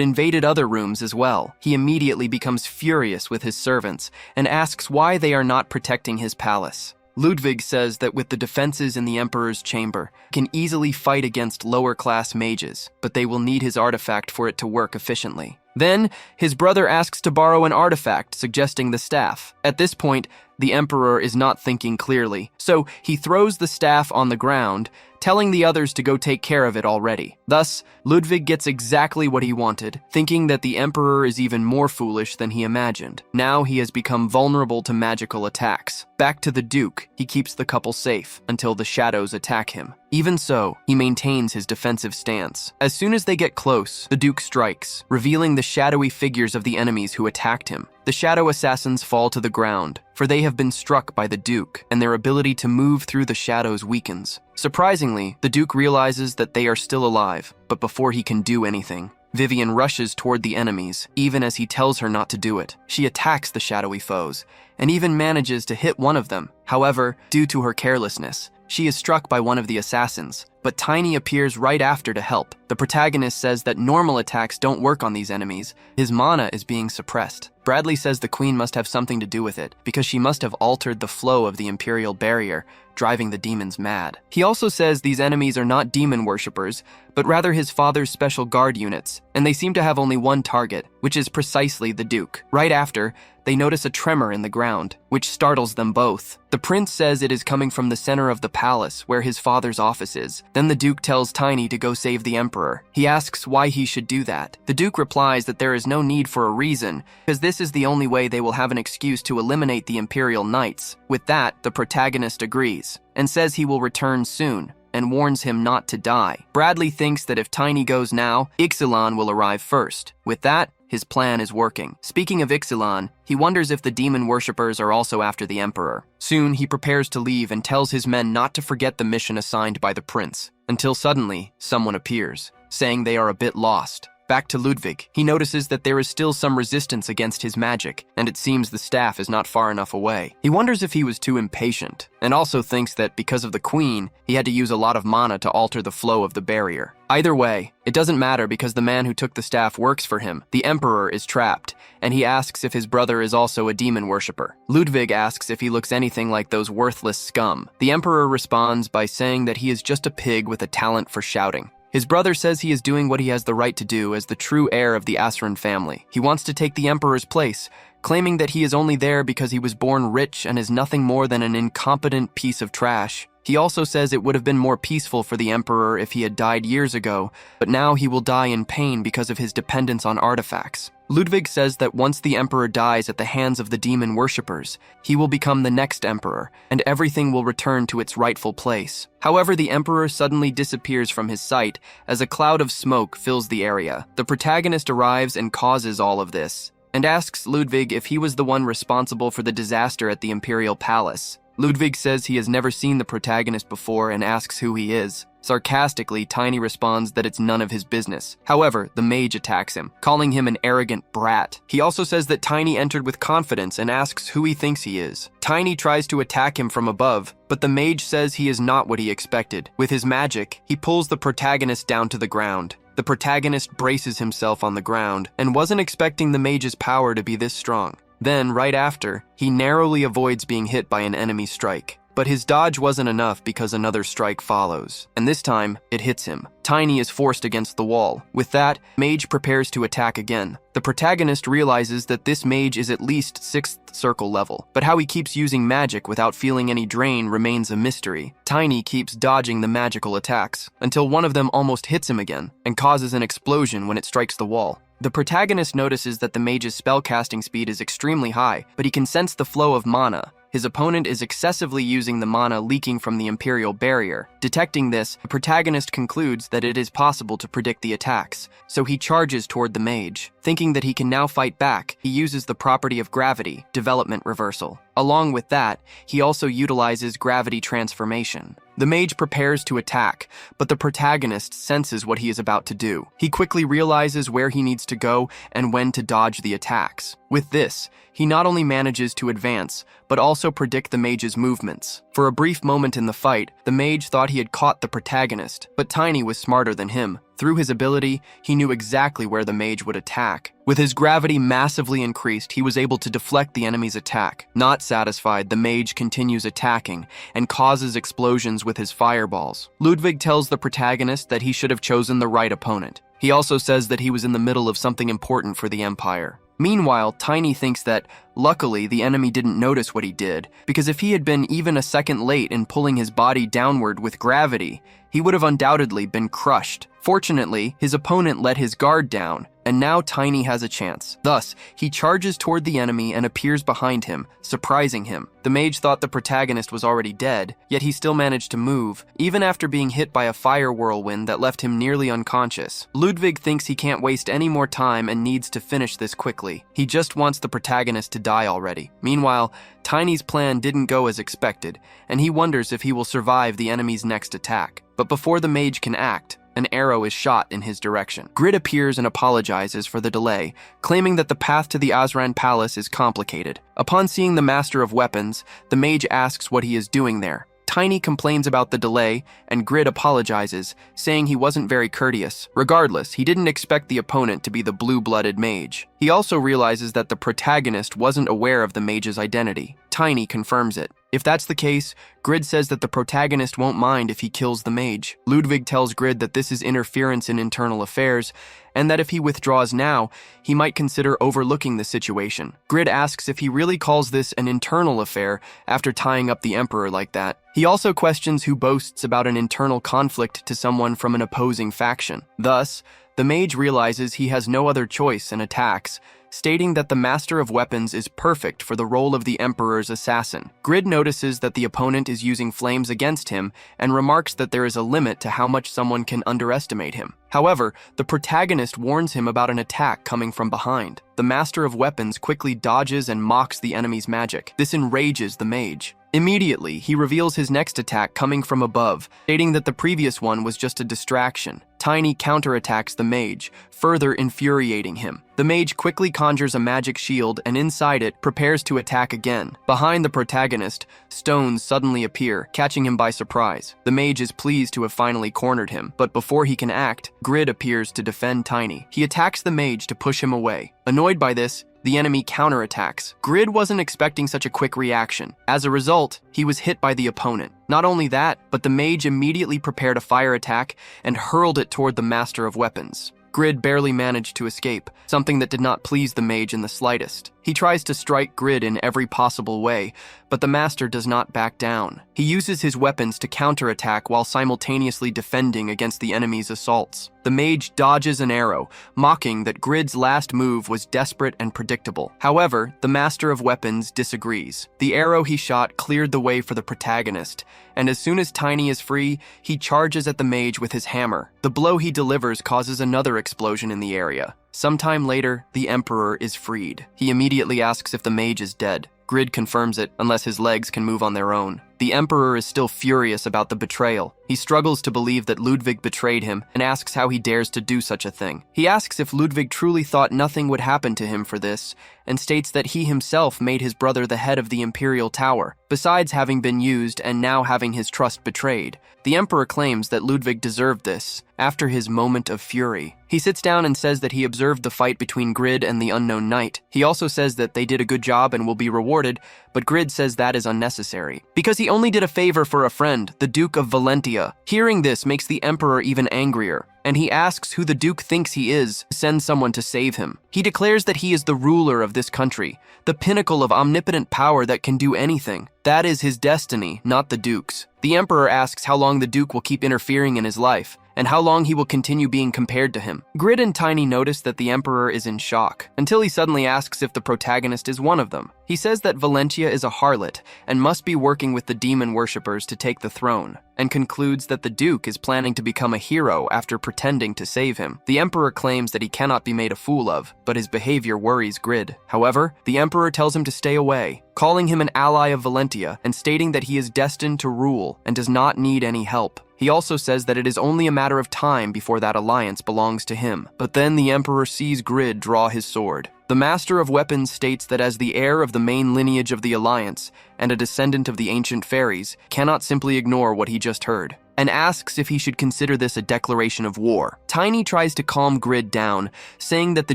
invaded other rooms as well. He immediately becomes furious with his servants and asks why they are not protecting his palace. Ludwig says that with the defenses in the Emperor's chamber, he can easily fight against lower-class mages, but they will need his artifact for it to work efficiently. Then, his brother asks to borrow an artifact, suggesting the staff. At this point, the Emperor is not thinking clearly, so he throws the staff on the ground, telling the others to go take care of it already. Thus, Ludwig gets exactly what he wanted, thinking that the Emperor is even more foolish than he imagined. Now he has become vulnerable to magical attacks. Back to the Duke, he keeps the couple safe until the shadows attack him. Even so, he maintains his defensive stance. As soon as they get close, the Duke strikes, revealing the shadowy figures of the enemies who attacked him. The shadow assassins fall to the ground, for they have been struck by the Duke, and their ability to move through the shadows weakens. Surprisingly, the Duke realizes that they are still alive, but before he can do anything, Vivian rushes toward the enemies, even as he tells her not to do it. She attacks the shadowy foes, and even manages to hit one of them. However, due to her carelessness, she is struck by one of the assassins, but Tiny appears right after to help. The protagonist says that normal attacks don't work on these enemies. His mana is being suppressed. Bradley says the Queen must have something to do with it, because she must have altered the flow of the Imperial barrier, driving the demons mad. He also says these enemies are not demon worshippers, but rather his father's special guard units, and they seem to have only one target, which is precisely the Duke. Right after, they notice a tremor in the ground, which startles them both. The prince says it is coming from the center of the palace, where his father's office is. Then the Duke tells Tiny to go save the Emperor. He asks why he should do that. The Duke replies that there is no need for a reason, because this is the only way they will have an excuse to eliminate the Imperial Knights. With that, the protagonist agrees, and says he will return soon, and warns him not to die. Bradley thinks that if Tiny goes now, Ixalan will arrive first. With that, his plan is working. Speaking of Ixalan, he wonders if the demon worshippers are also after the Emperor. Soon, he prepares to leave and tells his men not to forget the mission assigned by the prince, until suddenly, someone appears, saying they are a bit lost. Back to Ludwig, he notices that there is still some resistance against his magic, and it seems the staff is not far enough away. He wonders if he was too impatient, and also thinks that because of the Queen, he had to use a lot of mana to alter the flow of the barrier. Either way, it doesn't matter because the man who took the staff works for him. The Emperor is trapped, and he asks if his brother is also a demon worshipper. Ludwig asks if he looks anything like those worthless scum. The Emperor responds by saying that he is just a pig with a talent for shouting. His brother says he is doing what he has the right to do as the true heir of the Asuran family. He wants to take the Emperor's place, claiming that he is only there because he was born rich and is nothing more than an incompetent piece of trash. He also says it would have been more peaceful for the Emperor if he had died years ago, but now he will die in pain because of his dependence on artifacts. Ludwig says that once the Emperor dies at the hands of the demon worshippers, he will become the next Emperor, and everything will return to its rightful place. However, the Emperor suddenly disappears from his sight as a cloud of smoke fills the area. The protagonist arrives and causes all of this, and asks Ludwig if he was the one responsible for the disaster at the Imperial Palace. Ludwig says he has never seen the protagonist before and asks who he is. Sarcastically, Tiny responds that it's none of his business. However, the mage attacks him, calling him an arrogant brat. He also says that Tiny entered with confidence and asks who he thinks he is. Tiny tries to attack him from above, but the mage says he is not what he expected. With his magic, he pulls the protagonist down to the ground. The protagonist braces himself on the ground and wasn't expecting the mage's power to be this strong. Then, right after, he narrowly avoids being hit by an enemy strike. But his dodge wasn't enough because another strike follows, and this time, it hits him. Tiny is forced against the wall. With that, Mage prepares to attack again. The protagonist realizes that this mage is at least 6th circle level, but how he keeps using magic without feeling any drain remains a mystery. Tiny keeps dodging the magical attacks, until one of them almost hits him again, and causes an explosion when it strikes the wall. The protagonist notices that the mage's spellcasting speed is extremely high, but he can sense the flow of mana. His opponent is excessively using the mana leaking from the Imperial barrier, Detecting this, the protagonist concludes that it is possible to predict the attacks, so he charges toward the mage. Thinking that he can now fight back, he uses the property of gravity, development reversal. Along with that, he also utilizes gravity transformation. The mage prepares to attack, but the protagonist senses what he is about to do. He quickly realizes where he needs to go and when to dodge the attacks. With this, he not only manages to advance, but also predict the mage's movements. For a brief moment in the fight, the mage thought he had caught the protagonist, but Tiny was smarter than him. Through his ability, he knew exactly where the mage would attack. With his gravity massively increased, he was able to deflect the enemy's attack. Not satisfied, the mage continues attacking and causes explosions with his fireballs. Ludwig tells the protagonist that he should have chosen the right opponent. He also says that he was in the middle of something important for the Empire. Meanwhile, Tiny thinks that, luckily, the enemy didn't notice what he did, because if he had been even a second late in pulling his body downward with gravity, he would have undoubtedly been crushed. Fortunately, his opponent let his guard down, and now Tiny has a chance. Thus, he charges toward the enemy and appears behind him, surprising him. The mage thought the protagonist was already dead, yet he still managed to move, even after being hit by a fire whirlwind that left him nearly unconscious. Ludwig thinks he can't waste any more time and needs to finish this quickly. He just wants the protagonist to die already. Meanwhile, Tiny's plan didn't go as expected, and he wonders if he will survive the enemy's next attack. But before the mage can act, an arrow is shot in his direction. Grid appears and apologizes for the delay, claiming that the path to the Azran Palace is complicated. Upon seeing the Master of Weapons, the mage asks what he is doing there. Tiny complains about the delay, and Grid apologizes, saying he wasn't very courteous. Regardless, he didn't expect the opponent to be the blue-blooded mage. He also realizes that the protagonist wasn't aware of the mage's identity. Tiny confirms it. If that's the case, Grid says that the protagonist won't mind if he kills the mage. Ludwig tells Grid that this is interference in internal affairs, and that if he withdraws now, he might consider overlooking the situation. Grid asks if he really calls this an internal affair after tying up the Emperor like that. He also questions who boasts about an internal conflict to someone from an opposing faction. Thus, the mage realizes he has no other choice and attacks, stating that the Master of Weapons is perfect for the role of the Emperor's assassin. Grid notices that the opponent is using flames against him and remarks that there is a limit to how much someone can underestimate him. However, the protagonist warns him about an attack coming from behind. The Master of Weapons quickly dodges and mocks the enemy's magic. This enrages the mage. Immediately, he reveals his next attack coming from above, stating that the previous one was just a distraction. Tiny counterattacks the mage, further infuriating him. The mage quickly conjures a magic shield and inside it prepares to attack again. Behind the protagonist, stones suddenly appear, catching him by surprise. The mage is pleased to have finally cornered him, but before he can act, Grid appears to defend Tiny. He attacks the mage to push him away. Annoyed by this, the enemy counterattacks. Grid wasn't expecting such a quick reaction. As a result, he was hit by the opponent. Not only that, but the mage immediately prepared a fire attack and hurled it toward the Master of Weapons. Grid barely managed to escape, something that did not please the mage in the slightest. He tries to strike Grid in every possible way, but the master does not back down. He uses his weapons to counterattack while simultaneously defending against the enemy's assaults. The mage dodges an arrow, mocking that Grid's last move was desperate and predictable. However, the Master of Weapons disagrees. The arrow he shot cleared the way for the protagonist, and as soon as Tiny is free, he charges at the mage with his hammer. The blow he delivers causes another explosion in the area. Sometime later, the Emperor is freed. He immediately asks if the mage is dead. Grid confirms it, unless his legs can move on their own. The Emperor is still furious about the betrayal. He struggles to believe that Ludwig betrayed him and asks how he dares to do such a thing. He asks if Ludwig truly thought nothing would happen to him for this, and states that he himself made his brother the head of the Imperial Tower, besides having been used and now having his trust betrayed. The Emperor claims that Ludwig deserved this, after his moment of fury. He sits down and says that he observed the fight between Grid and the unknown knight. He also says that they did a good job and will be rewarded, but Grid says that is unnecessary, because he only did a favor for a friend, the Duke of Valentia. Hearing this makes the Emperor even angrier, and he asks who the Duke thinks he is, send someone to save him. He declares that he is the ruler of this country, the pinnacle of omnipotent power that can do anything. That is his destiny, not the Duke's. The Emperor asks how long the Duke will keep interfering in his life, and how long he will continue being compared to him. Grid and Tiny notice that the Emperor is in shock, until he suddenly asks if the protagonist is one of them. He says that Valentia is a harlot and must be working with the demon worshippers to take the throne, and concludes that the Duke is planning to become a hero after pretending to save him. The Emperor claims that he cannot be made a fool of, but his behavior worries Grid. However, the Emperor tells him to stay away, calling him an ally of Valentia and stating that he is destined to rule and does not need any help. He also says that it is only a matter of time before that alliance belongs to him. But then the Emperor sees Grid draw his sword. The Master of Weapons states that as the heir of the main lineage of the Alliance and a descendant of the ancient fairies, cannot simply ignore what he just heard, and asks if he should consider this a declaration of war. Tiny tries to calm Grid down, saying that the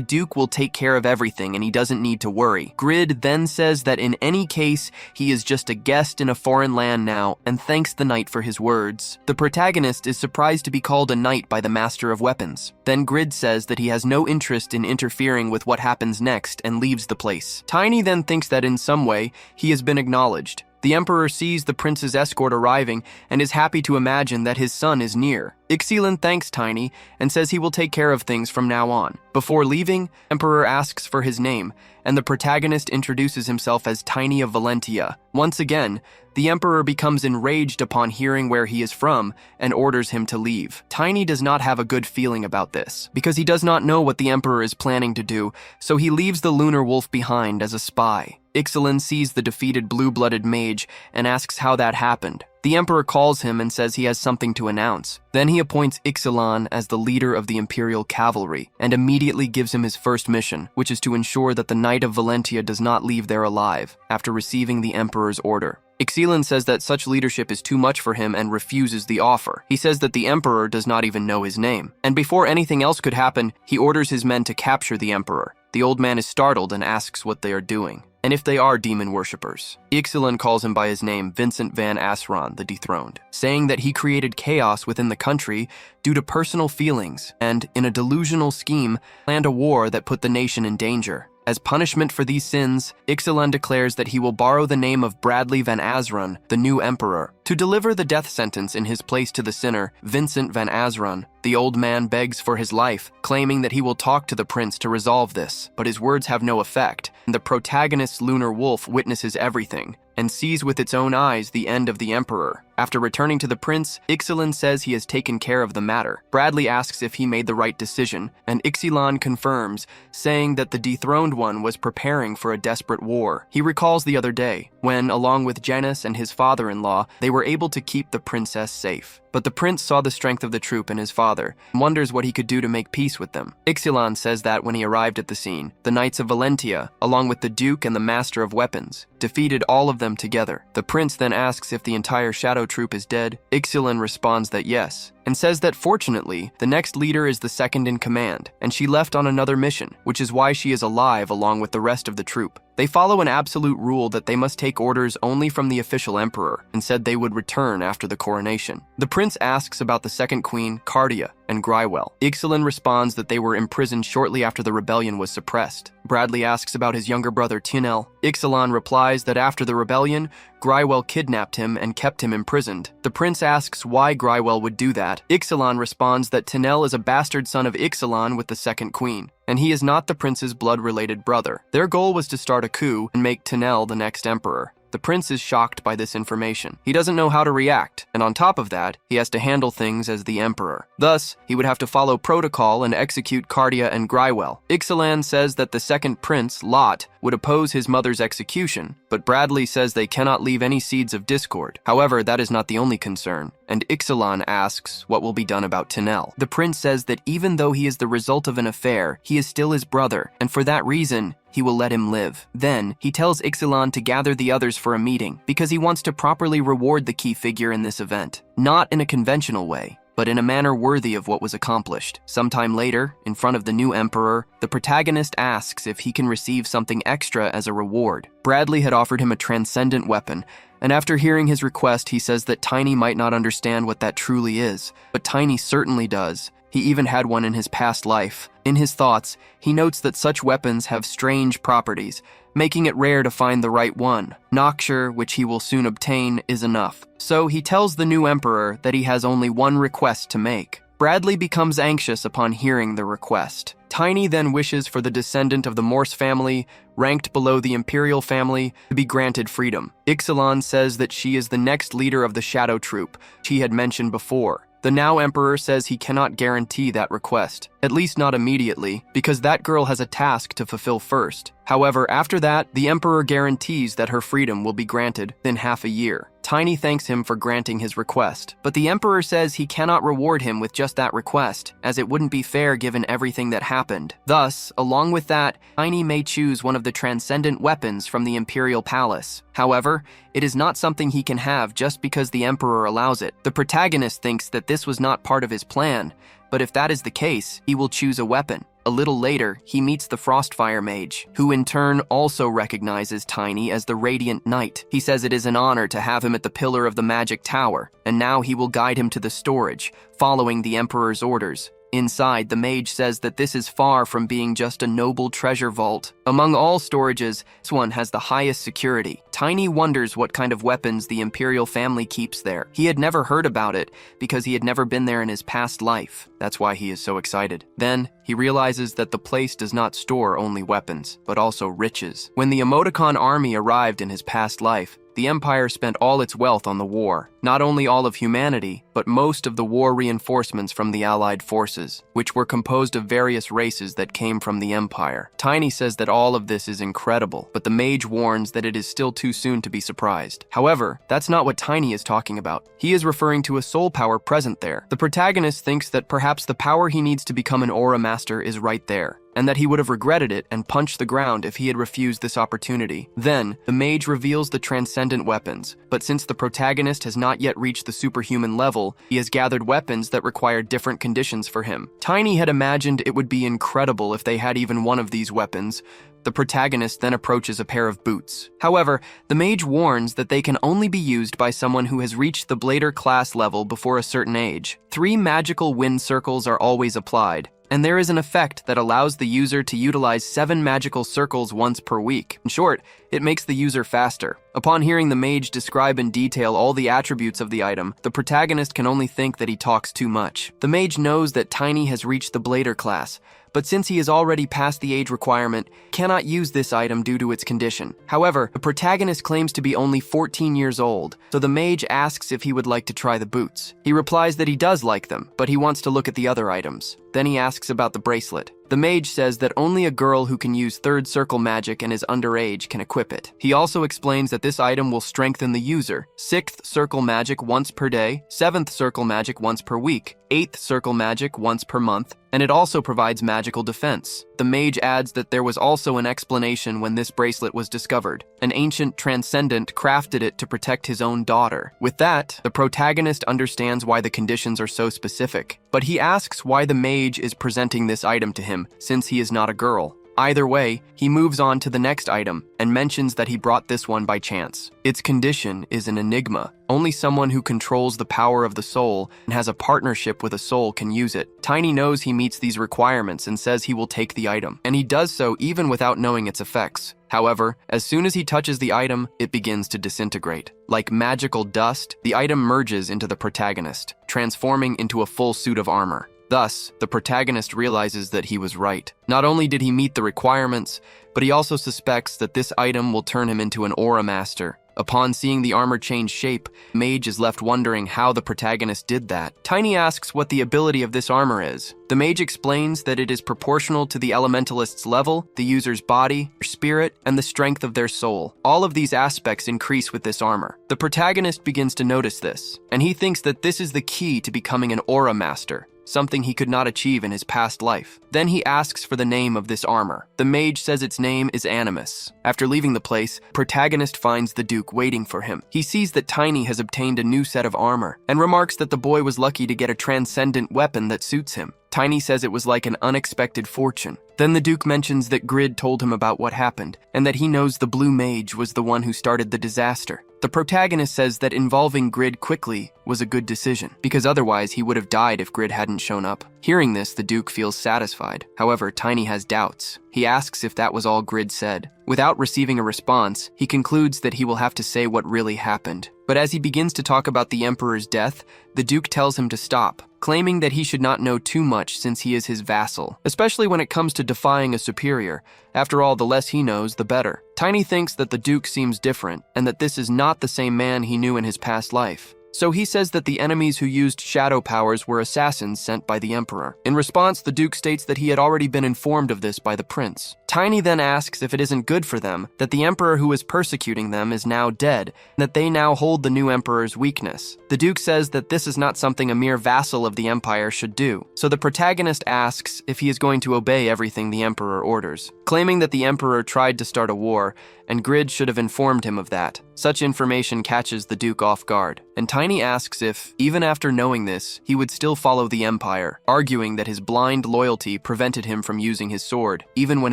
Duke will take care of everything and he doesn't need to worry. Grid then says that in any case, he is just a guest in a foreign land now and thanks the knight for his words. The protagonist is surprised to be called a knight by the Master of Weapons. Then Grid says that he has no interest in interfering with what happens next and leaves the place. Tiny then thinks that in some way, he has been acknowledged. The Emperor sees the prince's escort arriving and is happy to imagine that his son is near. Ixilan thanks Tiny and says he will take care of things from now on. Before leaving, Emperor asks for his name, and the protagonist introduces himself as Tiny of Valentia. Once again, the Emperor becomes enraged upon hearing where he is from and orders him to leave. Tiny does not have a good feeling about this, because he does not know what the Emperor is planning to do, so he leaves the Lunar Wolf behind as a spy. Ixilan sees the defeated blue-blooded mage and asks how that happened. The Emperor calls him and says he has something to announce. Then he appoints Ixilan as the leader of the Imperial Cavalry and immediately gives him his first mission, which is to ensure that the Knight of Valentia does not leave there alive after receiving the Emperor's order. Ixilan says that such leadership is too much for him and refuses the offer. He says that the Emperor does not even know his name. And before anything else could happen, he orders his men to capture the Emperor. The old man is startled and asks what they are doing, and if they are demon worshippers. Ixilan calls him by his name, Vincent van Asran, the Dethroned, saying that he created chaos within the country due to personal feelings and, in a delusional scheme, planned a war that put the nation in danger. As punishment for these sins, Ixilan declares that he will borrow the name of Bradley van Asran, the new emperor. To deliver the death sentence in his place to the sinner, Vincent van Asran, the old man begs for his life, claiming that he will talk to the prince to resolve this, but his words have no effect, and the protagonist's lunar wolf witnesses everything and sees with its own eyes the end of the emperor. After returning to the prince, Ixilan says he has taken care of the matter. Bradley asks if he made the right decision, and Ixilan confirms, saying that the dethroned one was preparing for a desperate war. He recalls the other day, when, along with Janus and his father-in-law, they were able to keep the princess safe. But the prince saw the strength of the troop and his father, and wonders what he could do to make peace with them. Ixilan says that when he arrived at the scene, the Knights of Valentia, along with the Duke and the Master of Weapons, defeated all of them together. The prince then asks if the entire Shadow Troop is dead. Ixilan responds that yes, and says that fortunately, the next leader is the second in command, and she left on another mission, which is why she is alive along with the rest of the troop. They follow an absolute rule that they must take orders only from the official emperor, and said they would return after the coronation. The prince asks about the second queen, Cardia, and Grywell. Ixilan responds that they were imprisoned shortly after the rebellion was suppressed. Bradley asks about his younger brother Tinel. Ixilan replies that after the rebellion, Grywell kidnapped him and kept him imprisoned. The prince asks why Grywell would do that. Ixilan responds that Tinel is a bastard son of Ixilan with the second queen, and he is not the prince's blood-related brother. Their goal was to start a coup and make Tinel the next emperor. The prince is shocked by this information. He doesn't know how to react, and on top of that, he has to handle things as the emperor. Thus, he would have to follow protocol and execute Cardia and Grywell. Ixilan says that the second prince, Lot, would oppose his mother's execution, but Bradley says they cannot leave any seeds of discord. However, that is not the only concern, and Ixilan asks what will be done about Tinel. The prince says that even though he is the result of an affair, he is still his brother, and for that reason, he will let him live. Then, he tells Ixilan to gather the others for a meeting, because he wants to properly reward the key figure in this event. Not in a conventional way, but in a manner worthy of what was accomplished. Sometime later, in front of the new emperor, the protagonist asks if he can receive something extra as a reward. Bradley had offered him a transcendent weapon, and after hearing his request, he says that Tiny might not understand what that truly is, but Tiny certainly does. He even had one in his past life. In his thoughts, he notes that such weapons have strange properties, making it rare to find the right one. Noxure, which he will soon obtain, is enough. So he tells the new emperor that he has only one request to make. Bradley becomes anxious upon hearing the request. Tiny then wishes for the descendant of the Morse family, ranked below the Imperial family, to be granted freedom. Ixalan says that she is the next leader of the Shadow Troop she had mentioned before. The now Emperor says he cannot guarantee that request, at least not immediately, because that girl has a task to fulfill first. However, after that, the Emperor guarantees that her freedom will be granted in half a year. Tiny thanks him for granting his request, but the Emperor says he cannot reward him with just that request, as it wouldn't be fair given everything that happened. Thus, along with that, Tiny may choose one of the transcendent weapons from the Imperial Palace. However, it is not something he can have just because the Emperor allows it. The protagonist thinks that this was not part of his plan, but if that is the case, he will choose a weapon. A little later, he meets the Frostfire Mage, who in turn also recognizes Tiny as the Radiant Knight. He says it is an honor to have him at the pillar of the Magic Tower, and now he will guide him to the storage, following the Emperor's orders. Inside, the mage says that this is far from being just a noble treasure vault. Among all storages, this one has the highest security. Tiny wonders what kind of weapons the Imperial family keeps there. He had never heard about it because he had never been there in his past life. That's why he is so excited. Then, he realizes that the place does not store only weapons, but also riches. When the Emoticon army arrived in his past life, the Empire spent all its wealth on the war, not only all of humanity, but most of the war reinforcements from the Allied forces, which were composed of various races that came from the Empire. Tiny says that all of this is incredible, but the mage warns that it is still too soon to be surprised. However, that's not what Tiny is talking about. He is referring to a soul power present there. The protagonist thinks that perhaps the power he needs to become an Aura Master is right there, and that he would have regretted it and punched the ground if he had refused this opportunity. Then, the mage reveals the transcendent weapons, but since the protagonist has not yet reached the superhuman level, he has gathered weapons that require different conditions for him. Tiny had imagined it would be incredible if they had even one of these weapons. The protagonist then approaches a pair of boots. However, the mage warns that they can only be used by someone who has reached the Blader class level before a certain age. 3 magical wind circles are always applied, and there is an effect that allows the user to utilize 7 magical circles once per week. In short, it makes the user faster. Upon hearing the mage describe in detail all the attributes of the item, the protagonist can only think that he talks too much. The mage knows that Tiny has reached the Blader class, but since he is already past the age requirement, cannot use this item due to its condition. However, the protagonist claims to be only 14 years old, so the mage asks if he would like to try the boots. He replies that he does like them, but he wants to look at the other items. Then he asks about the bracelet. The mage says that only a girl who can use third circle magic and is underage can equip it. He also explains that this item will strengthen the user. 6th circle magic once per day, 7th circle magic once per week, 8th circle magic once per month, and it also provides magical defense. The mage adds that there was also an explanation when this bracelet was discovered. An ancient transcendent crafted it to protect his own daughter. With that, the protagonist understands why the conditions are so specific, but he asks why the mage is presenting this item to him, since he is not a girl. Either way, he moves on to the next item and mentions that he brought this one by chance. Its condition is an enigma. Only someone who controls the power of the soul and has a partnership with a soul can use it. Tiny knows he meets these requirements and says he will take the item, and he does so even without knowing its effects. However, as soon as he touches the item, it begins to disintegrate. Like magical dust, the item merges into the protagonist, transforming into a full suit of armor. Thus, the protagonist realizes that he was right. Not only did he meet the requirements, but he also suspects that this item will turn him into an Aura Master. Upon seeing the armor change shape, Mage is left wondering how the protagonist did that. Tiny asks what the ability of this armor is. The Mage explains that it is proportional to the Elementalist's level, the user's body, their spirit, and the strength of their soul. All of these aspects increase with this armor. The protagonist begins to notice this, and he thinks that this is the key to becoming an Aura Master, something he could not achieve in his past life. Then he asks for the name of this armor. The mage says its name is Animus. After leaving the place, protagonist finds the Duke waiting for him. He sees that Tiny has obtained a new set of armor, and remarks that the boy was lucky to get a transcendent weapon that suits him. Tiny says it was like an unexpected fortune. Then the Duke mentions that Grid told him about what happened, and that he knows the Blue Mage was the one who started the disaster. The protagonist says that involving Grid quickly was a good decision, because otherwise he would have died if Grid hadn't shown up. Hearing this, the Duke feels satisfied. However, Tiny has doubts. He asks if that was all Grid said. Without receiving a response, he concludes that he will have to say what really happened. But as he begins to talk about the Emperor's death, the Duke tells him to stop. claiming that he should not know too much since he is his vassal, especially when it comes to defying a superior. After all, the less he knows, the better. Tiny thinks that the Duke seems different, and that this is not the same man he knew in his past life. So he says that the enemies who used shadow powers were assassins sent by the Emperor. In response, the Duke states that he had already been informed of this by the prince. Tiny then asks if it isn't good for them that the Emperor who was persecuting them is now dead, and that they now hold the new Emperor's weakness. The Duke says that this is not something a mere vassal of the Empire should do, so the protagonist asks if he is going to obey everything the Emperor orders, claiming that the Emperor tried to start a war, and Grid should have informed him of that. Such information catches the Duke off guard, and Tiny asks if, even after knowing this, he would still follow the Empire, arguing that his blind loyalty prevented him from using his sword, even when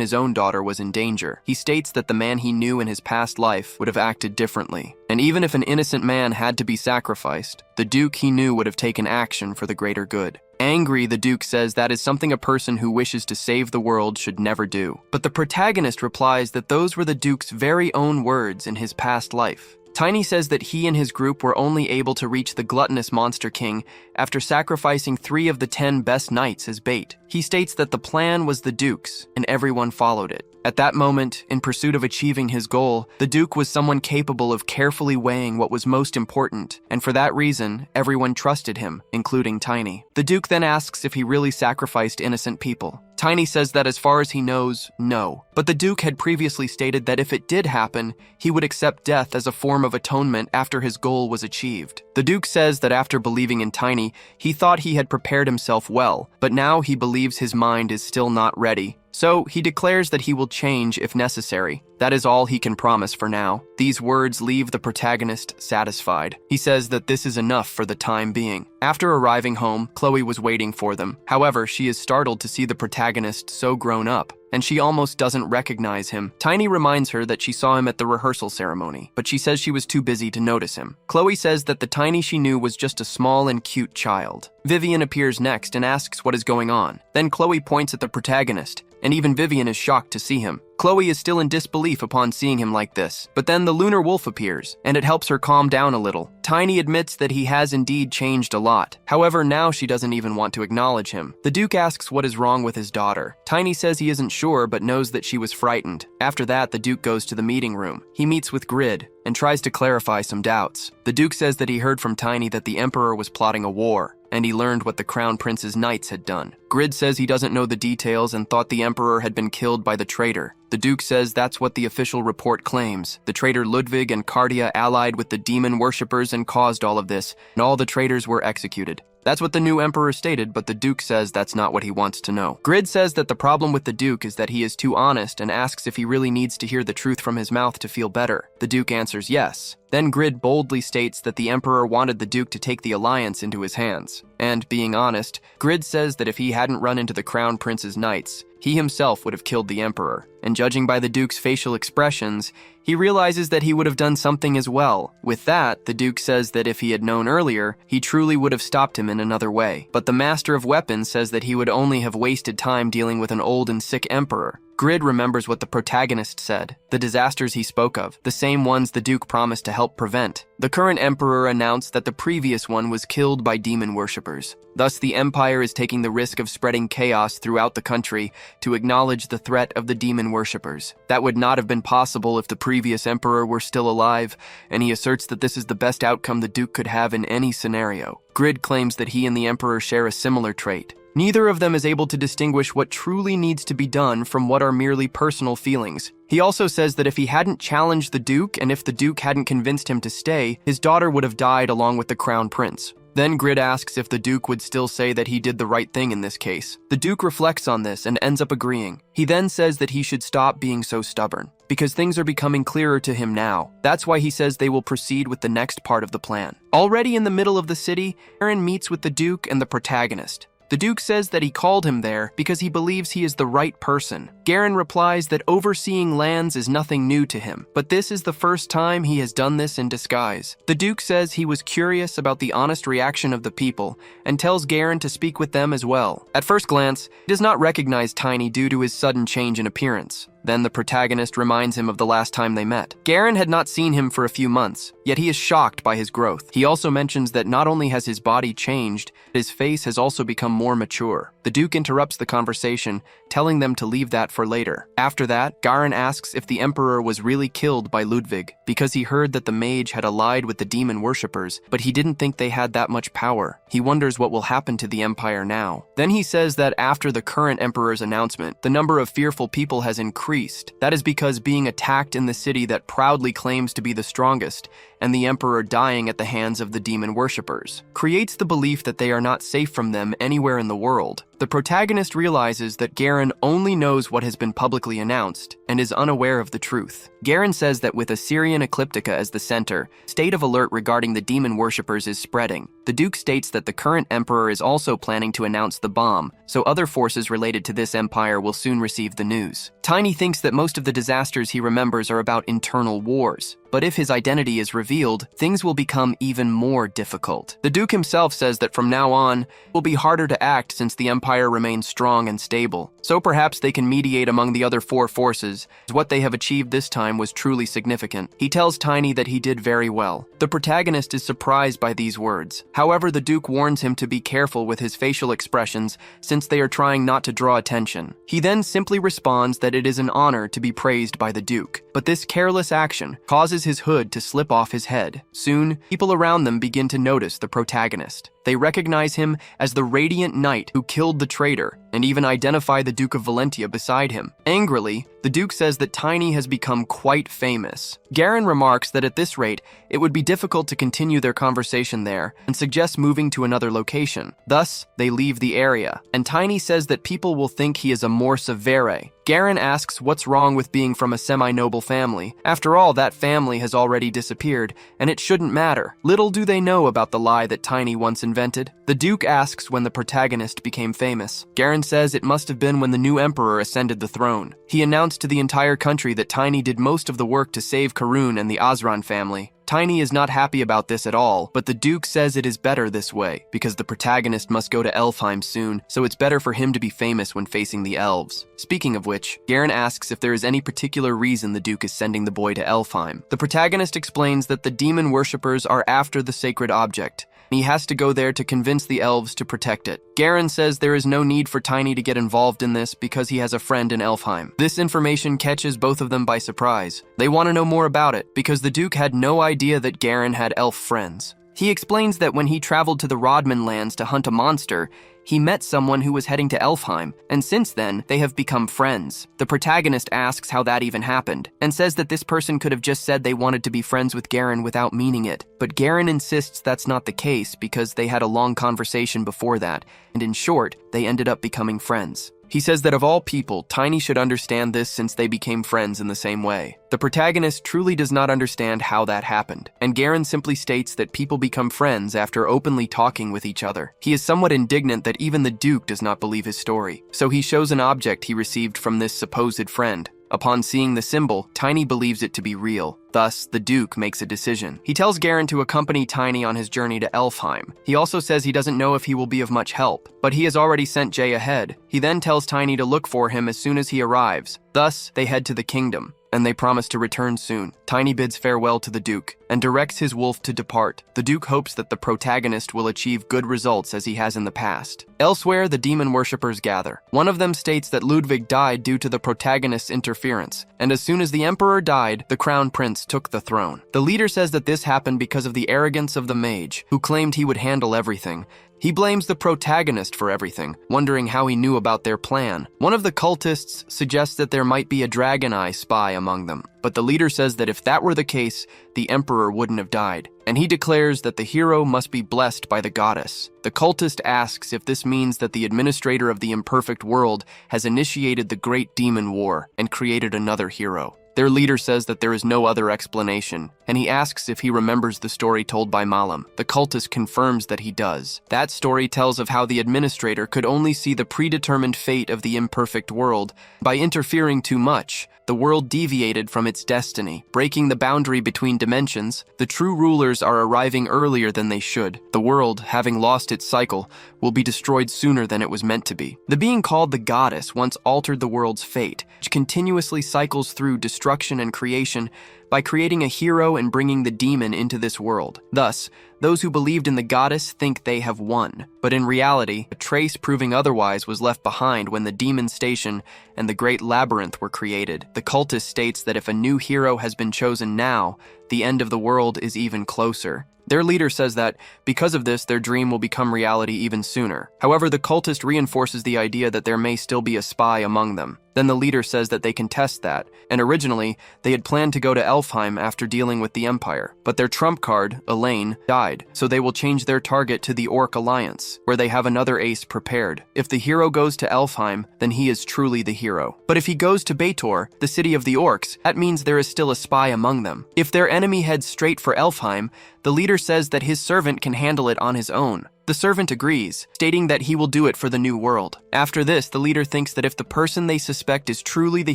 his own daughter was in danger. He states that the man he knew in his past life would have acted differently, and even if an innocent man had to be sacrificed, the Duke he knew would have taken action for the greater good. Angry, the Duke says that is something a person who wishes to save the world should never do. But the protagonist replies that those were the Duke's very own words in his past life. Tiny says that he and his group were only able to reach the gluttonous Monster King after sacrificing 3 of the 10 best knights as bait. He states that the plan was the Duke's, and everyone followed it. At that moment, in pursuit of achieving his goal, the Duke was someone capable of carefully weighing what was most important, and for that reason, everyone trusted him, including Tiny. The Duke then asks if he really sacrificed innocent people. Tiny says that as far as he knows, no. But the Duke had previously stated that if it did happen, he would accept death as a form of atonement after his goal was achieved. The Duke says that after believing in Tiny, he thought he had prepared himself well, but now he believes his mind is still not ready. So he declares that he will change if necessary. That is all he can promise for now. These words leave the protagonist satisfied. He says that this is enough for the time being. After arriving home, Chloe was waiting for them. However, she is startled to see the protagonist so grown up, and she almost doesn't recognize him. Tiny reminds her that she saw him at the rehearsal ceremony, but she says she was too busy to notice him. Chloe says that the Tiny she knew was just a small and cute child. Vivian appears next and asks what is going on. Then Chloe points at the protagonist, and even Vivian is shocked to see him. Chloe is still in disbelief upon seeing him like this, but then the lunar wolf appears, and it helps her calm down a little. Tiny admits that he has indeed changed a lot. However, now she doesn't even want to acknowledge him. The Duke asks what is wrong with his daughter. Tiny says he isn't sure, but knows that she was frightened. After that, the Duke goes to the meeting room. He meets with Grid and tries to clarify some doubts. The Duke says that he heard from Tiny that the Emperor was plotting a war, and he learned what the Crown Prince's knights had done. Grid says he doesn't know the details and thought the Emperor had been killed by the traitor. The Duke says that's what the official report claims. The traitor Ludwig and Cardia allied with the demon worshippers and caused all of this, and all the traitors were executed. That's what the new Emperor stated, but the Duke says that's not what he wants to know. Grid says that the problem with the Duke is that he is too honest and asks if he really needs to hear the truth from his mouth to feel better. The Duke answers yes. Then Grid boldly states that the Emperor wanted the Duke to take the alliance into his hands. And, being honest, Grid says that if he hadn't run into the Crown Prince's knights, he himself would have killed the Emperor. And judging by the Duke's facial expressions, he realizes that he would have done something as well. With that, the Duke says that if he had known earlier, he truly would have stopped him in another way. But the Master of Weapons says that he would only have wasted time dealing with an old and sick Emperor. Grid remembers what the protagonist said, the disasters he spoke of, the same ones the Duke promised to help prevent. The current Emperor announced that the previous one was killed by demon worshippers. Thus, the Empire is taking the risk of spreading chaos throughout the country to acknowledge the threat of the demon worshippers. That would not have been possible if the previous Emperor were still alive, and he asserts that this is the best outcome the Duke could have in any scenario. Grid claims that he and the Emperor share a similar trait. Neither of them is able to distinguish what truly needs to be done from what are merely personal feelings. He also says that if he hadn't challenged the Duke and if the Duke hadn't convinced him to stay, his daughter would have died along with the Crown Prince. Then Grid asks if the Duke would still say that he did the right thing in this case. The Duke reflects on this and ends up agreeing. He then says that he should stop being so stubborn, because things are becoming clearer to him now. That's why he says they will proceed with the next part of the plan. Already in the middle of the city, Aaron meets with the Duke and the protagonist. The Duke says that he called him there because he believes he is the right person. Garen replies that overseeing lands is nothing new to him, but this is the first time he has done this in disguise. The Duke says he was curious about the honest reaction of the people and tells Garen to speak with them as well. At first glance, he does not recognize Tiny due to his sudden change in appearance. Then the protagonist reminds him of the last time they met. Garen had not seen him for a few months, yet he is shocked by his growth. He also mentions that not only has his body changed, his face has also become more mature. The Duke interrupts the conversation, telling them to leave that for later. After that, Garen asks if the Emperor was really killed by Ludwig, because he heard that the mage had allied with the demon worshippers, but he didn't think they had that much power. He wonders what will happen to the Empire now. Then he says that after the current Emperor's announcement, the number of fearful people has increased. That is because being attacked in the city that proudly claims to be the strongest, and the Emperor dying at the hands of the demon worshippers, creates the belief that they are not safe from them anywhere in the world. The protagonist realizes that Garen only knows what has been publicly announced and is unaware of the truth. Garen says that with Assyrian Ecliptica as the center, state of alert regarding the demon worshippers is spreading. The Duke states that the current Emperor is also planning to announce the bomb, so other forces related to this empire will soon receive the news. Tiny thinks that most of the disasters he remembers are about internal wars, but if his identity is revealed, things will become even more difficult. The Duke himself says that from now on, it will be harder to act since the Empire remains strong and stable. So perhaps they can mediate among the other four forces, as what they have achieved this time was truly significant. He tells Tiny that he did very well. The protagonist is surprised by these words. However, the Duke warns him to be careful with his facial expressions since they are trying not to draw attention. He then simply responds that it is an honor to be praised by the Duke, but this careless action causes his hood to slip off his head. Soon, people around them begin to notice the protagonist. They recognize him as the Radiant Knight who killed the traitor, and even identify the Duke of Valentia beside him. Angrily, the Duke says that Tiny has become quite famous. Garen remarks that at this rate, it would be difficult to continue their conversation there, and suggests moving to another location. Thus, they leave the area, and Tiny says that people will think he is a morse of Vere. Garen asks what's wrong with being from a semi-noble family. After all, that family has already disappeared, and it shouldn't matter. Little do they know about the lie that Tiny once invented. The Duke asks when the protagonist became famous. Garen says it must have been when the new emperor ascended the throne. He announced to the entire country that Tiny did most of the work to save Karun and the Osran family. Tiny is not happy about this at all, but the Duke says it is better this way, because the protagonist must go to Elfheim soon, so it's better for him to be famous when facing the elves. Speaking of which, Garen asks if there is any particular reason the Duke is sending the boy to Elfheim. The protagonist explains that the demon worshippers are after the sacred object. He has to go there to convince the elves to protect it. Garen says there is no need for Tiny to get involved in this because he has a friend in Elfheim. This information catches both of them by surprise. They want to know more about it because the Duke had no idea that Garen had elf friends. He explains that when he traveled to the Rodman lands to hunt a monster, he met someone who was heading to Elfheim, and since then, they have become friends. The protagonist asks how that even happened, and says that this person could have just said they wanted to be friends with Garen without meaning it. But Garen insists that's not the case because they had a long conversation before that, and in short, they ended up becoming friends. He says that of all people, Tiny should understand this since they became friends in the same way. The protagonist truly does not understand how that happened, and Garen simply states that people become friends after openly talking with each other. He is somewhat indignant that even the Duke does not believe his story, so he shows an object he received from this supposed friend. Upon seeing the symbol, Tiny believes it to be real. Thus, the Duke makes a decision. He tells Garen to accompany Tiny on his journey to Elfheim. He also says he doesn't know if he will be of much help, but he has already sent Jay ahead. He then tells Tiny to look for him as soon as he arrives. Thus, they head to the kingdom, and they promise to return soon. Tiny bids farewell to the Duke and directs his wolf to depart. The Duke hopes that the protagonist will achieve good results as he has in the past. Elsewhere, the demon worshippers gather. One of them states that Ludwig died due to the protagonist's interference, and as soon as the emperor died, the crown prince took the throne. The leader says that this happened because of the arrogance of the mage, who claimed he would handle everything. He blames the protagonist for everything, wondering how he knew about their plan. One of the cultists suggests that there might be a Dragon Eye spy among them, but the leader says that if that were the case, the emperor wouldn't have died, and he declares that the hero must be blessed by the goddess. The cultist asks if this means that the administrator of the imperfect world has initiated the Great Demon War and created another hero. Their leader says that there is no other explanation, and he asks if he remembers the story told by Malam. The cultist confirms that he does. That story tells of how the administrator could only see the predetermined fate of the imperfect world. By interfering too much, the world deviated from its destiny, breaking the boundary between dimensions. The true rulers are arriving earlier than they should. The world, having lost its cycle, will be destroyed sooner than it was meant to be. The being called the goddess once altered the world's fate, which continuously cycles through destruction and creation by creating a hero and bringing the demon into this world. Thus, those who believed in the goddess think they have won, but in reality, a trace proving otherwise was left behind when the demon station and the great labyrinth were created. The cultist states that if a new hero has been chosen now, the end of the world is even closer. Their leader says that, because of this, their dream will become reality even sooner. However, the cultist reinforces the idea that there may still be a spy among them. Then the leader says that they can test that, and originally, they had planned to go to Elfheim after dealing with the Empire. But their trump card, Elaine, died, so they will change their target to the Orc Alliance, where they have another ace prepared. If the hero goes to Elfheim, then he is truly the hero. But if he goes to Baator, the city of the orcs, that means there is still a spy among them. If their enemy heads straight for Elfheim, the leader says that his servant can handle it on his own. The servant agrees, stating that he will do it for the new world. After this, the leader thinks that if the person they suspect is truly the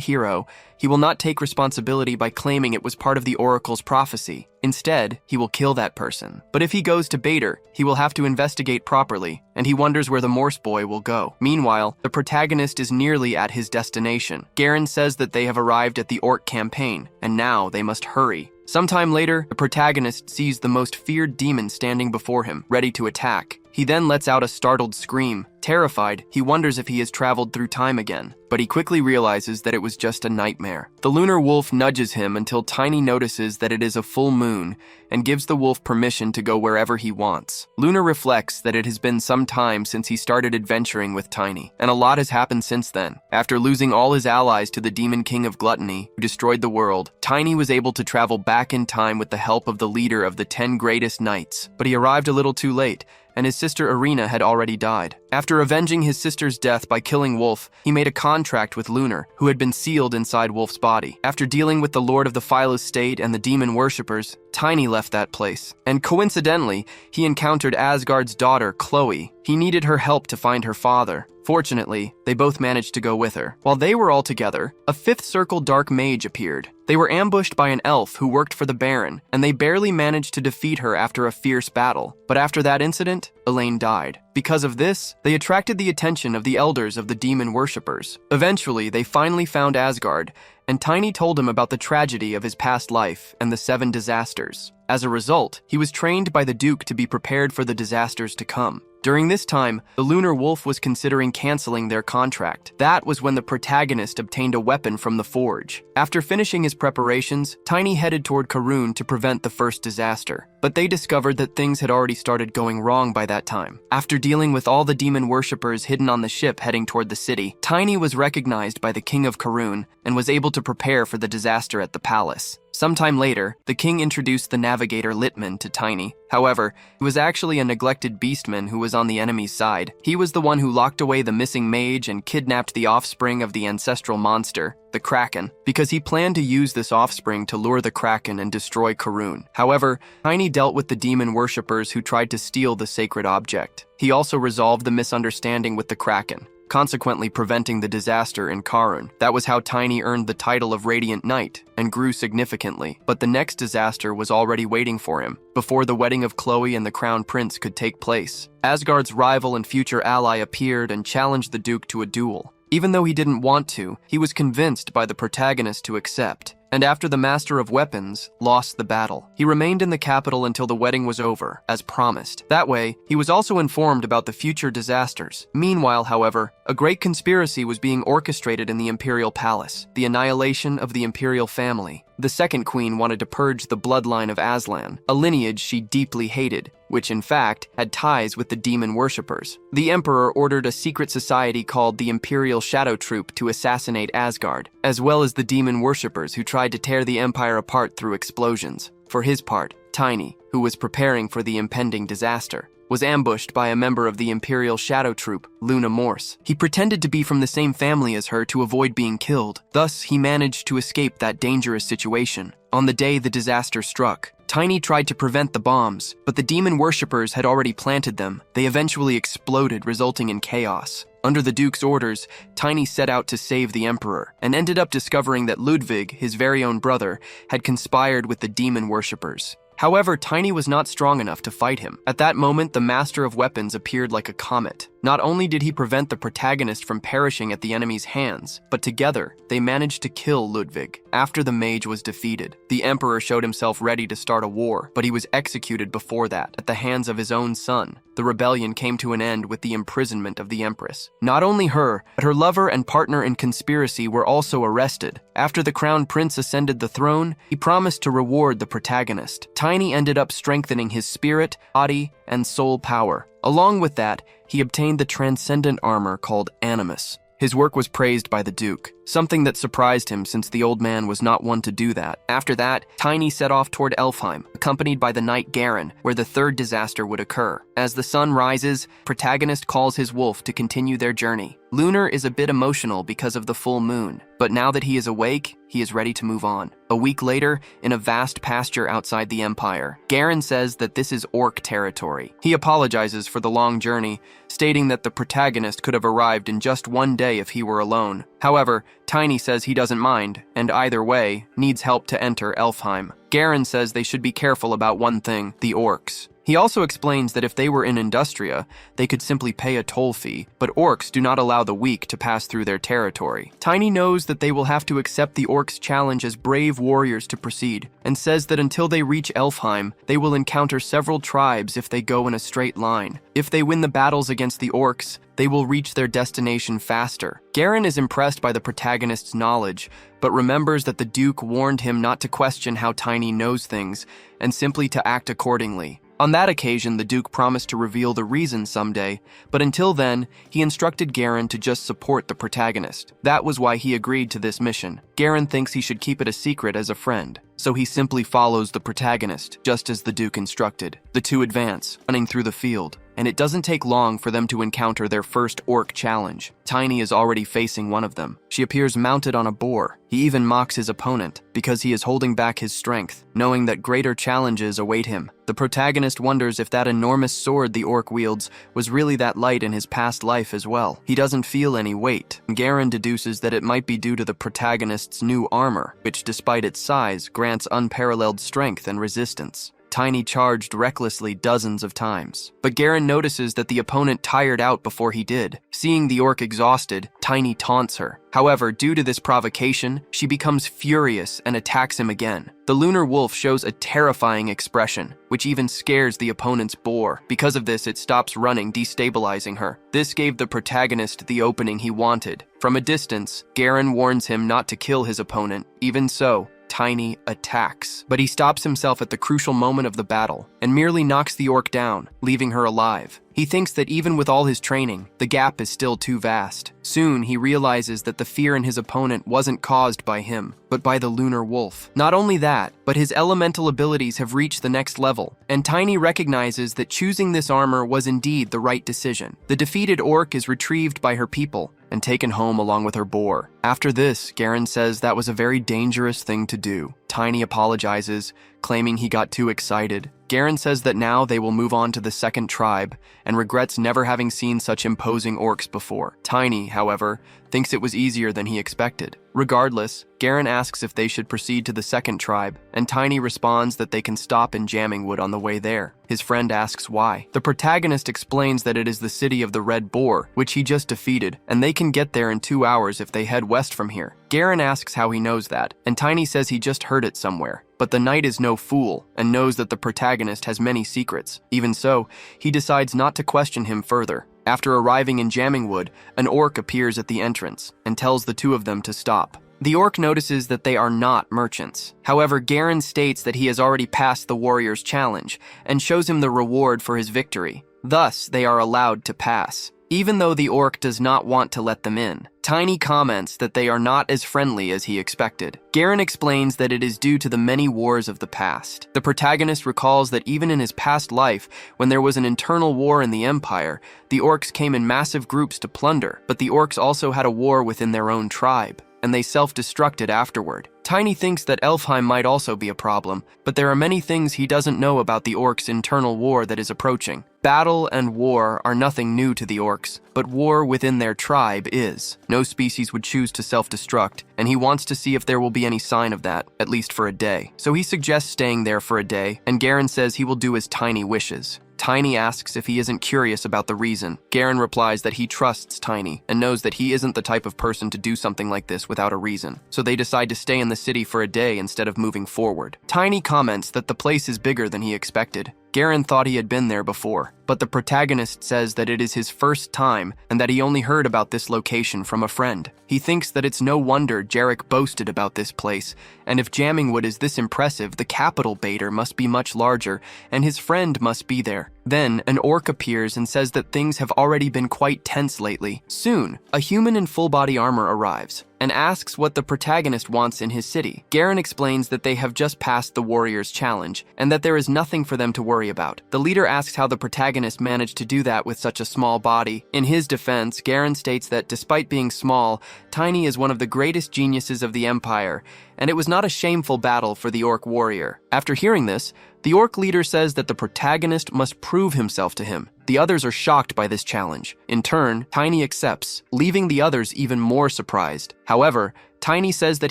hero, he will not take responsibility by claiming it was part of the oracle's prophecy. Instead, he will kill that person. But if he goes to Baator, he will have to investigate properly, and he wonders where the Morse boy will go. Meanwhile, the protagonist is nearly at his destination. Garen says that they have arrived at the orc campaign, and now they must hurry. Sometime later, the protagonist sees the most feared demon standing before him, ready to attack. He then lets out a startled scream. Terrified, he wonders if he has traveled through time again, but he quickly realizes that it was just a nightmare. The lunar wolf nudges him until Tiny notices that it is a full moon and gives the wolf permission to go wherever he wants. Lunar reflects that it has been some time since he started adventuring with Tiny, and a lot has happened since then. After losing all his allies to the demon king of gluttony, who destroyed the world, Tiny was able to travel back in time with the help of the leader of the 10 greatest knights, but he arrived a little too late, and his sister Irina had already died. After avenging his sister's death by killing Wolf, he made a contract with Lunar, who had been sealed inside Wolf's body. After dealing with the Lord of the Phylus State and the demon worshippers, Tiny left that place. And coincidentally, he encountered Asgard's daughter, Chloe. He needed her help to find her father. Fortunately, they both managed to go with her. While they were all together, a fifth circle dark mage appeared. They were ambushed by an elf who worked for the Baron, and they barely managed to defeat her after a fierce battle. But after that incident, Elaine died. Because of this, they attracted the attention of the elders of the demon worshippers. Eventually, they finally found Asgard, and Tiny told him about the tragedy of his past life and the 7 disasters. As a result, he was trained by the Duke to be prepared for the disasters to come. During this time, the Lunar Wolf was considering canceling their contract. That was when the protagonist obtained a weapon from the forge. After finishing his preparations, Tiny headed toward Karun to prevent the first disaster. But they discovered that things had already started going wrong by that time. After dealing with all the demon worshippers hidden on the ship heading toward the city, Tiny was recognized by the king of Karun and was able to prepare for the disaster at the palace. Sometime later, the king introduced the navigator Litman to Tiny. However, he was actually a neglected beastman who was on the enemy's side. He was the one who locked away the missing mage and kidnapped the offspring of the ancestral monster, the Kraken, because he planned to use this offspring to lure the Kraken and destroy Karun. However, Tiny dealt with the demon worshippers who tried to steal the sacred object. He also resolved the misunderstanding with the Kraken, consequently preventing the disaster in Karun. That was how Tiny earned the title of Radiant Knight and grew significantly. But the next disaster was already waiting for him, before the wedding of Chloe and the Crown Prince could take place. Asgard's rival and future ally appeared and challenged the Duke to a duel. Even though he didn't want to, he was convinced by the protagonist to accept, and after the Master of Weapons lost the battle. He remained in the capital until the wedding was over, as promised. That way, he was also informed about the future disasters. Meanwhile, however, a great conspiracy was being orchestrated in the Imperial Palace, the annihilation of the Imperial family. The second queen wanted to purge the bloodline of Aslan, a lineage she deeply hated, which in fact had ties with the demon worshippers. The Emperor ordered a secret society called the Imperial Shadow Troop to assassinate Asgard, as well as the demon worshippers who tried to tear the Empire apart through explosions. For his part, Tiny, who was preparing for the impending disaster, was ambushed by a member of the Imperial Shadow Troop, Luna Morse. He pretended to be from the same family as her to avoid being killed. Thus, he managed to escape that dangerous situation. On the day the disaster struck, Tiny tried to prevent the bombs, but the demon worshippers had already planted them. They eventually exploded, resulting in chaos. Under the Duke's orders, Tiny set out to save the Emperor, and ended up discovering that Ludwig, his very own brother, had conspired with the demon worshippers. However, Tiny was not strong enough to fight him. At that moment, the Master of Weapons appeared like a comet. Not only did he prevent the protagonist from perishing at the enemy's hands, but together, they managed to kill Ludwig. After the mage was defeated, the Emperor showed himself ready to start a war, but he was executed before that, at the hands of his own son. The rebellion came to an end with the imprisonment of the Empress. Not only her, but her lover and partner in conspiracy were also arrested. After the Crown Prince ascended the throne, he promised to reward the protagonist. Tiny ended up strengthening his spirit, body, and soul power. Along with that, he obtained the transcendent armor called Animus. His work was praised by the Duke, something that surprised him since the old man was not one to do that. After that, Tiny set off toward Elfheim, accompanied by the knight Garen, where the third disaster would occur. As the sun rises, Protagonist calls his wolf to continue their journey. Lunar is a bit emotional because of the full moon, but now that he is awake, he is ready to move on. A week later, in a vast pasture outside the Empire, Garen says that this is orc territory. He apologizes for the long journey, stating that the protagonist could have arrived in just one day if he were alone. However, Tiny says he doesn't mind, and either way, needs help to enter Elfheim. Garen says they should be careful about one thing, the orcs. He also explains that if they were in Industria, they could simply pay a toll fee, but orcs do not allow the weak to pass through their territory. Tiny knows that they will have to accept the orcs' challenge as brave warriors to proceed, and says that until they reach Elfheim, they will encounter several tribes if they go in a straight line. If they win the battles against the orcs, they will reach their destination faster. Garen is impressed by the protagonist's knowledge, but remembers that the Duke warned him not to question how Tiny knows things, and simply to act accordingly. On that occasion, the Duke promised to reveal the reason someday, but until then, he instructed Garen to just support the protagonist. That was why he agreed to this mission. Garen thinks he should keep it a secret as a friend, so he simply follows the protagonist, just as the Duke instructed. The two advance, running through the field, and it doesn't take long for them to encounter their first orc challenge. Tiny is already facing one of them. She appears mounted on a boar. He even mocks his opponent, because he is holding back his strength, knowing that greater challenges await him. The protagonist wonders if that enormous sword the orc wields was really that light in his past life as well. He doesn't feel any weight. Garen deduces that it might be due to the protagonist's new armor, which despite its size, grants unparalleled strength and resistance. Tiny charged recklessly dozens of times, but Garen notices that the opponent tired out before he did. Seeing the orc exhausted, Tiny taunts her. However, due to this provocation, she becomes furious and attacks him again. The lunar wolf shows a terrifying expression, which even scares the opponent's boar. Because of this, it stops running, destabilizing her. This gave the protagonist the opening he wanted. From a distance, Garen warns him not to kill his opponent. Even so, Tiny attacks, but he stops himself at the crucial moment of the battle and merely knocks the orc down, leaving her alive. He thinks that even with all his training, the gap is still too vast. Soon, he realizes that the fear in his opponent wasn't caused by him, but by the lunar wolf. Not only that, but his elemental abilities have reached the next level, and Tiny recognizes that choosing this armor was indeed the right decision. The defeated orc is retrieved by her people and taken home along with her boar. After this, Garen says that was a very dangerous thing to do. Tiny apologizes, claiming he got too excited. Garen says that now they will move on to the second tribe and regrets never having seen such imposing orcs before. Tiny, however, thinks it was easier than he expected. Regardless, Garen asks if they should proceed to the second tribe, and Tiny responds that they can stop in Jammingwood on the way there. His friend asks why. The protagonist explains that it is the city of the Red Boar, which he just defeated, and they can get there in 2 hours if they head west from here. Garen asks how he knows that, and Tiny says he just heard it somewhere. But the knight is no fool and knows that the protagonist has many secrets. Even so, he decides not to question him further. After arriving in Jammingwood, an orc appears at the entrance and tells the two of them to stop. The orc notices that they are not merchants. However, Garen states that he has already passed the warrior's challenge and shows him the reward for his victory. Thus, they are allowed to pass, even though the orc does not want to let them in. Tiny comments that they are not as friendly as he expected. Garen explains that it is due to the many wars of the past. The protagonist recalls that even in his past life, when there was an internal war in the Empire, the orcs came in massive groups to plunder, but the orcs also had a war within their own tribe, and they self-destructed afterward. Tiny thinks that Elfheim might also be a problem, but there are many things he doesn't know about the orcs' internal war that is approaching. Battle and war are nothing new to the orcs, but war within their tribe is. No species would choose to self-destruct, and he wants to see if there will be any sign of that, at least for a day. So he suggests staying there for a day, and Garen says he will do as Tiny wishes. Tiny asks if he isn't curious about the reason. Garen replies that he trusts Tiny and knows that he isn't the type of person to do something like this without a reason. So they decide to stay in the city for a day instead of moving forward. Tiny comments that the place is bigger than he expected. Garen thought he had been there before, but the protagonist says that it is his first time and that he only heard about this location from a friend. He thinks that it's no wonder Jarek boasted about this place, and if Jammingwood is this impressive, the capital Bader must be much larger, and his friend must be there. Then, an orc appears and says that things have already been quite tense lately. Soon, a human in full-body armor arrives and asks what the protagonist wants in his city. Garen explains that they have just passed the Warriors' challenge and that there is nothing for them to worry about. The leader asks how the protagonist managed to do that with such a small body. In his defense, Garen states that despite being small, Tiny is one of the greatest geniuses of the Empire, and it was not a shameful battle for the orc warrior. After hearing this, the orc leader says that the protagonist must prove himself to him. The others are shocked by this challenge. In turn, Tiny accepts, leaving the others even more surprised. However, Tiny says that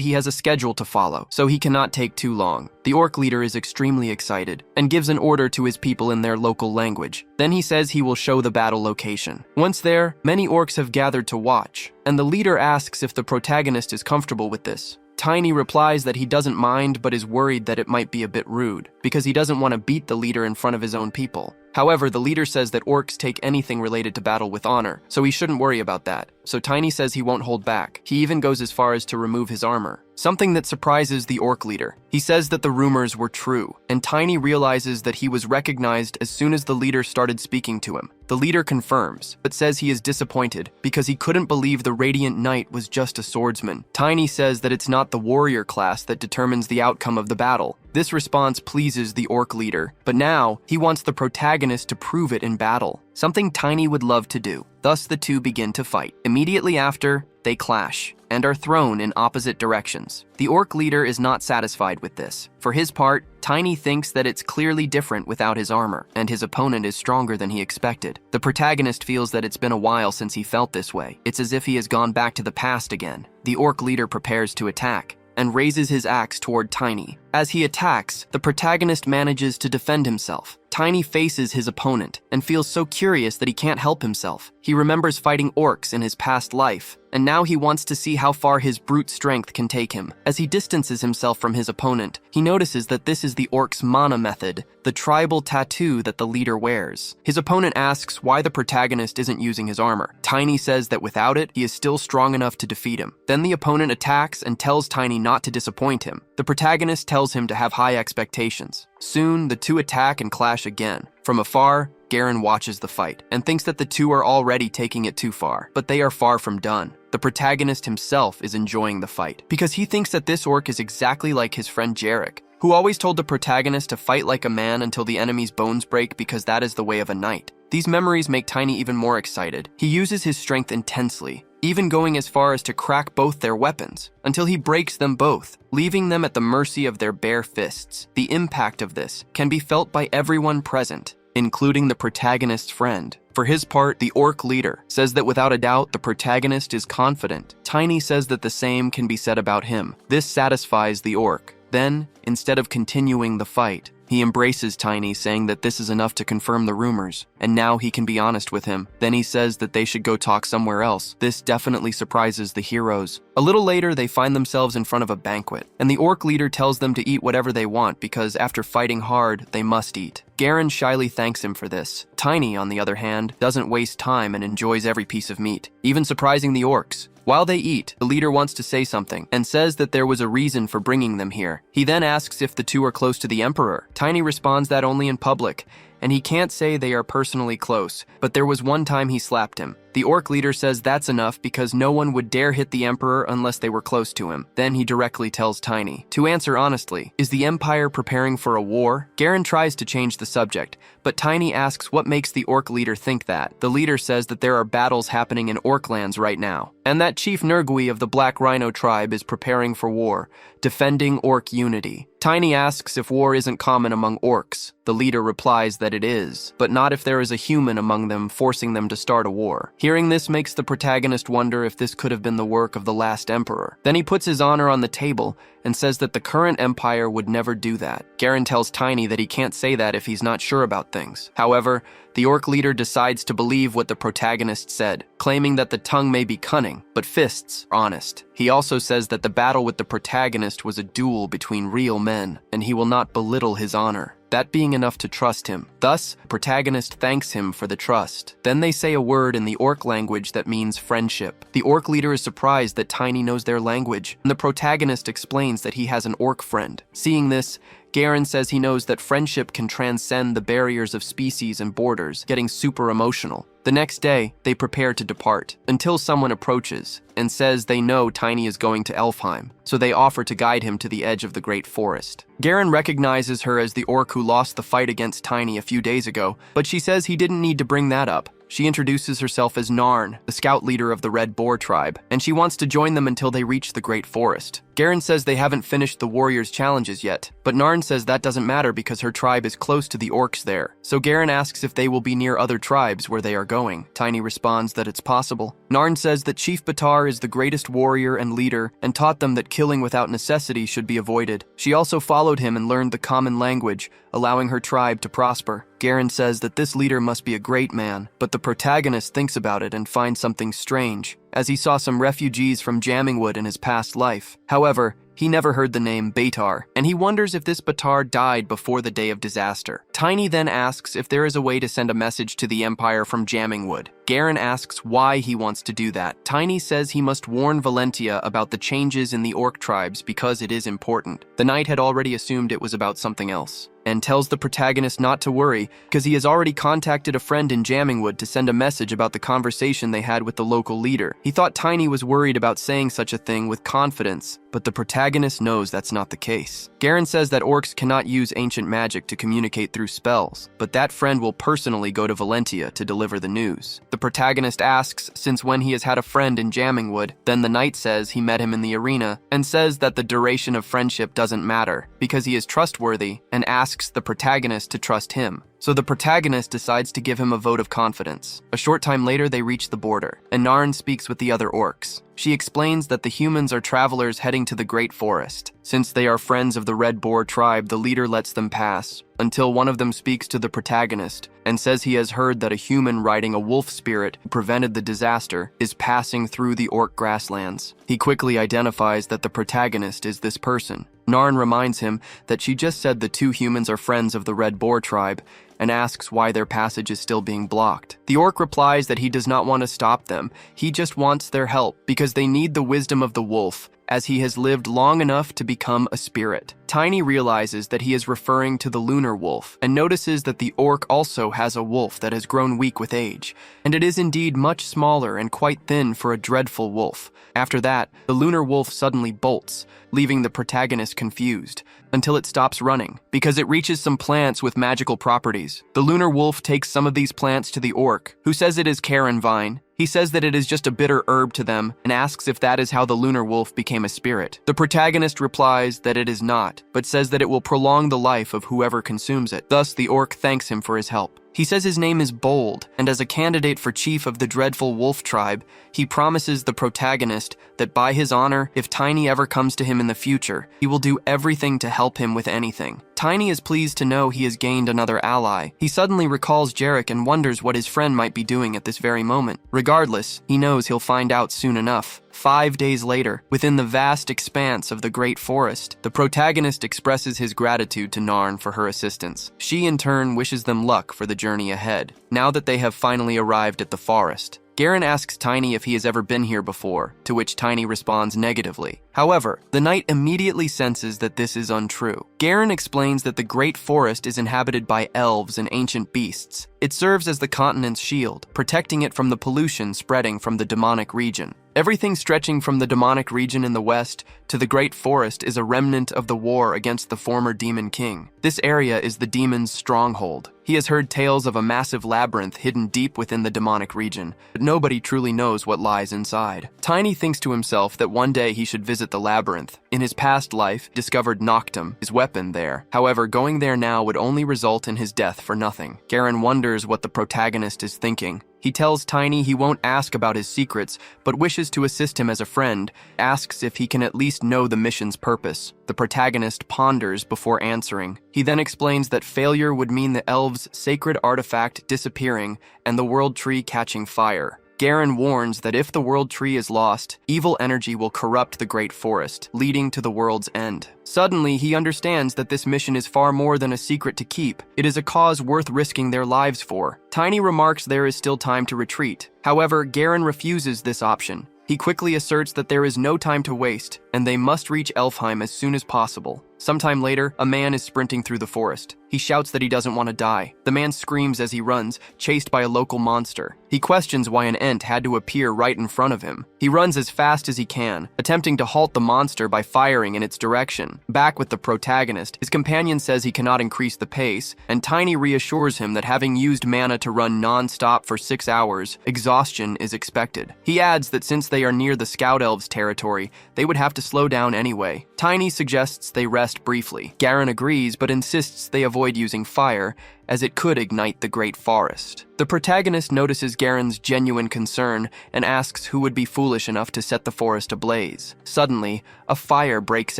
he has a schedule to follow, so he cannot take too long. The orc leader is extremely excited and gives an order to his people in their local language. Then he says he will show the battle location. Once there, many orcs have gathered to watch, and the leader asks if the protagonist is comfortable with this. Tiny replies that he doesn't mind but is worried that it might be a bit rude, because he doesn't want to beat the leader in front of his own people. However, the leader says that orcs take anything related to battle with honor, so he shouldn't worry about that. So Tiny says he won't hold back. He even goes as far as to remove his armor, something that surprises the orc leader. He says that the rumors were true, and Tiny realizes that he was recognized as soon as the leader started speaking to him. The leader confirms, but says he is disappointed because he couldn't believe the Radiant Knight was just a swordsman. Tiny says that it's not the warrior class that determines the outcome of the battle. This response pleases the orc leader, but now he wants the protagonist to prove it in battle, something Tiny would love to do. Thus the two begin to fight. Immediately after, they clash and are thrown in opposite directions. The orc leader is not satisfied with this. For his part, Tiny thinks that it's clearly different without his armor, and his opponent is stronger than he expected. The protagonist feels that it's been a while since he felt this way. It's as if he has gone back to the past again. The orc leader prepares to attack and raises his axe toward Tiny. As he attacks, the protagonist manages to defend himself. Tiny faces his opponent and feels so curious that he can't help himself. He remembers fighting orcs in his past life, and now he wants to see how far his brute strength can take him. As he distances himself from his opponent, he notices that this is the orc's mana method, the tribal tattoo that the leader wears. His opponent asks why the protagonist isn't using his armor. Tiny says that without it, he is still strong enough to defeat him. Then the opponent attacks and tells Tiny not to disappoint him. The protagonist tells him to have high expectations. Soon, the two attack and clash again. From afar, Garen watches the fight and thinks that the two are already taking it too far, but they are far from done. The protagonist himself is enjoying the fight because he thinks that this orc is exactly like his friend Jarek, who always told the protagonist to fight like a man until the enemy's bones break because that is the way of a knight. These memories make Tiny even more excited. He uses his strength intensely, even going as far as to crack both their weapons, until he breaks them both, leaving them at the mercy of their bare fists. The impact of this can be felt by everyone present, including the protagonist's friend. For his part, the orc leader says that without a doubt, the protagonist is confident. Tiny says that the same can be said about him. This satisfies the orc. Then, instead of continuing the fight, he embraces Tiny, saying that this is enough to confirm the rumors, and now he can be honest with him. Then he says that they should go talk somewhere else. This definitely surprises the heroes. A little later, they find themselves in front of a banquet, and the orc leader tells them to eat whatever they want because after fighting hard, they must eat. Garen shyly thanks him for this. Tiny, on the other hand, doesn't waste time and enjoys every piece of meat, even surprising the orcs. While they eat, the leader wants to say something and says that there was a reason for bringing them here. He then asks if the two are close to the Emperor. Tiny responds that only in public, and he can't say they are personally close, but there was one time he slapped him. The orc leader says that's enough because no one would dare hit the emperor unless they were close to him. Then he directly tells Tiny to answer honestly. Is the empire preparing for a war? Garen tries to change the subject, but Tiny asks what makes the orc leader think that. The leader says that there are battles happening in orc lands right now, and that Chief Nergui of the Black Rhino tribe is preparing for war, defending orc unity. Tiny asks if war isn't common among orcs. The leader replies that it is, but not if there is a human among them forcing them to start a war. Hearing this makes the protagonist wonder if this could have been the work of the last emperor. Then he puts his honor on the table and says that the current empire would never do that. Garen tells Tiny that he can't say that if he's not sure about things. However, the orc leader decides to believe what the protagonist said, claiming that the tongue may be cunning, but fists are honest. He also says that the battle with the protagonist was a duel between real men, and he will not belittle his honor, that being enough to trust him. Thus, the protagonist thanks him for the trust. Then they say a word in the orc language that means friendship. The orc leader is surprised that Tiny knows their language, and the protagonist explains that he has an orc friend. Seeing this, Garen says he knows that friendship can transcend the barriers of species and borders, getting super emotional. The next day, they prepare to depart, until someone approaches and says they know Tiny is going to Elfheim, so they offer to guide him to the edge of the great forest. Garen recognizes her as the orc who lost the fight against Tiny a few days ago, but she says he didn't need to bring that up. She introduces herself as Narn, the scout leader of the Red Boar tribe, and she wants to join them until they reach the Great Forest. Garen says they haven't finished the warriors' challenges yet, but Narn says that doesn't matter because her tribe is close to the orcs there. So Garen asks if they will be near other tribes where they are going. Tiny responds that it's possible. Narn says that Chief Batar is the greatest warrior and leader and taught them that killing without necessity should be avoided. She also followed him and learned the common language, allowing her tribe to prosper. Garen says that this leader must be a great man, but the protagonist thinks about it and finds something strange, as he saw some refugees from Jammingwood in his past life. However, he never heard the name Batar, and he wonders if this Batar died before the day of disaster. Tiny then asks if there is a way to send a message to the Empire from Jammingwood. Garen asks why he wants to do that. Tiny says he must warn Valentia about the changes in the orc tribes because it is important. The knight had already assumed it was about something else, and tells the protagonist not to worry because he has already contacted a friend in Jammingwood to send a message about the conversation they had with the local leader. He thought Tiny was worried about saying such a thing with confidence, but the protagonist knows that's not the case. Garen says that orcs cannot use ancient magic to communicate through spells, but that friend will personally go to Valentia to deliver the news. The protagonist asks since when he has had a friend in Jammingwood. Then the knight says he met him in the arena, and says that the duration of friendship doesn't matter because he is trustworthy, and asks the protagonist to trust him. So the protagonist decides to give him a vote of confidence. A short time later, they reach the border, and Narn speaks with the other orcs. She explains that the humans are travelers heading to the Great Forest. Since they are friends of the Red Boar tribe, the leader lets them pass, until one of them speaks to the protagonist and says he has heard that a human riding a wolf spirit who prevented the disaster is passing through the orc grasslands. He quickly identifies that the protagonist is this person. Narn reminds him that she just said the two humans are friends of the Red Boar tribe, and asks why their passage is still being blocked. The orc replies that he does not want to stop them, he just wants their help because they need the wisdom of the wolf, as he has lived long enough to become a spirit. Tiny realizes that he is referring to the lunar wolf, and notices that the orc also has a wolf that has grown weak with age, and it is indeed much smaller and quite thin for a dreadful wolf. After that, the lunar wolf suddenly bolts, leaving the protagonist confused, until it stops running, because it reaches some plants with magical properties. The lunar wolf takes some of these plants to the orc, who says it is Karen Vine. He says that it is just a bitter herb to them, and asks if that is how the lunar wolf became a spirit. The protagonist replies that it is not, but says that it will prolong the life of whoever consumes it. Thus, the orc thanks him for his help. He says his name is Bold, and as a candidate for chief of the dreadful wolf tribe, he promises the protagonist that by his honor, if Tiny ever comes to him in the future, he will do everything to help him with anything. Tiny is pleased to know he has gained another ally. He suddenly recalls Jarek and wonders what his friend might be doing at this very moment. Regardless, he knows he'll find out soon enough. 5 days later, within the vast expanse of the Great Forest, the protagonist expresses his gratitude to Narn for her assistance. She in turn wishes them luck for the journey ahead. Now that they have finally arrived at the forest, Garen asks Tiny if he has ever been here before, to which Tiny responds negatively. However, the knight immediately senses that this is untrue. Garen explains that the Great Forest is inhabited by elves and ancient beasts. It serves as the continent's shield, protecting it from the pollution spreading from the demonic region. Everything stretching from the demonic region in the west to the Great Forest is a remnant of the war against the former Demon King. This area is the demon's stronghold. He has heard tales of a massive labyrinth hidden deep within the demonic region, but nobody truly knows what lies inside. Tiny thinks to himself that one day he should visit the labyrinth. In his past life, discovered Noctum, his weapon there. However, going there now would only result in his death for nothing. Garen wonders what the protagonist is thinking. He tells Tiny he won't ask about his secrets, but wishes to assist him as a friend, asks if he can at least know the mission's purpose. The protagonist ponders before answering. He then explains that failure would mean the elves' sacred artifact disappearing and the world tree catching fire. Garen warns that if the world tree is lost, evil energy will corrupt the Great Forest, leading to the world's end. Suddenly, he understands that this mission is far more than a secret to keep. It is a cause worth risking their lives for. Tiny remarks there is still time to retreat. However, Garen refuses this option. He quickly asserts that there is no time to waste, and they must reach Elfheim as soon as possible. Sometime later, a man is sprinting through the forest. He shouts that he doesn't want to die. The man screams as he runs, chased by a local monster. He questions why an Ent had to appear right in front of him. He runs as fast as he can, attempting to halt the monster by firing in its direction. Back with the protagonist, his companion says he cannot increase the pace, and Tiny reassures him that having used mana to run non-stop for 6 hours, exhaustion is expected. He adds that since they are near the Scout Elves' territory, they would have to slow down anyway. Tiny suggests they rest briefly. Garen agrees, but insists they avoid using fire, as it could ignite the Great Forest. The protagonist notices Garen's genuine concern and asks who would be foolish enough to set the forest ablaze. Suddenly, a fire breaks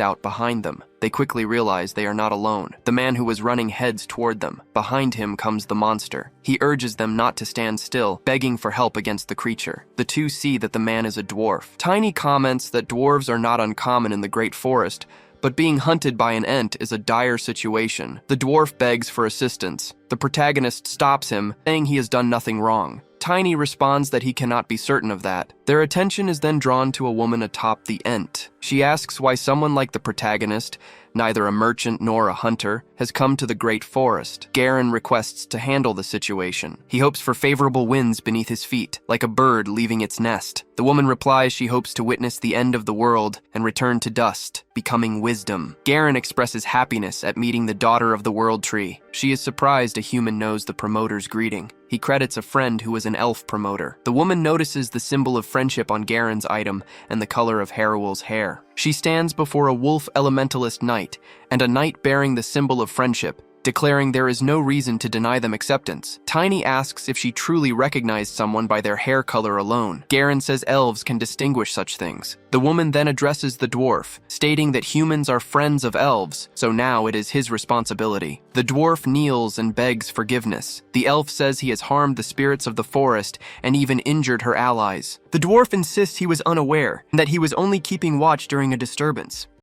out behind them. They quickly realize they are not alone. The man who was running heads toward them. Behind him comes the monster. He urges them not to stand still, begging for help against the creature. The two see that the man is a dwarf. Tiny comments that dwarves are not uncommon in the Great Forest, but being hunted by an Ent is a dire situation. The dwarf begs for assistance. The protagonist stops him, saying he has done nothing wrong. Tiny responds that he cannot be certain of that. Their attention is then drawn to a woman atop the Ent. She asks why someone like the protagonist, neither a merchant nor a hunter, has come to the Great Forest. Garen requests to handle the situation. He hopes for favorable winds beneath his feet, like a bird leaving its nest. The woman replies she hopes to witness the end of the world and return to dust, becoming wisdom. Garen expresses happiness at meeting the daughter of the World Tree. She is surprised a human knows the promoter's greeting. He credits a friend who is an elf promoter. The woman notices the symbol of friendship on Garen's item and the color of Harrowell's hair. She stands before a wolf elementalist knight and a knight bearing the symbol of friendship, declaring there is no reason to deny them acceptance. Tiny asks if she truly recognized someone by their hair color alone. Garen says elves can distinguish such things. The woman then addresses the dwarf, stating that humans are friends of elves, so now it is his responsibility. The dwarf kneels and begs forgiveness. The elf says he has harmed the spirits of the forest and even injured her allies. The dwarf insists he was unaware and that he was only keeping watch during a disturbance.